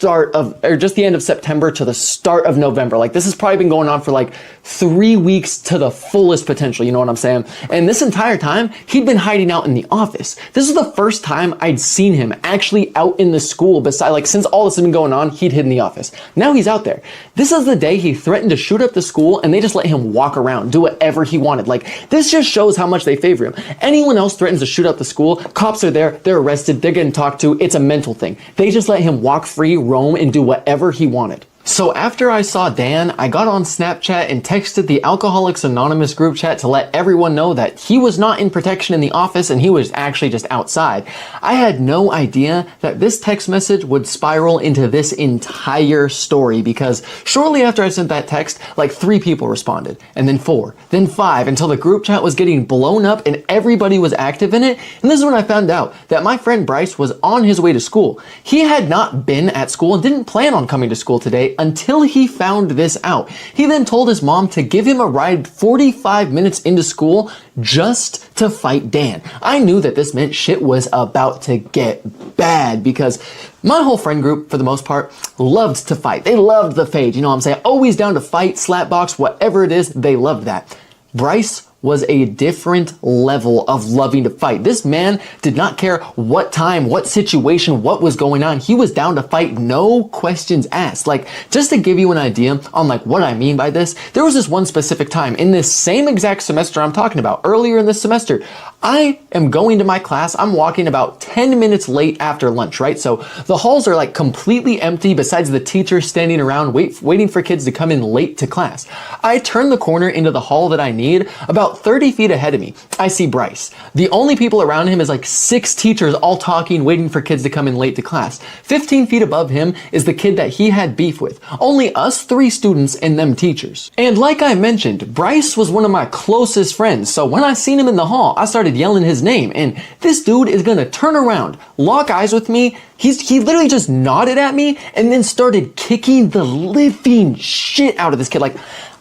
the end of September to the start of November. This has probably been going on for 3 weeks to the fullest potential, you know what I'm saying? And this entire time, he'd been hiding out in the office. This is the first time I'd seen him actually out in the school since all this has been going on, he'd hid in the office. Now he's out there. This is the day he threatened to shoot up the school and they just let him walk around, do whatever he wanted. This just shows how much they favor him. Anyone else threatens to shoot up the school, cops are there, they're arrested, they're getting talked to, it's a mental thing. They just let him walk free, roam, and do whatever he wanted. So after I saw Dan, I got on Snapchat and texted the Alcoholics Anonymous group chat to let everyone know that he was not in protection in the office and he was actually just outside. I had no idea that this text message would spiral into this entire story because shortly after I sent that text, 3 people responded, and then 4, then 5, until the group chat was getting blown up and everybody was active in it. And this is when I found out that my friend Bryce was on his way to school. He had not been at school and didn't plan on coming to school today day until he found this out. He then told his mom to give him a ride 45 minutes into school just to fight Dan. I knew that this meant shit was about to get bad because my whole friend group, for the most part, loved to fight. They loved the fade, you know what I'm saying? Always down to fight, slap box, whatever it is, they loved that. Bryce was a different level of loving to fight. This man did not care what time, what situation, what was going on. He was down to fight, no questions asked. Like, just to give you an idea on like what I mean by this, there was this one specific time in this same exact semester I'm talking about, earlier in this semester, I am going to my class. I'm walking about 10 minutes late after lunch, right? So the halls are like completely empty besides the teachers standing around waiting for kids to come in late to class. I turn the corner into the hall that I need. About 30 feet ahead of me, I see Bryce. The only people around him is like 6 teachers all talking, waiting for kids to come in late to class. 15 feet above him is the kid that he had beef with. Only us 3 students and them teachers. And like I mentioned, Bryce was one of my closest friends. So when I seen him in the hall, I started yelling his name, and this dude is gonna turn around, lock eyes with me. He literally just nodded at me and then started kicking the living shit out of this kid. Like,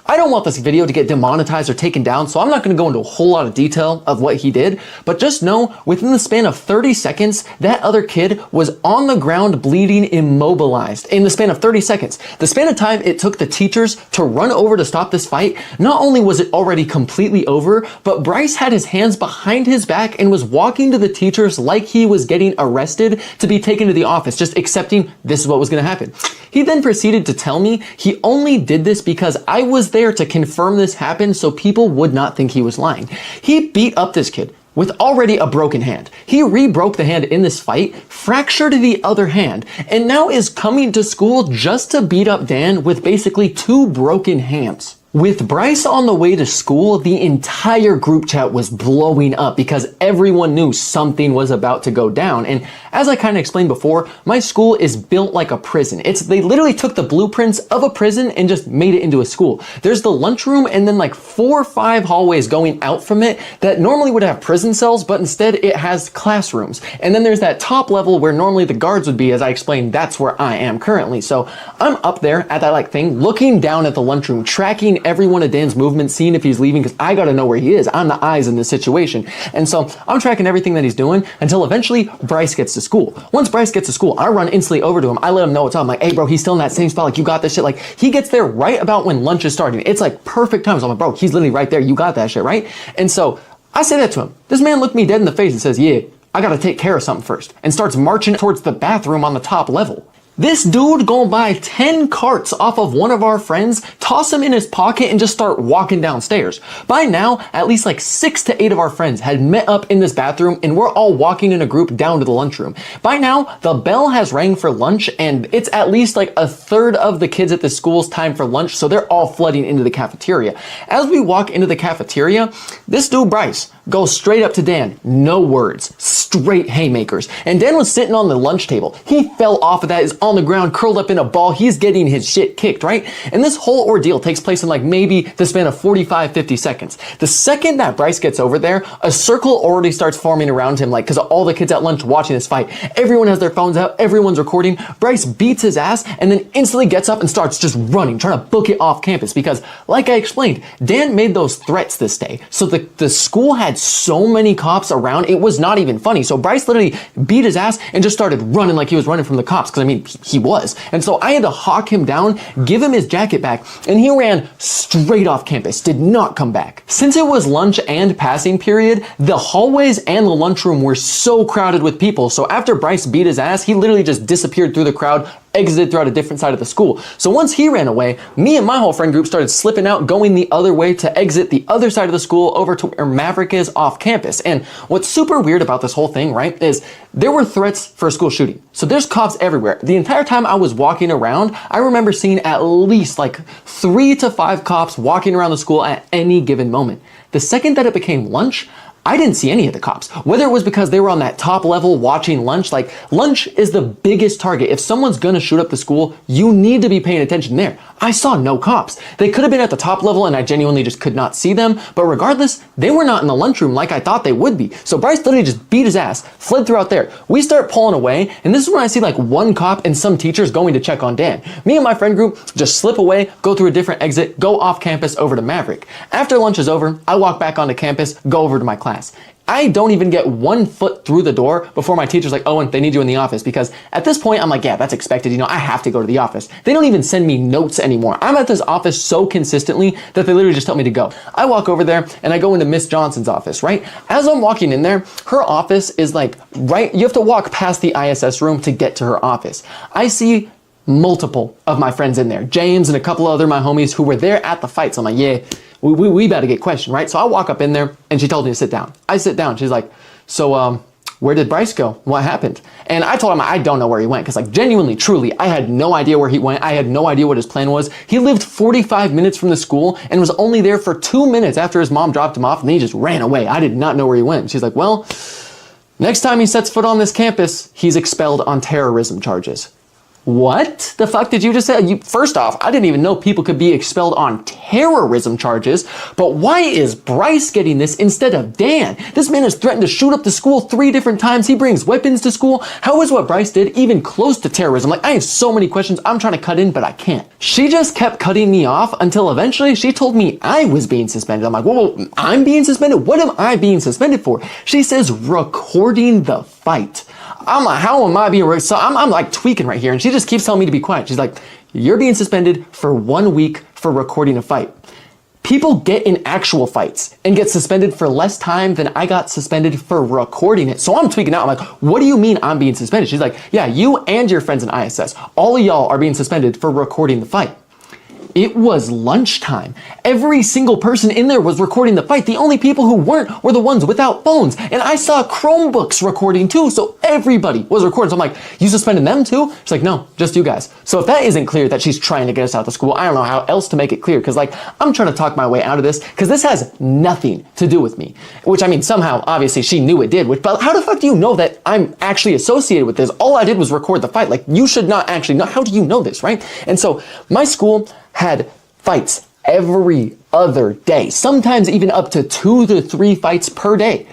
I don't want this video to get demonetized or taken down, so I'm not going to go into a whole lot of detail of what he did, but just know within the span of 30 seconds, that other kid was on the ground bleeding, immobilized in the span of 30 seconds. The span of time it took the teachers to run over to stop this fight, not only was it already completely over, but Bryce had his hands behind his back and was walking to the teachers like he was getting arrested to be taken to the office, just accepting this is what was going to happen. He then proceeded to tell me he only did this because I was there to confirm this happened so people would not think he was lying. He beat up this kid with already a broken hand. He re-broke the hand in this fight, fractured the other hand, and now is coming to school just to beat up Dan with basically 2 broken hands. With Bryce on the way to school, the entire group chat was blowing up because everyone knew something was about to go down. And as I kind of explained before, my school is built like a prison. They literally took the blueprints of a prison and just made it into a school. There's the lunchroom and then like 4 or 5 hallways going out from it that normally would have prison cells, but instead it has classrooms. And then there's that top level where normally the guards would be. As I explained, that's where I am currently. So I'm up there at that like thing, looking down at the lunchroom, tracking every one of Dan's movements, seeing if he's leaving, because I gotta know where he is. I'm the eyes in this situation. And so I'm tracking everything that he's doing until eventually Bryce gets to school. Once Bryce gets to school, I run instantly over to him. I let him know what's up. I'm like, hey bro, he's still in that same spot. Like, you got this shit. Like, he gets there right about when lunch is starting. It's like perfect time. So I'm like, bro, he's literally right there. You got that shit, right? And so I say that to him. This man looked me dead in the face and says, yeah, I gotta take care of something first, and starts marching towards the bathroom on the top level. This dude gonna buy 10 carts off of one of our friends, toss them in his pocket, and just start walking downstairs. By now, at least like 6 to 8 of our friends had met up in this bathroom, and we're all walking in a group down to the lunchroom. By now, the bell has rang for lunch, and it's at least like a third of the kids at the school's time for lunch, so they're all flooding into the cafeteria. As we walk into the cafeteria, this dude, Bryce, goes straight up to Dan. No words. Straight haymakers. And Dan was sitting on the lunch table. He fell off of that, is on the ground, curled up in a ball. He's getting his shit kicked, right? And this whole ordeal takes place in like maybe the span of 45, 50 seconds. The second that Bryce gets over there, a circle already starts forming around him, like, because of all the kids at lunch watching this fight. Everyone has their phones out. Everyone's recording. Bryce beats his ass and then instantly gets up and starts just running, trying to book it off campus because, like I explained, Dan made those threats this day. So the school had so many cops around, it was not even funny. So Bryce literally beat his ass and just started running like he was running from the cops, because I mean, he was. And so I had to hawk him down, give him his jacket back, and he ran straight off campus, did not come back. Since it was lunch and passing period, the hallways and the lunchroom were so crowded with people. So after Bryce beat his ass, he literally just disappeared through the crowd, exited throughout a different side of the school. So once he ran away, me and my whole friend group started slipping out, going the other way to exit the other side of the school over to where Maverick is off campus. And what's super weird about this whole thing, right, is there were threats for a school shooting. So there's cops everywhere. The entire time I was walking around, I remember seeing at least like 3 to 5 cops walking around the school at any given moment. The second that it became lunch, I didn't see any of the cops. Whether it was because they were on that top level watching lunch, like lunch is the biggest target. If someone's gonna shoot up the school, you need to be paying attention there. I saw no cops. They could have been at the top level and I genuinely just could not see them, but regardless, they were not in the lunchroom like I thought they would be. So Bryce literally just beat his ass, fled throughout there. We start pulling away, and this is when I see like one cop and some teachers going to check on Dan. Me and my friend group just slip away, go through a different exit, go off campus over to Maverick. After lunch is over, I walk back onto campus, go over to my class. I don't even get 1 foot through the door before my teacher's like, Owen, they need you in the office, because at this point I'm like, yeah, that's expected. You know, I have to go to the office. They don't even send me notes anymore. I'm at this office so consistently that they literally just tell me to go. I walk over there and I go into Miss Johnson's office, right? As I'm walking in there, her office is like, right, you have to walk past the ISS room to get to her office. I see multiple of my friends in there, James and a couple other my homies who were there at the fight. So I'm like, yeah, we about to get questioned, right? So I walk up in there and she told me to sit down. I sit down. She's like, so where did Bryce go? What happened? And I told him I don't know where he went, because like genuinely, truly, I had no idea where he went. I had no idea what his plan was. He lived 45 minutes from the school and was only there for 2 minutes after his mom dropped him off, and then he just ran away. I did not know where he went. She's like, well, next time he sets foot on this campus, he's expelled on terrorism charges. What the fuck did you just say? First off, I didn't even know people could be expelled on terrorism charges, but why is Bryce getting this instead of Dan? This man has threatened to shoot up the school 3 different times. He brings weapons to school. How is what Bryce did even close to terrorism? Like, I have so many questions I'm trying to cut in, but I can't. She just kept cutting me off until eventually she told me I was being suspended. I'm like, whoa, I'm being suspended? What am I being suspended for? She says recording the fight. I'm like, how am I being, so I'm like tweaking right here, and she just keeps telling me to be quiet. She's like, you're being suspended for 1 week for recording a fight. People get in actual fights and get suspended for less time than I got suspended for recording it. So I'm tweaking out. I'm like, what do you mean I'm being suspended? She's like, yeah, you and your friends in ISS, all of y'all are being suspended for recording the fight. It was lunchtime. Every single person in there was recording the fight. The only people who weren't were the ones without phones. And I saw Chromebooks recording too, so everybody was recording. So I'm like, you suspended them too? She's like, no, just you guys. So if that isn't clear that she's trying to get us out of school, I don't know how else to make it clear, because like, I'm trying to talk my way out of this, because this has nothing to do with me. Which, I mean, somehow, obviously, she knew it did, but how the fuck do you know that I'm actually associated with this? All I did was record the fight. Like, you should not actually know. How do you know this, right? And so my school had fights every other day, sometimes even up to 2 to 3 fights per day.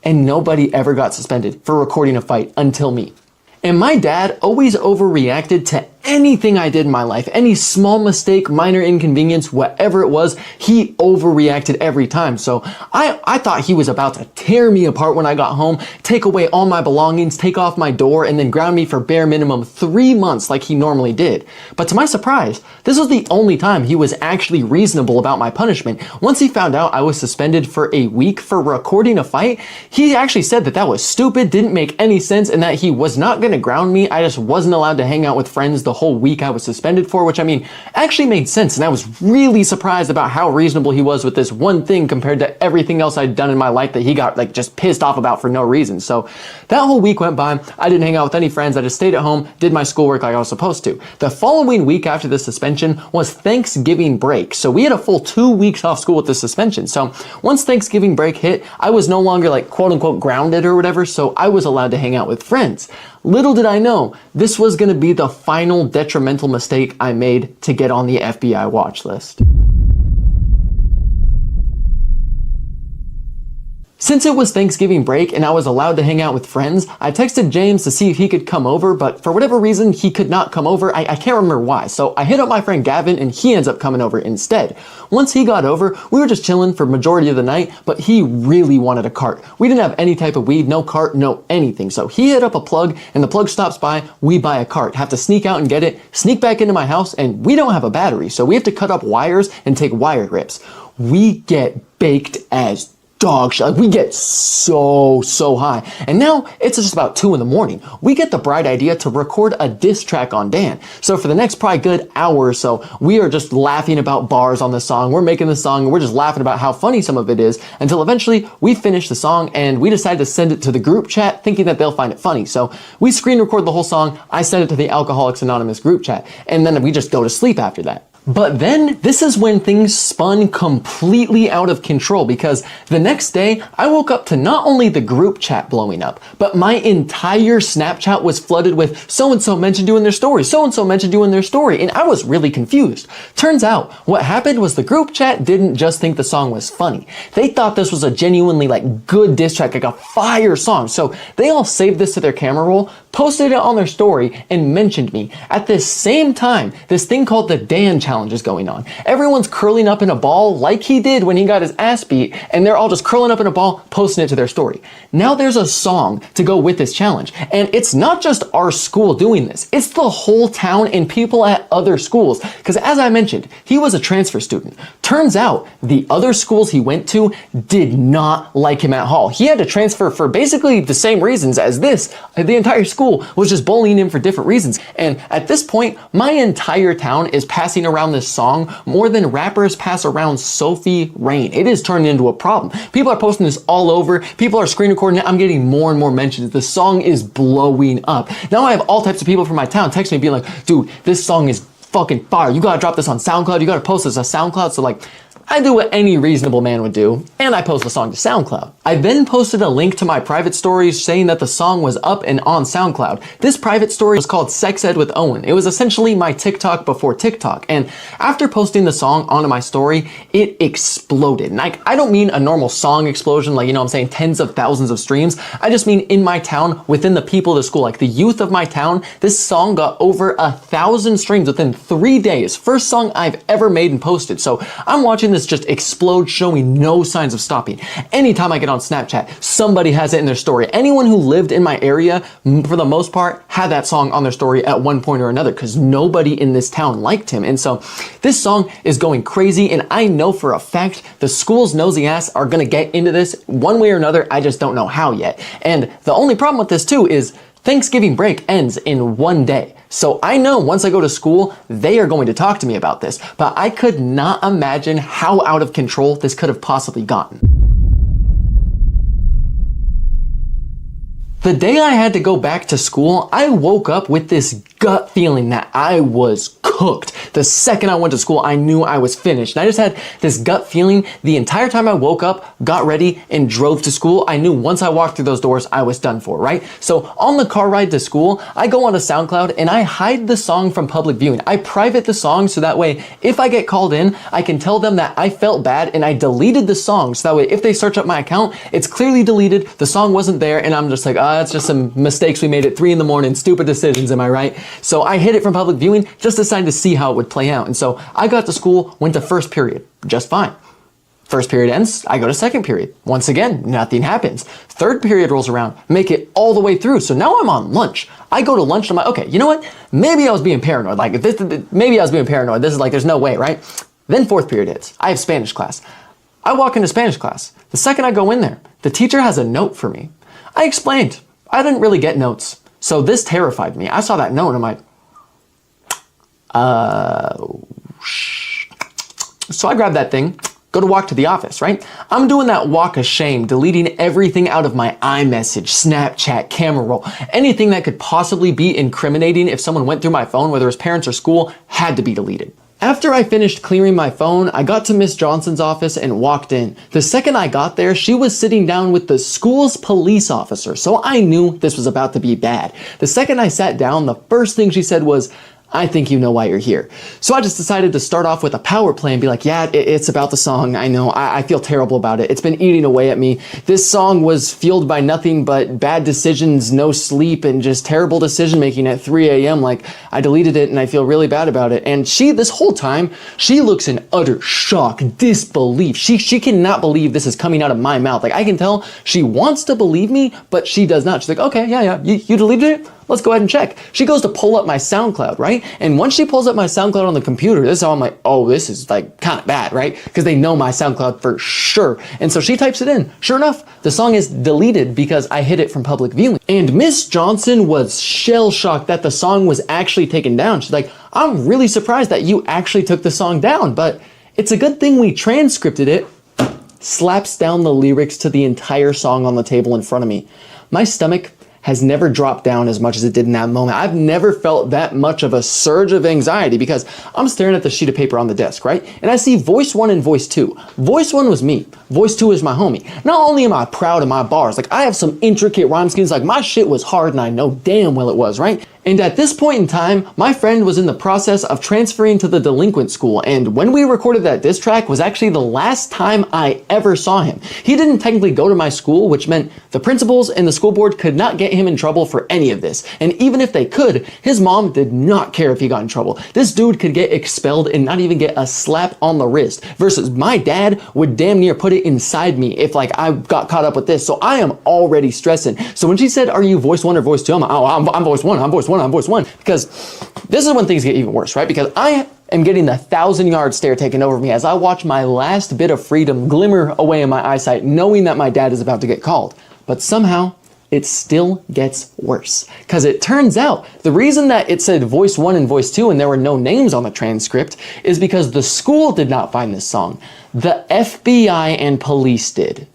And nobody ever got suspended for recording a fight until me. And my dad always overreacted to anything I did in my life. Any small mistake, minor inconvenience, whatever it was, he overreacted every time. So I thought he was about to tear me apart when I got home, take away all my belongings, take off my door, and then ground me for bare minimum 3 months like he normally did. But to my surprise, this was the only time he was actually reasonable about my punishment. Once he found out I was suspended for a week for recording a fight, he actually said that that was stupid, didn't make any sense, and that he was not going to ground me. I just wasn't allowed to hang out with friends the whole week I was suspended for, which, I mean, actually made sense. And I was really surprised about how reasonable he was with this one thing compared to everything else I'd done in my life that he got like just pissed off about for no reason. So that whole week went by. I didn't hang out with any friends. I just stayed at home, did my schoolwork like I was supposed to. The following week after the suspension was Thanksgiving break. So we had a full 2 weeks off school with the suspension. So once Thanksgiving break hit, I was no longer like quote unquote grounded or whatever. So I was allowed to hang out with friends. Little did I know, this was going to be the final detrimental mistake I made to get on the FBI watch list. Since it was Thanksgiving break and I was allowed to hang out with friends, I texted James to see if he could come over, but for whatever reason, he could not come over. I can't remember why. So I hit up my friend Gavin and he ends up coming over instead. Once he got over, we were just chilling for majority of the night, but he really wanted a cart. We didn't have any type of weed, no cart, no anything. So he hit up a plug and the plug stops by, we buy a cart, have to sneak out and get it, sneak back into my house, and we don't have a battery. So we have to cut up wires and take wire rips. We get baked as dog shit. Like, we get so high. And now it's just about 2 a.m. We get the bright idea to record a diss track on Dan. So for the next probably good hour or so, we are just laughing about bars on the song. We're making the song and we're just laughing about how funny some of it is until eventually we finish the song and we decide to send it to the group chat thinking that they'll find it funny. So we screen record the whole song. I send it to the Alcoholics Anonymous group chat and then we just go to sleep after that. But then this is when things spun completely out of control, because the next day I woke up to not only the group chat blowing up, but my entire Snapchat was flooded with so-and-so mentioned you in their story, so-and-so mentioned you in their story, and I was really confused. Turns out what happened was the group chat didn't just think the song was funny. They thought this was a genuinely good diss track, like a fire song. So they all saved this to their camera roll, posted it on their story, and mentioned me. At the same time, this thing called the Dan challenge is going on. Everyone's curling up in a ball like he did when he got his ass beat, and they're all just curling up in a ball, posting it to their story. Now there's a song to go with this challenge, and it's not just our school doing this, it's the whole town and people at other schools, because as I mentioned, he was a transfer student. Turns out the other schools he went to did not like him at all. He had to transfer for basically the same reasons as this. The entire school was just bullying him for different reasons, and at this point, my entire town is passing around this song more than rappers pass around Sophie Rain. It is turning into a problem. People are posting this all over. People are screen recording it. I'm getting more and more mentions. The song is blowing up. Now I have all types of people from my town texting me being like, dude, this song is fucking fire. You gotta drop this on SoundCloud. You gotta post this on SoundCloud. So I do what any reasonable man would do, and I post the song to SoundCloud. I then posted a link to my private stories saying that the song was up and on SoundCloud. This private story was called Sex Ed with Owen. It was essentially my TikTok before TikTok, and after posting the song onto my story, it exploded. And I don't mean a normal song explosion, I'm saying tens of thousands of streams. I just mean in my town, within the people of the school, the youth of my town, this song got over 1,000 streams within 3 days. First song I've ever made and posted. So I'm watching this just explode, showing no signs of stopping. Anytime I get on Snapchat, somebody has it in their story. Anyone who lived in my area, for the most part, had that song on their story at one point or another, because nobody in this town liked him. And so this song is going crazy, and I know for a fact the school's nosy ass are gonna get into this one way or another. I just don't know how yet. And the only problem with this too is Thanksgiving break ends in 1 day. So I know once I go to school, they are going to talk to me about this, but I could not imagine how out of control this could have possibly gotten. The day I had to go back to school, I woke up with this gut feeling that I was cooked. The second I went to school, I knew I was finished. And I just had this gut feeling the entire time I woke up, got ready, and drove to school. I knew once I walked through those doors, I was done for, right? So on the car ride to school, I go onto SoundCloud and I hide the song from public viewing. I private the song so that way, if I get called in, I can tell them that I felt bad and I deleted the song. So that way, if they search up my account, it's clearly deleted, the song wasn't there, and I'm just like, it's just some mistakes we made at 3 a.m, stupid decisions, am I right? So I hid it from public viewing, just decided to see how it would play out. And so I got to school, went to first period, just fine. First period ends, I go to second period. Once again, nothing happens. Third period rolls around, make it all the way through. So now I'm on lunch. I go to lunch and I'm like, okay, you know what? Maybe I was being paranoid. There's no way, right? Then fourth period hits. I have Spanish class. I walk into Spanish class. The second I go in there, the teacher has a note for me. I explained, I didn't really get notes. So this terrified me. I saw that note and I'm like, so I grabbed that thing, go to walk to the office, right? I'm doing that walk of shame, deleting everything out of my iMessage, Snapchat, camera roll, anything that could possibly be incriminating if someone went through my phone, whether it was parents or school, had to be deleted. After I finished clearing my phone, I got to Miss Johnson's office and walked in. The second I got there, she was sitting down with the school's police officer, so I knew this was about to be bad. The second I sat down, the first thing she said was, I think you know why you're here. So I just decided to start off with a power play and be like, yeah, it's about the song. I know, I feel terrible about it. It's been eating away at me. This song was fueled by nothing but bad decisions, no sleep, and just terrible decision making at 3 a.m. I deleted it and I feel really bad about it. And this whole time, she looks in utter shock, disbelief. She cannot believe this is coming out of my mouth. I can tell she wants to believe me, but she does not. She's like, okay, yeah, you deleted it? Let's go ahead and check. She goes to pull up my SoundCloud, right? And once she pulls up my SoundCloud on the computer, this is how I'm like, oh, this is kind of bad, right? Because they know my SoundCloud for sure. And so she types it in. Sure enough, the song is deleted because I hid it from public viewing. And Miss Johnson was shell-shocked that the song was actually taken down. She's like, I'm really surprised that you actually took the song down, but it's a good thing we transcripted it. Slaps down the lyrics to the entire song on the table in front of me. My stomach has never dropped down as much as it did in that moment. I've never felt that much of a surge of anxiety because I'm staring at the sheet of paper on the desk, right? And I see voice 1 and voice 2. Voice 1 was me. Voice 2 is my homie. Not only am I proud of my bars, like I have some intricate rhyme schemes, like my shit was hard and I know damn well it was, right? And at this point in time, my friend was in the process of transferring to the delinquent school, and when we recorded that diss track was actually the last time I ever saw him. He didn't technically go to my school, which meant the principals and the school board could not get him in trouble for any of this. And even if they could, his mom did not care if he got in trouble. This dude could get expelled and not even get a slap on the wrist, versus my dad would damn near put it inside me if like I got caught up with this. So I am already stressing. So when she said, "Are you voice 1 or voice 2?" I'm like, "Oh, I'm voice 1, I'm voice 1, I'm voice 1. Because this is when things get even worse, right? Because I am getting the 1,000-yard stare taken over me as I watch my last bit of freedom glimmer away in my eyesight, knowing that my dad is about to get called. But somehow, it still gets worse. Because it turns out the reason that it said voice 1 and voice 2 and there were no names on the transcript is because the school did not find this song. The FBI and police did.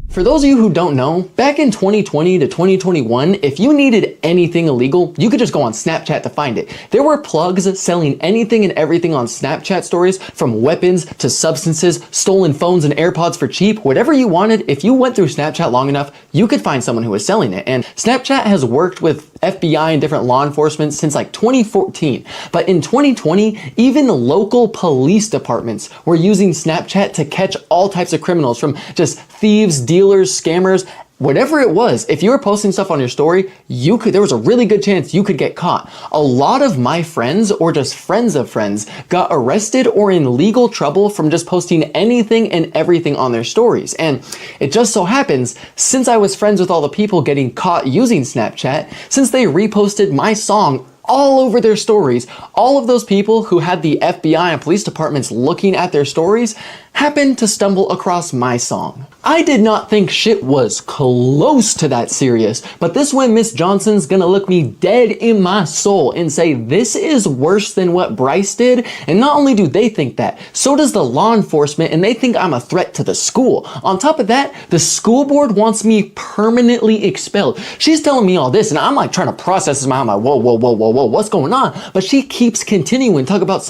For those of you who don't know, back in 2020 to 2021, if you needed anything illegal, you could just go on Snapchat to find it. There were plugs selling anything and everything on Snapchat stories, from weapons to substances, stolen phones and AirPods for cheap, whatever you wanted. If you went through Snapchat long enough, you could find someone who was selling it. And Snapchat has worked with FBI and different law enforcement since like 2014. But in 2020, even local police departments were using Snapchat to catch all types of criminals, from just thieves, dealers, scammers, whatever it was. If you were posting stuff on your story, there was a really good chance you could get caught. A lot of my friends, or just friends of friends, got arrested or in legal trouble from just posting anything and everything on their stories. And it just so happens, since I was friends with all the people getting caught using Snapchat, since they reposted my song all over their stories, all of those people who had the FBI and police departments looking at their stories happened to stumble across my song. I did not think shit was close to that serious, but this when Miss Johnson's gonna look me dead in my soul and say, this is worse than what Bryce did. And not only do they think that, so does the law enforcement, and they think I'm a threat to the school. On top of that, the school board wants me permanently expelled. She's telling me all this, and I'm like trying to process this in my mind, like, whoa, what's going on? But she keeps continuing to talk about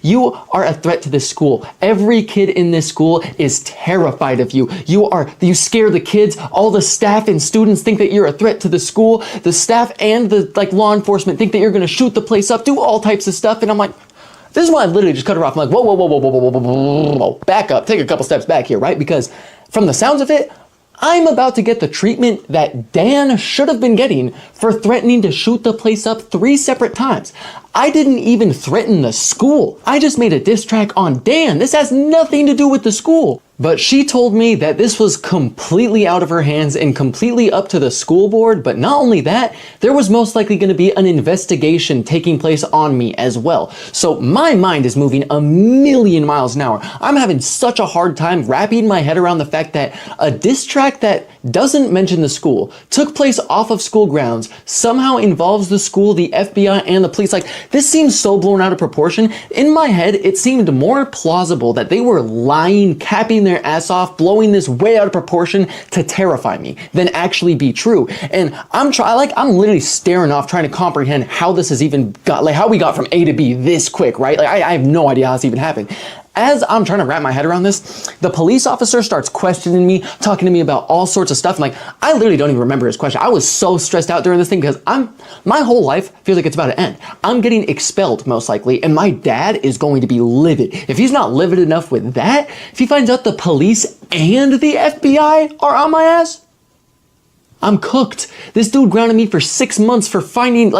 you are a threat to this school. Every kid in this school is terrified of you. You scare the kids. All the staff and students think that you're a threat to the school. The staff and the law enforcement think that you're gonna shoot the place up, do all types of stuff. And I'm like, this is why I literally just cut her off. I'm like, whoa, back up, take a couple steps back here, right? Because from the sounds of it, I'm about to get the treatment that Dan should have been getting for threatening to shoot the place up 3 separate times. I didn't even threaten the school. I just made a diss track on Dan. This has nothing to do with the school. But she told me that this was completely out of her hands and completely up to the school board. But not only that, there was most likely going to be an investigation taking place on me as well. So my mind is moving a million miles an hour. I'm having such a hard time wrapping my head around the fact that a diss track that doesn't mention the school, took place off of school grounds, somehow involves the school, the FBI, and the police. Like, this seems so blown out of proportion. In my head, it seemed more plausible that they were lying, capping their ass off, blowing this way out of proportion to terrify me than actually be true. And I'm literally staring off trying to comprehend how this has even got, how we got from A to B this quick, right? I have no idea how this even happened. As I'm trying to wrap my head around this, the police officer starts questioning me, talking to me about all sorts of stuff. I'm like, I literally don't even remember his question. I was so stressed out during this thing because my whole life feels like it's about to end. I'm getting expelled most likely, and my dad is going to be livid. If he's not livid enough with that, if he finds out the police and the FBI are on my ass, I'm cooked. This dude grounded me for 6 months for getting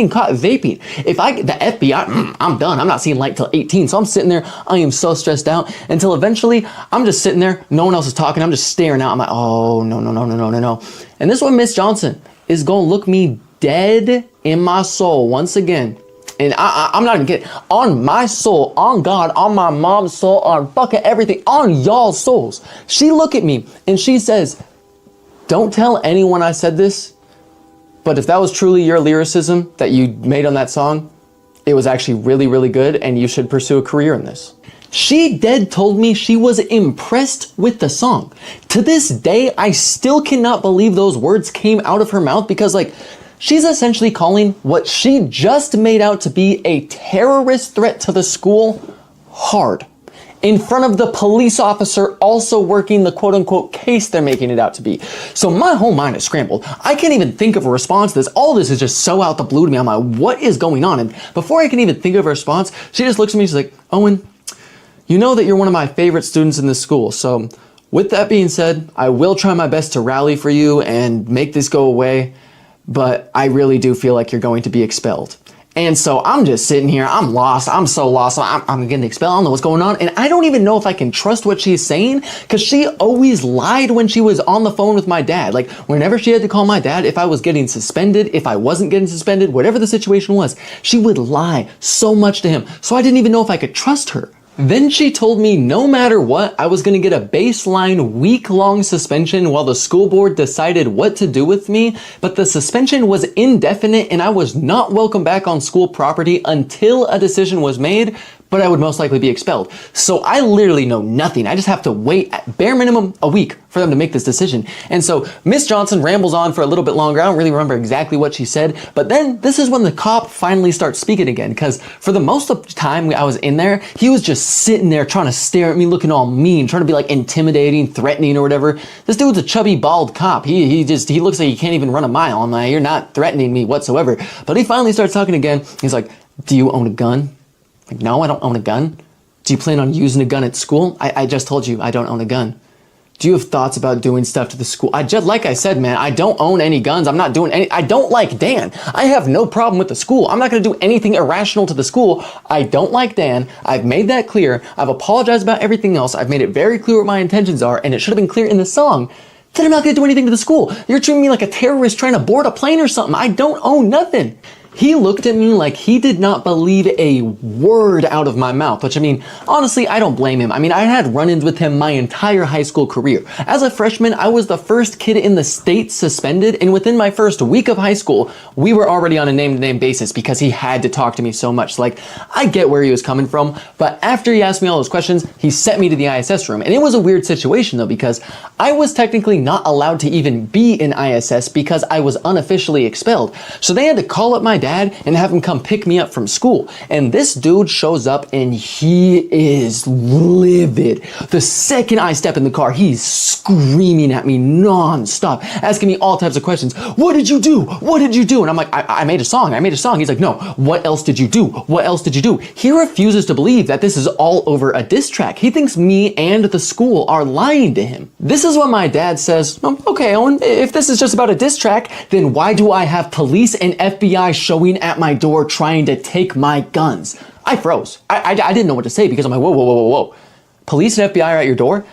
caught vaping. The FBI, I'm done. I'm not seeing light till 18. So I'm sitting there. I am so stressed out until eventually I'm just sitting there. No one else is talking. I'm just staring out. I'm like, oh, no. And this one, Miss Johnson is going to look me dead in my soul once again. And I'm not even kidding. On my soul, on God, on my mom's soul, on fucking everything, on y'all's souls. She look at me and she says, don't tell anyone I said this, but if that was truly your lyricism that you made on that song, it was actually really, really good, and you should pursue a career in this. She dead told me she was impressed with the song. To this day, I still cannot believe those words came out of her mouth because, like, she's essentially calling what she just made out to be a terrorist threat to the school hard. In front of the police officer also working the quote-unquote case they're making it out to be. So my whole mind is scrambled. I can't even think of a response to this. All this is just so out the blue to me. I'm like, what is going on? And before I can even think of a response, she just looks at me, she's like, Owen, you know that you're one of my favorite students in this school. So with that being said, I will try my best to rally for you and make this go away, but I really do feel like you're going to be expelled. And so I'm just sitting here, I'm lost, I'm so lost, I'm getting expelled, I don't know what's going on, and I don't even know if I can trust what she's saying, because she always lied when she was on the phone with my dad. Like, whenever she had to call my dad, if I was getting suspended, if I wasn't getting suspended, whatever the situation was, she would lie so much to him, so I didn't even know if I could trust her. Then she told me no matter what, I was going to get a baseline week-long suspension while the school board decided what to do with me, but the suspension was indefinite and I was not welcome back on school property until a decision was made, but I would most likely be expelled. So I literally know nothing. I just have to wait at bare minimum a week for them to make this decision. And so Miss Johnson rambles on for a little bit longer. I don't really remember exactly what she said, but then this is when the cop finally starts speaking again, because for the most of the time I was in there, he was just sitting there trying to stare at me, looking all mean, trying to be like intimidating, threatening or whatever. This dude's a chubby, bald cop. He looks like he can't even run a mile. I'm like, you're not threatening me whatsoever. But he finally starts talking again. He's like, do you own a gun? Like, no, I don't own a gun. Do you plan on using a gun at school? I just told you I don't own a gun. Do you have thoughts about doing stuff to the school? Like I said, man, I don't own any guns. I'm not doing any. I don't like Dan. I have no problem with the school. I'm not going to do anything irrational to the school. I don't like Dan. I've made that clear. I've apologized about everything else. I've made it very clear what my intentions are, and it should have been clear in the song that I'm not going to do anything to the school. You're treating me like a terrorist trying to board a plane or something. I don't own nothing. He looked at me like he did not believe a word out of my mouth, which, I mean, honestly, I don't blame him. I mean, I had run-ins with him my entire high school career. As a freshman, I was the first kid in the state suspended, and within my first week of high school, we were already on a name-to-name basis because he had to talk to me so much. Like, I get where he was coming from, but after he asked me all those questions, he sent me to the ISS room. And it was a weird situation, though, because I was technically not allowed to even be in ISS because I was unofficially expelled. So they had to call up my dad and have him come pick me up from school. And this dude shows up and he is livid. The second I step in the car, he's screaming at me non-stop, asking me all types of questions. What did you do? What did you do? And I'm like, I made a song. I made a song. He's like, no, what else did you do? What else did you do? He refuses to believe that this is all over a diss track. He thinks me and the school are lying to him. This is when my dad says, okay, Owen, if this is just about a diss track, then why do I have police and FBI showing at my door trying to take my guns? I froze. I didn't know what to say because I'm like, whoa. Police and FBI are at your door?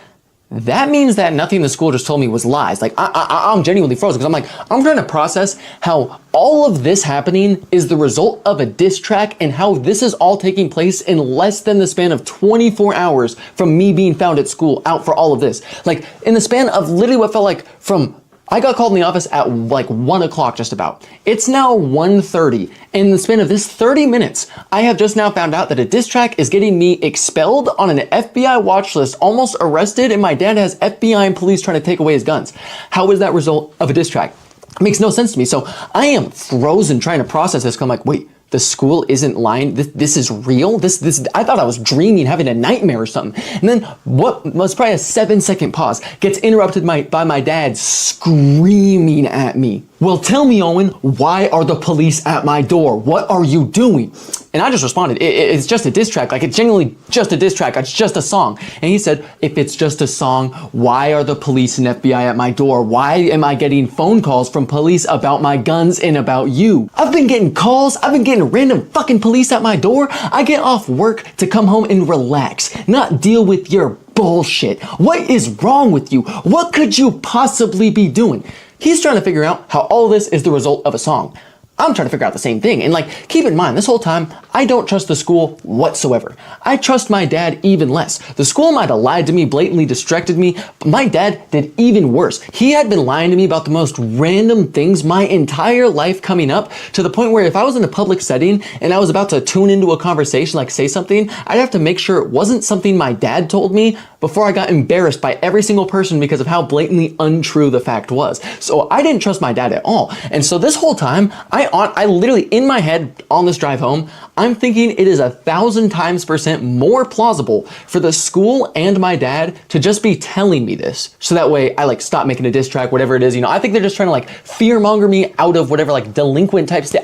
That means that nothing the school just told me was lies. Like, I'm genuinely frozen because I'm like, I'm trying to process how all of this happening is the result of a diss track and how this is all taking place in less than the span of 24 hours from me being found at school out for all of this. Like, in the span of literally what felt like from I got called in the office at like 1 o'clock just about. It's now 1:30. In the span of this 30 minutes, I have just now found out that a diss track is getting me expelled on an FBI watch list, almost arrested, and my dad has FBI and police trying to take away his guns. How is that result of a diss track? It makes no sense to me. So I am frozen trying to process this. I'm like, wait, the school isn't lying. This is real. This I thought I was dreaming, having a nightmare or something. And then what was probably a 7-second pause gets interrupted by my dad screaming at me. Well, tell me, Owen, why are the police at my door? What are you doing? And I just responded, it's just a diss track. Like, it's genuinely just a diss track. It's just a song. And he said, if it's just a song, why are the police and FBI at my door? Why am I getting phone calls from police about my guns and about you? I've been getting calls. I've been getting random fucking police at my door. I get off work to come home and relax, not deal with your bullshit. What is wrong with you? What could you possibly be doing? He's trying to figure out how all this is the result of a song. I'm trying to figure out the same thing. And like, keep in mind, this whole time, I don't trust the school whatsoever. I trust my dad even less. The school might have lied to me, blatantly distracted me, but my dad did even worse. He had been lying to me about the most random things my entire life coming up, to the point where if I was in a public setting and I was about to tune into a conversation, like say something, I'd have to make sure it wasn't something my dad told me before I got embarrassed by every single person because of how blatantly untrue the fact was. So I didn't trust my dad at all. And so this whole time, I literally, in my head on this drive home, I'm thinking it is 1,000% more plausible for the school and my dad to just be telling me this. So that way I like stop making a diss track, whatever it is, I think they're just trying to like fear monger me out of whatever like delinquent type state.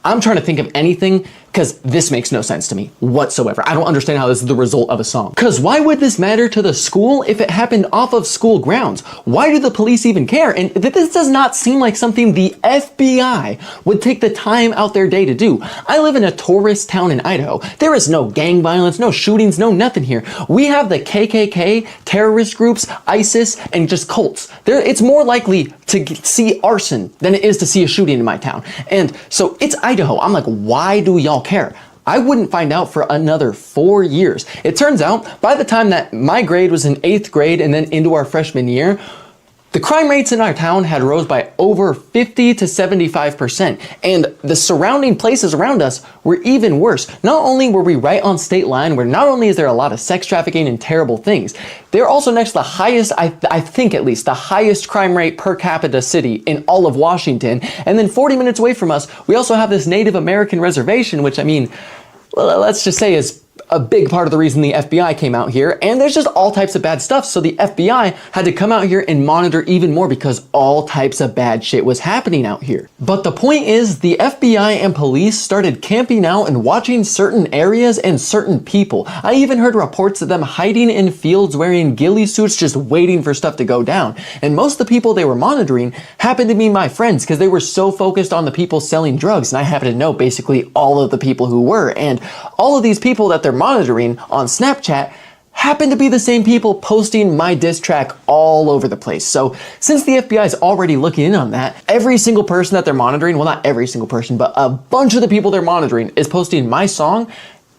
I'm trying to think of anything, because this makes no sense to me whatsoever. I don't understand how this is the result of a song. Because why would this matter to the school if it happened off of school grounds? Why do the police even care? And this does not seem like something the FBI would take the time out their day to do. I live in a tourist town in Idaho. There is no gang violence, no shootings, no nothing here. We have the KKK, terrorist groups, ISIS, and just cults. It's more likely to see arson than it is to see a shooting in my town. And so it's Idaho. I'm like, why do y'all care? I wouldn't find out for another 4 years. It turns out by the time that my grade was in 8th grade and then into our freshman year, the crime rates in our town had rose by over 50 to 75%, and the surrounding places around us were even worse. Not only were we right on state line, where not only is there a lot of sex trafficking and terrible things, they're also next to the highest, I think at least, the highest crime rate per capita city in all of Washington. And then 40 minutes away from us, we also have this Native American reservation, which, I mean, let's just say is a big part of the reason the FBI came out here, and there's just all types of bad stuff. So the FBI had to come out here and monitor even more because all types of bad shit was happening out here. But the point is, the FBI and police started camping out and watching certain areas and certain people. I even heard reports of them hiding in fields wearing ghillie suits just waiting for stuff to go down. And most of the people they were monitoring happened to be my friends because they were so focused on the people selling drugs, and I happen to know basically all of the people who were. And all of these people that they're monitoring on Snapchat happen to be the same people posting my diss track all over the place. So since the FBI is already looking in on that, every single person that they're monitoring, well, not every single person, but a bunch of the people they're monitoring is posting my song,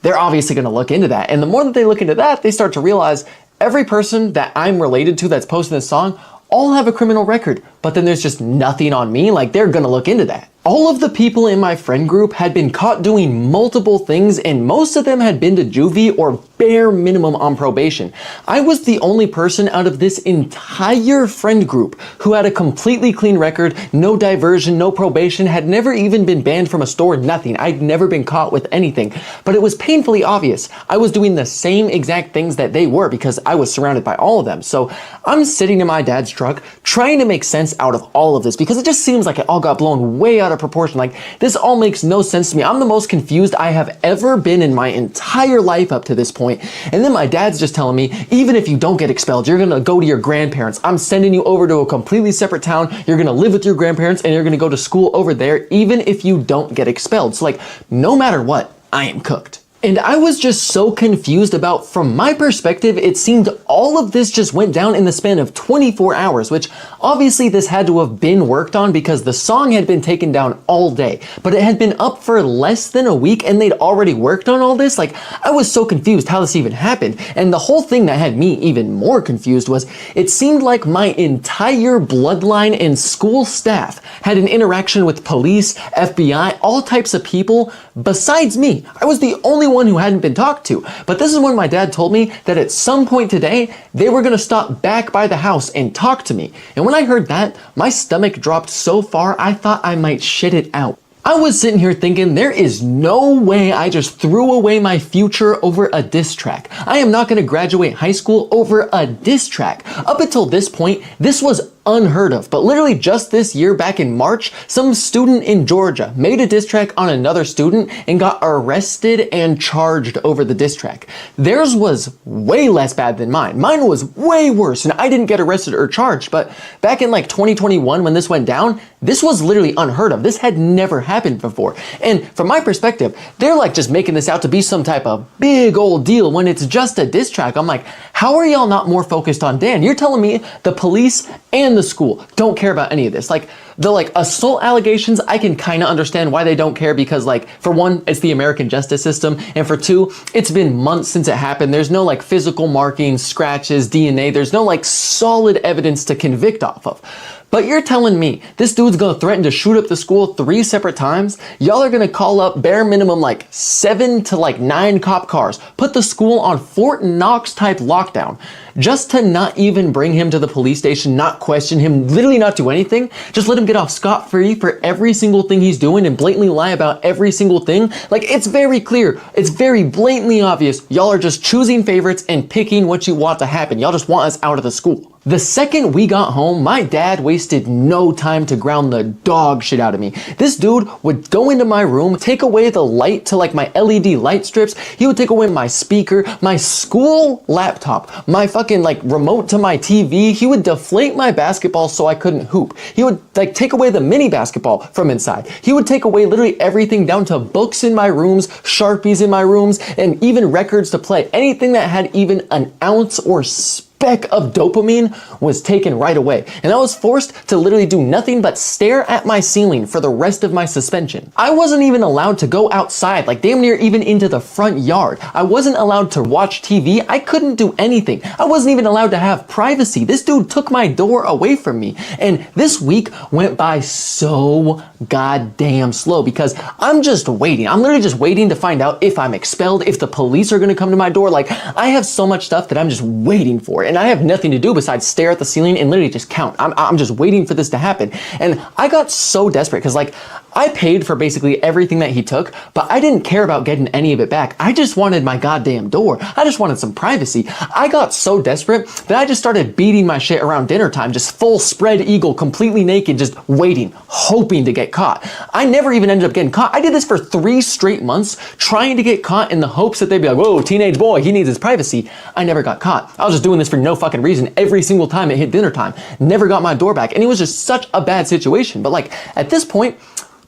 they're obviously going to look into that. And the more that they look into that, they start to realize every person that I'm related to that's posting this song all have a criminal record, but then there's just nothing on me. Like, they're gonna look into that. All of the people in my friend group had been caught doing multiple things, and most of them had been to juvie or bare minimum on probation. I was the only person out of this entire friend group who had a completely clean record, no diversion, no probation, had never even been banned from a store, nothing. I'd never been caught with anything. But it was painfully obvious I was doing the same exact things that they were because I was surrounded by all of them. So I'm sitting in my dad's truck trying to make sense out of all of this because it just seems like it all got blown way out of proportion. Like, this all makes no sense to me. I'm the most confused I have ever been in my entire life up to this point. And then my dad's just telling me, even if you don't get expelled, you're gonna go to your grandparents. I'm sending you over to a completely separate town. You're gonna live with your grandparents and you're gonna go to school over there, even if you don't get expelled. So like, no matter what, I am cooked. And I was just so confused about, from my perspective, it seemed all of this just went down in the span of 24 hours, which obviously this had to have been worked on because the song had been taken down all day, but it had been up for less than a week and they'd already worked on all this. Like, I was so confused how this even happened. And the whole thing that had me even more confused was it seemed like my entire bloodline and school staff had an interaction with police, FBI, all types of people besides me. I was the only one who hadn't been talked to. But this is when my dad told me that at some point today, they were gonna stop back by the house and talk to me. And when I heard that, my stomach dropped so far, I thought I might shit it out. I was sitting here thinking, there is no way I just threw away my future over a diss track. I am not gonna graduate high school over a diss track. Up until this point, this was unheard of, but literally just this year, back in March, some student in Georgia made a diss track on another student and got arrested and charged over the diss track. Theirs was way less bad than mine. Mine was way worse, and I didn't get arrested or charged, but back in like 2021 when this went down, this was literally unheard of. This had never happened before. And from my perspective, they're like just making this out to be some type of big old deal when it's just a diss track. I'm like, how are y'all not more focused on Dan? You're telling me the police and the school don't care about any of this. Like, The like assault allegations, I can kind of understand why they don't care because like for one, it's the American justice system, and for two, it's been months since it happened. There's no like physical markings, scratches, DNA. There's no like solid evidence to convict off of. But you're telling me this dude's gonna threaten to shoot up the school 3 separate times? Y'all are gonna call up bare minimum like 7 to like 9 cop cars, put the school on Fort Knox type lockdown, just to not even bring him to the police station, not question him, literally not do anything, just let him get off scot-free for every single thing he's doing and blatantly lie about every single thing. Like, it's very clear, it's very blatantly obvious, y'all are just choosing favorites and picking what you want to happen. Y'all just want us out of the school. The second we got home, my dad wasted no time to ground the dog shit out of me. This dude would go into my room, take away the light to like my LED light strips. He would take away my speaker, my school laptop, my fucking like remote to my TV. He would deflate my basketball so I couldn't hoop. He would like take away the mini basketball from inside. He would take away literally everything down to books in my rooms, Sharpies in my rooms, and even records to play. Anything that had even an ounce or speck of dopamine was taken right away, and I was forced to literally do nothing but stare at my ceiling for the rest of my suspension. I wasn't even allowed to go outside, like damn near even into the front yard. I wasn't allowed to watch TV. I couldn't do anything. I wasn't even allowed to have privacy. This dude took my door away from me, and this week went by so goddamn slow because I'm just waiting. I'm literally just waiting to find out if I'm expelled, if the police are gonna come to my door. Like, I have so much stuff that I'm just waiting for, and I have nothing to do besides stare at the ceiling and literally just count. I'm just waiting for this to happen. And I got so desperate because like I paid for basically everything that he took, but I didn't care about getting any of it back. I just wanted my goddamn door. I just wanted some privacy. I got so desperate that I just started beating my shit around dinner time, just full spread eagle, completely naked, just waiting, hoping to get caught. I never even ended up getting caught. I did this for 3 straight months, trying to get caught in the hopes that they'd be like, whoa, teenage boy, he needs his privacy. I never got caught. I was just doing this for no fucking reason every single time it hit dinner time. Never got my door back, and it was just such a bad situation. But like, at this point,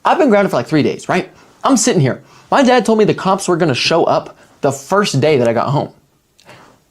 I've been grounded for like 3 days, right? I'm sitting here. My dad told me the cops were gonna show up the first day that I got home.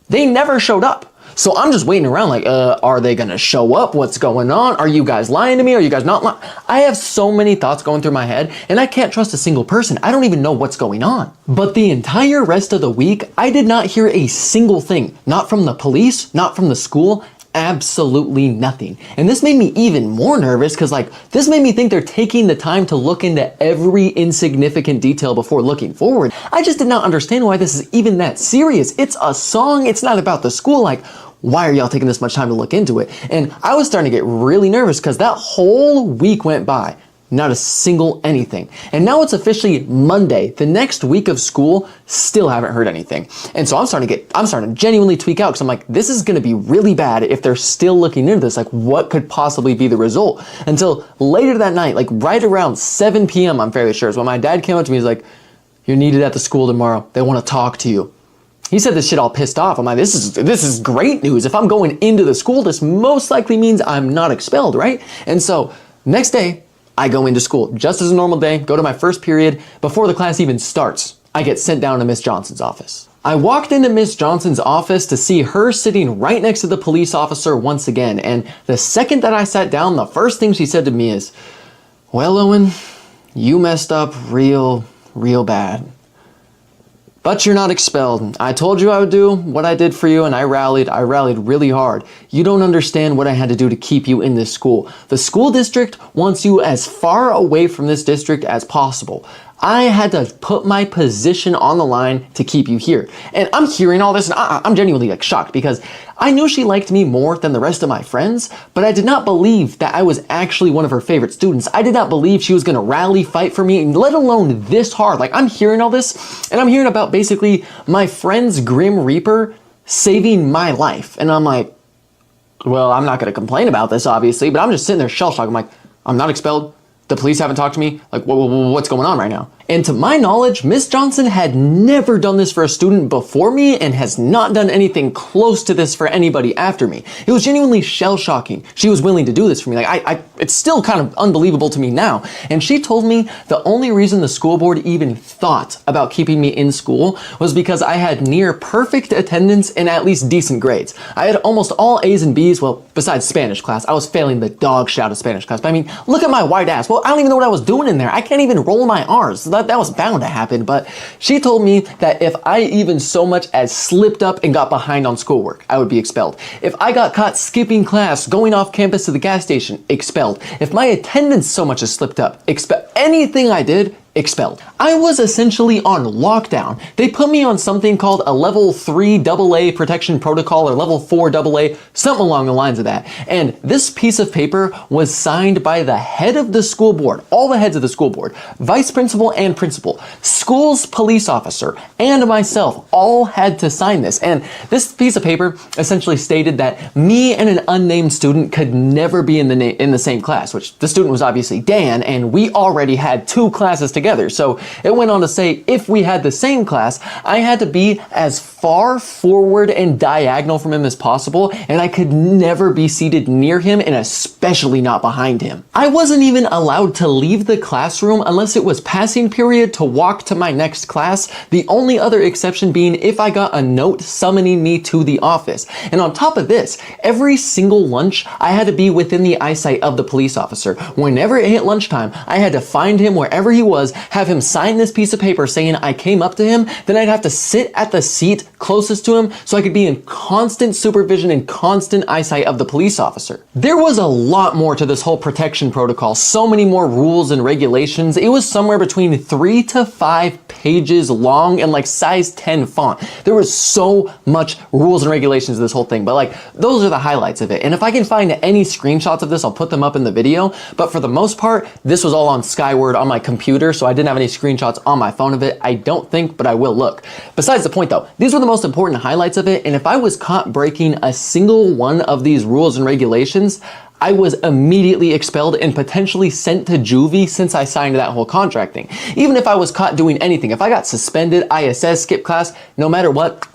They never showed up. So I'm just waiting around like, are they gonna show up? What's going on? Are you guys lying to me? Are you guys not lying? I have so many thoughts going through my head, and I can't trust a single person. I don't even know what's going on. But the entire rest of the week, I did not hear a single thing. Not from the police, not from the school, absolutely nothing. And this made me even more nervous because like this made me think they're taking the time to look into every insignificant detail before looking forward. I just did not understand why this is even that serious. It's a song. It's not about the school. Like, why are y'all taking this much time to look into it? And I was starting to get really nervous because that whole week went by. Not a single anything. And now it's officially Monday. The next week of school, still haven't heard anything. And so I'm starting to genuinely tweak out because I'm like, this is going to be really bad if they're still looking into this. Like, what could possibly be the result? Until later that night, like right around 7 p.m., I'm fairly sure, is when my dad came up to me. He's like, you're needed at the school tomorrow. They want to talk to you. He said this shit all pissed off. I'm like, this is great news. If I'm going into the school, this most likely means I'm not expelled, right? And so next day, I go into school just as a normal day, go to my first period. Before the class even starts, I get sent down to Miss Johnson's office. I walked into Miss Johnson's office to see her sitting right next to the police officer once again. And the second that I sat down, the first thing she said to me is, well, Owen, you messed up real bad. But you're not expelled. I told you I would do what I did for you, and I rallied really hard. You don't understand what I had to do to keep you in this school. The school district wants you as far away from this district as possible. I had to put my position on the line to keep you here. And I'm hearing all this and I'm genuinely like shocked because I knew she liked me more than the rest of my friends, but I did not believe that I was actually one of her favorite students. I did not believe she was gonna rally, fight for me, let alone this hard. Like, I'm hearing all this and I'm hearing about basically my friend's Grim Reaper saving my life. And I'm like, well, I'm not gonna complain about this obviously, but I'm just sitting there shell-shocked. I'm like, I'm not expelled. The police haven't talked to me. Like, what's going on right now? And to my knowledge, Miss Johnson had never done this for a student before me and has not done anything close to this for anybody after me. It was genuinely shell-shocking. She was willing to do this for me. Like, it's still kind of unbelievable to me now. And she told me the only reason the school board even thought about keeping me in school was because I had near perfect attendance and at least decent grades. I had almost all A's and B's, well, besides Spanish class. I was failing the dog shit out of Spanish class. But I mean, look at my white ass. Well, I don't even know what I was doing in there. I can't even roll my R's. That was bound to happen, but she told me that if I even so much as slipped up and got behind on schoolwork, I would be expelled. If I got caught skipping class, going off campus to the gas station, expelled. If my attendance so much as slipped up, expelled. Anything I did, expelled. I was essentially on lockdown. They put me on something called a level 3 AA protection protocol or level 4 AA, something along the lines of that. And this piece of paper was signed by the head of the school board, all the heads of the school board, vice principal and principal, school's police officer, and myself all had to sign this. And this piece of paper essentially stated that me and an unnamed student could never be in the same class, which the student was obviously Dan, and we already had 2 classes together. So it went on to say if we had the same class, I had to be as far forward and diagonal from him as possible, and I could never be seated near him and especially not behind him. I wasn't even allowed to leave the classroom unless it was passing period to walk to my next class, the only other exception being if I got a note summoning me to the office. And on top of this, every single lunch, I had to be within the eyesight of the police officer. Whenever it hit lunchtime, I had to find him wherever he was, have him sign this piece of paper saying I came up to him, then I'd have to sit at the seat closest to him so I could be in constant supervision and constant eyesight of the police officer. There was a lot more to this whole protection protocol, so many more rules and regulations. It was somewhere between 3 to 5 pages long and like size 10 font. There was so much rules and regulations to this whole thing, but like those are the highlights of it. And if I can find any screenshots of this, I'll put them up in the video. But for the most part, this was all on Skyward on my computer, so I didn't have any screenshots on my phone of it. I don't think, but I will look. Besides the point though, these were the most important highlights of it, and if I was caught breaking a single one of these rules and regulations, I was immediately expelled and potentially sent to juvie since I signed that whole contract thing. Even if I was caught doing anything, if I got suspended, ISS, skip class, no matter what,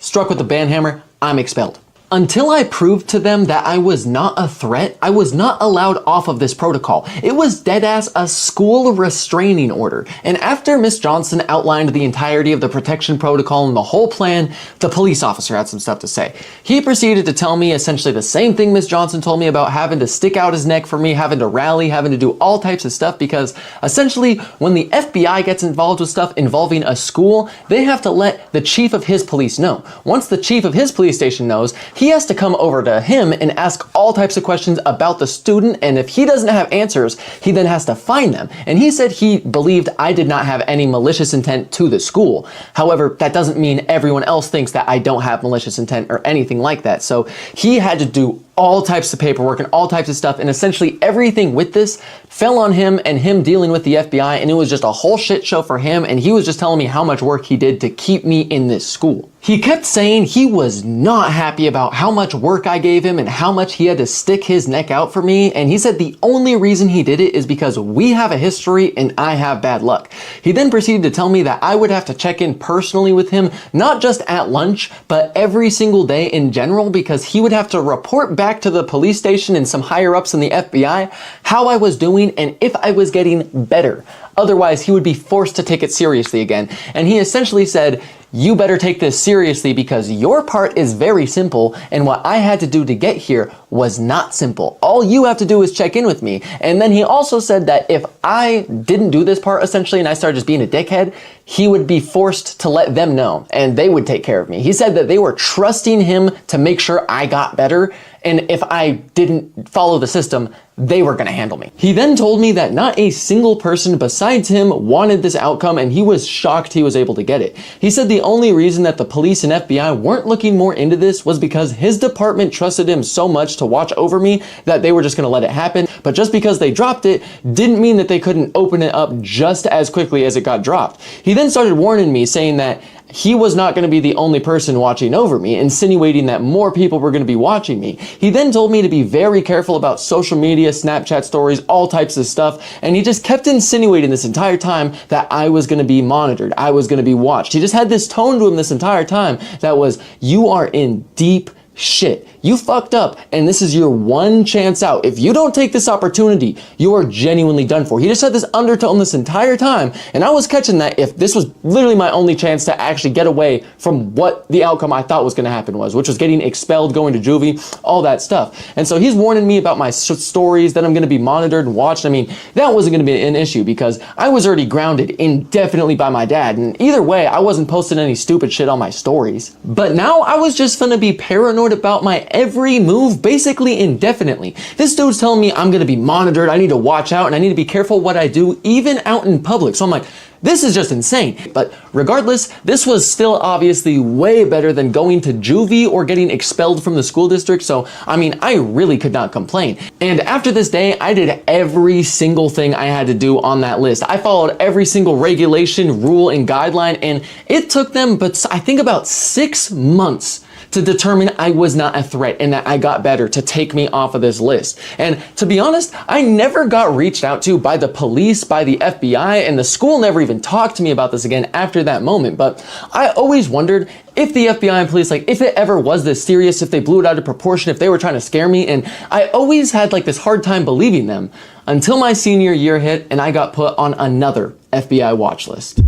struck with the band hammer, I'm expelled. Until I proved to them that I was not a threat, I was not allowed off of this protocol. It was deadass a school restraining order. And after Miss Johnson outlined the entirety of the protection protocol and the whole plan, the police officer had some stuff to say. He proceeded to tell me essentially the same thing Miss Johnson told me about having to stick out his neck for me, having to rally, having to do all types of stuff, because essentially when the FBI gets involved with stuff involving a school, they have to let the chief of his police know. Once the chief of his police station knows, he has to come over to him and ask all types of questions about the student, and if he doesn't have answers, he then has to find them. And he said he believed I did not have any malicious intent to the school. However, that doesn't mean everyone else thinks that I don't have malicious intent or anything like that. So he had to do all types of paperwork and all types of stuff, and essentially everything with this fell on him and him dealing with the FBI, and it was just a whole shit show for him, and he was just telling me how much work he did to keep me in this school. He kept saying he was not happy about how much work I gave him and how much he had to stick his neck out for me, and he said the only reason he did it is because we have a history and I have bad luck. He then proceeded to tell me that I would have to check in personally with him, not just at lunch, but every single day in general, because he would have to report back to the police station and some higher ups in the FBI how I was doing and if I was getting better. Otherwise, he would be forced to take it seriously again. And he essentially said, you better take this seriously because your part is very simple and what I had to do to get here was not simple. All you have to do is check in with me. And then he also said that if I didn't do this part essentially and I started just being a dickhead, he would be forced to let them know and they would take care of me. He said that they were trusting him to make sure I got better, and if I didn't follow the system, they were gonna handle me. He then told me that not a single person besides him wanted this outcome, and he was shocked he was able to get it. He said the only reason that the police and FBI weren't looking more into this was because his department trusted him so much to watch over me that they were just gonna let it happen, but just because they dropped it didn't mean that they couldn't open it up just as quickly as it got dropped. He then then started warning me, saying that he was not going to be the only person watching over me, insinuating that more people were going to be watching me. He then told me to be very careful about social media, Snapchat stories, all types of stuff, and he just kept insinuating this entire time that I was going to be monitored, I was going to be watched. He just had this tone to him this entire time that was, you are in deep shit. You fucked up, and this is your one chance out. If you don't take this opportunity, you are genuinely done for. He just had this undertone this entire time, and I was catching that if this was literally my only chance to actually get away from what the outcome I thought was going to happen was, which was getting expelled, going to juvie, all that stuff. And so he's warning me about my stories, that I'm going to be monitored and watched. I mean, that wasn't going to be an issue because I was already grounded indefinitely by my dad, and either way, I wasn't posting any stupid shit on my stories. But now I was just going to be paranoid about my every move basically indefinitely. This dude's telling me I'm gonna be monitored, I need to watch out, and I need to be careful what I do even out in public. So I'm like, this is just insane. But regardless, this was still obviously way better than going to juvie or getting expelled from the school district. So, I mean, I really could not complain. And after this day, I did every single thing I had to do on that list. I followed every single regulation, rule, and guideline, and it took them, but I think about 6 months to determine I was not a threat and that I got better to take me off of this list. And to be honest, I never got reached out to by the police, by the FBI, and the school never even talked to me about this again after that moment. But I always wondered if the FBI and police, like if it ever was this serious, if they blew it out of proportion, if they were trying to scare me. And I always had like this hard time believing them until my senior year hit and I got put on another FBI watch list.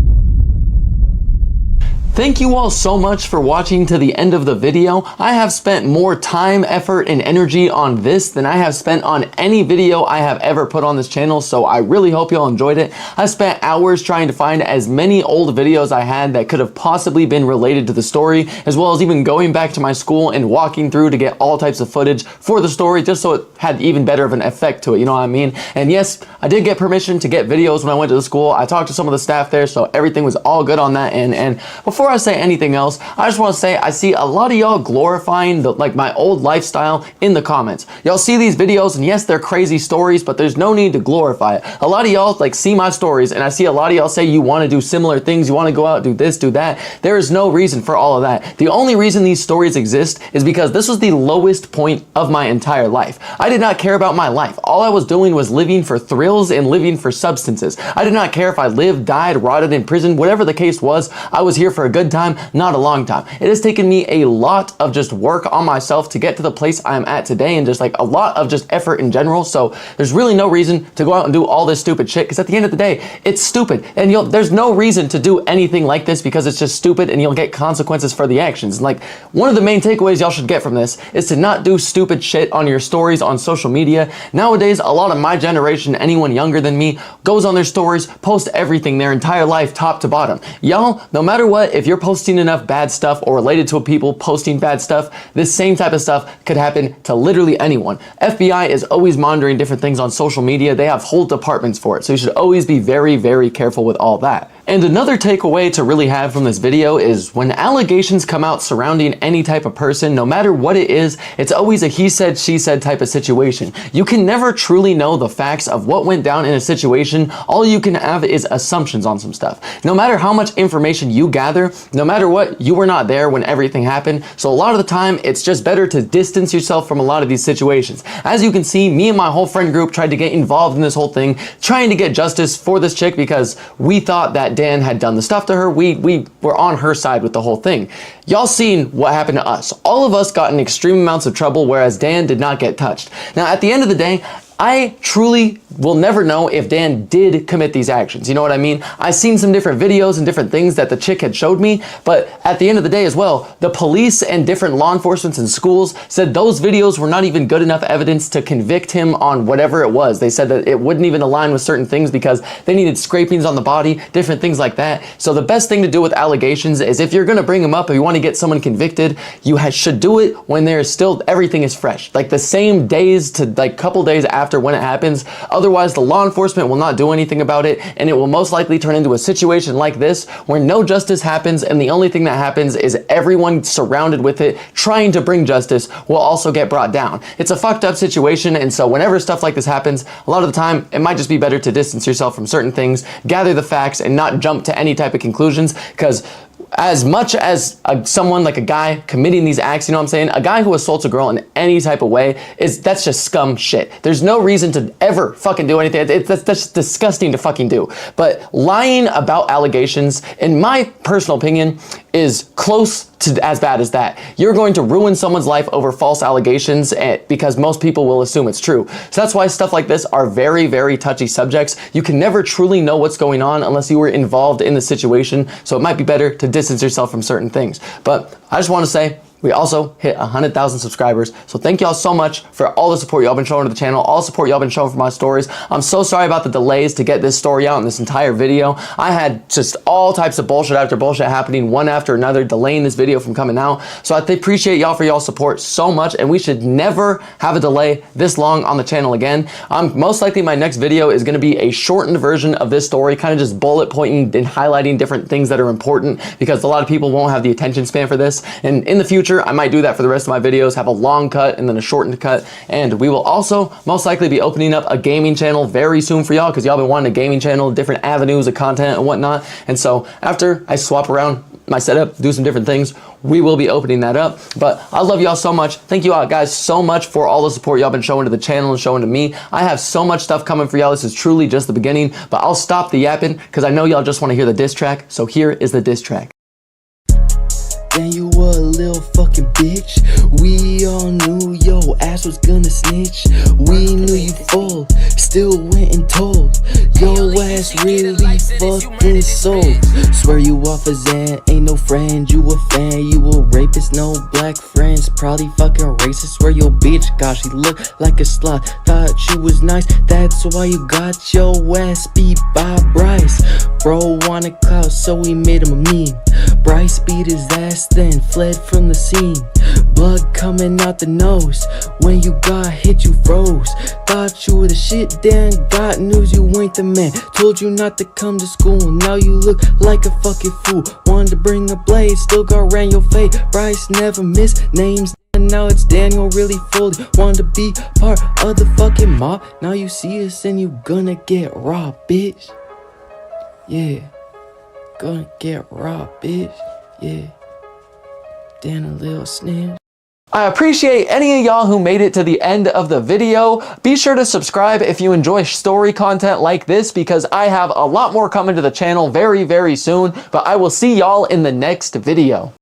Thank you all so much for watching to the end of the video. I have spent more time, effort, and energy on this than I have spent on any video I have ever put on this channel, so I really hope y'all enjoyed it. I spent hours trying to find as many old videos I had that could have possibly been related to the story, as well as even going back to my school and walking through to get all types of footage for the story, just so it had even better of an effect to it, you know what I mean? And yes, I did get permission to get videos when I went to the school. I talked to some of the staff there, so everything was all good on that end. And before I say anything else, I just want to say I see a lot of y'all glorifying my old lifestyle in the comments. Y'all see these videos and yes, they're crazy stories, but there's no need to glorify it. A lot of y'all see my stories and I see a lot of y'all say you want to do similar things, you want to go out, do this, do that. There is no reason for all of that. The only reason these stories exist is because this was the lowest point of my entire life. I did not care about my life. All I was doing was living for thrills and living for substances. I did not care if I lived, died, rotted in prison, whatever the case was. I was here for a good time, not a long time. It has taken me a lot of just work on myself to get to the place I'm at today, and just like a lot of just effort in general. So there's really no reason to go out and do all this stupid shit, because at the end of the day, it's stupid. And there's no reason to do anything like this because it's just stupid and you'll get consequences for the actions. And like one of the main takeaways y'all should get from this is to not do stupid shit on your stories on social media. Nowadays, a lot of my generation, anyone younger than me, goes on their stories, post everything, their entire life, top to bottom. Y'all, no matter what, if you're posting enough bad stuff or related to people posting bad stuff, this same type of stuff could happen to literally anyone. FBI is always monitoring different things on social media. They have whole departments for it. So you should always be very, very careful with all that. And another takeaway to really have from this video is when allegations come out surrounding any type of person, no matter what it is, it's always a he said, she said type of situation. You can never truly know the facts of what went down in a situation. All you can have is assumptions on some stuff. No matter how much information you gather, no matter what, you were not there when everything happened. So a lot of the time, it's just better to distance yourself from a lot of these situations. As you can see, me and my whole friend group tried to get involved in this whole thing, trying to get justice for this chick because we thought that Dan had done the stuff to her. We were on her side with the whole thing. Y'all seen what happened to us. All of us got in extreme amounts of trouble, whereas Dan did not get touched. Now, at the end of the day, I truly will never know if Dan did commit these actions. You know what I mean? I've seen some different videos and different things that the chick had showed me, but at the end of the day as well, the police and different law enforcement and schools said those videos were not even good enough evidence to convict him on whatever it was. They said that it wouldn't even align with certain things because they needed scrapings on the body, different things like that. So the best thing to do with allegations is if you're going to bring them up, if you want to get someone convicted, you should do it when there's still, everything is fresh. Like the same days to like couple days after after when it happens. Otherwise, the law enforcement will not do anything about it, and it will most likely turn into a situation like this where no justice happens, and the only thing that happens is everyone surrounded with it trying to bring justice will also get brought down. It's a fucked up situation, and so whenever stuff like this happens, a lot of the time it might just be better to distance yourself from certain things, gather the facts, and not jump to any type of conclusions, because as much as someone like a guy committing these acts, you know what I'm saying? A guy who assaults a girl in any type of way, that's just scum shit. There's no reason to ever fucking do anything. That's just disgusting to fucking do. But lying about allegations, in my personal opinion, is close to as bad as that. You're going to ruin someone's life over false allegations because most people will assume it's true. So that's why stuff like this are very, very touchy subjects. You can never truly know what's going on unless you were involved in the situation. So it might be better to distance yourself from certain things. But I just want to say, we also hit 100,000 subscribers. So thank y'all so much for all the support y'all been showing to the channel, all the support y'all been showing for my stories. I'm so sorry about the delays to get this story out in this entire video. I had just all types of bullshit after bullshit happening, one after another, delaying this video from coming out. So I appreciate y'all for y'all's support so much, and we should never have a delay this long on the channel again. Most likely my next video is gonna be a shortened version of this story, kind of just bullet pointing and highlighting different things that are important, because a lot of people won't have the attention span for this. And in the future, I might do that for the rest of my videos, have a long cut and then a shortened cut. And we will also most likely be opening up a gaming channel very soon for y'all, because y'all been wanting a gaming channel, different avenues of content and whatnot. And so after I swap around my setup, do some different things, we will be opening that up. But I love y'all so much. Thank you all guys so much for all the support y'all been showing to the channel and showing to me. I have so much stuff coming for y'all. This is truly just the beginning, but I'll stop the yapping because I know y'all just want to hear the diss track. So here is the diss track. Then you a little fucking bitch. We all knew your ass was gonna snitch. We knew you full, still went and told. Your ass really fucking sold. Swear you off a Zan, ain't no friend. You a fan, you a rapist, no black friends. Probably fucking racist. Swear your bitch, gosh, she looked like a slut. Thought she was nice, that's why you got your ass beat by Bryce. Bro wanted clout, so we made him a meme. Bryce beat his ass, then fled from the scene. Blood coming out the nose. When you got hit, you froze. Thought you were the shit, then got news you ain't the man. Told you not to come to school, now you look like a fucking fool. Wanted to bring a blade, still got ran your fate. Bryce never missed names, and now it's Daniel really folded. Wanted to be part of the fucking mob. Now you see us and you gonna get robbed, bitch. Yeah, gonna get robbed, bitch. Yeah, Dan a little snitch. I appreciate any of y'all who made it to the end of the video. Be sure to subscribe if you enjoy story content like this, because I have a lot more coming to the channel very, very soon, but I will see y'all in the next video.